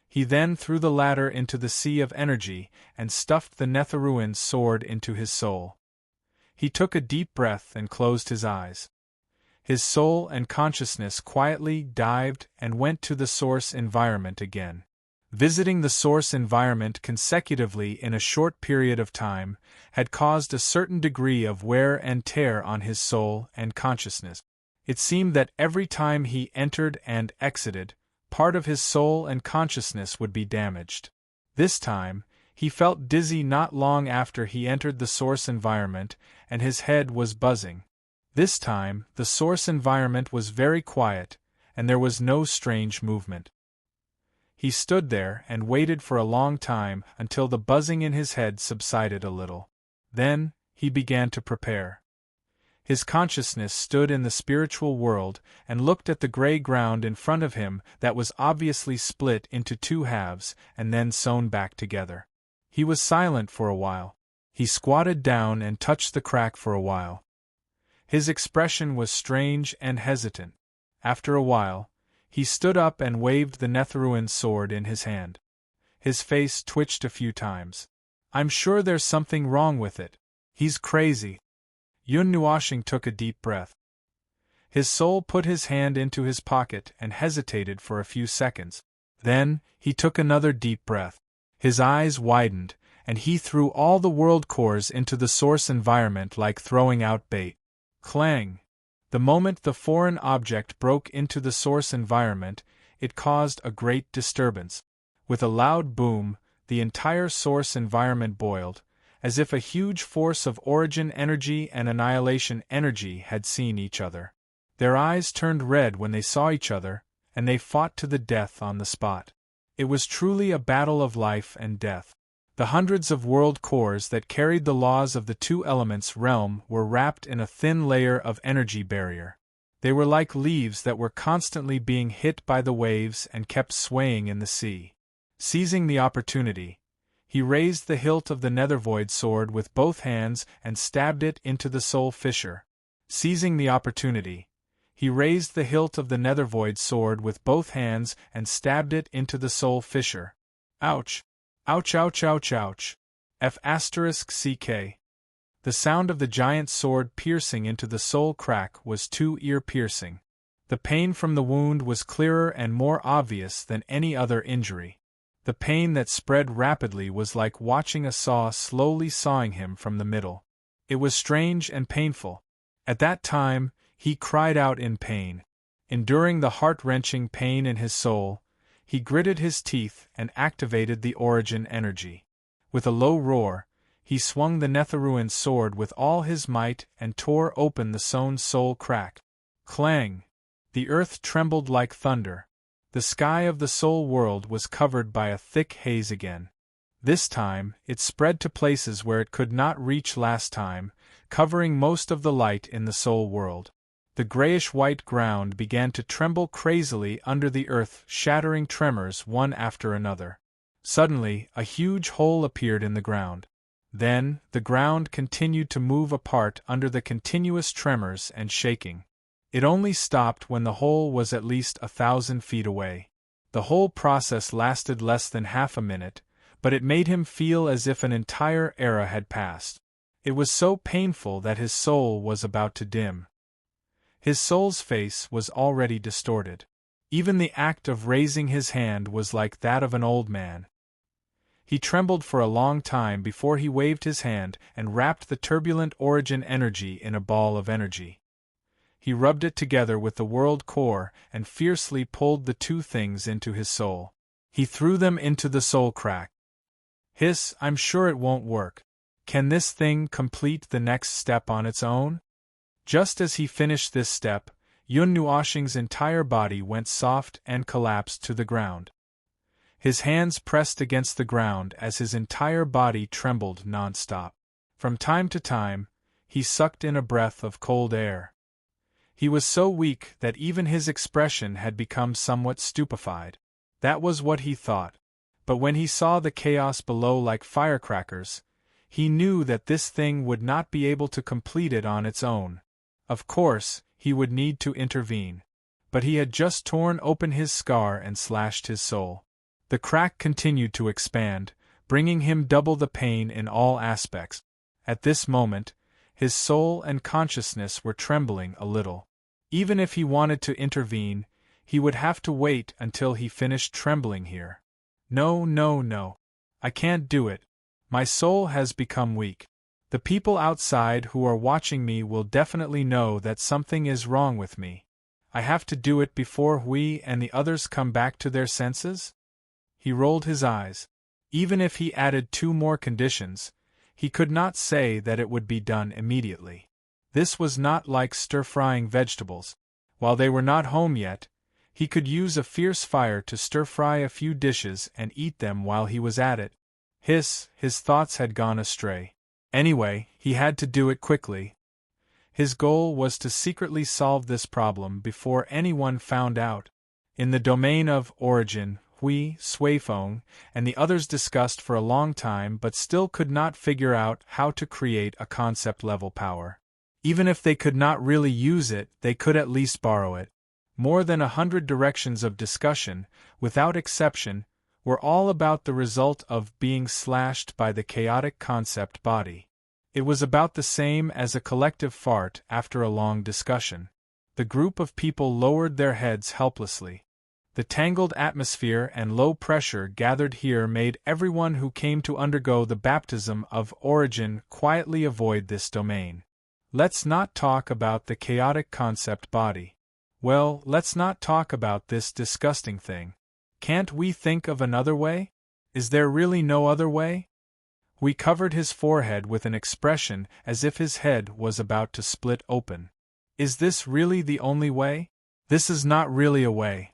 He then threw the latter into the Sea of Energy and stuffed the Netheruan sword into his soul. He took a deep breath and closed his eyes. His soul and consciousness quietly dived and went to the source environment again. Visiting the source environment consecutively in a short period of time had caused a certain degree of wear and tear on his soul and consciousness. It seemed that every time he entered and exited, part of his soul and consciousness would be damaged. This time, he felt dizzy not long after he entered the source environment, and his head was buzzing. This time, the source environment was very quiet, and there was no strange movement. He stood there and waited for a long time until the buzzing in his head subsided a little. Then, he began to prepare. His consciousness stood in the spiritual world and looked at the gray ground in front of him that was obviously split into two halves and then sewn back together. He was silent for a while. He squatted down and touched the crack for a while. His expression was strange and hesitant. After a while, he stood up and waved the Netheruan sword in his hand. His face twitched a few times. "I'm sure there's something wrong with it. He's crazy." Yun Nuoxing took a deep breath. His soul put his hand into his pocket and hesitated for a few seconds. Then, he took another deep breath. His eyes widened, and he threw all the world cores into the source environment like throwing out bait. Clang! The moment the foreign object broke into the source environment, it caused a great disturbance. With a loud boom, the entire source environment boiled, as if a huge force of origin energy and annihilation energy had seen each other. Their eyes turned red when they saw each other, and they fought to the death on the spot. It was truly a battle of life and death. The hundreds of world cores that carried the laws of the two elements realm were wrapped in a thin layer of energy barrier. They were like leaves that were constantly being hit by the waves and kept swaying in the sea. Seizing the opportunity, he raised the hilt of the Nethervoid sword with both hands and stabbed it into the soul fissure. Seizing the opportunity, he raised the hilt of the Nethervoid sword with both hands and stabbed it into the soul fissure. Ouch! Ouch ouch ouch ouch! F***CK. The sound of the giant sword piercing into the soul crack was too ear-piercing. The pain from the wound was clearer and more obvious than any other injury. The pain that spread rapidly was like watching a saw slowly sawing him from the middle. It was strange and painful. At that time, he cried out in pain. Enduring the heart-wrenching pain in his soul, he gritted his teeth and activated the origin energy. With a low roar, he swung the Netherruin's sword with all his might and tore open the sewn soul crack. Clang! The earth trembled like thunder. The sky of the soul world was covered by a thick haze again. This time, it spread to places where it could not reach last time, covering most of the light in the soul world. The grayish-white ground began to tremble crazily under the earth, shattering tremors one after another. Suddenly, a huge hole appeared in the ground. Then, the ground continued to move apart under the continuous tremors and shaking. It only stopped when the hole was at least 1,000 feet away. The whole process lasted less than half a minute, but it made him feel as if an entire era had passed. It was so painful that his soul was about to dim. His soul's face was already distorted. Even the act of raising his hand was like that of an old man. He trembled for a long time before he waved his hand and wrapped the turbulent origin energy in a ball of energy. He rubbed it together with the world core and fiercely pulled the two things into his soul. He threw them into the soul crack. Hiss, I'm sure it won't work. Can this thing complete the next step on its own? Just as he finished this step, Yun Nuoshing's entire body went soft and collapsed to the ground. His hands pressed against the ground as his entire body trembled non-stop. From time to time, he sucked in a breath of cold air. He was so weak that even his expression had become somewhat stupefied. That was what he thought. But when he saw the chaos below like firecrackers, he knew that this thing would not be able to complete it on its own. Of course, he would need to intervene. But he had just torn open his scar and slashed his soul. The crack continued to expand, bringing him double the pain in all aspects. At this moment, his soul and consciousness were trembling a little. Even if he wanted to intervene, he would have to wait until he finished trembling here. No. I can't do it. My soul has become weak. The people outside who are watching me will definitely know that something is wrong with me. I have to do it before Hui and the others come back to their senses? He rolled his eyes. Even if he added 2 more conditions, he could not say that it would be done immediately. This was not like stir-frying vegetables. While they were not home yet, he could use a fierce fire to stir-fry a few dishes and eat them while he was at it. His thoughts had gone astray. Anyway, he had to do it quickly. His goal was to secretly solve this problem before anyone found out. In the domain of origin, Hui, Suifeng, and the others discussed for a long time but still could not figure out how to create a concept-level power. Even if they could not really use it, they could at least borrow it. More than 100 directions of discussion, without exception, were all about the result of being slashed by the chaotic concept body. It was about the same as a collective fart after a long discussion. The group of people lowered their heads helplessly. The tangled atmosphere and low pressure gathered here made everyone who came to undergo the baptism of origin quietly avoid this domain. Let's not talk about the chaotic concept body. Well, let's not talk about this disgusting thing. Can't we think of another way? Is there really no other way? We covered his forehead with an expression as if his head was about to split open. Is this really the only way? This is not really a way.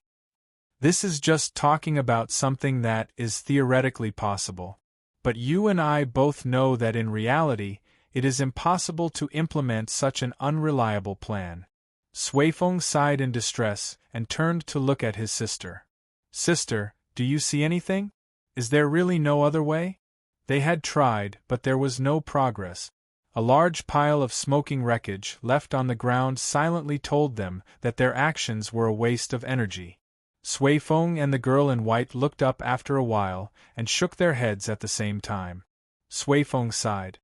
This is just talking about something that is theoretically possible. But you and I both know that in reality, it is impossible to implement such an unreliable plan. Suifeng sighed in distress and turned to look at his sister. Sister, do you see anything? Is there really no other way? They had tried, but there was no progress. A large pile of smoking wreckage left on the ground silently told them that their actions were a waste of energy. Suifeng and the girl in white looked up after a while and shook their heads at the same time. Suifeng sighed.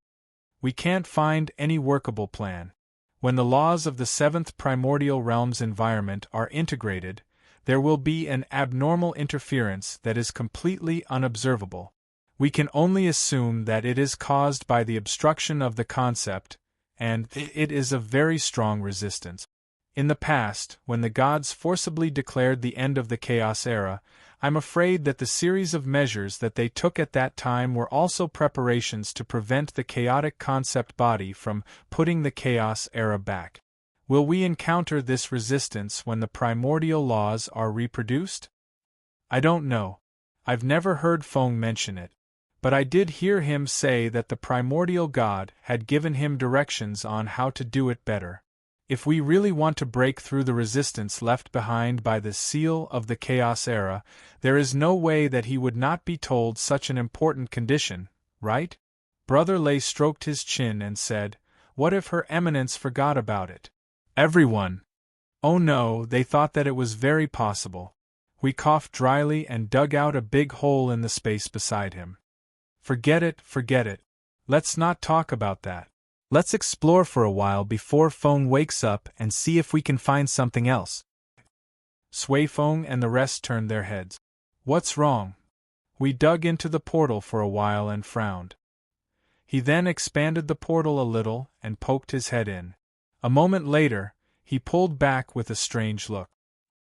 We can't find any workable plan. When the laws of the 7th primordial realm's environment are integrated, there will be an abnormal interference that is completely unobservable. We can only assume that it is caused by the obstruction of the concept, and it is a very strong resistance. In the past, when the gods forcibly declared the end of the Chaos Era, I'm afraid that the series of measures that they took at that time were also preparations to prevent the chaotic concept body from putting the Chaos Era back. Will we encounter this resistance when the primordial laws are reproduced? I don't know. I've never heard Feng mention it. But I did hear him say that the primordial god had given him directions on how to do it better. If we really want to break through the resistance left behind by the seal of the Chaos Era, there is no way that he would not be told such an important condition, right? Brother Lei stroked his chin and said, "What if Her Eminence forgot about it?" Everyone. Oh no, they thought that it was very possible. We coughed dryly and dug out a big hole in the space beside him. Forget it, forget it. Let's not talk about that. Let's explore for a while before Feng wakes up and see if we can find something else. Sui Feng and the rest turned their heads. What's wrong? We dug into the portal for a while and frowned. He then expanded the portal a little and poked his head in. A moment later, he pulled back with a strange look.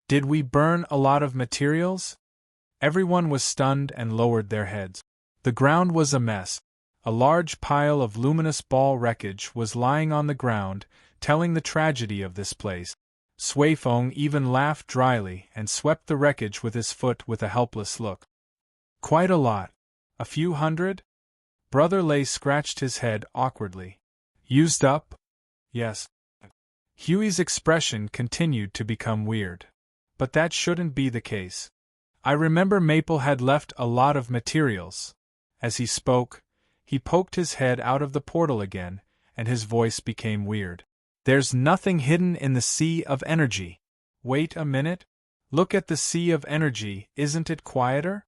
Did we burn a lot of materials? Everyone was stunned and lowered their heads. The ground was a mess. A large pile of luminous ball wreckage was lying on the ground, telling the tragedy of this place. Sui Feng even laughed dryly and swept the wreckage with his foot with a helpless look. Quite a lot. A few hundred? Brother Lei scratched his head awkwardly. Used up? Yes. Huey's expression continued to become weird. But that shouldn't be the case. I remember Maple had left a lot of materials. As he spoke, he poked his head out of the portal again, and his voice became weird. There's nothing hidden in the sea of energy. Wait a minute. Look at the sea of energy, isn't it quieter?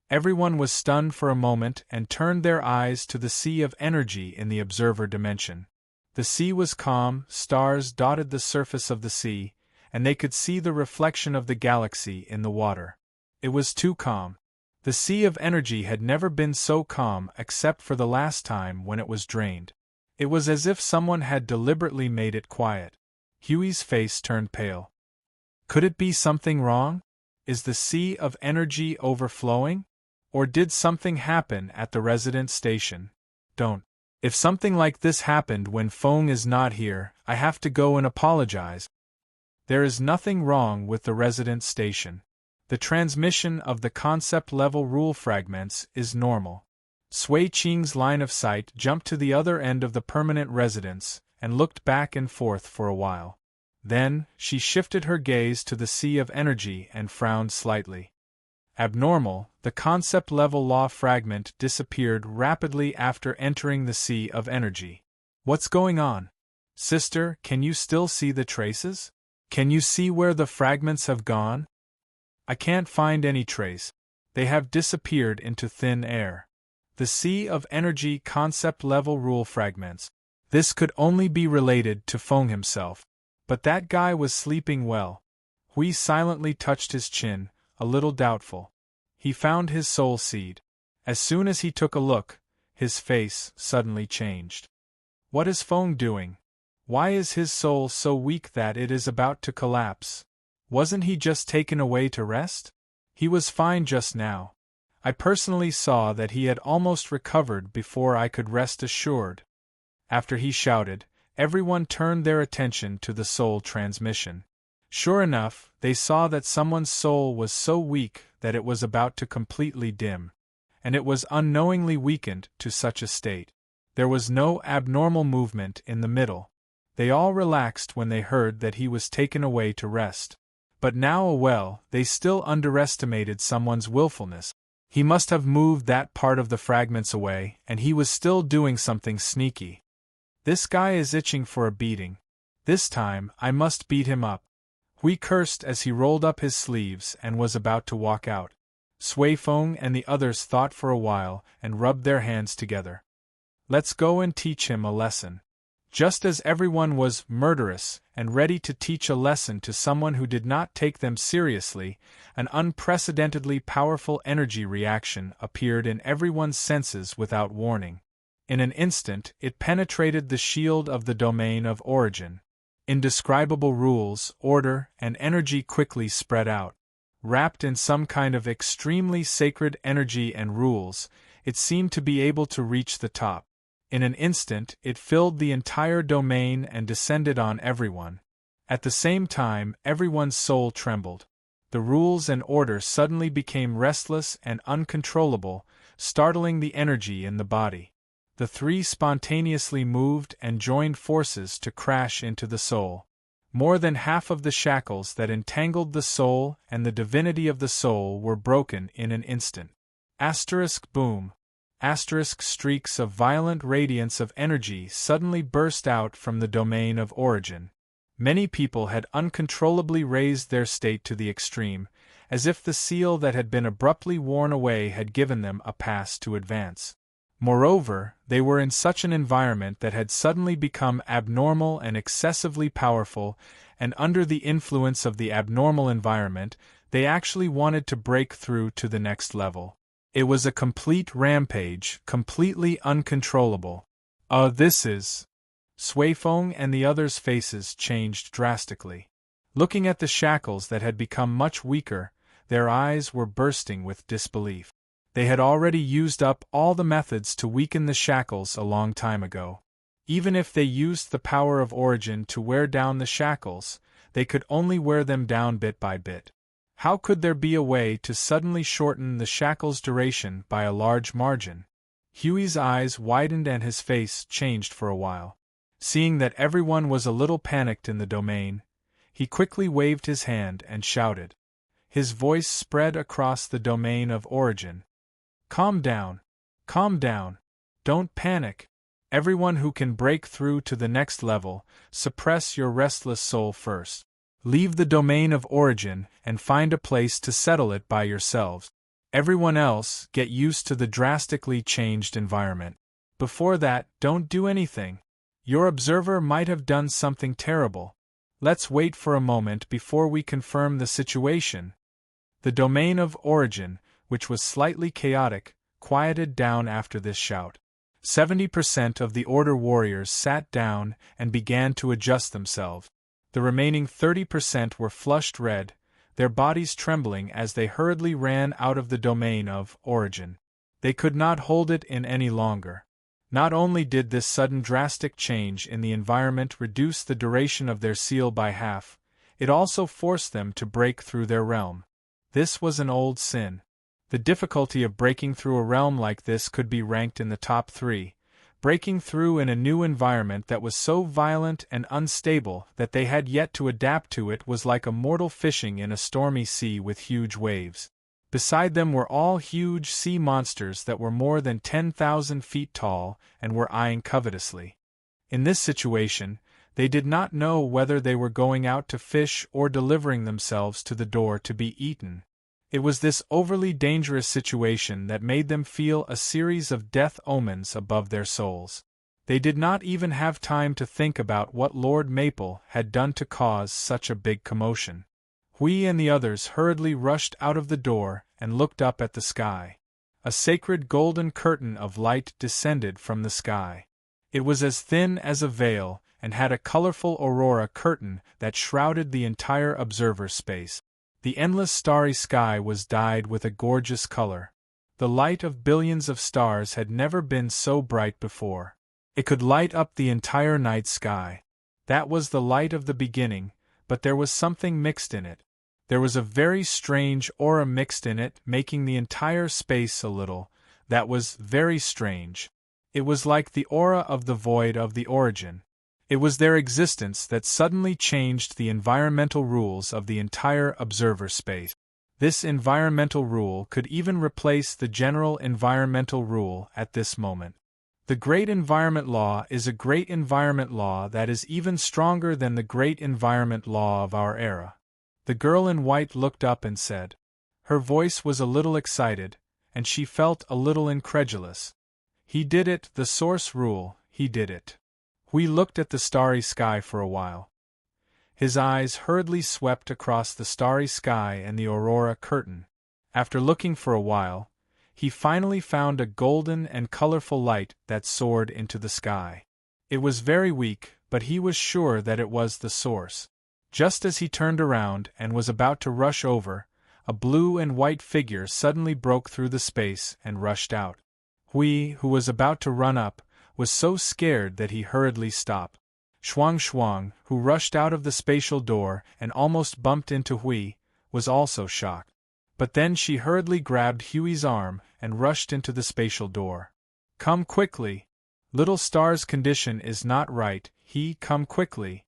Everyone was stunned for a moment and turned their eyes to the sea of energy in the observer dimension. The sea was calm, stars dotted the surface of the sea, and they could see the reflection of the galaxy in the water. It was too calm. The sea of energy had never been so calm except for the last time when it was drained. It was as if someone had deliberately made it quiet. Huey's face turned pale. Could it be something wrong? Is the sea of energy overflowing? Or did something happen at the resident station? Don't. If something like this happened when Feng is not here, I have to go and apologize. There is nothing wrong with the resident station. The transmission of the concept-level rule fragments is normal. Sui Qing's line of sight jumped to the other end of the permanent residence and looked back and forth for a while. Then, she shifted her gaze to the sea of energy and frowned slightly. Abnormal, the concept-level law fragment disappeared rapidly after entering the sea of energy. What's going on? Sister, can you still see the traces? Can you see where the fragments have gone? I can't find any trace. They have disappeared into thin air. The sea of energy concept-level rule fragments. This could only be related to Feng himself. But that guy was sleeping well. Hui silently touched his chin, a little doubtful. He found his soul seed. As soon as he took a look, his face suddenly changed. What is Feng doing? Why is his soul so weak that it is about to collapse? Wasn't he just taken away to rest? He was fine just now. I personally saw that he had almost recovered before I could rest assured. After he shouted, everyone turned their attention to the soul transmission. Sure enough, they saw that someone's soul was so weak that it was about to completely dim. And it was unknowingly weakened to such a state. There was no abnormal movement in the middle. They all relaxed when they heard that he was taken away to rest. But now they still underestimated someone's willfulness. He must have moved that part of the fragments away, and he was still doing something sneaky. This guy is itching for a beating. This time, I must beat him up. Hui cursed as he rolled up his sleeves and was about to walk out. Sui Feng and the others thought for a while and rubbed their hands together. Let's go and teach him a lesson. Just as everyone was murderous and ready to teach a lesson to someone who did not take them seriously, an unprecedentedly powerful energy reaction appeared in everyone's senses without warning. In an instant, it penetrated the shield of the domain of origin. Indescribable rules, order, and energy quickly spread out. Wrapped in some kind of extremely sacred energy and rules, it seemed to be able to reach the top. In an instant, it filled the entire domain and descended on everyone. At the same time, everyone's soul trembled. The rules and order suddenly became restless and uncontrollable, startling the energy in the body. The three spontaneously moved and joined forces to crash into the soul. More than half of the shackles that entangled the soul and the divinity of the soul were broken in an instant. Boom. Streaks of violent radiance of energy suddenly burst out from the domain of origin. Many people had uncontrollably raised their state to the extreme, as if the seal that had been abruptly worn away had given them a pass to advance. Moreover, they were in such an environment that had suddenly become abnormal and excessively powerful, and under the influence of the abnormal environment, they actually wanted to break through to the next level. It was a complete rampage, completely uncontrollable. This is... Suifeng and the others' faces changed drastically. Looking at the shackles that had become much weaker, their eyes were bursting with disbelief. They had already used up all the methods to weaken the shackles a long time ago. Even if they used the power of origin to wear down the shackles, they could only wear them down bit by bit. How could there be a way to suddenly shorten the shackles' duration by a large margin? Huey's eyes widened and his face changed for a while. Seeing that everyone was a little panicked in the domain, he quickly waved his hand and shouted. His voice spread across the domain of origin. Calm down. Calm down. Don't panic. Everyone who can break through to the next level, suppress your restless soul first. Leave the domain of origin and find a place to settle it by yourselves. Everyone else, get used to the drastically changed environment. Before that, don't do anything. Your observer might have done something terrible. Let's wait for a moment before we confirm the situation. The domain of origin, which was slightly chaotic, quieted down after this shout. 70% of the Order warriors sat down and began to adjust themselves. The remaining 30% were flushed red, their bodies trembling as they hurriedly ran out of the domain of origin. They could not hold it in any longer. Not only did this sudden drastic change in the environment reduce the duration of their seal by half, it also forced them to break through their realm. This was an old sin. The difficulty of breaking through a realm like this could be ranked in the top 3. Breaking through in a new environment that was so violent and unstable that they had yet to adapt to it was like a mortal fishing in a stormy sea with huge waves. Beside them were all huge sea monsters that were more than 10,000 feet tall and were eyeing covetously. In this situation, they did not know whether they were going out to fish or delivering themselves to the door to be eaten. It was this overly dangerous situation that made them feel a series of death omens above their souls. They did not even have time to think about what Lord Maple had done to cause such a big commotion. Hui and the others hurriedly rushed out of the door and looked up at the sky. A sacred golden curtain of light descended from the sky. It was as thin as a veil and had a colorful aurora curtain that shrouded the entire observer space. The endless starry sky was dyed with a gorgeous color. The light of billions of stars had never been so bright before. It could light up the entire night sky. That was the light of the beginning, but there was something mixed in it. There was a very strange aura mixed in it, making the entire space a little, that was very strange. It was like the aura of the void of the origin. It was their existence that suddenly changed the environmental rules of the entire observer space. This environmental rule could even replace the general environmental rule at this moment. The Great Environment Law is a great environment law that is even stronger than the Great Environment Law of our era. The girl in white looked up and said. Her voice was a little excited, and she felt a little incredulous. He did it, the source rule, he did it. Hui looked at the starry sky for a while. His eyes hurriedly swept across the starry sky and the aurora curtain. After looking for a while, he finally found a golden and colorful light that soared into the sky. It was very weak, but he was sure that it was the source. Just as he turned around and was about to rush over, a blue and white figure suddenly broke through the space and rushed out. Hui, who was about to run up, was so scared that he hurriedly stopped. Shuang, who rushed out of the spatial door and almost bumped into Hui, was also shocked. But then she hurriedly grabbed Hui's arm and rushed into the spatial door. Come quickly. Little star's condition is not right, come quickly.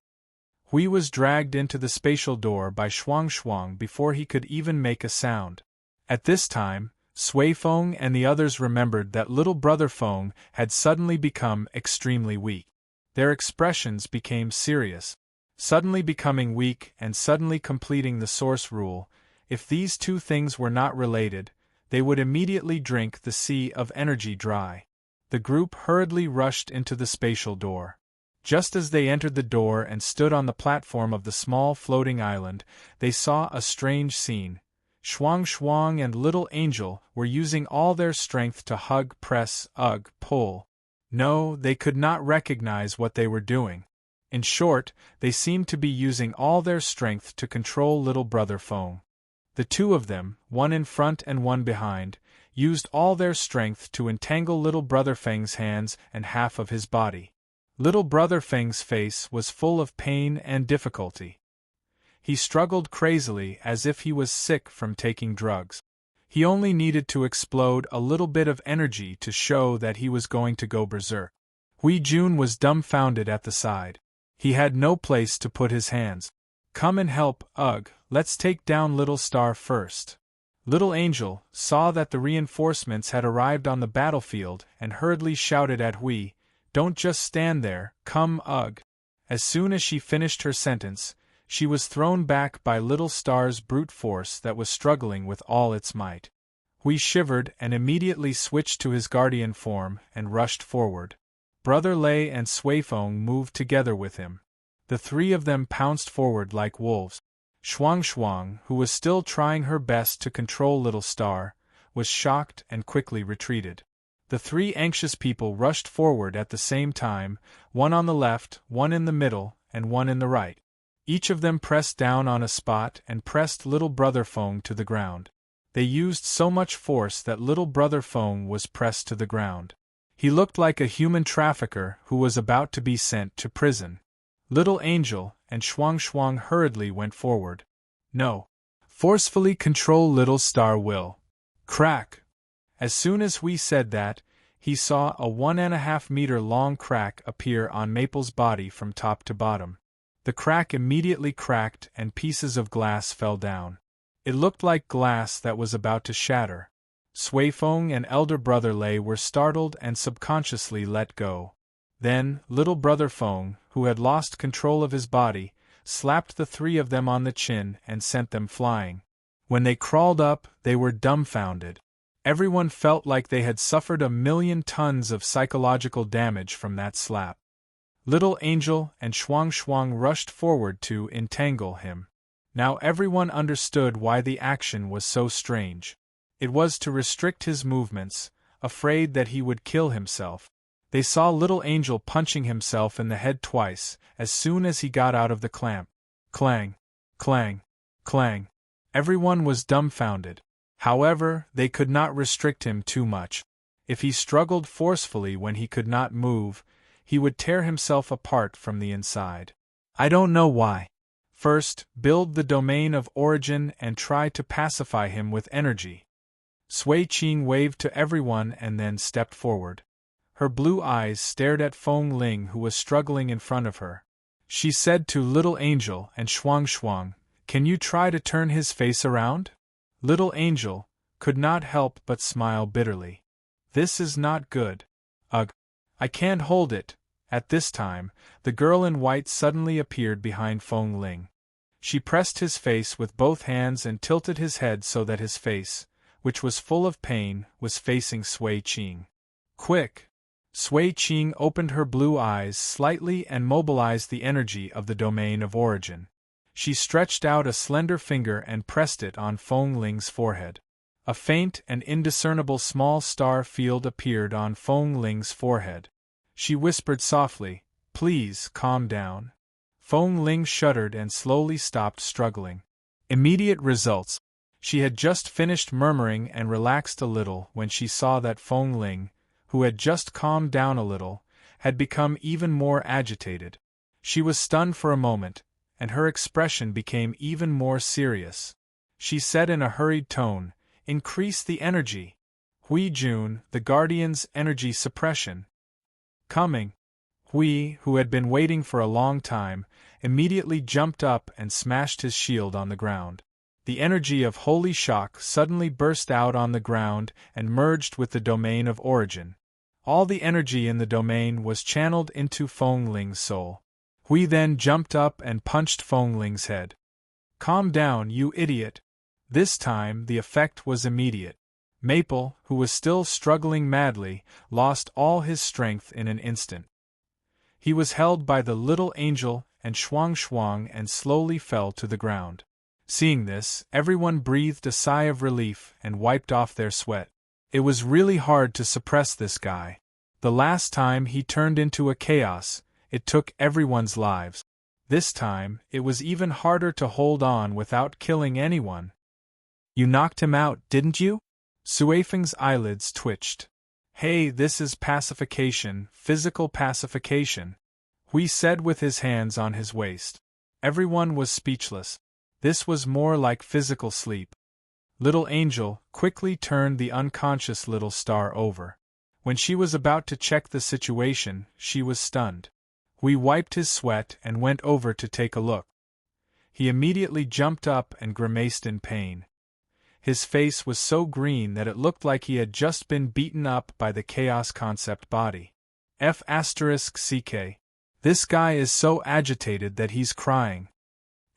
Hui was dragged into the spatial door by Shuang before he could even make a sound. At this time, Sui Feng and the others remembered that little brother Feng had suddenly become extremely weak. Their expressions became serious. Suddenly becoming weak and suddenly completing the source rule, if these two things were not related, they would immediately drink the sea of energy dry. The group hurriedly rushed into the spatial door. Just as they entered the door and stood on the platform of the small floating island, they saw a strange scene. Shuang and Little Angel were using all their strength to hug, press, pull. No, they could not recognize what they were doing. In short, they seemed to be using all their strength to control little brother Feng. The two of them, one in front and one behind, used all their strength to entangle little brother Feng's hands and half of his body. Little brother Feng's face was full of pain and difficulty. He struggled crazily as if he was sick from taking drugs. He only needed to explode a little bit of energy to show that he was going to go berserk. Hui Jun was dumbfounded at the side. He had no place to put his hands. Come and help, let's take down Little Star first. Little Angel saw that the reinforcements had arrived on the battlefield and hurriedly shouted at Hui, don't just stand there, come, As soon as she finished her sentence, she was thrown back by Little Star's brute force that was struggling with all its might. Hui shivered and immediately switched to his guardian form and rushed forward. Brother Lei and Sui Feng moved together with him. The three of them pounced forward like wolves. Shuang, who was still trying her best to control Little Star, was shocked and quickly retreated. The three anxious people rushed forward at the same time, one on the left, one in the middle, and one in the right. Each of them pressed down on a spot and pressed little brother Feng to the ground. They used so much force that little brother Feng was pressed to the ground. He looked like a human trafficker who was about to be sent to prison. Little Angel and Shuang hurriedly went forward. No. Forcefully control Little Star will. Crack. As soon as Hui said that, he saw a 1.5 meter long crack appear on Maple's body from top to bottom. The crack immediately cracked and pieces of glass fell down. It looked like glass that was about to shatter. Sui Feng and elder brother Lei were startled and subconsciously let go. Then, little brother Feng, who had lost control of his body, slapped the three of them on the chin and sent them flying. When they crawled up, they were dumbfounded. Everyone felt like they had suffered 1,000,000 tons of psychological damage from that slap. Little Angel and Shuang rushed forward to entangle him. Now everyone understood why the action was so strange. It was to restrict his movements, afraid that he would kill himself. They saw Little Angel punching himself in the head twice, as soon as he got out of the clamp. Clang, clang, clang. Everyone was dumbfounded. However, they could not restrict him too much. If he struggled forcefully when he could not move, he would tear himself apart from the inside. I don't know why. First, build the domain of origin and try to pacify him with energy. Sui Qing waved to everyone and then stepped forward. Her blue eyes stared at Feng Ling, who was struggling in front of her. She said to Little Angel and Shuang, "Can you try to turn his face around?" Little Angel could not help but smile bitterly. This is not good. Ugh. I can't hold it. At this time, the girl in white suddenly appeared behind Feng Ling. She pressed his face with both hands and tilted his head so that his face, which was full of pain, was facing Sui Qing. Quick! Sui Qing opened her blue eyes slightly and mobilized the energy of the domain of origin. She stretched out a slender finger and pressed it on Feng Ling's forehead. A faint and indiscernible small star field appeared on Feng Ling's forehead. She whispered softly, "Please, calm down." Feng Ling shuddered and slowly stopped struggling. Immediate results. She had just finished murmuring and relaxed a little when she saw that Feng Ling, who had just calmed down a little, had become even more agitated. She was stunned for a moment, and her expression became even more serious. She said in a hurried tone, "Increase the energy. Hui Jun, the Guardian's energy suppression." Coming. Hui, who had been waiting for a long time, immediately jumped up and smashed his shield on the ground. The energy of holy shock suddenly burst out on the ground and merged with the domain of origin. All the energy in the domain was channeled into Feng Ling's soul. Hui then jumped up and punched Feng Ling's head. "Calm down, you idiot." This time the effect was immediate. Maple, who was still struggling madly, lost all his strength in an instant. He was held by the little angel and Shuang and slowly fell to the ground. Seeing this, everyone breathed a sigh of relief and wiped off their sweat. It was really hard to suppress this guy. The last time he turned into a chaos, it took everyone's lives. This time, it was even harder to hold on without killing anyone. "You knocked him out, didn't you?" Suifeng's eyelids twitched. "Hey, this is pacification, physical pacification," Hui said with his hands on his waist. Everyone was speechless. This was more like physical sleep. Little Angel quickly turned the unconscious little star over. When she was about to check the situation, she was stunned. Hui wiped his sweat and went over to take a look. He immediately jumped up and grimaced in pain. His face was so green that it looked like he had just been beaten up by the Chaos Concept body. F***CK. This guy is so agitated that he's crying.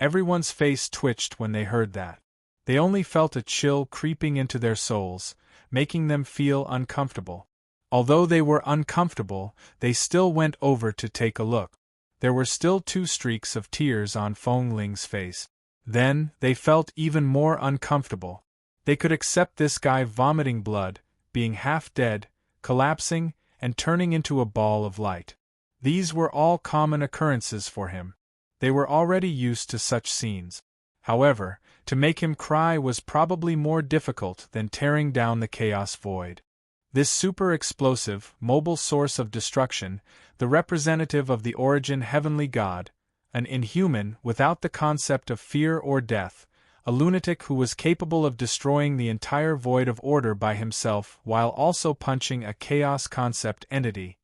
Everyone's face twitched when they heard that. They only felt a chill creeping into their souls, making them feel uncomfortable. Although they were uncomfortable, they still went over to take a look. There were still 2 streaks of tears on Feng Ling's face. Then, they felt even more uncomfortable. They could accept this guy vomiting blood, being half dead, collapsing, and turning into a ball of light. These were all common occurrences for him. They were already used to such scenes. However, to make him cry was probably more difficult than tearing down the chaos void. This super-explosive, mobile source of destruction, the representative of the origin heavenly god, an inhuman without the concept of fear or death, a lunatic who was capable of destroying the entire void of order by himself while also punching a chaos concept entity,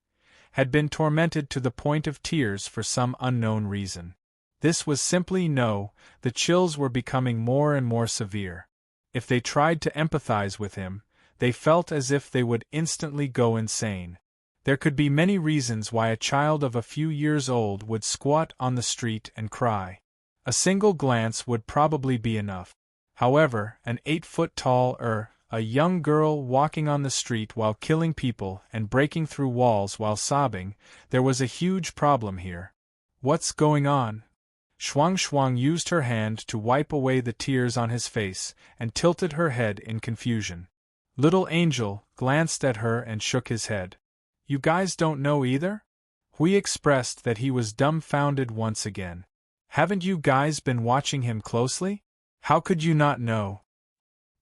had been tormented to the point of tears for some unknown reason. This was simply no, the chills were becoming more and more severe. If they tried to empathize with him, they felt as if they would instantly go insane. There could be many reasons why a child of a few years old would squat on the street and cry. A single glance would probably be enough. However, an 8-foot-tall a young girl walking on the street while killing people and breaking through walls while sobbing, there was a huge problem here. "What's going on?" Shuang used her hand to wipe away the tears on his face and tilted her head in confusion. Little Angel glanced at her and shook his head. "You guys don't know either?" Hui expressed that he was dumbfounded once again. "Haven't you guys been watching him closely? How could you not know?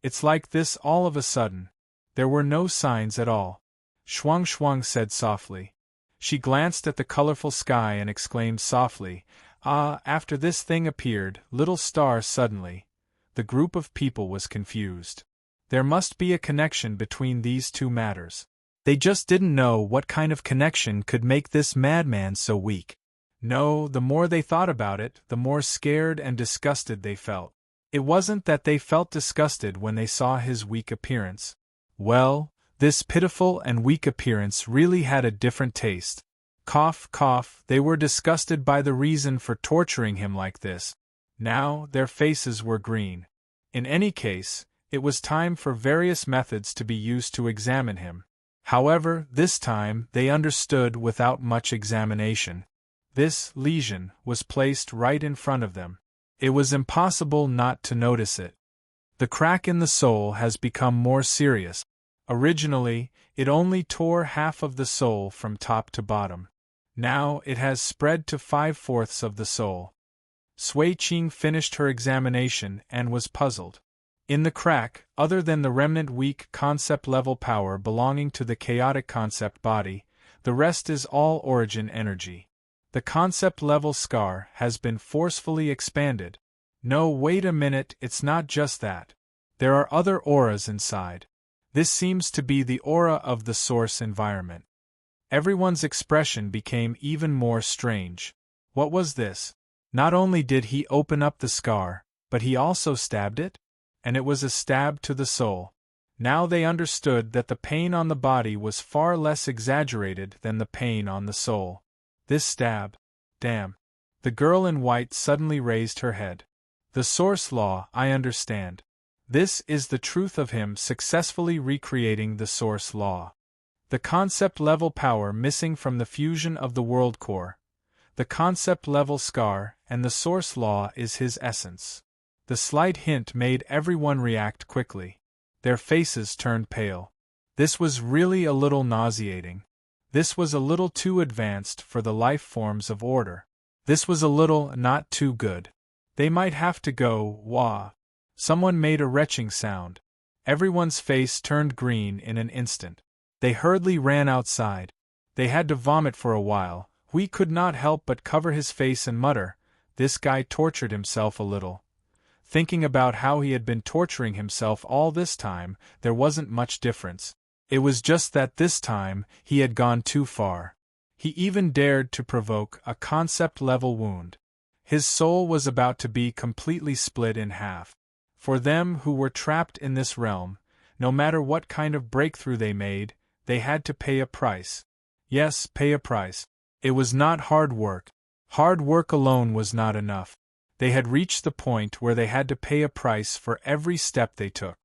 It's like this all of a sudden. There were no signs at all." Shuang said softly. She glanced at the colorful sky and exclaimed softly, "Ah!" After this thing appeared, Little Star suddenly. The group of people was confused. There must be a connection between these two matters. They just didn't know what kind of connection could make this madman so weak. No, the more they thought about it, the more scared and disgusted they felt. It wasn't that they felt disgusted when they saw his weak appearance. Well, this pitiful and weak appearance really had a different taste. Cough, cough, they were disgusted by the reason for torturing him like this. Now, their faces were green. In any case, it was time for various methods to be used to examine him. However, this time they understood without much examination. This lesion was placed right in front of them. It was impossible not to notice it. The crack in the sole has become more serious. Originally, it only tore half of the sole from top to bottom. Now it has spread to 5/4 of the sole. Sui Qing finished her examination and was puzzled. In the crack, other than the remnant weak concept-level power belonging to the chaotic concept body, the rest is all origin energy. The concept-level scar has been forcefully expanded. No, wait a minute, it's not just that. There are other auras inside. This seems to be the aura of the source environment. Everyone's expression became even more strange. What was this? Not only did he open up the scar, but he also stabbed it? And it was a stab to the soul. Now they understood that the pain on the body was far less exaggerated than the pain on the soul. This stab. Damn. The girl in white suddenly raised her head. The source law, I understand. This is the truth of him successfully recreating the source law. The concept-level power missing from the fusion of the world core. The concept-level scar and the source law is his essence. The slight hint made everyone react quickly. Their faces turned pale. This was really a little nauseating. This was a little too advanced for the life forms of order. This was a little not too good. They might have to go, wah. Someone made a retching sound. Everyone's face turned green in an instant. They hurriedly ran outside. They had to vomit for a while. We could not help but cover his face and mutter, "This guy tortured himself a little." Thinking about how he had been torturing himself all this time, there wasn't much difference. It was just that this time, he had gone too far. He even dared to provoke a concept-level wound. His soul was about to be completely split in half. For them who were trapped in this realm, no matter what kind of breakthrough they made, they had to pay a price. Yes, pay a price. It was not hard work. Hard work alone was not enough. They had reached the point where they had to pay a price for every step they took.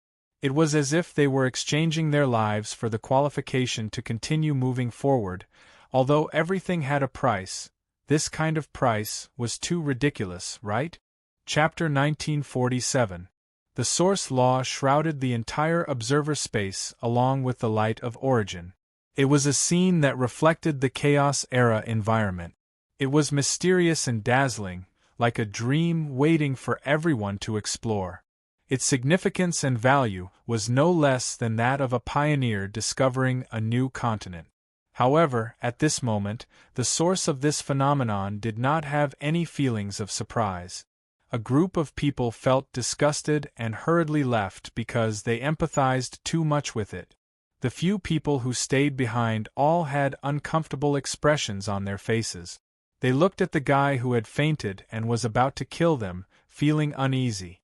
It was as if they were exchanging their lives for the qualification to continue moving forward. Although everything had a price, this kind of price was too ridiculous, right? Chapter 1947. The source law shrouded the entire observer space along with the light of origin. It was a scene that reflected the chaos-era environment. It was mysterious and dazzling, like a dream waiting for everyone to explore. Its significance and value was no less than that of a pioneer discovering a new continent. However, at this moment, the source of this phenomenon did not have any feelings of surprise. A group of people felt disgusted and hurriedly left because they empathized too much with it. The few people who stayed behind all had uncomfortable expressions on their faces. They looked at the guy who had fainted and was about to kill them, feeling uneasy.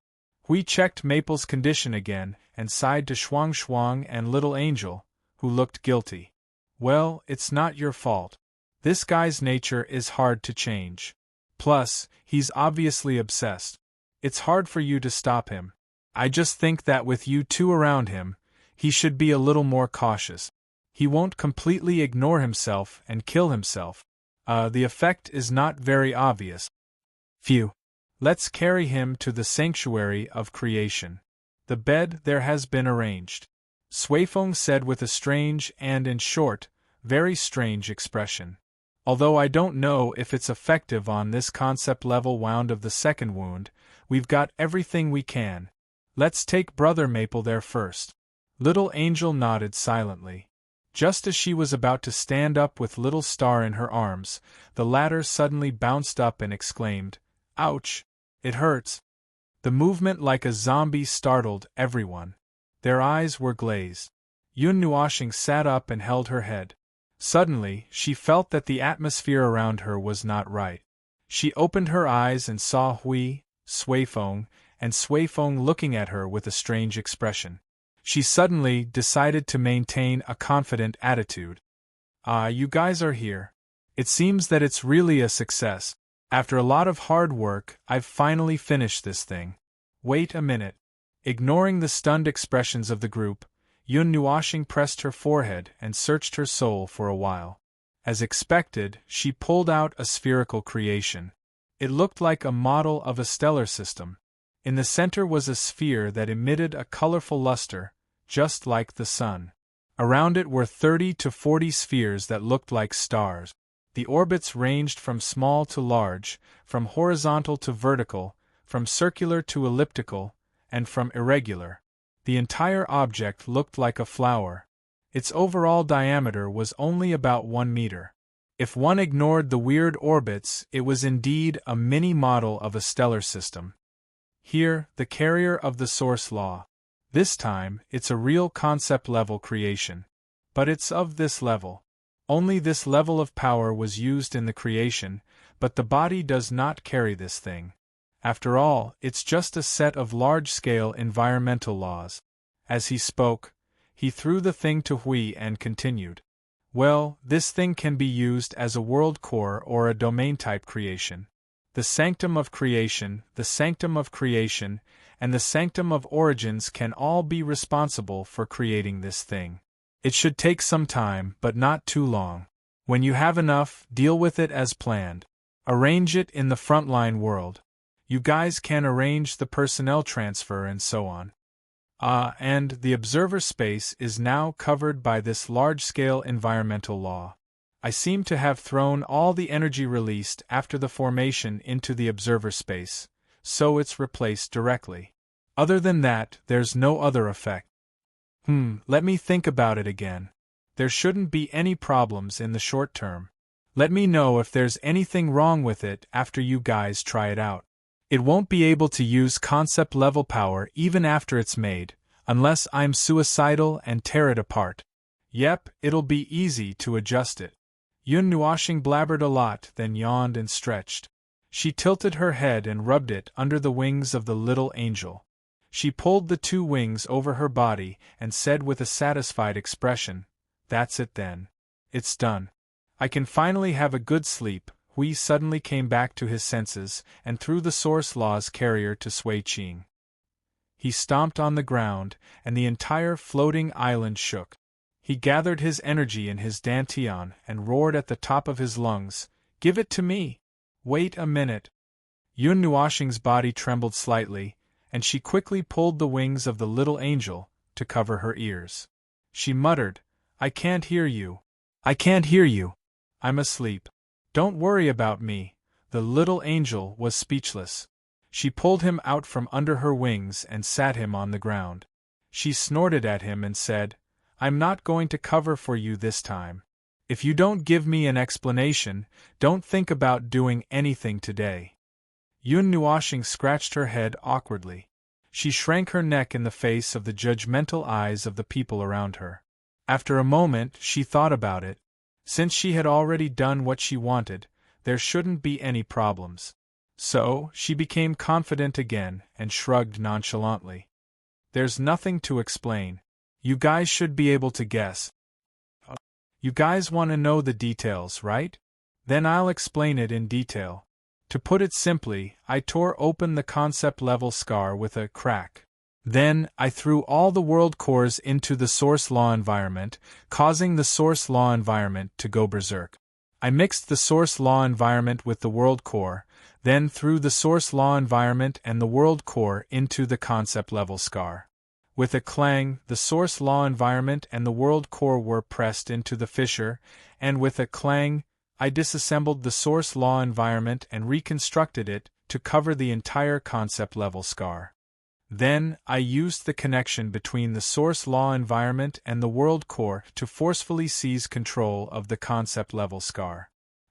We checked Maple's condition again and sighed to Shuang Shuang and Little Angel, who looked guilty. Well, it's not your fault. This guy's nature is hard to change. Plus, he's obviously obsessed. It's hard for you to stop him. I just think that with you two around him, he should be a little more cautious. He won't completely ignore himself and kill himself. The effect is not very obvious. Phew. Let's carry him to the sanctuary of creation. The bed there has been arranged. Suifeng said with a strange and, in short, very strange expression. Although I don't know if it's effective on this concept-level wound of the second wound, we've got everything we can. Let's take Brother Maple there first. Little Angel nodded silently. Just as she was about to stand up with Little Star in her arms, the latter suddenly bounced up and exclaimed, "Ouch! It hurts!" The movement like a zombie startled everyone. Their eyes were glazed. Yun Nuoshing sat up and held her head. Suddenly, she felt that the atmosphere around her was not right. She opened her eyes and saw Hui, Suifeng, and Suifeng looking at her with a strange expression. She suddenly decided to maintain a confident attitude. "Ah, you guys are here. It seems that it's really a success. After a lot of hard work, I've finally finished this thing." Wait a minute. Ignoring the stunned expressions of the group, Yun Nuashing pressed her forehead and searched her soul for a while. As expected, she pulled out a spherical creation. It looked like a model of a stellar system. In the center was a sphere that emitted a colorful luster, just like the sun. Around it were 30 to 40 spheres that looked like stars. The orbits ranged from small to large, from horizontal to vertical, from circular to elliptical, and from irregular. The entire object looked like a flower. Its overall diameter was only about 1 meter. If one ignored the weird orbits, it was indeed a mini-model of a stellar system. Here, the carrier of the source law. This time, it's a real concept-level creation. But it's of this level. Only this level of power was used in the creation, but the body does not carry this thing. After all, it's just a set of large-scale environmental laws. As he spoke, he threw the thing to Hui and continued. Well, this thing can be used as a world core or a domain-type creation. The sanctum of creation, the sanctum of creation, and the sanctum of origins can all be responsible for creating this thing. It should take some time, but not too long. When you have enough, deal with it as planned. Arrange it in the frontline world. You guys can arrange the personnel transfer and so on. And the observer space is now covered by this large-scale environmental law. I seem to have thrown all the energy released after the formation into the observer space, so it's replaced directly. Other than that, there's no other effect. Let me think about it again. There shouldn't be any problems in the short term. Let me know if there's anything wrong with it after you guys try it out. It won't be able to use concept-level power even after it's made, unless I'm suicidal and tear it apart. Yep, it'll be easy to adjust it. Yun Nuashing blabbered a lot, then yawned and stretched. She tilted her head and rubbed it under the wings of the little angel. She pulled the 2 wings over her body and said with a satisfied expression, "That's it then. It's done. I can finally have a good sleep." Hui suddenly came back to his senses and threw the source law's carrier to Sui Qing. He stomped on the ground, and the entire floating island shook. He gathered his energy in his dantian and roared at the top of his lungs, "Give it to me! Wait a minute!" Yun Nuashing's body trembled slightly, and she quickly pulled the wings of the little angel to cover her ears. She muttered, "I can't hear you. I can't hear you. I'm asleep. Don't worry about me." The little angel was speechless. She pulled him out from under her wings and sat him on the ground. She snorted at him and said, "I'm not going to cover for you this time. If you don't give me an explanation, don't think about doing anything today." Yun Nuashing scratched her head awkwardly. She shrank her neck in the face of the judgmental eyes of the people around her. After a moment, she thought about it. Since she had already done what she wanted, there shouldn't be any problems. So, she became confident again and shrugged nonchalantly. "There's nothing to explain. You guys should be able to guess. You guys want to know the details, right? Then I'll explain it in detail. To put it simply, I tore open the concept-level scar with a crack. Then, I threw all the world cores into the source law environment, causing the source law environment to go berserk. I mixed the source law environment with the world core, then threw the source law environment and the world core into the concept-level scar. With a clang, the source law environment and the world core were pressed into the fissure, and with a clang, I disassembled the source law environment and reconstructed it to cover the entire concept-level scar. Then, I used the connection between the source law environment and the world core to forcefully seize control of the concept-level scar.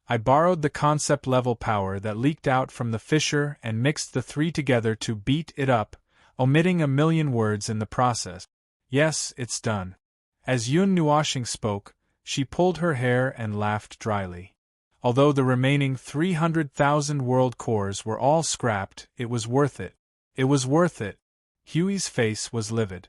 I borrowed the concept-level power that leaked out from the fissure and mixed the 3 together to beat it up, omitting a million words in the process. Yes, it's done. As Yun Nuashing spoke, she pulled her hair and laughed dryly. Although the remaining 300,000 world cores were all scrapped, it was worth it. It was worth it. Huey's face was livid.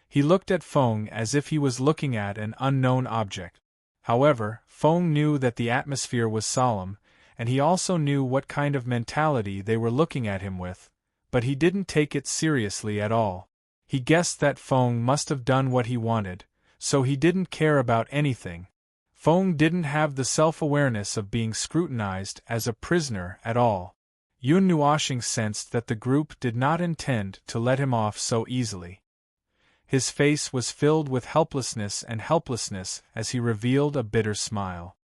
He looked at Feng as if he was looking at an unknown object. However, Feng knew that the atmosphere was solemn, and he also knew what kind of mentality they were looking at him with, but he didn't take it seriously at all. He guessed that Feng must have done what he wanted, so he didn't care about anything. Feng didn't have the self-awareness of being scrutinized as a prisoner at all. Yun Nuoshing sensed that the group did not intend to let him off so easily. His face was filled with helplessness as he revealed a bitter smile.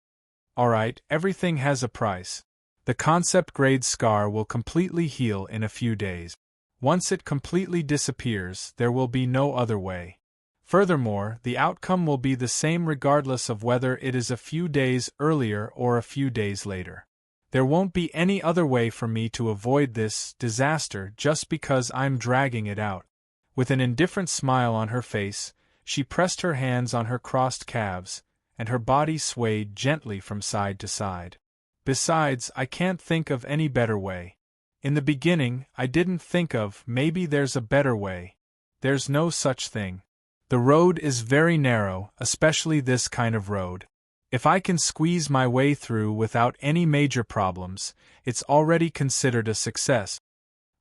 Alright, everything has a price. The concept-grade scar will completely heal in a few days. Once it completely disappears, there will be no other way. Furthermore, the outcome will be the same regardless of whether it is a few days earlier or a few days later. There won't be any other way for me to avoid this disaster just because I'm dragging it out. With an indifferent smile on her face, she pressed her hands on her crossed calves, and her body swayed gently from side to side. Besides, I can't think of any better way. In the beginning, I didn't think of maybe there's a better way. There's no such thing. The road is very narrow, especially this kind of road. If I can squeeze my way through without any major problems, it's already considered a success.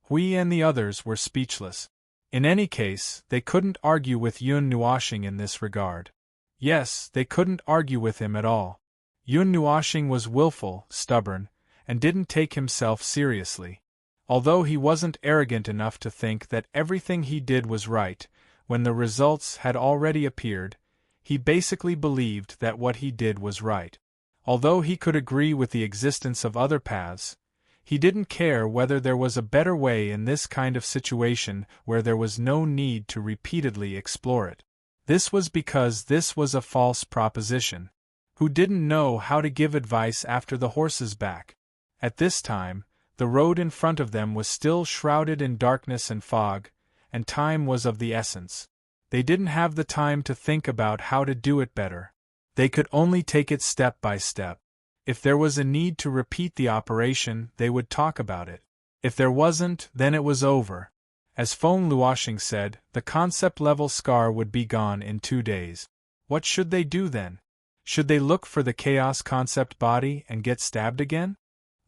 Hui and the others were speechless. In any case, they couldn't argue with Yun Nuoshing in this regard. Yes, they couldn't argue with him at all. Yun Nuoshing was willful, stubborn, and didn't take himself seriously. Although he wasn't arrogant enough to think that everything he did was right, when the results had already appeared, he basically believed that what he did was right. Although he could agree with the existence of other paths, he didn't care whether there was a better way in this kind of situation where there was no need to repeatedly explore it. This was because this was a false proposition. Who didn't know how to give advice after the horse's back? At this time, the road in front of them was still shrouded in darkness and fog, and time was of the essence. They didn't have the time to think about how to do it better. They could only take it step by step. If there was a need to repeat the operation, they would talk about it. If there wasn't, then it was over. As Feng Luoshing said, the concept-level scar would be gone in 2 days. What should they do then? Should they look for the chaos concept body and get stabbed again?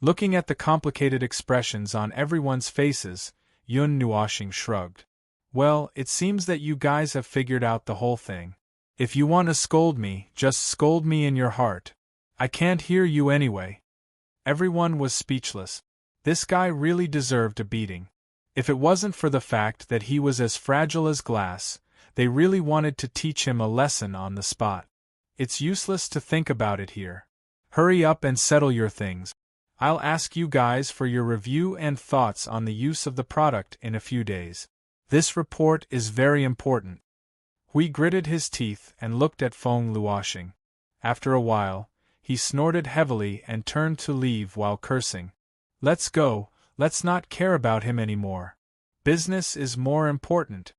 Looking at the complicated expressions on everyone's faces, Yun Nuoshing shrugged. Well, it seems that you guys have figured out the whole thing. If you want to scold me, just scold me in your heart. I can't hear you anyway. Everyone was speechless. This guy really deserved a beating. If it wasn't for the fact that he was as fragile as glass, they really wanted to teach him a lesson on the spot. It's useless to think about it here. Hurry up and settle your things. I'll ask you guys for your review and thoughts on the use of the product in a few days. This report is very important. Hui gritted his teeth and looked at Feng Luoshing. After a while, he snorted heavily and turned to leave while cursing. Let's go, let's not care about him anymore. Business is more important.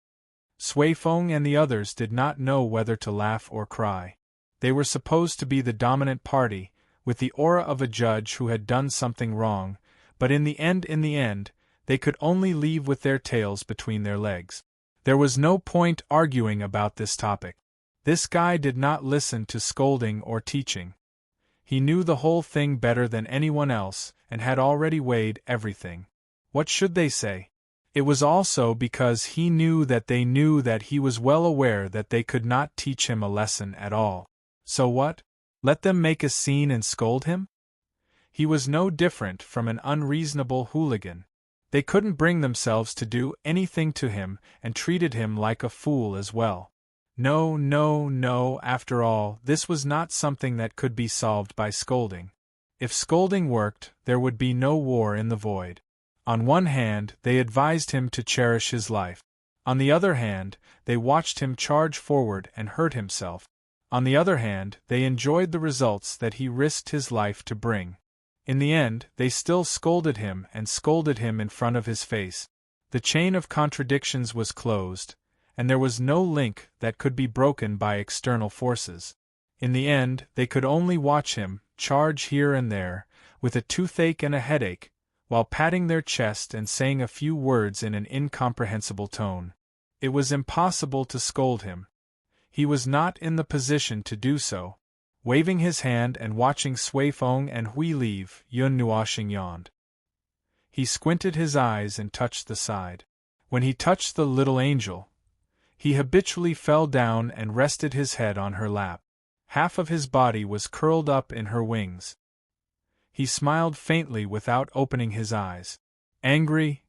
Sui Feng and the others did not know whether to laugh or cry. They were supposed to be the dominant party, with the aura of a judge who had done something wrong, but in the end, they could only leave with their tails between their legs. There was no point arguing about this topic. This guy did not listen to scolding or teaching. He knew the whole thing better than anyone else, and had already weighed everything. What should they say? It was also because he knew that he was well aware that they could not teach him a lesson at all. So what? Let them make a scene and scold him? He was no different from an unreasonable hooligan. They couldn't bring themselves to do anything to him and treated him like a fool as well. No, after all, this was not something that could be solved by scolding. If scolding worked, there would be no war in the void. On one hand, they advised him to cherish his life. On the other hand, they watched him charge forward and hurt himself. On the other hand, they enjoyed the results that he risked his life to bring. In the end, they still scolded him in front of his face. The chain of contradictions was closed, and there was no link that could be broken by external forces. In the end, they could only watch him charge here and there, with a toothache and a headache, while patting their chest and saying a few words in an incomprehensible tone. It was impossible to scold him. He was not in the position to do so. Waving his hand and watching Sui Feng and Hui leave, Yun Nuoshing yawned. He squinted his eyes and touched the side. When he touched the little angel, He habitually fell down and rested his head on her lap. Half of his body was curled up in her wings. He smiled faintly without opening his eyes. Angry?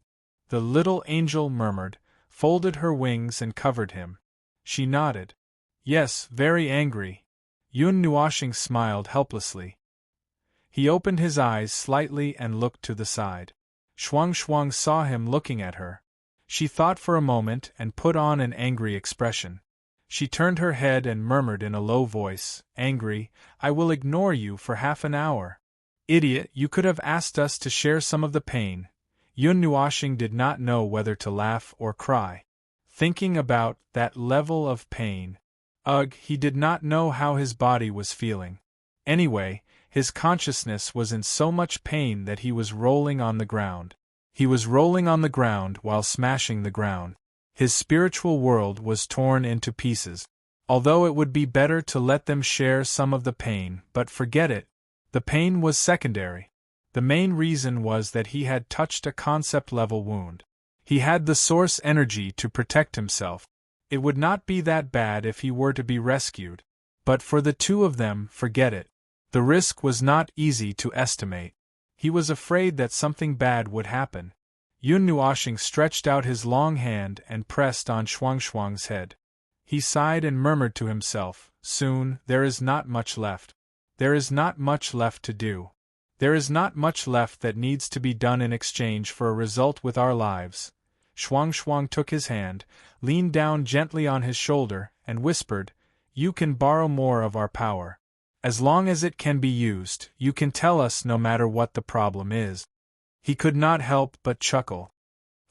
The little angel murmured, folded her wings and covered him. She nodded. Yes, very angry. Yun Nuoshing smiled helplessly. He opened his eyes slightly and looked to the side. Shuang Shuang saw him looking at her. She thought for a moment and put on an angry expression. She turned her head and murmured in a low voice, angry, I will ignore you for half an hour. Idiot, you could have asked us to share some of the pain. Yun Nuoshing did not know whether to laugh or cry. Thinking about that level of pain. Ugh, he did not know how his body was feeling. Anyway, his consciousness was in so much pain that he was rolling on the ground. He was rolling on the ground while smashing the ground. His spiritual world was torn into pieces. Although it would be better to let them share some of the pain, but forget it. The pain was secondary. The main reason was that he had touched a concept-level wound. He had the source energy to protect himself. It would not be that bad if he were to be rescued. But for the two of them, forget it. The risk was not easy to estimate. He was afraid that something bad would happen. Yun Nuoshing stretched out his long hand and pressed on Shuang Shuang's head. He sighed and murmured to himself, soon, there is not much left. There is not much left to do. There is not much left that needs to be done in exchange for a result with our lives. Shuang Shuang took his hand, leaned down gently on his shoulder, and whispered, You can borrow more of our power. As long as it can be used, you can tell us no matter what the problem is. He could not help but chuckle.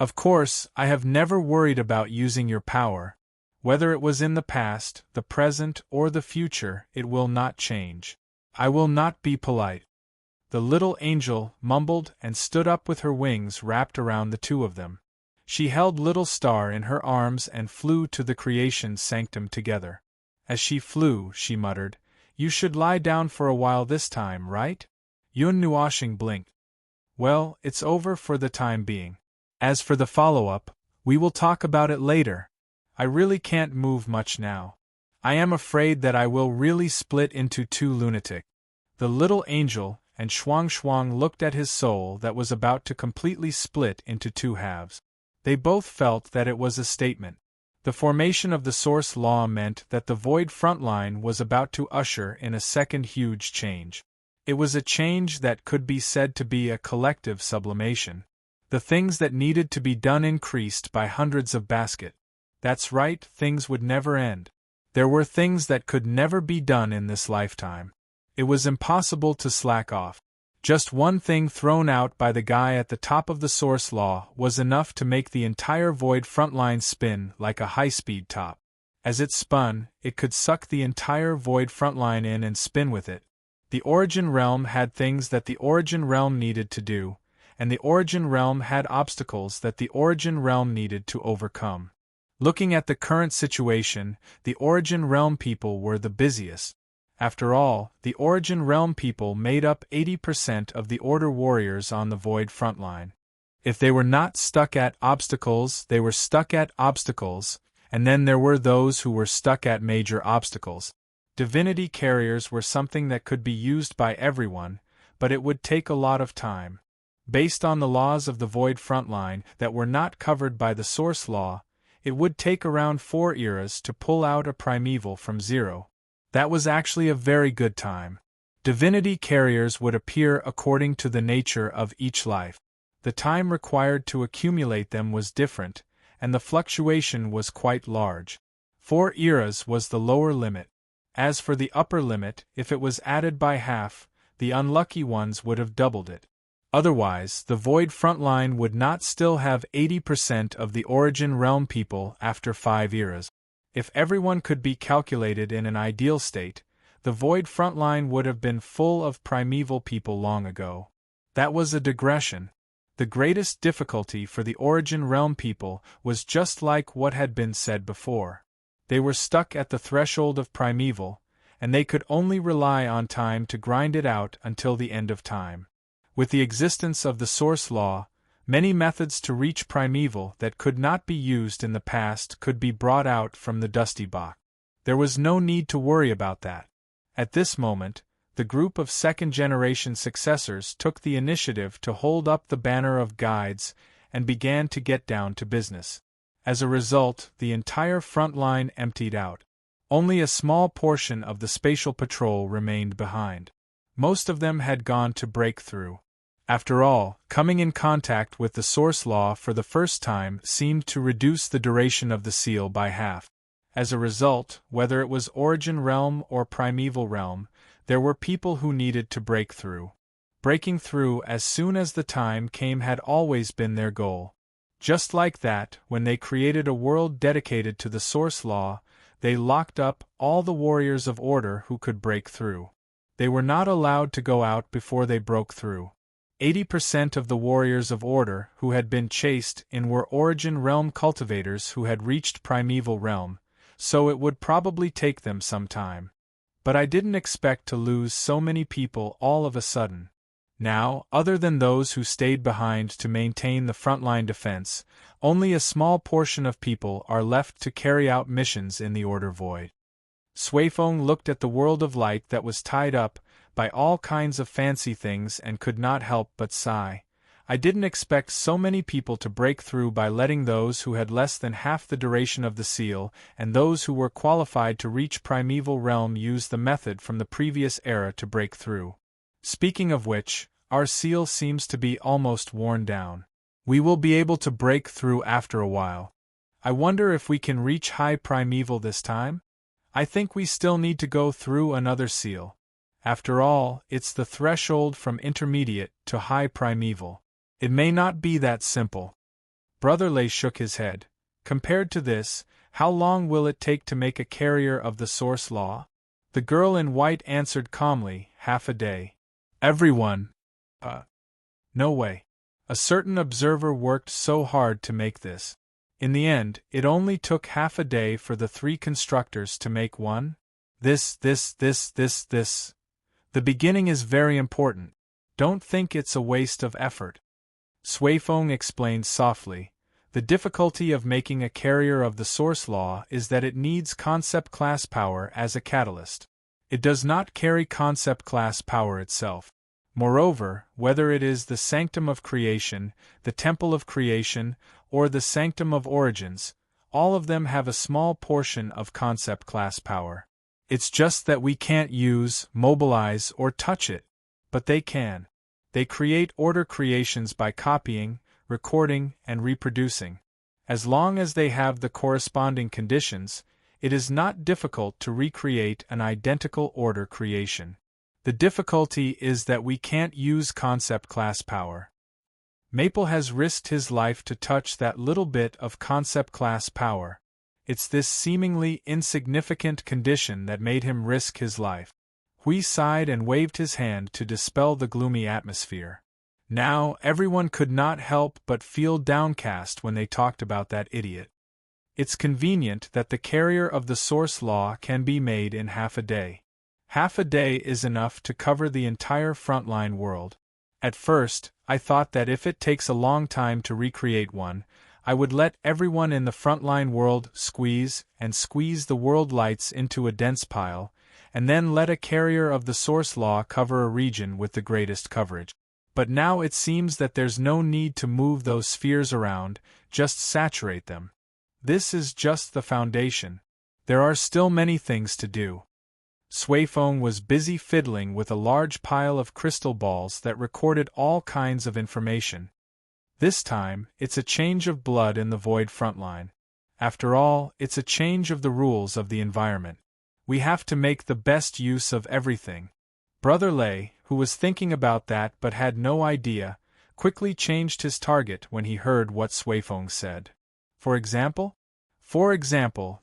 Of course, I have never worried about using your power. Whether it was in the past, the present, or the future, it will not change. I will not be polite. The little angel mumbled and stood up with her wings wrapped around the two of them. She held little Star in her arms and flew to the creation sanctum together. As she flew, she muttered, You should lie down for a while this time, right? Yun Nuoshing blinked. Well, it's over for the time being. As for the follow-up, we will talk about it later. I really can't move much now. I am afraid that I will really split into two lunatic. The little angel and Shuang Shuang looked at his soul that was about to completely split into two halves. They both felt that it was a statement. The formation of the source law meant that the void frontline was about to usher in a second huge change. It was a change that could be said to be a collective sublimation. The things that needed to be done increased by hundreds of basket. That's right, things would never end. There were things that could never be done in this lifetime. It was impossible to slack off. Just one thing thrown out by the guy at the top of the source law was enough to make the entire void frontline spin like a high-speed top. As it spun, it could suck the entire void frontline in and spin with it. The origin realm had things that the origin realm needed to do, and the origin realm had obstacles that the origin realm needed to overcome. Looking at the current situation, the origin realm people were the busiest. After all, the origin realm people made up 80% of the order warriors on the void frontline. If they were not stuck at obstacles, they were stuck at obstacles, and then there were those who were stuck at major obstacles. Divinity carriers were something that could be used by everyone, but it would take a lot of time. Based on the laws of the void frontline that were not covered by the source law, it would take around 4 eras to pull out a primeval from zero. That was actually a very good time. Divinity carriers would appear according to the nature of each life. The time required to accumulate them was different, and the fluctuation was quite large. 4 eras was the lower limit. As for the upper limit, if it was added by half, the unlucky ones would have doubled it. Otherwise, the void frontline would not still have 80% of the origin realm people after 5 eras. If everyone could be calculated in an ideal state, the void frontline would have been full of primeval people long ago. That was a digression. The greatest difficulty for the origin realm people was just like what had been said before. They were stuck at the threshold of primeval, and they could only rely on time to grind it out until the end of time. With the existence of the source law, Many methods to reach primeval that could not be used in the past could be brought out from the dusty box. There was no need to worry about that. At this moment, the group of second-generation successors took the initiative to hold up the banner of guides and began to get down to business. As a result, the entire front line emptied out. Only a small portion of the spatial patrol remained behind. Most of them had gone to break through. After all, coming in contact with the source law for the first time seemed to reduce the duration of the seal by half. As a result, whether it was origin realm or primeval realm, there were people who needed to break through. Breaking through as soon as the time came had always been their goal. Just like that, when they created a world dedicated to the source law, they locked up all the warriors of order who could break through. They were not allowed to go out before they broke through. 80% of the warriors of order who had been chased in were origin realm cultivators who had reached primeval realm, so it would probably take them some time. But I didn't expect to lose so many people all of a sudden. Now, other than those who stayed behind to maintain the frontline defense, only a small portion of people are left to carry out missions in the Order Void. Suifeng looked at the world of light that was tied up by all kinds of fancy things and could not help but sigh. I didn't expect so many people to break through by letting those who had less than half the duration of the seal and those who were qualified to reach primeval realm use the method from the previous era to break through. Speaking of which, our seal seems to be almost worn down. We will be able to break through after a while. I wonder if we can reach high primeval this time? I think we still need to go through another seal. After all, it's the threshold from intermediate to high primeval. It may not be that simple. Brother Lei shook his head. Compared to this, how long will it take to make a carrier of the source law? The girl in white answered calmly, half a day. Everyone. No way. A certain observer worked so hard to make this. In the end, it only took half a day for the 3 constructors to make one. This. The beginning is very important. Don't think it's a waste of effort. Suifeng explained softly. The difficulty of making a carrier of the source law is that it needs concept class power as a catalyst. It does not carry concept class power itself. Moreover, whether it is the Sanctum of Creation, the Temple of Creation, or the Sanctum of Origins, all of them have a small portion of concept class power. It's just that we can't use, mobilize, or touch it. But they can. They create order creations by copying, recording, and reproducing. As long as they have the corresponding conditions, it is not difficult to recreate an identical order creation. The difficulty is that we can't use concept class power. Maple has risked his life to touch that little bit of concept class power. It's this seemingly insignificant condition that made him risk his life. Hui sighed and waved his hand to dispel the gloomy atmosphere. Now, everyone could not help but feel downcast when they talked about that idiot. It's convenient that the carrier of the source law can be made in half a day. Half a day is enough to cover the entire frontline world. At first, I thought that if it takes a long time to recreate one, I would let everyone in the frontline world squeeze the world lights into a dense pile, and then let a carrier of the source law cover a region with the greatest coverage. But now it seems that there's no need to move those spheres around, just saturate them. This is just the foundation. There are still many things to do. Suifeng was busy fiddling with a large pile of crystal balls that recorded all kinds of information. This time, it's a change of blood in the void frontline. After all, it's a change of the rules of the environment. We have to make the best use of everything. Brother Lei, who was thinking about that but had no idea, quickly changed his target when he heard what Suifeng said. For example,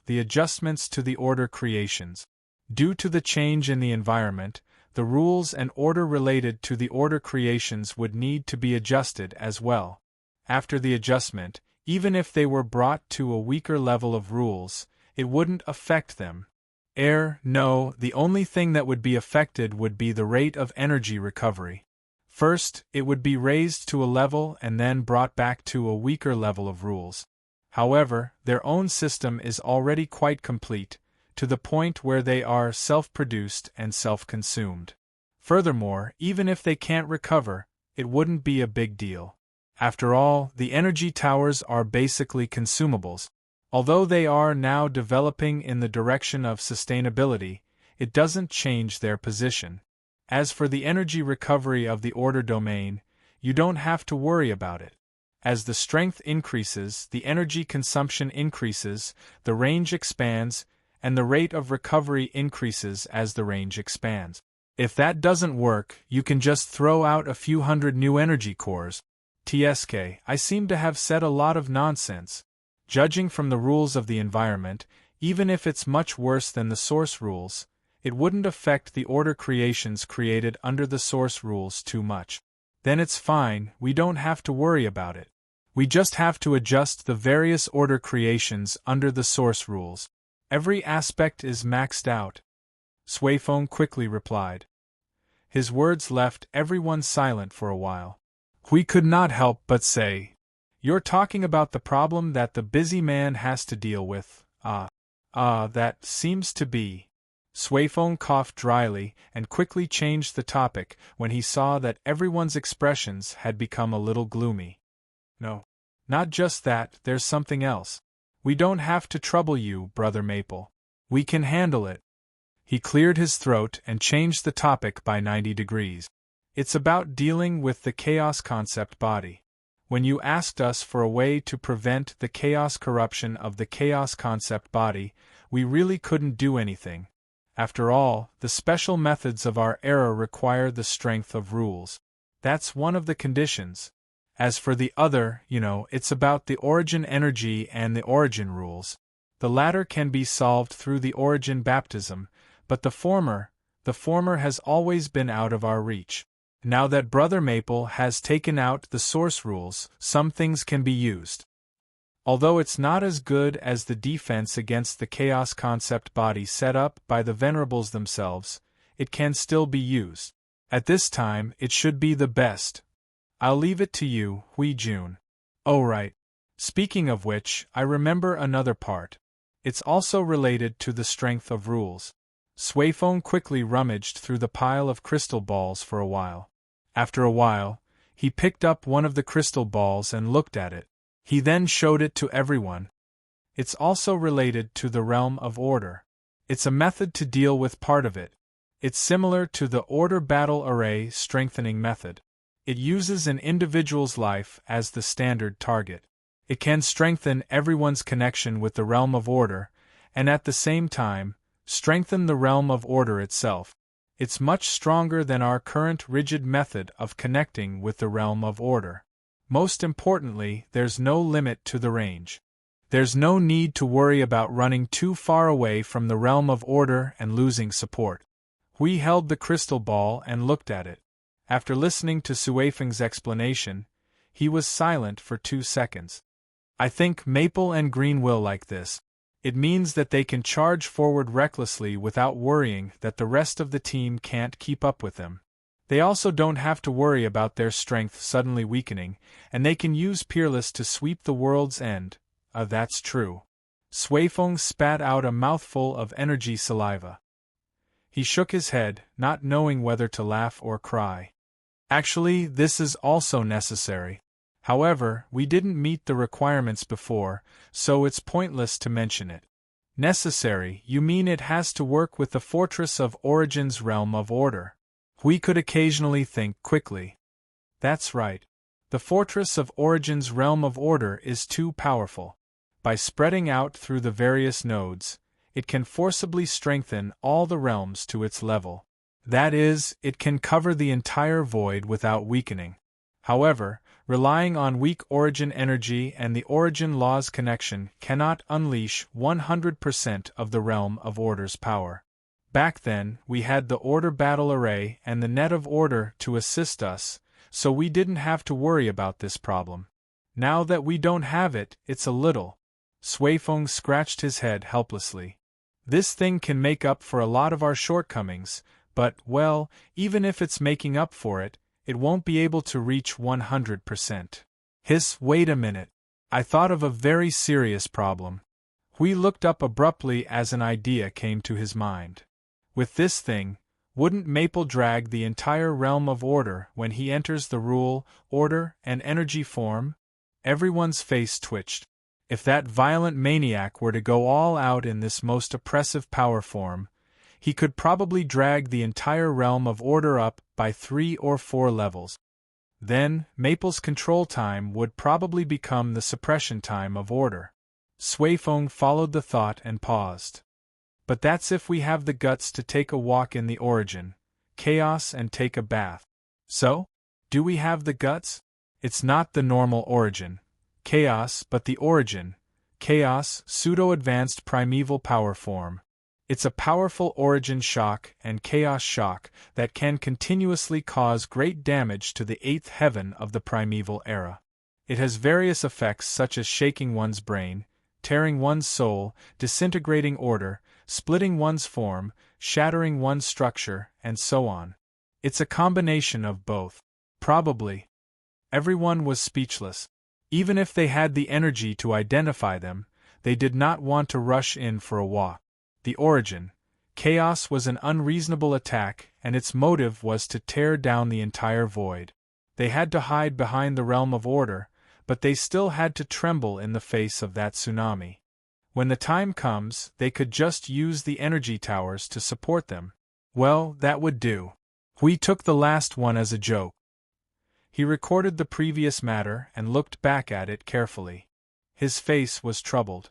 the adjustments to the order creations. Due to the change in the environment, the rules and order related to the order creations would need to be adjusted as well. After the adjustment, even if they were brought to a weaker level of rules, it wouldn't affect them. No, the only thing that would be affected would be the rate of energy recovery. First, it would be raised to a level and then brought back to a weaker level of rules. However, their own system is already quite complete, to the point where they are self-produced and self-consumed. Furthermore, even if they can't recover, it wouldn't be a big deal. After all, the energy towers are basically consumables. Although they are now developing in the direction of sustainability, it doesn't change their position. As for the energy recovery of the order domain, you don't have to worry about it. As the strength increases, the energy consumption increases, the range expands, and the rate of recovery increases as the range expands. If that doesn't work, you can just throw out a few hundred new energy cores. TSK, I seem to have said a lot of nonsense. Judging from the rules of the environment, even if it's much worse than the source rules, it wouldn't affect the order creations created under the source rules too much. Then it's fine, we don't have to worry about it. We just have to adjust the various order creations under the source rules. Every aspect is maxed out. Suifeng quickly replied. His words left everyone silent for a while. We could not help but say, "You're talking about the problem that the busy man has to deal with, that seems to be." Suifeng coughed dryly and quickly changed the topic when he saw that everyone's expressions had become a little gloomy. "No. Not just that, there's something else. We don't have to trouble you, Brother Maple. We can handle it." He cleared his throat and changed the topic by 90 degrees. "It's about dealing with the chaos concept body. When you asked us for a way to prevent the chaos corruption of the chaos concept body, we really couldn't do anything. After all, the special methods of our era require the strength of rules. That's one of the conditions. As for the other, it's about the origin energy and the origin rules. The latter can be solved through the origin baptism, but the former has always been out of our reach. Now that Brother Maple has taken out the source rules, some things can be used. Although it's not as good as the defense against the chaos concept body set up by the Venerables themselves, it can still be used. At this time, it should be the best. I'll leave it to you, Hui Jun." "Oh right. Speaking of which, I remember another part. It's also related to the strength of rules." Suifeng quickly rummaged through the pile of crystal balls for a while. After a while, he picked up one of the crystal balls and looked at it. He then showed it to everyone. "It's also related to the realm of order. It's a method to deal with part of it. It's similar to the order battle array strengthening method. It uses an individual's life as the standard target. It can strengthen everyone's connection with the realm of order, and at the same time, strengthen the realm of order itself. It's much stronger than our current rigid method of connecting with the realm of order. Most importantly, there's no limit to the range. There's no need to worry about running too far away from the realm of order and losing support." Hui held the crystal ball and looked at it. After listening to Suifeng's explanation, he was silent for 2 seconds. "I think Maple and Green will like this. It means that they can charge forward recklessly without worrying that the rest of the team can't keep up with them. They also don't have to worry about their strength suddenly weakening, and they can use Peerless to sweep the world's end. That's true." Suifeng spat out a mouthful of energy saliva. He shook his head, not knowing whether to laugh or cry. "Actually, this is also necessary. However, we didn't meet the requirements before, so it's pointless to mention it." "Necessary, you mean it has to work with the Fortress of Origin's realm of order?" Hui could occasionally think quickly. "That's right. The Fortress of Origin's realm of order is too powerful. By spreading out through the various nodes, it can forcibly strengthen all the realms to its level. That is, it can cover the entire void without weakening. However, relying on weak origin energy and the origin law's connection cannot unleash 100% of the realm of order's power. Back then, we had the order battle array and the net of order to assist us, so we didn't have to worry about this problem. Now that we don't have it, it's a little." Suifeng scratched his head helplessly. "This thing can make up for a lot of our shortcomings, but, well, even if it's making up for it, it won't be able to reach 100%. Wait a minute. I thought of a very serious problem. He looked up abruptly as an idea came to his mind. With this thing, wouldn't Maple drag the entire realm of order when he enters the rule, order, and energy form? Everyone's face twitched. If that violent maniac were to go all out in this most oppressive power form, he could probably drag the entire realm of order up by 3 or 4 levels. Then, Maple's control time would probably become the suppression time of order. Suifeng followed the thought and paused. But that's if we have the guts to take a walk in the origin, chaos and take a bath. So? Do we have the guts? It's not the normal origin, chaos, but the origin, chaos, pseudo-advanced primeval power form. It's a powerful origin shock and chaos shock that can continuously cause great damage to the 8th heaven of the primeval era. It has various effects such as shaking one's brain, tearing one's soul, disintegrating order, splitting one's form, shattering one's structure, and so on. It's a combination of both. Probably. Everyone was speechless. Even if they had the energy to identify them, they did not want to rush in for a walk. The origin, chaos, was an unreasonable attack, and its motive was to tear down the entire void. They had to hide behind the realm of order, but they still had to tremble in the face of that tsunami. When the time comes, they could just use the energy towers to support them. Well, that would do. We took the last one as a joke. He recorded the previous matter and looked back at it carefully. His face was troubled.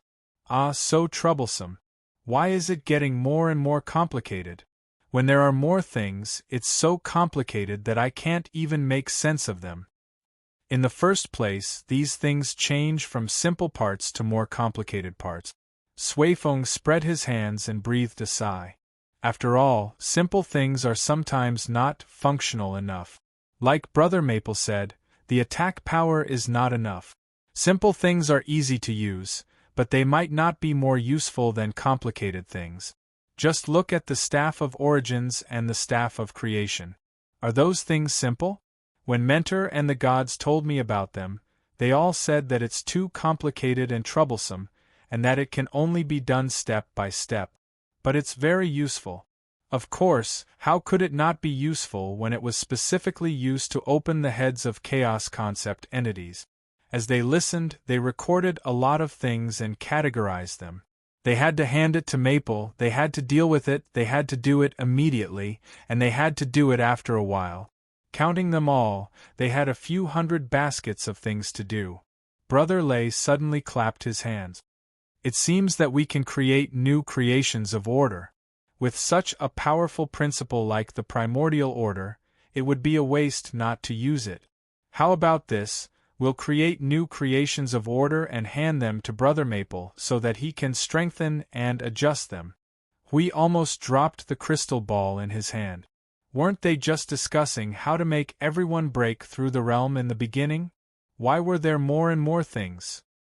Ah, so troublesome. Why is it getting more and more complicated? When there are more things, it's so complicated that I can't even make sense of them. In the first place, these things change from simple parts to more complicated parts. Suifeng spread his hands and breathed a sigh. After all, simple things are sometimes not functional enough. Like Brother Maple said, the attack power is not enough. Simple things are easy to use, but they might not be more useful than complicated things. Just look at the Staff of Origins and the Staff of Creation. Are those things simple? When Mentor and the gods told me about them, they all said that it's too complicated and troublesome, and that it can only be done step by step. But it's very useful. Of course, how could it not be useful when it was specifically used to open the heads of chaos concept entities? As they listened, they recorded a lot of things and categorized them. They had to hand it to Maple, they had to deal with it, they had to do it immediately, and they had to do it after a while. Counting them all, they had a few hundred baskets of things to do. Brother Lei suddenly clapped his hands. It seems that we can create new creations of order. With such a powerful principle like the primordial order, it would be a waste not to use it. How about this? We'll create new creations of order and hand them to Brother Maple so that he can strengthen and adjust them. We almost dropped the crystal ball in his hand. Weren't they just discussing how to make everyone break through the realm in the beginning? Why were there more and more things?